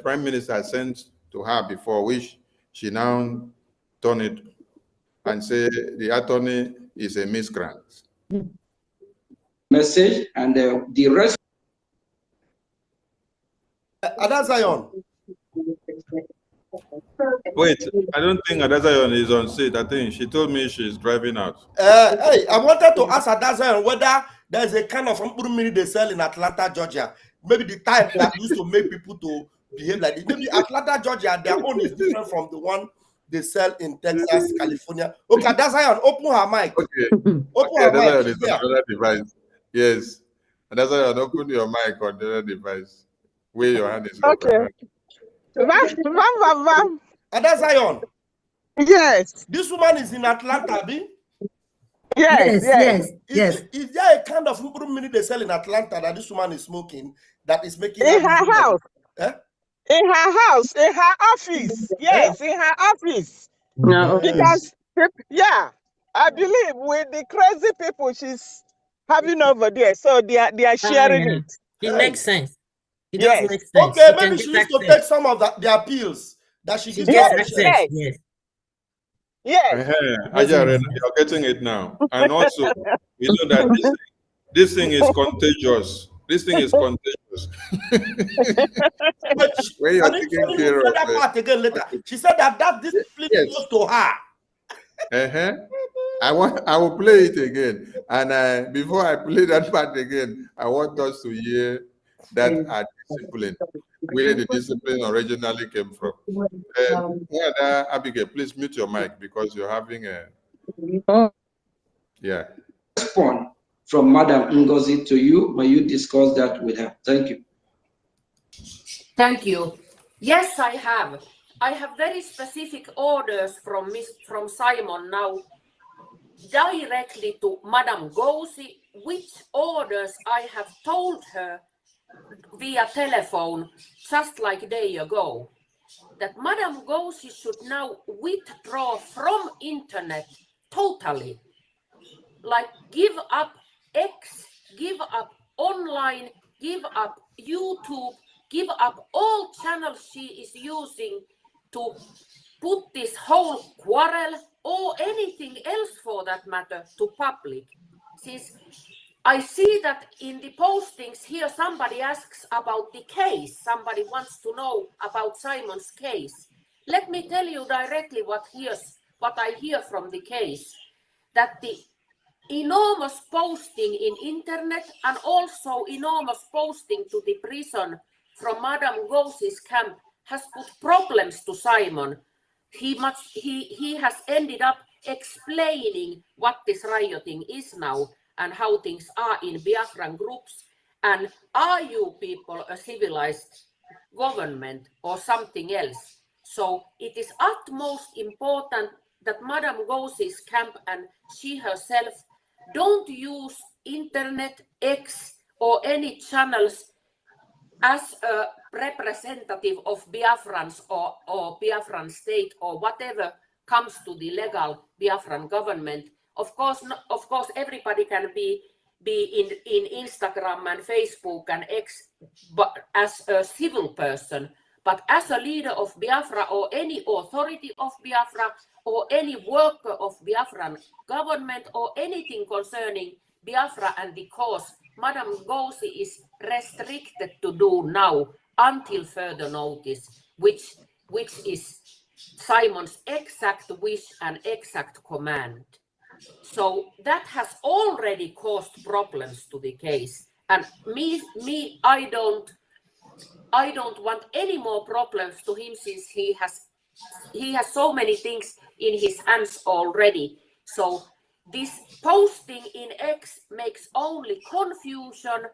Prime Minister sent to her before, which she now turned it and say the attorney is a miscreant. Message and the rest. Ada Zion. Wait, I don't think Ada Zion is on seat. I think she told me she's driving out. Hey, I wanted to ask Ada Zion whether there's a kind of mini they sell in Atlanta, Georgia. Maybe the type that used to make people to behave like this. Maybe Atlanta, Georgia, their own is different from the one they sell in Texas, California. Okay, Ada Zion, open her mic. Okay. Open Ada her Zion mic. is on another device. Yes. Ada Zion, open your mic on the other device. Where your hand is okay. open. Ada Zion. Yes. This woman is in Atlanta, B? Yes. Is there a kind of mini they sell in Atlanta that this woman is smoking that is making in her house? Eh? In her house, in her office. Yes, in her office. No, because I believe with the crazy people she's having over there, so they are sharing it. It makes sense. It Yes. does make sense. Okay, She maybe she used to take some of their pills that she gives gets to access. Yes. Ajaren, you're getting it now. And also, you know that this thing is contagious. This thing is contagious. But when you're taking care of that part again later. She said that discipline goes to her. I will play it again. And before I play that part again, I want us to hear that discipline, where the discipline originally came from. Abigail, please mute your mic because you're having a... Yeah. Response from Madam Ngozi to you, may you discuss that with her. Thank you. Thank you. Yes, I have. I have very specific orders from Simon now, directly to Madam Ngozi, which orders I have told her via telephone just like a day ago, that Madam Ngozi should now withdraw from internet totally, like give up X, give up online, give up YouTube, give up all channels she is using to put this whole quarrel or anything else for that matter to public. Since I see that in the postings here somebody asks about the case, somebody wants to know about Simon's case. Let me tell you directly what I hear from the case, that the enormous posting in internet and also enormous posting to the prison from Madam Ngozi's camp has put problems to Simon. He has ended up explaining what this rioting is now and how things are in Biafran groups, and are you people a civilized government or something else? So it is utmost important that Madam Ngozi's camp and she herself don't use internet, X or any channels as a representative of Biafrans or Biafran state or whatever comes to the legal Biafran government, of course, everybody can be in Instagram and Facebook and X, but as a civil person. But as a leader of Biafra or any authority of Biafra or any worker of Biafran government or anything concerning Biafra and the cause, Madam Ngozi is restricted to do now until further notice, which is Simon's exact wish and exact command. So that has already caused problems to the case. And I don't want any more problems to him, since he has so many things in his hands already. So this posting in X makes only confusion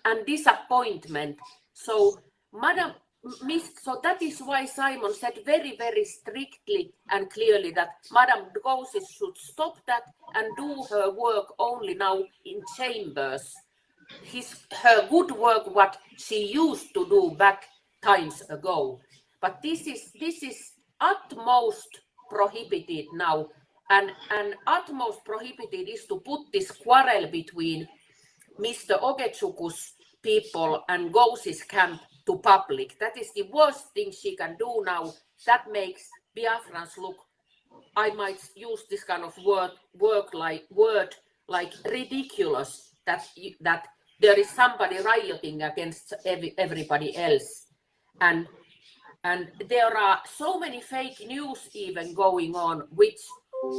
and disappointment. So so that is why Simon said very, very strictly and clearly that Madam Ngozi should stop that and do her work only now in chambers. Her good work, what she used to do back times ago. But this is utmost prohibited now, and utmost prohibited is to put this quarrel between Mr. Ogetsuku's people and Ngozi's camp to public. That is the worst thing she can do now. That makes Biafrans look, I might use this kind of word like ridiculous, that there is somebody rioting against everybody else. And there are so many fake news even going on, which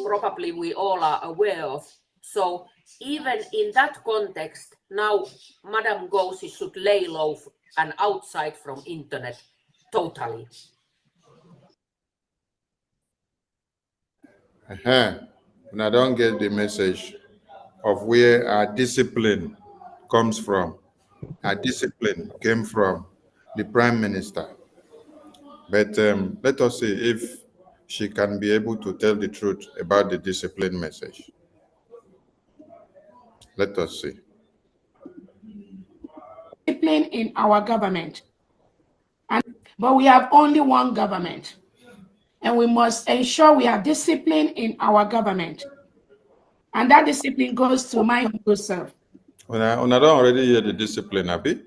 probably we all are aware of. So even in that context, now Madam Ngozi should lay low and outside from internet totally. And I don't get the message of where our discipline comes from. Our discipline came from the Prime Minister. But let us see if she can be able to tell the truth about the discipline message. Let us see. Discipline in our government. But we have only one government. And we must ensure we have discipline in our government. And that discipline goes to my humble self. When I don't already hear the discipline, Abby,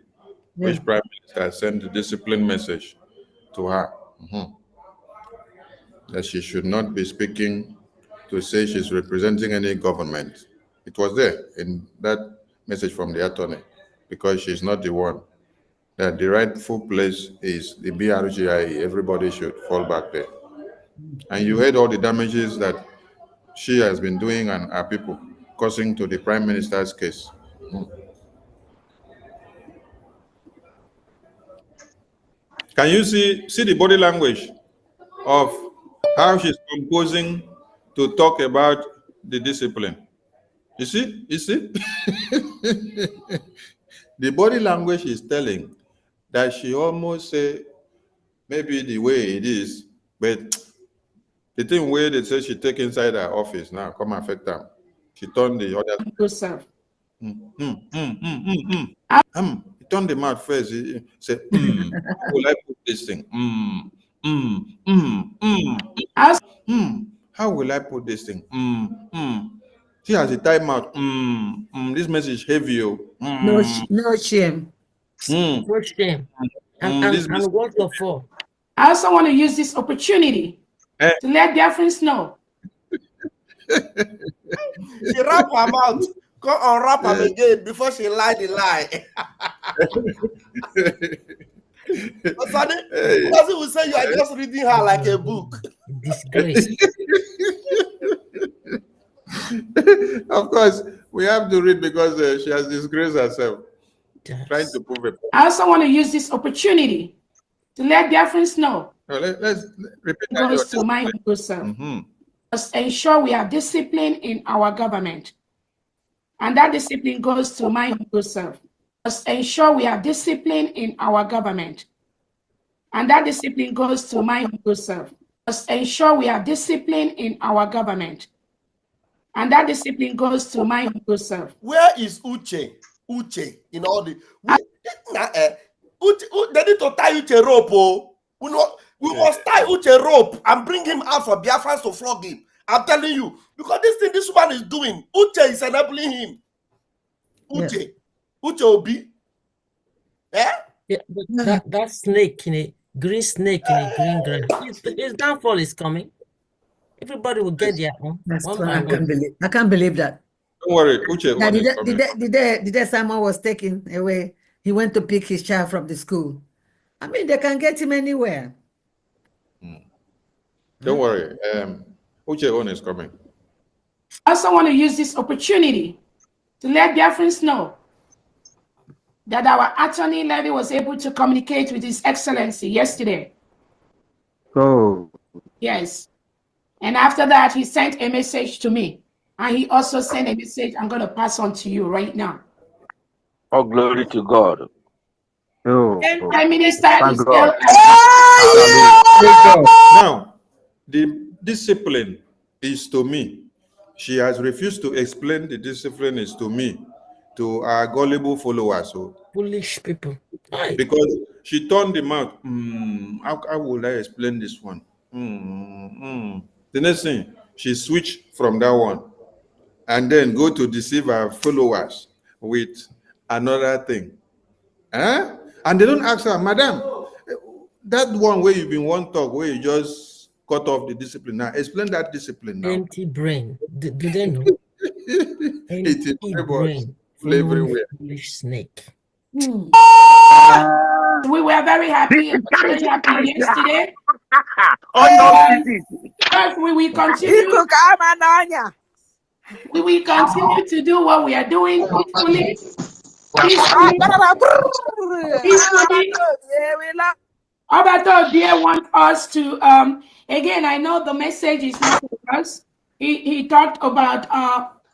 which Prime Minister sent the discipline message to her. That she should not be speaking to say she's representing any government. It was there in that message from the attorney, because she's not the one. That the rightful place is the BRGIE. Everybody should fall back there. And you heard all the damages that she has been doing and our people causing to the Prime Minister's case. Can you see the body language of how she's composing to talk about the discipline? You see? The body language is telling that she almost say maybe the way it is, but the thing where they say she take inside her office now come affect her. She turned the other. He turned the mouth first. He said, how will I put this thing? How will I put this thing? She has a time out. This message heavy. No shame. No shame. And what for? I also want to use this opportunity to let Biafrans know. She wrap her mouth, go unwrap them again before she lie the lie. Person will say you are just reading her like a book. Disgrace. Of course, we have to read because she has disgraced herself. Trying to prove it. I also want to use this opportunity to let Biafrans know. Let's repeat that. Goes to my humble self. Must ensure we have discipline in our government. And that discipline goes to my humble self. Must ensure we have discipline in our government. And that discipline goes to my humble self. Must ensure we have discipline in our government. And that discipline goes to my humble self. Where is Uche? Uche in all the they need to tie Uche rope. Oh. We must tie Uche rope and bring him out for Biafrans to flog him. I'm telling you, because this thing this man is doing, Uche is enabling him. Uche, Uche Obi. Yeah, but that snake in a green snake in a green grass. His downfall is coming. Everybody will get their own. I can't believe that. Don't worry, Uche. The day Simon was taken away, he went to pick his child from the school. I mean, they can get him anywhere. Don't worry. Uche own is coming. I also want to use this opportunity to let Biafrans know that our attorney Levy was able to communicate with His Excellency yesterday. Oh. Yes. And after that, he sent a message to me. And he also sent a message I'm going to pass on to you right now. Oh, glory to God. Oh. Prime Minister is still. Now, the discipline is to me. She has refused to explain the discipline is to me, to our gullible followers. So foolish people. Because she turned them out. How would I explain this one? The next thing, she switched from that one and then go to deceive her followers with another thing. And they don't ask her, Madam, that one where you've been one talk, where you just cut off the discipline. Now, explain that discipline now. Empty brain. Do they know? Empty brain. Everywhere. Foolish snake. We were very happy yesterday. We will continue. We will continue to do what we are doing peacefully. Obato dear want us to again, I know the message is not for us. He talked about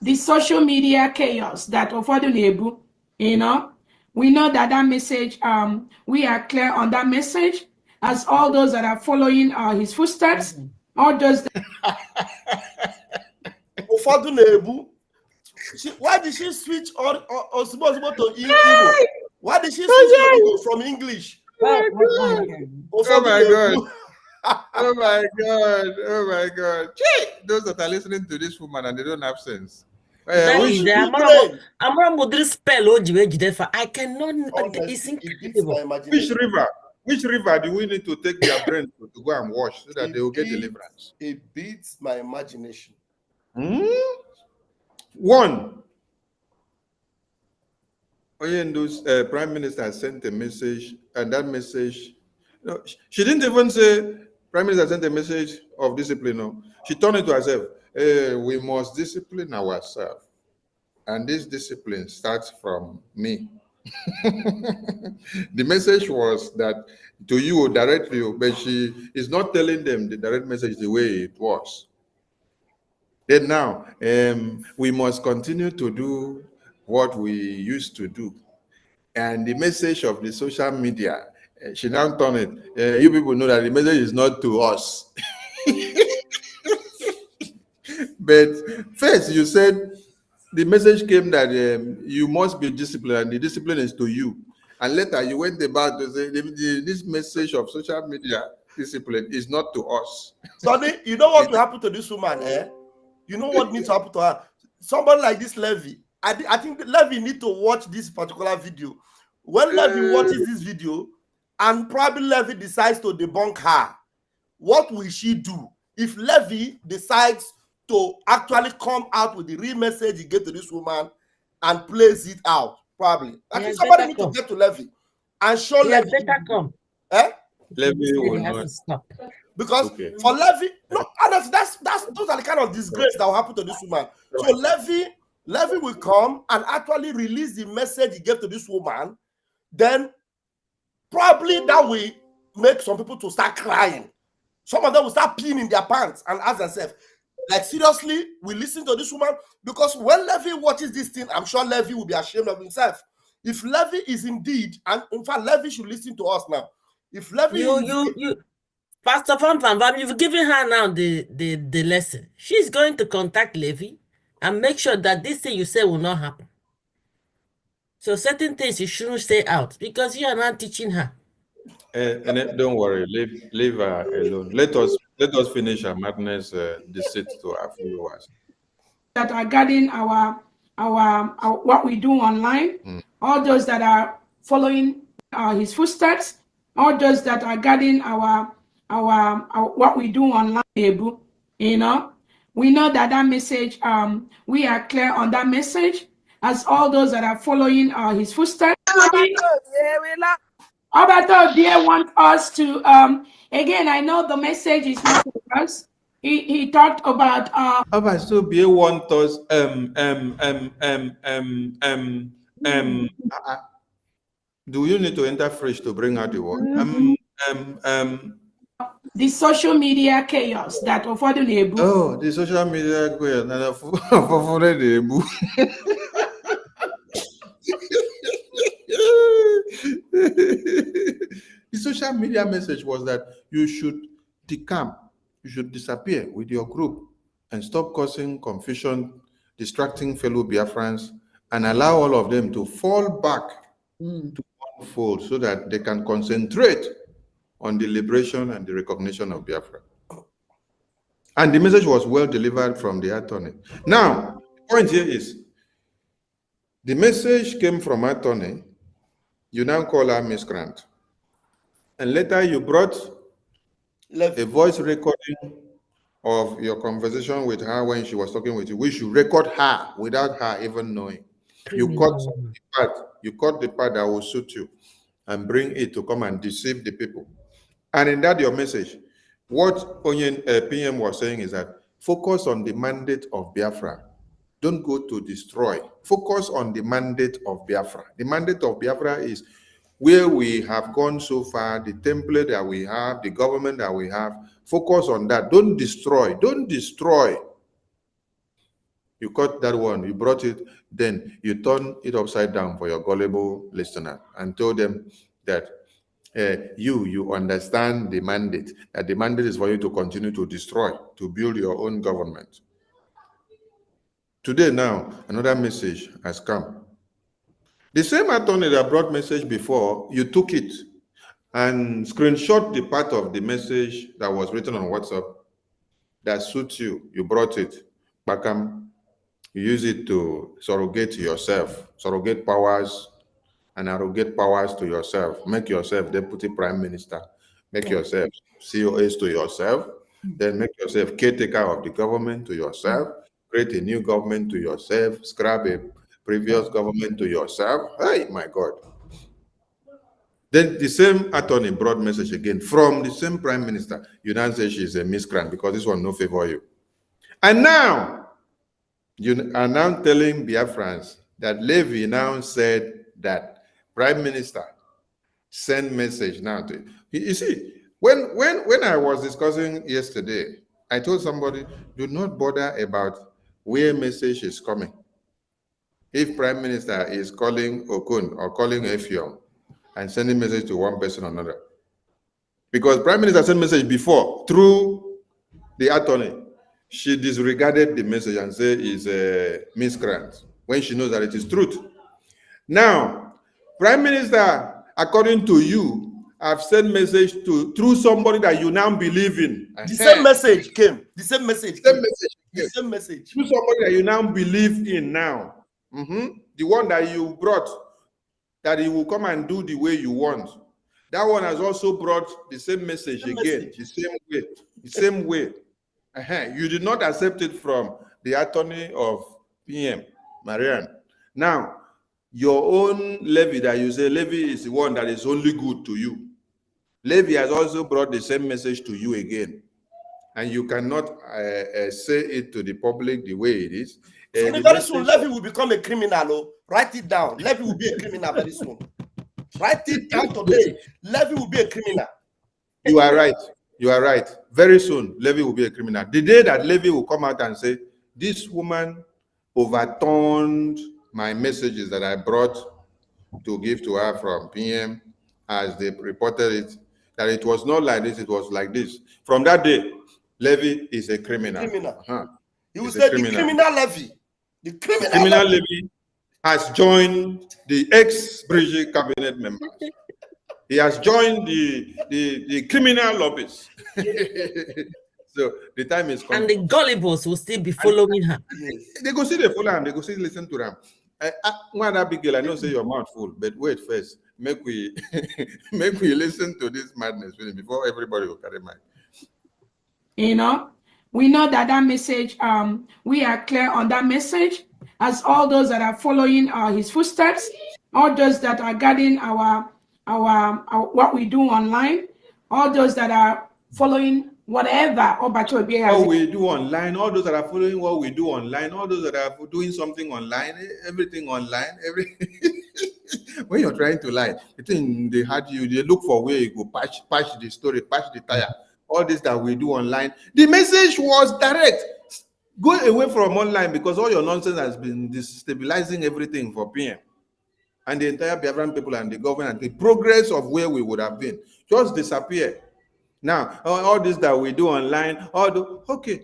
the social media chaos that Ofodunebu, you know. We know that message, we are clear on that message, as all those that are following his footsteps, all those that Ofodunebu. Why did she switch to Igbo? Why did she switch from English? Oh my God. Oh my God. Oh my God. Those that are listening to this woman and they don't have sense. I cannot. It's incredible. Which river do we need to take their brains to go and wash so that they will get deliverance? It beats my imagination. One, Oyendo's Prime Minister sent a message, and that message, no, she didn't even say Prime Minister sent a message of discipline. No. She turned it to herself. We must discipline ourselves. And this discipline starts from me. The message was that to you directly, but she is not telling them the direct message the way it was. Then now, we must continue to do what we used to do. And the message of the social media, she now turned it. You people know that the message is not to us. But first, you said the message came that you must be disciplined, and the discipline is to you. And later, you went about to say this message of social media discipline is not to us. Sonny, you know what will happen to this woman, You know what needs to happen to her? Somebody like this Levy, I think Levy need to watch this particular video. When Levy watches this video, and probably Levy decides to debunk her, what will she do? If Levy decides to actually come out with the real message he gave to this woman and plays it out, probably. I think somebody need to get to Levy and show Levy. Better come. Levy will not stop. Because for Levy, no, honestly, those are the kind of disgrace that will happen to this woman. So Levy will come and actually release the message he gave to this woman. Then probably that will make some people to start crying. Some of them will start peeing in their pants and ask themselves, like, seriously, we listen to this woman? Because when Levy watches this thing, I'm sure Levy will be ashamed of himself. If Levy is indeed, and in fact, Levy should listen to us now. If Levy Pastor Fanfan, you've given her now the lesson. She's going to contact Levy and make sure that this thing you say will not happen. So certain things you shouldn't say out because you are not teaching her. And don't worry, leave her alone. Let us finish our madness deceit to our followers. That are guarding our what we do online, all those that are following his footsteps, all those that are guarding our what we do online, you know, we know that message, we are clear on that message, as all those that are following his footsteps. Obato dear want us to again, I know the message is not for us. He talked about Obato dear want us do you need to enter fresh to bring out the word? The social media chaos that ụfọdụ na-ebu. Oh, the social media chaos na for na-ebu. The social media message was that you should decamp, you should disappear with your group and stop causing confusion, distracting fellow Biafrans, and allow all of them to fall back to one fold so that they can concentrate on the liberation and the recognition of Biafra. And the message was well delivered from the attorney. Now, the point here is, the message came from attorney, you now call her miscreant. And later you brought a voice recording of your conversation with her when she was talking with you. We should record her without her even knowing. You cut the part that will suit you and bring it to come and deceive the people. And in that your message, what PM was saying is that focus on the mandate of Biafra. Don't go to destroy. Focus on the mandate of Biafra. The mandate of Biafra is where we have gone so far, the template that we have, the government that we have. Focus on that. Don't destroy. Don't destroy. You cut that one, you brought it, then you turn it upside down for your gullible listener and told them that you understand the mandate, that the mandate is for you to continue to destroy, to build your own government. Today now, another message has come. The same attorney that brought message before, you took it and screenshot the part of the message that was written on WhatsApp that suits you. You brought it, Bakam. You use it to surrogate yourself, surrogate powers and arrogate powers to yourself. Make yourself deputy prime minister. Make yourself COS to yourself. Then make yourself caretaker of the government to yourself. Create a new government to yourself. Scrap a previous government to yourself. Hey, my God. Then the same attorney brought message again from the same prime minister. You now say she's a miscreant because this one no favor you. And now, you are now telling Biafrans that Levy now said that prime minister send message now to you. See, when I was discussing yesterday, I told somebody, do not bother about where message is coming. If prime minister is calling Okun or calling Effiong and sending message to one person or another, because prime minister sent message before through the attorney, she disregarded the message and said it's a miscreant when she knows that it is truth. Now, prime minister, according to you, have sent message to through somebody that you now believe in. The same message came. The same message came. The same message. Through somebody that you now believe in now. The one that you brought, that he will come and do the way you want. That one has also brought the same message again, the same way, the same way. You did not accept it from the attorney of PM, Marianne. Now, your own Levy that you say, Levy is the one that is only good to you. Levy has also brought the same message to you again. And you cannot say it to the public the way it is. Very soon, Levy will become a criminal. Oh. Write it down. Levy will be a criminal very soon. Write it down today. Levy will be a criminal. You are right. You are right. Very soon, Levy will be a criminal. The day that Levy will come out and say, this woman overturned my messages that I brought to give to her from PM, as they reported it, that it was not like this, it was like this. From that day, Levy is a criminal. He will say the criminal Levy. The criminal Levy has joined the ex-British cabinet members. He has joined the criminal lobbies. So the time is coming. And the gullibles will still be following her. Yes. They go see the full and they go see listen to them. One that big girl, I know say your mouth full, but wait first. Make we make we listen to this madness before everybody will carry mic. You know, we know that message, we are clear on that message, as all those that are following his footsteps, all those that are guarding our what we do online, all those that are following whatever Obachobi has. What we do online, all those that are following what we do online, all those that are doing something online, everything online, when you're trying to lie, the thing they had you, they look for where you go patch the story, patch the tire. All this that we do online, the message was direct. Go away from online because all your nonsense has been destabilizing everything for PM and the entire Biafran people and the government and the progress of where we would have been just disappear. Now, all this that we do online, okay.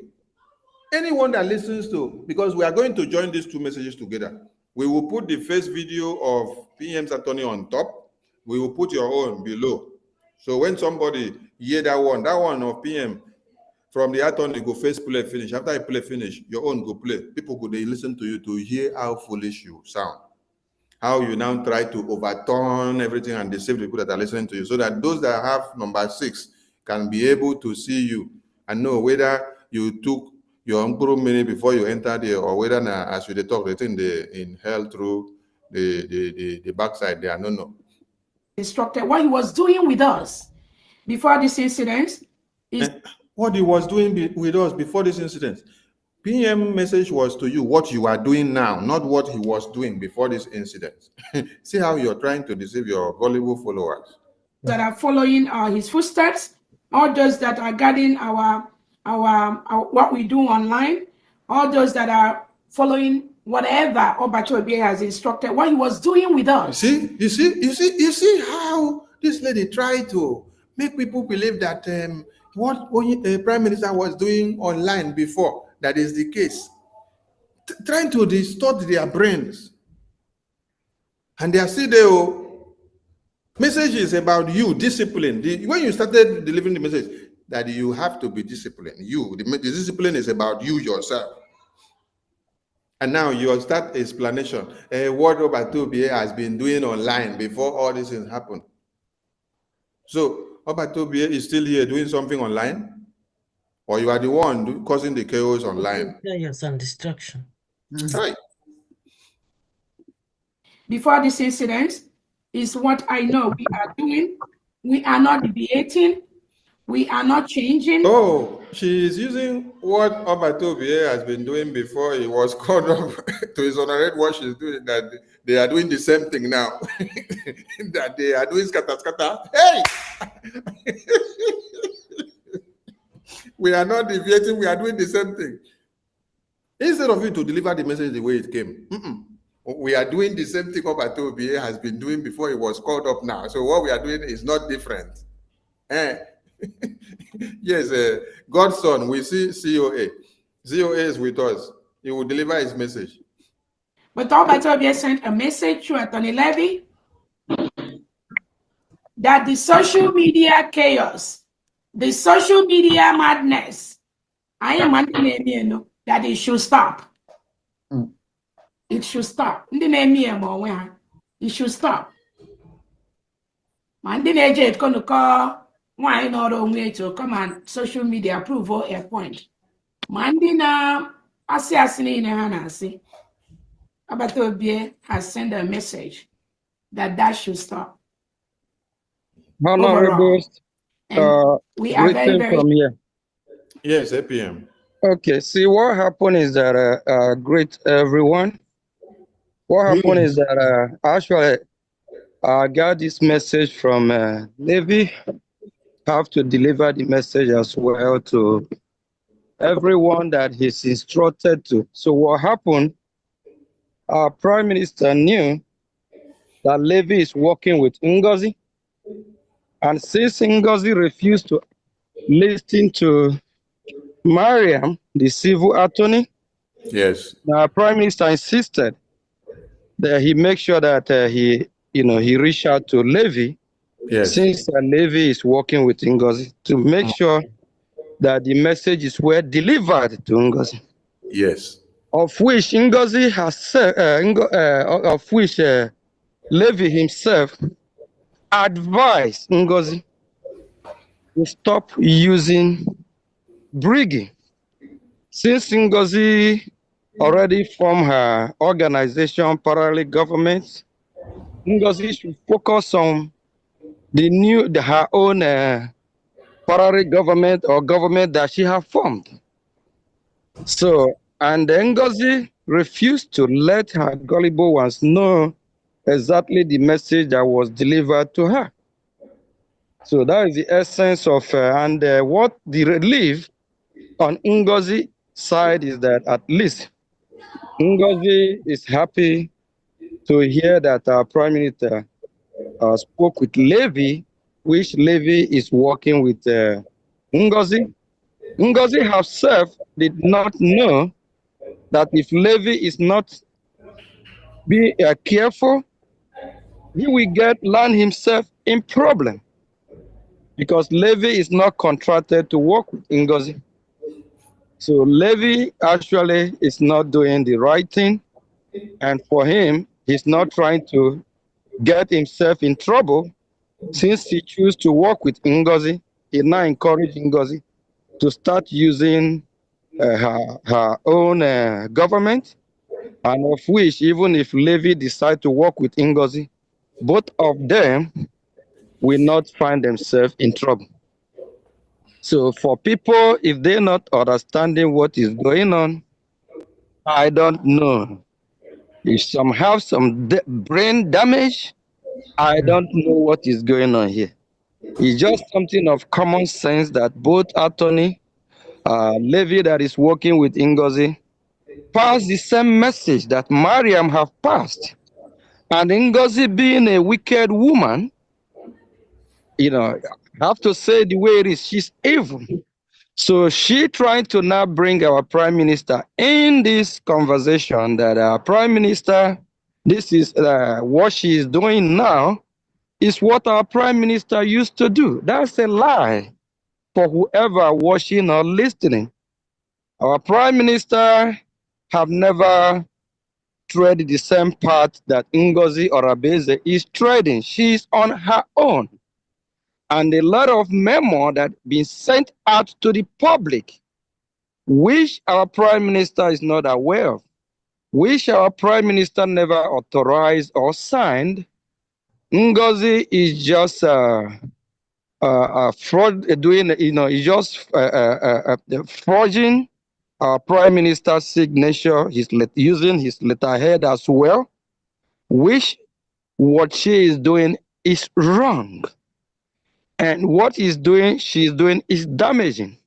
Anyone that listens to, because we are going to join these two messages together. We will put the first video of PM's attorney on top. We will put your own below. So when somebody hear that one of PM from the attorney go first play finish. After I play finish, your own go play. People go they listen to you to hear how foolish you sound. How you now try to overturn everything and deceive the people that are listening to you, so that those that have number 6 can be able to see you and know whether you took your own minute before you enter there, or whether as you talk, the thing they inhale through the backside there. No. Instructed what he was doing with us before this incident is what he was doing with us before this incident. PM message was to you what you are doing now, not what he was doing before this incident. See how you're trying to deceive your gullible followers. That are following his footsteps, all those that are guarding our what we do online, all those that are following whatever Obachobi has instructed, what he was doing with us. You see how this lady tried to make people believe that what Prime Minister was doing online before, that is the case. Trying to distort their brains. And they are still there. Message is about you, discipline. When you started delivering the message, that you have to be disciplined. The discipline is about you yourself. And now you start explanation. What Obatobie has been doing online before all this has happened. So Obatobie is still here doing something online? Or you are the one causing the chaos online? Chaos and destruction. Right. Before this incident is what I know we are doing. We are not deviating. We are not changing. Oh, she is using what Obatobie has been doing before he was called up to exonerate what she's doing, that they are doing the same thing now. That they are doing scatter. Hey! We are not deviating, we are doing the same thing. Instead of you to deliver the message the way it came, we are doing the same thing Obatobie has been doing before he was called up now. So what we are doing is not different. Yes, God's son, we see COA. COA is with us. He will deliver his message. But Obatobie sent a message to Attorney Levy that the social media chaos, the social media madness, I am that it should stop. It should stop. It should stop. Man, the agent going to call why not on way to come on social media approval a point. Mandina assassin Hanasi Obatobie has sent a message that should stop. Honorable, we are very, very from here. Yes, APM. Okay, see what happened is that great everyone. What happened is that actually I got this message from Navy. Have to deliver the message as well to everyone that he's instructed to. So what happened? Our Prime Minister knew that Levy is working with Ngozi, and since Ngozi refused to listen to Mariam, the civil attorney, yes, the Prime Minister insisted that he makes sure that he reach out to Levy, Yes. since Levy is working with Ngozi, to make sure that the message is well delivered to Ngozi. Yes. Of which Ngozi has said, of which Levy himself advised Ngozi to stop using brigging. Since Ngozi already formed her organization, parallel government, Ngozi should focus on her own parallel government or government that she has formed. So, and Ngozi refused to let her gullible ones know exactly the message that was delivered to her. So that is the essence of, what the relief on Ngozi's side is that at least Ngozi is happy to hear that our Prime Minister spoke with Levy, which Levy is working with Ngozi. Ngozi herself did not know that if Levy is not being careful, he will land himself in problem, because Levy is not contracted to work with Ngozi. So Levy actually is not doing the right thing, and for him, he's not trying to get himself in trouble. Since he chose to work with Ngozi, he now encouraged Ngozi to start using her own government, and of which, even if Levy decide to work with Ngozi, both of them will not find themselves in trouble. So for people, if they're not understanding what is going on, I don't know. If some have some brain damage, I don't know what is going on here. It's just something of common sense that both attorney, Levy that is working with Ngozi, pass the same message that Mariam have passed. And Ngozi being a wicked woman, I have to say the way it is, she's evil. So she trying to now bring our Prime Minister in this conversation that our Prime Minister, this is what she is doing now, is what our Prime Minister used to do. That's a lie for whoever watching or listening. Our Prime Minister have never tread the same path that Ngozi Orabeze is treading. She's on her own. And a lot of memo that been sent out to the public, which our Prime Minister is not aware of, which our Prime Minister never authorized or signed. Ngozi is just fraud, doing, is just forging our Prime Minister's signature, using his letterhead as well, which what she is doing is wrong. And what she's doing is damaging,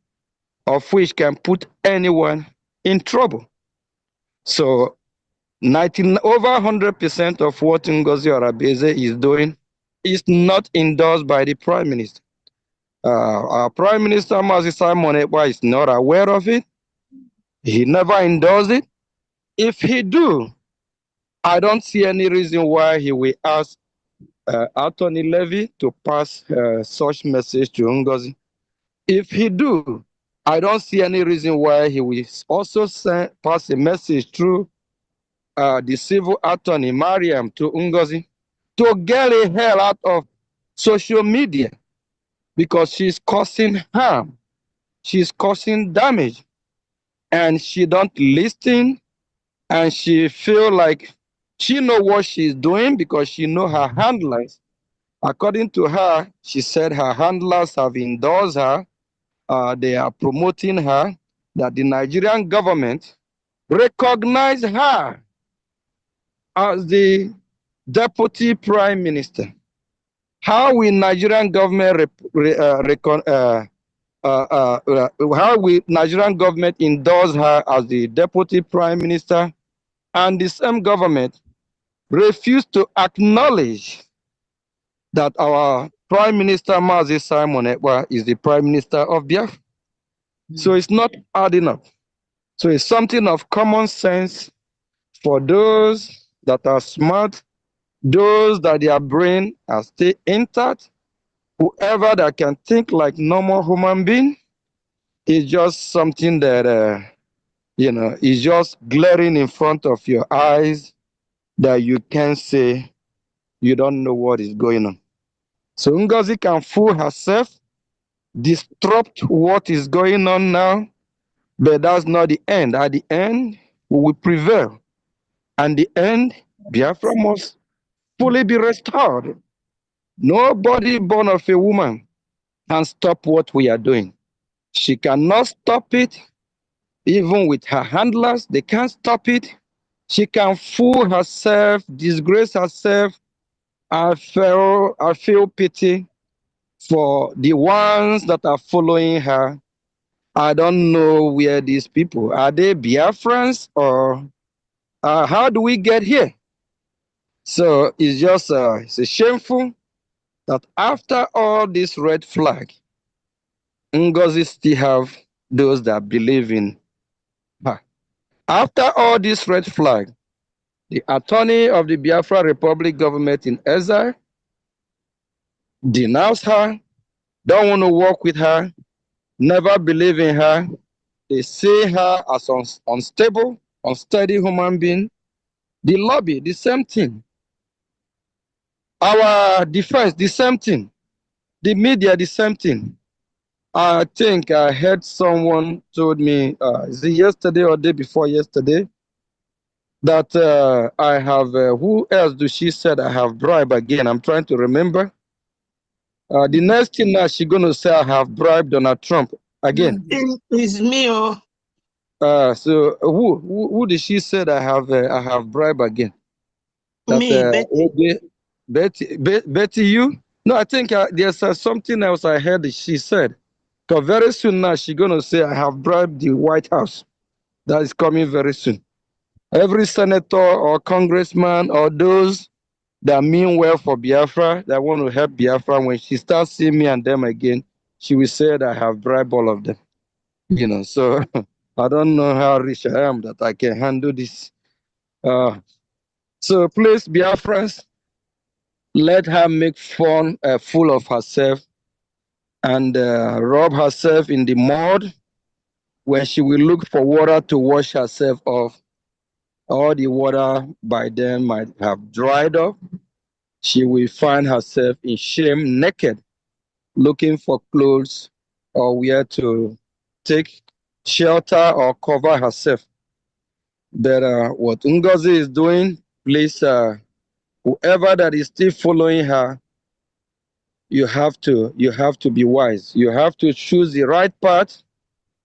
of which can put anyone in trouble. So over 100% of what Ngozi Orabeze is doing is not endorsed by the Prime Minister. Our Prime Minister, Mazi Simon Ekpa, is not aware of it. He never endorsed it. If he do, I don't see any reason why he will ask Attorney Levy to pass such message to Ngozi. If he do, I don't see any reason why he will also pass a message through the civil attorney, Mariam, to Ngozi, to get the hell out of social media, because she's causing harm. She's causing damage. And she don't listen, and she feel like she know what she's doing because she know her handlers. According to her, she said her handlers have endorsed her. They are promoting her, that the Nigerian government recognize her as the deputy prime minister. How will Nigerian government how will Nigerian government endorse her as the deputy prime minister, and the same government refuse to acknowledge that our Prime Minister Mazi Simon Ekpa is the Prime Minister of Biafra? So it's not adding up. So it's something of common sense for those that are smart, those that their brain are still intact, whoever that can think like normal human being, is just something that, is just glaring in front of your eyes that you can't say you don't know what is going on. So Ngozi can fool herself, disrupt what is going on now, but that's not the end. At the end, we will prevail. And the end, Biafra must fully be restored. Nobody born of a woman can stop what we are doing. She cannot stop it, even with her handlers, they can't stop it. She can fool herself, disgrace herself. I feel pity for the ones that are following her. I don't know where these people are. They Biafrans or how do we get here? So it's just it's a shameful that after all this red flag, Ngozi still have those that believe in her. After all this red flag, the attorney of the Biafra Republic government in exile denounced her, don't want to work with her, never believe in her. They see her as unstable, unsteady human being. The lobby, the same thing. Our defense, the same thing. The media, the same thing. I think I heard someone told me, is it yesterday or day before yesterday, that I have, who else do she said I have bribed again? I'm trying to remember. The next thing now she's going to say I have bribed Donald Trump again. It's me, oh. So who did she say that I have bribed again? That, Me, Betty. Betty, you? No, I think there's something else I heard that she said. Because very soon now she's going to say I have bribed the White House. That is coming very soon. Every senator or congressman or those that mean well for Biafra, that want to help Biafra, when she starts seeing me and them again, she will say that I have bribed all of them. So I don't know how rich I am that I can handle this. So please, Biafrans, let her make fun full of herself and rub herself in the mud where she will look for water to wash herself off. All the water by then might have dried up. She will find herself in shame, naked, looking for clothes or where to take shelter or cover herself. But what Ngozi is doing, please, whoever that is still following her, you have to be wise. You have to choose the right path.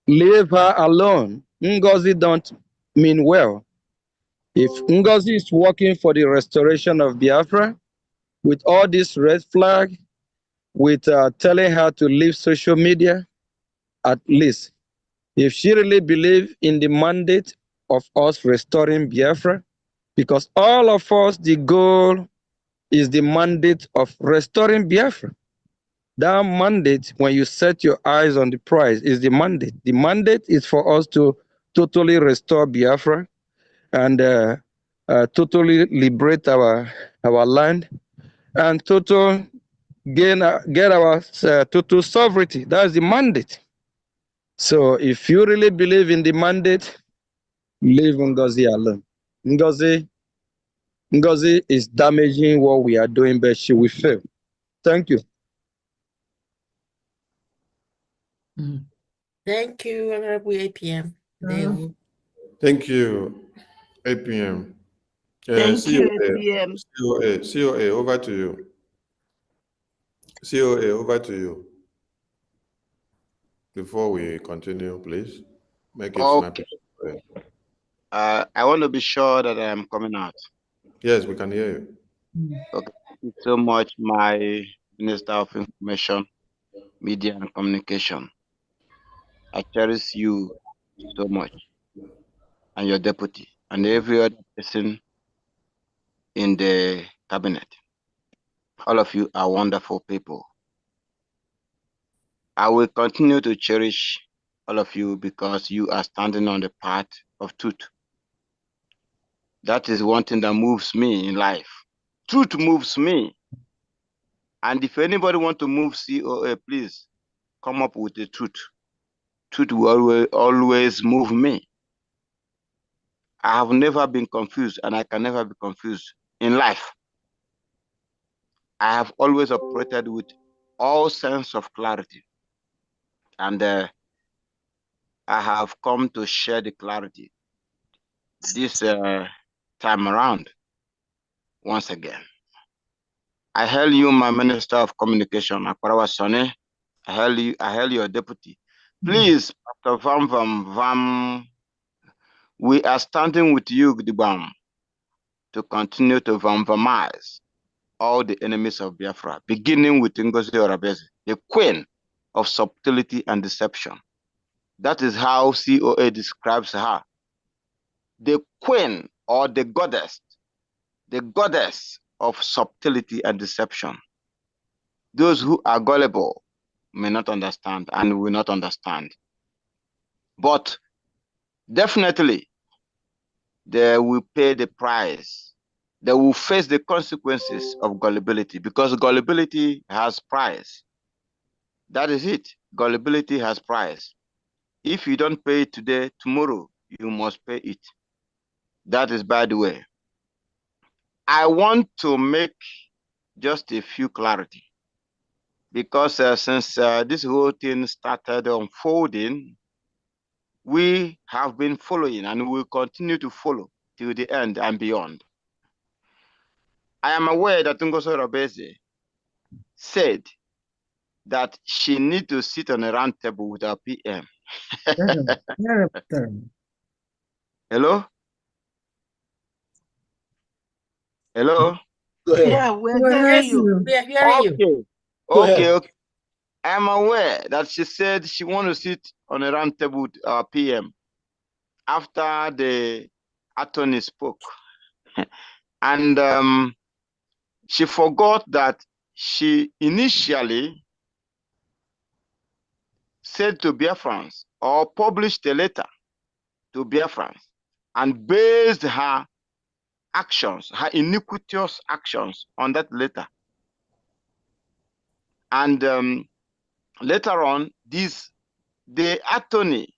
Leave her alone. Ngozi don't mean well. If Ngozi is working for the restoration of Biafra, with all this red flag, with telling her to leave social media, at least, if she really believes in the mandate of us restoring Biafra, because all of us, the goal is the mandate of restoring Biafra. That mandate, when you set your eyes on the prize, is the mandate. The mandate is for us to totally restore Biafra and totally liberate our land and total get our total sovereignty. That's the mandate. So if you really believe in the mandate, leave Ngozi alone. Ngozi is damaging what we are doing, but she will fail. Thank you. Thank you, Honorable APM. Thank you, APM. Thank you, COA, APM. COA, over to you. COA, over to you. Before we continue, please make it snappy. I want to be sure that I'm coming out. Yes, we can hear you. Okay, thank you so much, my Minister of Information, Media and Communication. I cherish you so much, and your deputy, and every other person in the cabinet. All of you are wonderful people. I will continue to cherish all of you because you are standing on the path of truth. That is one thing that moves me in life. Truth moves me. And if anybody want to move COA, please come up with the truth. Truth will always move me. I have never been confused, and I can never be confused in life. I have always operated with all sense of clarity. And I have come to share the clarity this time around once again. I hail you, my Minister of Communication, Akwarawa Sone. I hail your deputy. Please, Dr. Vam, we are standing with you, Gdibam, to continue to vamvamize all the enemies of Biafra, beginning with Ngozi Orabezi, the queen of subtlety and deception. That is how COA describes her. The queen or the goddess of subtlety and deception. Those who are gullible may not understand and will not understand. But definitely, they will pay the price. They will face the consequences of gullibility, because gullibility has price. That is it. Gullibility has price. If you don't pay it today, tomorrow you must pay it. That is by the way. I want to make just a few clarity, because since this whole thing started unfolding, we have been following and we will continue to follow till the end and beyond. I am aware that Ngozi Orabezi said that she needs to sit on a round table with our PM. Hello? Hello? Go ahead. Yeah, we're hearing you. We are hearing you. Okay. I'm aware that she said she wants to sit on a round table with our PM after the attorney spoke. And she forgot that she initially said to Biafrans, or published a letter to Biafrans, and based her actions, her iniquitous actions, on that letter. And later on, the attorney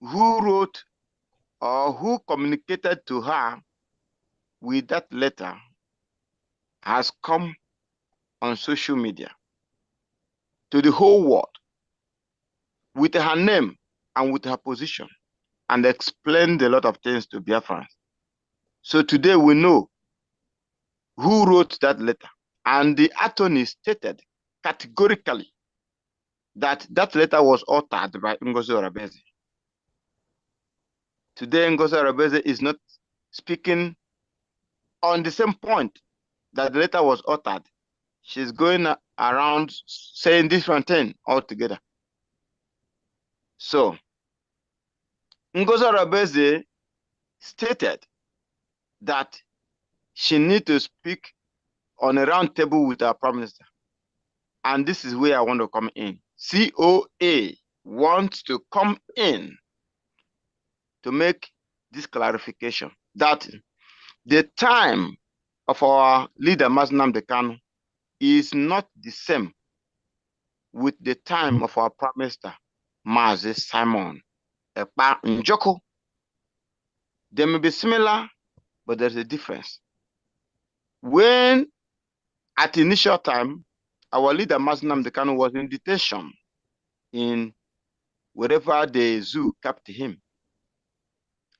who wrote or who communicated to her with that letter has come on social media to the whole world with her name and with her position, and explained a lot of things to Biafrans. So today we know who wrote that letter. And the attorney stated categorically that that letter was authored by Ngozi Orabezi. Today, Ngozi Orabezi is not speaking on the same point that the letter was authored. She's going around saying different things altogether. So, Ngozi Orabezi stated that she needs to speak on a round table with our Prime Minister. And this is where I want to come in. COA wants to come in to make this clarification that the time of our leader, Nnamdi Kanu, is not the same with the time of our Prime Minister, Mazi Simon Ekpa Njoko. They may be similar, but there's a difference. When at the initial time, our leader, Nnamdi Kanu, was in detention in wherever the zoo kept him,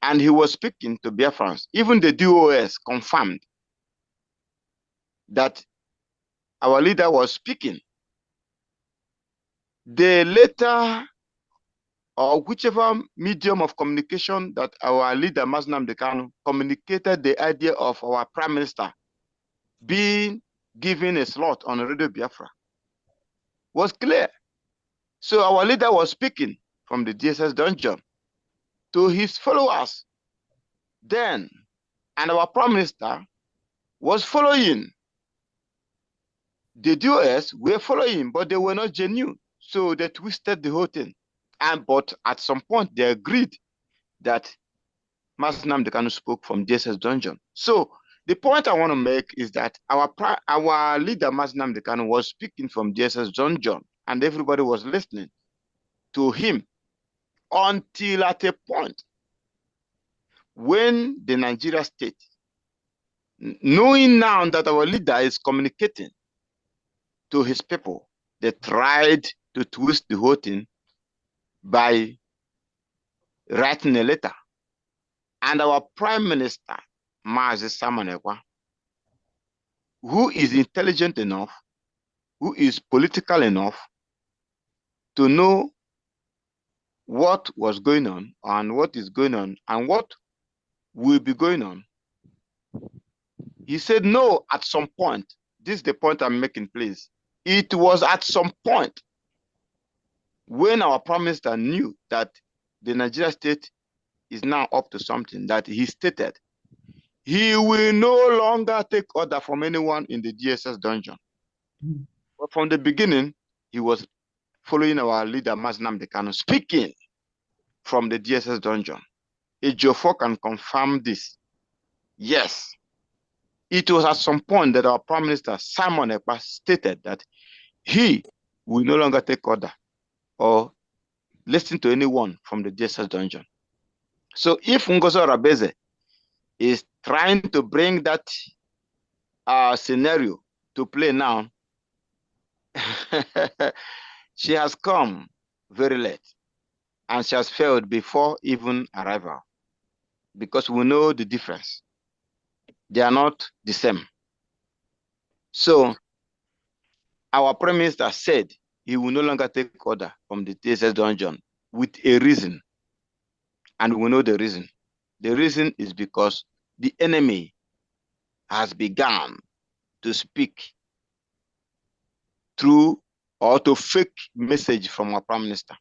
and he was speaking to Biafrans. Even the DOS confirmed that our leader was speaking. The letter, or whichever medium of communication that our leader, Nnamdi Kanu, communicated the idea of our Prime Minister being given a slot on Radio Biafra, was clear. So our leader was speaking from the DSS dungeon to his followers then, and our Prime Minister was following. The DOS were following, but they were not genuine, so they twisted the whole thing. But at some point, they agreed that Mazi Nnamdi Kanu spoke from DSS dungeon. So the point I want to make is that our leader, Mazi Nnamdi Kanu, was speaking from DSS dungeon, and everybody was listening to him until at a point when the Nigeria state, knowing now that our leader is communicating to his people, they tried to twist the whole thing by writing a letter. And our Prime Minister, Mazi Samanekwa, who is intelligent enough, who is political enough to know what was going on and what is going on and what will be going on, he said no at some point. This is the point I'm making, please. It was at some point when our Prime Minister knew that the Nigeria state is now up to something, that he stated he will no longer take order from anyone in the DSS dungeon. But from the beginning, he was following our leader, Mazi Nnamdi Kanu, speaking from the DSS dungeon. Ejiofor can confirm this. Yes, it was at some point that our Prime Minister, Simon Ekpa, stated that he will no longer take order or listen to anyone from the DSS dungeon. So if Ngozi Orebeze is trying to bring that scenario to play now, she has come very late and she has failed before even arrival, because we know the difference. They are not the same. So our Prime Minister said he will no longer take order from the DSS dungeon with a reason. And we know the reason. The reason is because the enemy has begun to speak through or to fake message from our Prime Minister.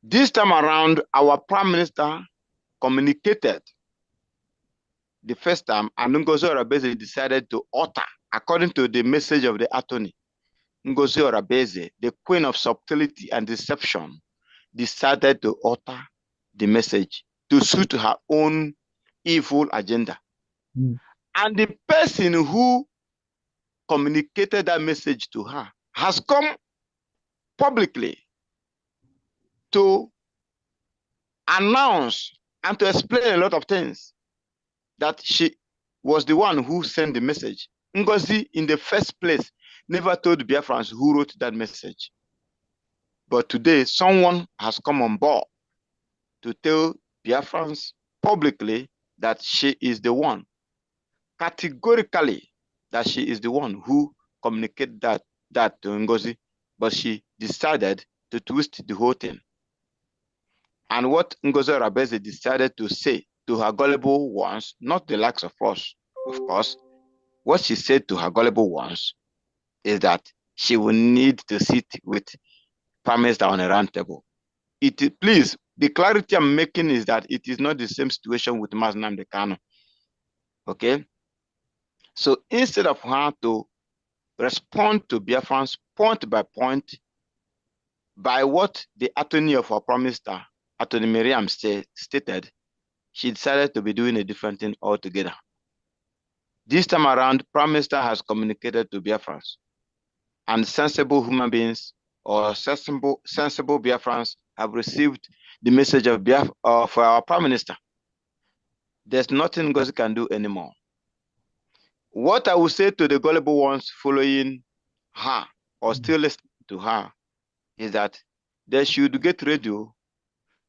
This time around, our Prime Minister communicated the first time, and Ngozi Orebeze decided to utter, according to the message of the attorney, Ngozi Orebeze, the queen of subtlety and deception, decided to utter the message to suit her own evil agenda. And the person who communicated that message to her has come publicly to announce and to explain a lot of things, that she was the one who sent the message. Ngozi, in the first place, never told Biafrans who wrote that message. But today, someone has come on board to tell Biafrans publicly that she is the one, categorically, that she is the one who communicated that to Ngozi, but she decided to twist the whole thing. And what Ngozi Orebeze decided to say to her gullible ones, not the likes of us, of course, what she said to her gullible ones is that she will need to sit with Prime Minister on a round table. Please, the clarity I'm making is that it is not the same situation with Mazi Nnamdi Kanu. Okay? So instead of her to respond to Biafrans point by point by what the attorney of our Prime Minister, Attorney Miriam, stated, she decided to be doing a different thing altogether. This time around, Prime Minister has communicated to Biafrans, and sensible human beings or sensible Biafrans have received the message of for our Prime Minister. There's nothing Ngozi can do anymore. What I will say to the gullible ones following her or still listening to her is that they should get ready.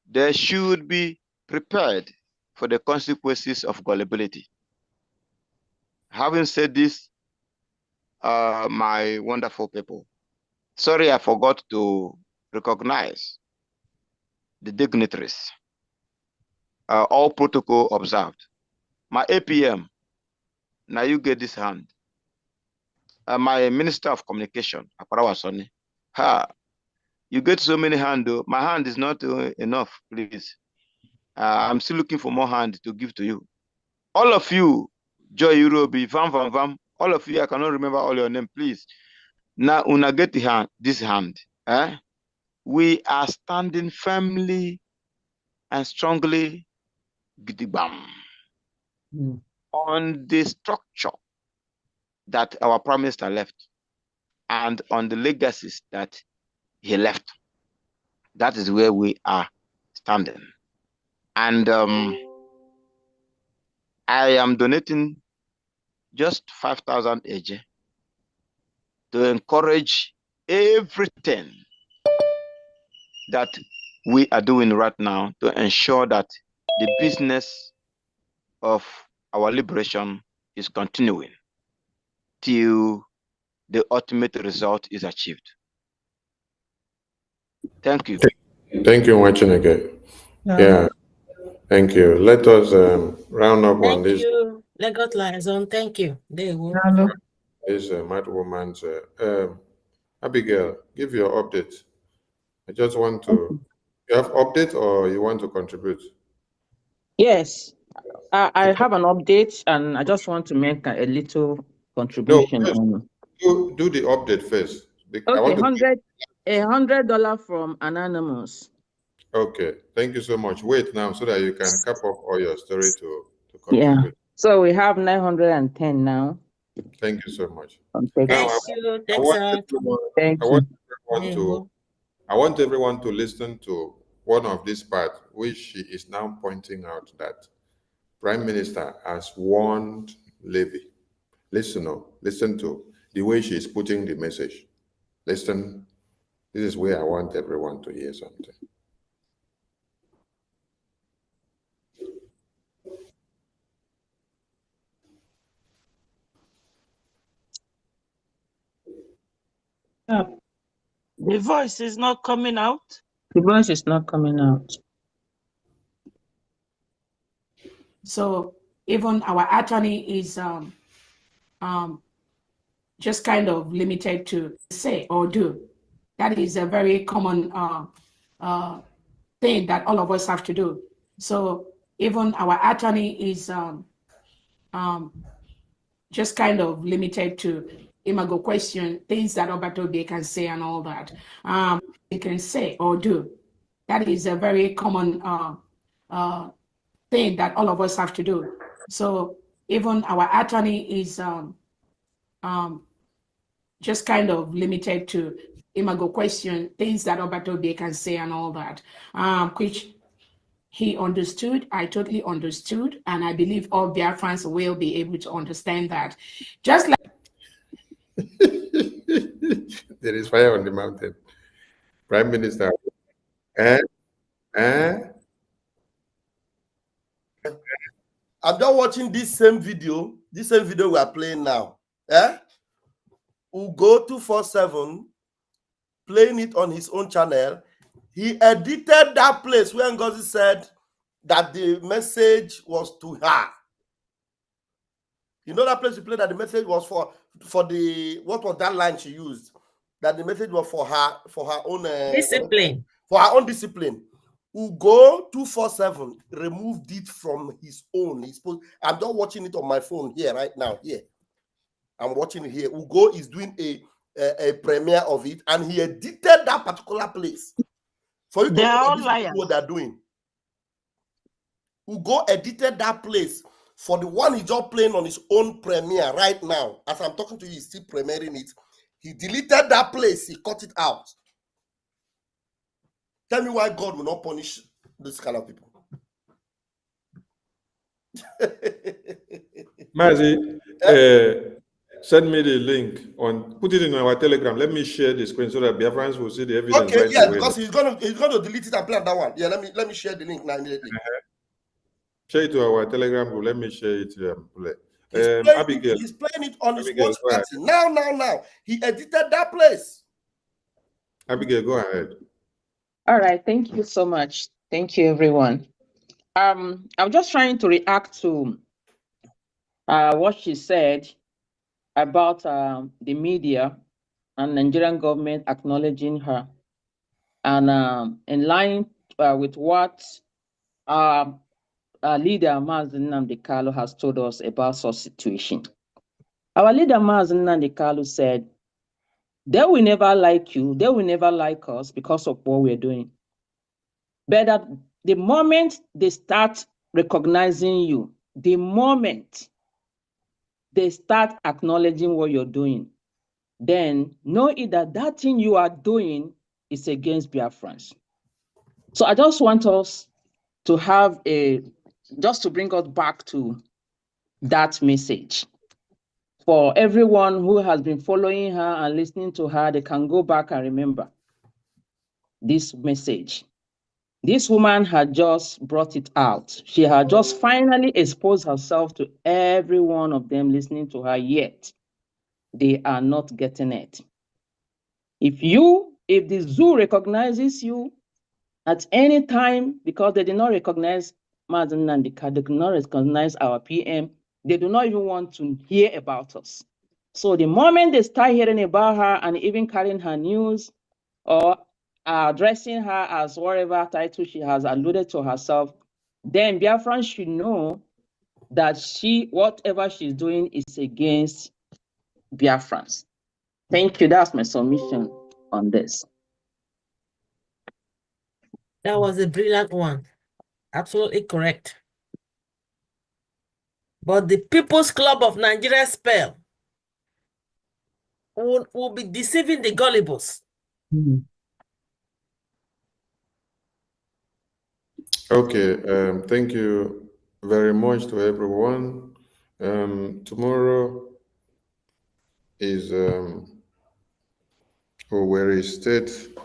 They should be prepared for the consequences of gullibility. Having said this, my wonderful people, sorry I forgot to recognize the dignitaries. All protocol observed. My APM, now you get this hand. My Minister of Communication, Aparawa Sonny, you get so many hands, though. My hand is not enough, please. I'm still looking for more hand to give to you. All of you, Joy Urobi, Vam, all of you, I cannot remember all your name, please. Now, una get the hand, this hand. We are standing firmly and strongly Gidigam. On the structure that our Prime Minister left and on the legacies that he left. That is where we are standing. And I am donating just 5,000 AJ to encourage everything that we are doing right now to ensure that the business of our liberation is continuing till the ultimate result is achieved. Thank you. Thank you, Wachineke. Yeah, thank you. Let us round up on this. Thank you, Legot Liaison. Thank you. They will. This mad woman's. Abigail, give your update. I just want to. You have update or you want to contribute? Yes, I have an update and I just want to make a little No, contribution first, on. do the update first. I Okay, want to. $100 from Anonymous. Okay, thank you so much. Wait now so that you can cap up all your story to Yeah. contribute. So we have 910 now. Thank you so much. Thank Now, you. I want everyone to listen to one of these parts, which she is now pointing out that Prime Minister has warned Levy. Listen to the way she is putting the message. Listen, this is where I want everyone to hear something. The voice is not coming out. The voice is not coming out. So even our attorney is just kind of limited to say or do. That is a very common thing that all of us have to do. So even our attorney is just kind of limited to imago question, things that Obatobe can say and all that. They can say or do. That is a very common thing that all of us have to do. So even our attorney is just kind of limited to imago question, things that Obatobe can say and all that, which he understood. I totally understood, and I believe all Biafrans will be able to understand that. Just like there is fire on the mountain. Prime Minister. I'm just watching this same video we are playing now. Ugo 247 playing it on his own channel. He edited that place where Ngozi said that the message was to her. You know that place you played that the message was for the, what was that line she used? That the message was for her own discipline. For her own discipline. Ugo 247 removed it from his own. I'm just watching it on my phone here right now. Here, I'm watching it here. Ugo is doing a premiere of it, and he edited that particular place for you to know what they're doing. Ugo edited that place for the one he's just playing on his own premiere right now. As I'm talking to you, he's still premiering it. He deleted that place. He cut it out. Tell me why God will not punish this kind of people. Mazi, send me the link put it in our Telegram. Let me share the screen so that Biafrans will see the evidence. Okay, right yeah, away. because he's gonna delete it and play that one. Yeah, let me share the link now immediately. Share it to our Telegram group. Let me share it. Abigail. He's playing it on his watch party. Now. He edited that place. Abigail, go ahead. All right, thank you so much. Thank you, everyone. I'm just trying to react to what she said about the media and Nigerian government acknowledging her, and in line with what our leader Mazen Nnamdi Kanu has told us about such situation. Our leader Mazen Nnamdi Kanu said, they will never like you, they will never like us because of what we're doing. But at the moment they start recognizing you, the moment they start acknowledging what you're doing, then know it that that thing you are doing is against Biafrans. So I just want us to have just to bring us back to that message. For everyone who has been following her and listening to her, they can go back and remember this message. This woman had just brought it out. She had just finally exposed herself to every one of them listening to her, yet they are not getting it. If the zoo recognizes you at any time, because they did not recognize Mazen Nandika, they did not recognize our PM, they do not even want to hear about us. So the moment they start hearing about her and even carrying her news or addressing her as whatever title she has alluded to herself, then Biafran should know that whatever she's doing is against Biafrans. Thank you. That's my submission on this. That was a brilliant one. Absolutely correct. But the People's Club of Nigeria spell will be deceiving the gullibles. Okay, thank you very much to everyone. Tomorrow is Owerri State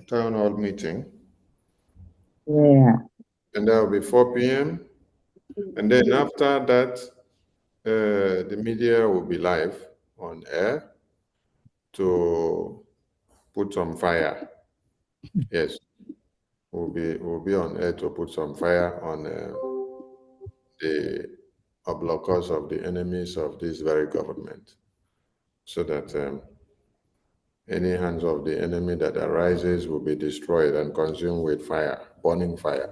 Town Hall meeting. Yeah. And that will be 4 p.m. And then after that, the media will be live on air to put some fire. Yes, we'll be on air to put some fire on the blockers of the enemies of this very government, so that any hands of the enemy that arises will be destroyed and consumed with fire, burning fire.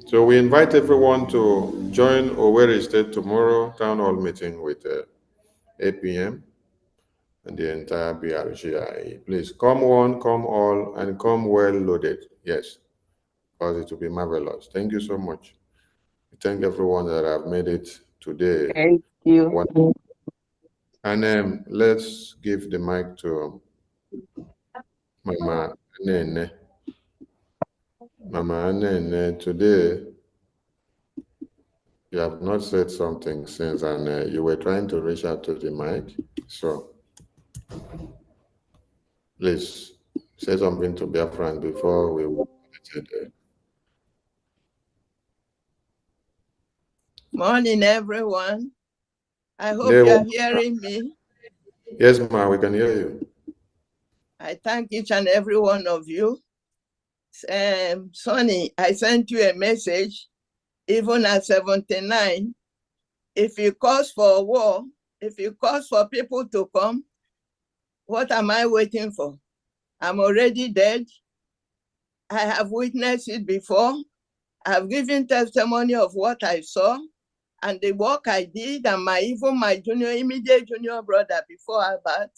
So we invite everyone to join Owerri State tomorrow town hall meeting with 8 p.m. and the entire BRGI. Please come one, come all, and come well loaded. Yes, because it will be marvelous. Thank you so much. Thank everyone that have made it today. Thank you. And let's give the mic to Mama Nene. Mama Nene, today you have not said something since, and you were trying to reach out to the mic. So please say something to Biafra before we move today. Morning, everyone. I hope you are hearing me. Yes, ma, we can hear you. I thank each and every one of you. Sonny, I sent you a message, even at 79. If you cause for war, if you cause for people to come, what am I waiting for? I'm already dead. I have witnessed it before. I've given testimony of what I saw and the work I did, and even my immediate junior brother before Albert.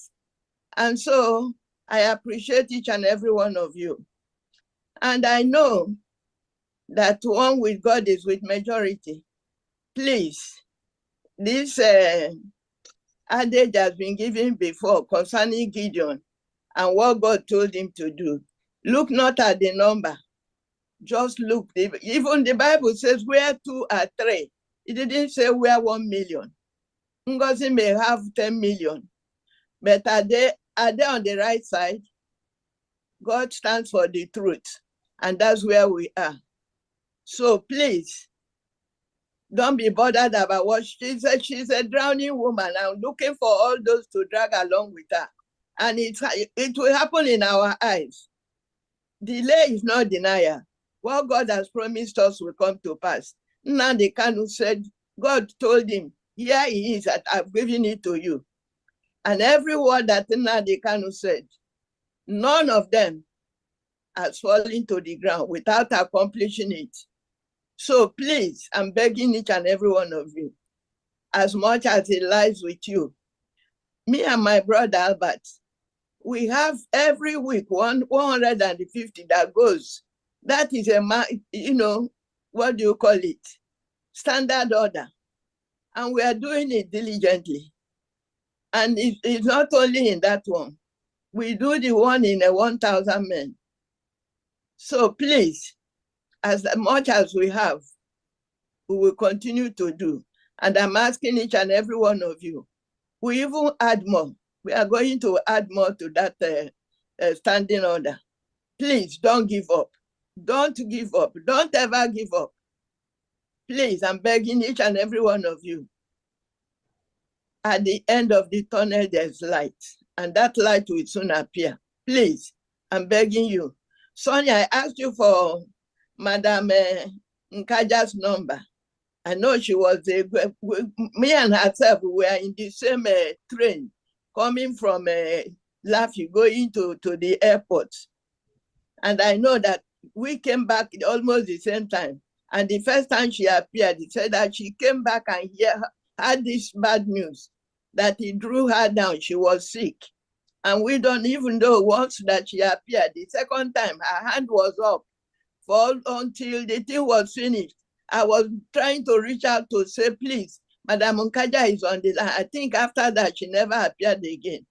And so I appreciate each and every one of you. And I know that one with God is with majority. Please, this adage has been given before concerning Gideon and what God told him to do. Look not at the number, just look. Even the Bible says where 2 or 3. It didn't say where 1 million. Ngozi may have 10 million, but are they on the right side? God stands for the truth, and that's where we are. So please, don't be bothered about what she said. She's a drowning woman. I'm looking for all those to drag along with her. And it will happen in our eyes. Delay is not denial. What God has promised us will come to pass. Nnamdi Kanu said, God told him, here he is, that I've given it to you. And every word that Nnamdi Kanu said, none of them has fallen to the ground without accomplishing it. So please, I'm begging each and every one of you, as much as it lies with you, me and my brother Albert, we have every week 150 that goes. That is what do you call it? Standard order. And we are doing it diligently. And it's not only in that one. We do the one in 1,000 men. So please, as much as we have, we will continue to do. And I'm asking each and every one of you, we even add more. We are going to add more to that standing order. Please don't give up. Don't give up. Don't ever give up. Please, I'm begging each and every one of you. At the end of the tunnel, there's light, and that light will soon appear. Please, I'm begging you. Sonia, I asked you for Madam Nkaja's number. I know she was, me and herself, we were in the same train coming from Lafi, going to the airport. And I know that we came back almost the same time. And the first time she appeared, he said that she came back and had this bad news, that he drew her down, she was sick. And we don't even know once that she appeared. The second time, her hand was up until the thing was finished. I was trying to reach out to say, please, Madam Nkaja is on the line. I think after that, she never appeared again.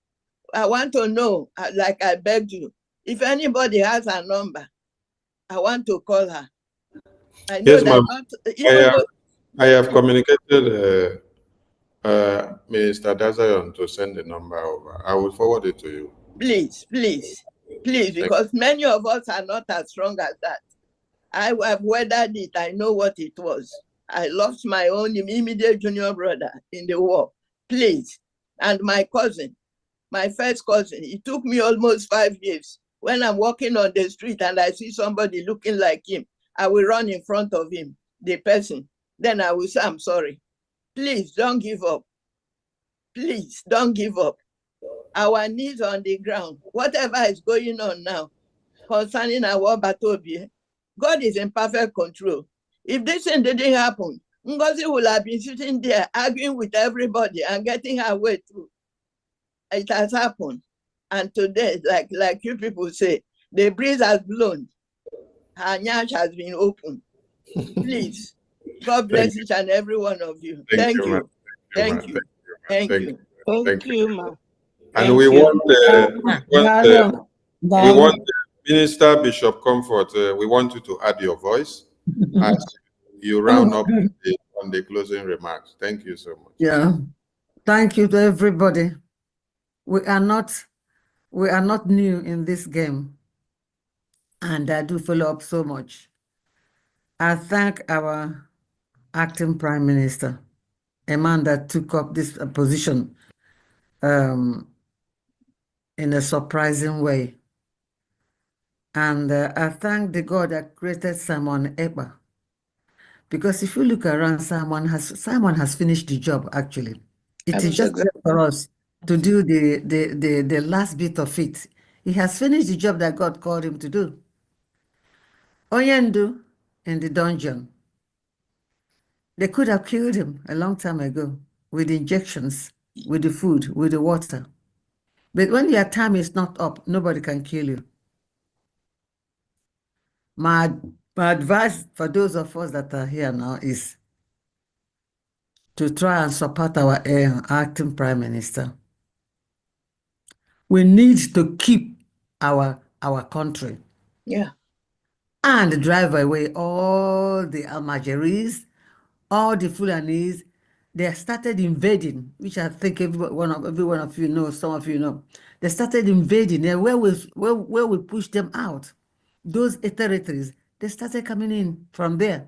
I want to know, like I begged you, if anybody has her number, I want to call her. I know Yes, ma'am. I have communicated Minister Dazayon to send the number over. I will forward it to you. Please, please, please, because many of us are not as strong as that. I have weathered it. I know what it was. I lost my own immediate junior brother in the war. Please. And my cousin, my first cousin, it took me almost 5 years. When I'm walking on the street and I see somebody looking like him, I will run in front of him, the person. Then I will say, I'm sorry. Please don't give up. Please don't give up. Our knees on the ground. Whatever is going on now concerning our Batobie, God is in perfect control. If this thing didn't happen, Ngozi would have been sitting there arguing with everybody and getting her way through. It has happened. And today, like you people say, the breeze has blown. Her nyash has been opened. Please, God bless each and every one of you. Thank you. Thank you. Thank you. Thank you, ma. And we want Minister Bishop Comfort, we want you to add your voice as you round up on the closing remarks. Thank you so much. Yeah. Thank you to everybody. We are not new in this game. And I do follow up so much. I thank our acting Prime Minister, a man that took up this position in a surprising way. And I thank the God that created Simon Ekpa. Because if you look around, Simon has finished the job, actually. It is just for us to do the last bit of it. He has finished the job that God called him to do. Oyendu in the dungeon. They could have killed him a long time ago with injections, with the food, with the water. But when your time is not up, nobody can kill you. My advice for those of us that are here now is to try and support our acting Prime Minister. We need to keep our country. Yeah. And drive away all the Almajiris, all the Fulanis. They started invading, which I think every one of you know, some of you know. They started invading there where we pushed them out. Those territories, they started coming in from there.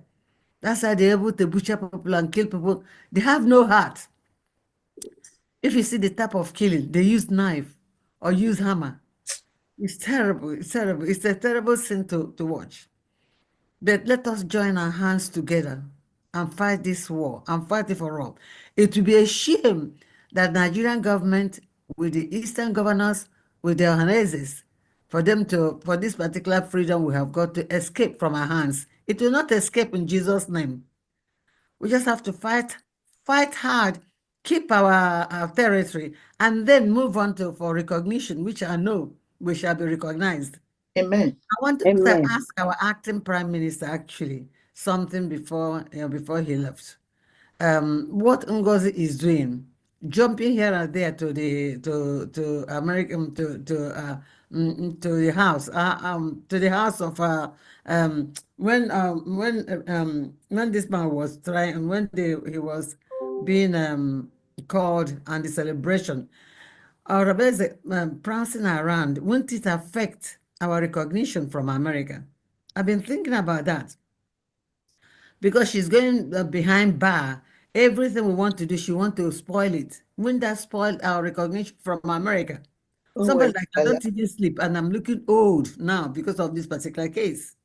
That's how they're able to butcher people and kill people. They have no heart. If you see the type of killing, they use knife or use hammer. It's terrible. It's terrible. It's a terrible thing to watch. But let us join our hands together and fight this war and fight it for all. It will be a shame that Nigerian government, with the Eastern governors, with their Hanezes, for this particular freedom we have got to escape from our hands. It will not escape in Jesus' name. We just have to fight hard, keep our territory, and then move on for recognition, which I know we shall be recognized. Amen. I want to ask our acting Prime Minister, actually, something before before he left. What Ngozi is doing, jumping here and there to the American to the house to the house of when this man was trying he was being called and the celebration, our prancing around, won't it affect our recognition from America? I've been thinking about that because she's going behind bar. Everything we want to do, she want to spoil it. Wouldn't that spoil our recognition from America? Oh, Somebody well, like, I don't even sleep and I'm looking old now because of this particular case.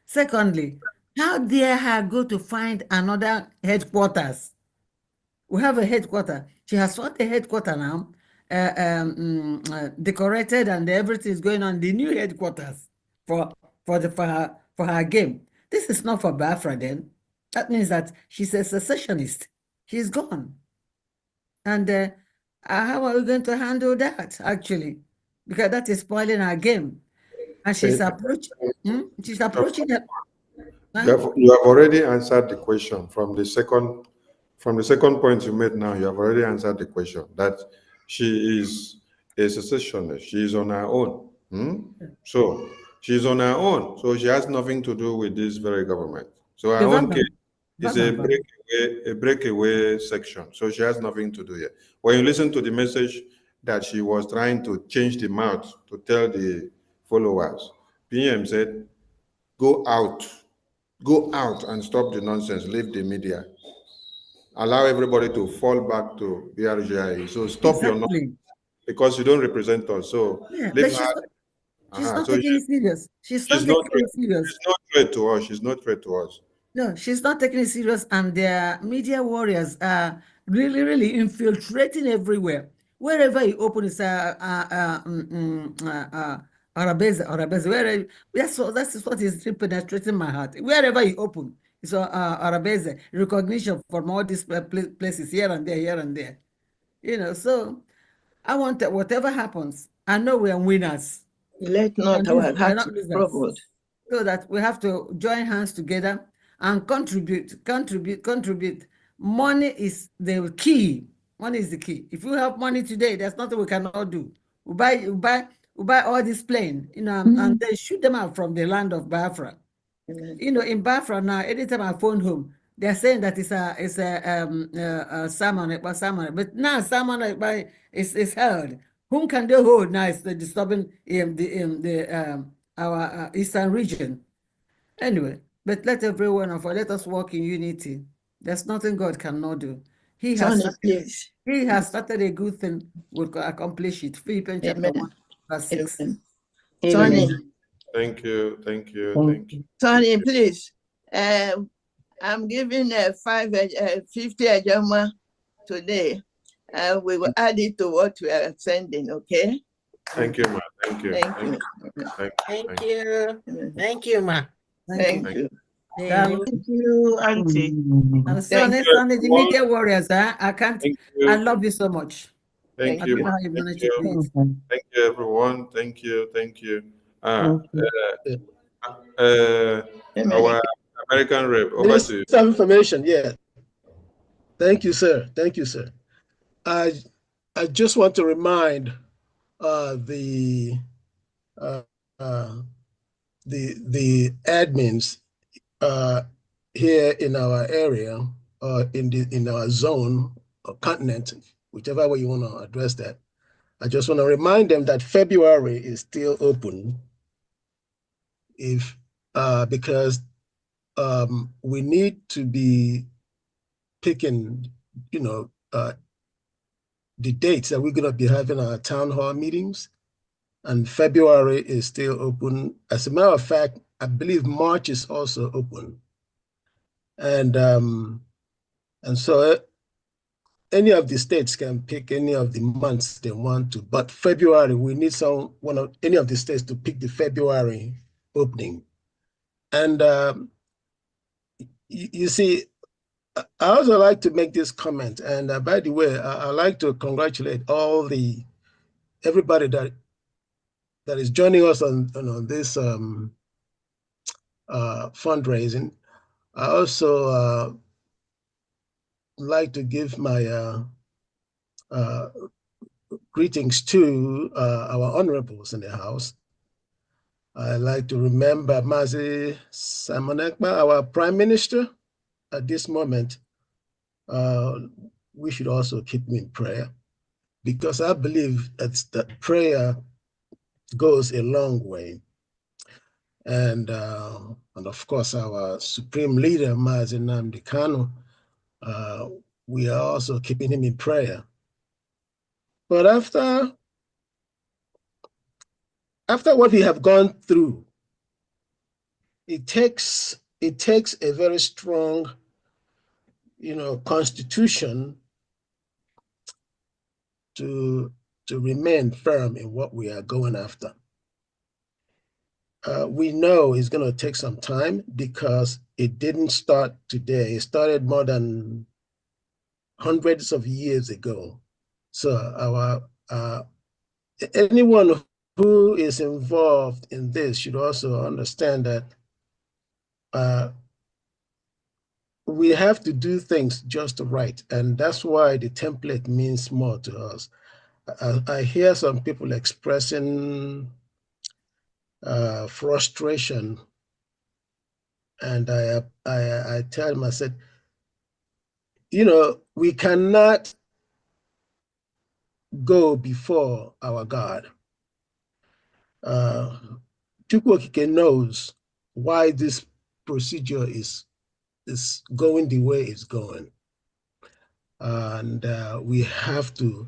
Secondly, how dare her go to find another headquarters? We have a headquarter. She has found a headquarter now, decorated, and everything is going on the new headquarters for her game. This is not for Bafra then. That means that she's a secessionist. She's gone. And how are we going to handle that, actually? Because that is spoiling our game. And she's approaching. She's approaching it. You have already answered the question from the second point you made now. You have already answered the question that she is a secessionist. She is on her own. So she's on her own. So she has nothing to do with this very government. So her own case is a breakaway section. So she has nothing to do here. When you listen to the message that she was trying to change the mouth to tell the followers, PM said, go out and stop the nonsense, leave the media. Allow everybody to fall back to BRGI. So stop your nonsense because you don't represent us. So yeah, leave but her. she's not taking it serious. She's not not taking it serious. She's not threat to us. She's not threat to us. No, she's not taking it serious, and their media warriors are really, really infiltrating everywhere. Wherever you open, it's Arabese. That's what is penetrating my heart. Wherever you open, it's Arabese. Recognition from all these places here and there, here and there. You know, so I want that whatever happens, I know we are winners. Let not our hearts be troubled. So that we have to join hands together and contribute. Money is the key. Money is the key. If you have money today, there's nothing we cannot do. We buy all this plane, and they shoot them out from the land of Biafra. In Bafra now, anytime I phone home, they're saying that it's a salmon, but now salmon is held. Whom can they hold now? It's disturbing our eastern region. Anyway, but let us work in unity. There's nothing God cannot do. He has started a good thing, we'll accomplish it. Philippians chapter 1, verse 6. Tony. Thank you. Tony, please. I'm giving a 50 Ajama today. We will add it to what we are sending, okay? Thank you, ma. Thank you. Thank you. Thank you, ma. Thank you. Thank you, Auntie. And so next time, the media warriors, I can't. I love you so much. Thank you. Thank you, everyone. Thank you. Our American rep, over to you. Some information, yeah. Thank you, sir. I just want to remind the admins here in our area, in our zone or continent, whichever way you want to address that. I just want to remind them that February is still open, because we need to be picking, the dates that we're going to be having our town hall meetings, and February is still open. As a matter of fact, I believe March is also open, and so any of the states can pick any of the months they want to, but February, we need any of the states to pick the February opening. And you see, I also like to make this comment, and by the way, I like to congratulate everybody that is joining us on this fundraising. I also like to give my greetings to our honorables in the House. I like to remember Mazi Simon Ekpa, our Prime Minister. At this moment, we should also keep him in prayer, because I believe that prayer goes a long way. And of course, our Supreme Leader, Mazi Nnamdi Kanu, we are also keeping him in prayer. But after what we have gone through, it takes a very strong, constitution to remain firm in what we are going after. We know it's going to take some time, because it didn't start today. It started more than hundreds of years ago. So anyone who is involved in this should also understand that we have to do things just right. And that's why the template means more to us. I hear some people expressing frustration, and I tell them, I said, we cannot go before our God. Chukwokike knows why this procedure is going the way it's going. And we have to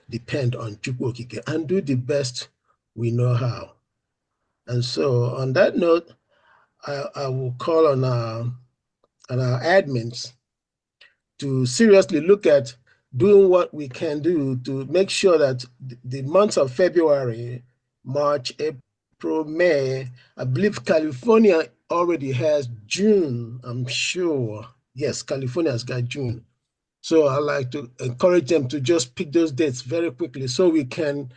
depend on Chukwokike and do the best we know how. And so on that note, I will call on our admins to seriously look at doing what we can do to make sure that the months of February, March, April, May, I believe California already has June, I'm sure. Yes, California has got June. So I like to encourage them to just pick those dates very quickly so we can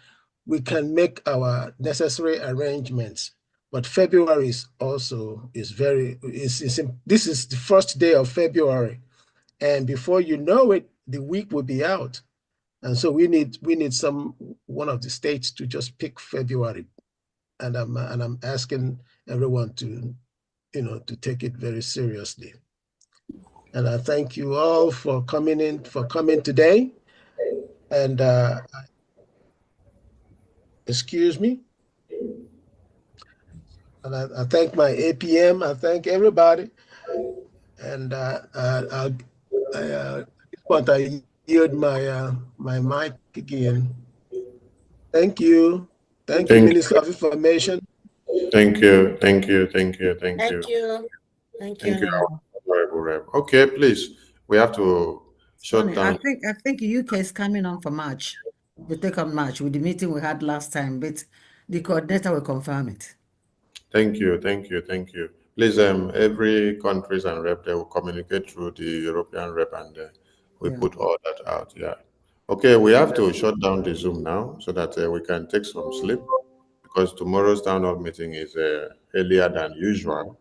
make our necessary arrangements. But February is also this is the first day of February. And before you know it, the week will be out. And so we need one of the states to just pick February. And I'm asking everyone to take it very seriously. And I thank you all for coming today. And excuse me. And I thank my APM. I thank everybody. And at this point, I yield my mic again. Thank you. Thank you, Minister of Information. Thank you. Thank you. Thank you. Thank you. Thank you. Thank you. Okay, please. We have to shut down. I think UK is coming on for March. We take on March with the meeting we had last time, but the coordinator will confirm it. Thank you. Thank you. Thank you. Please, every countries and rep, they will communicate through the European rep, and we put all that out. Yeah. Okay, we have to shut down the Zoom now so that we can take some sleep, because tomorrow's town hall meeting is earlier than usual.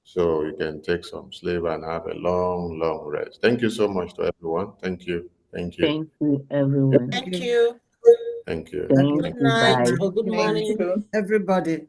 So you can take some sleep and have a long, long rest. Thank you so much to everyone. Thank you. Thank you. Thank you, everyone. Thank you. Thank you. Good night or good morning. Everybody.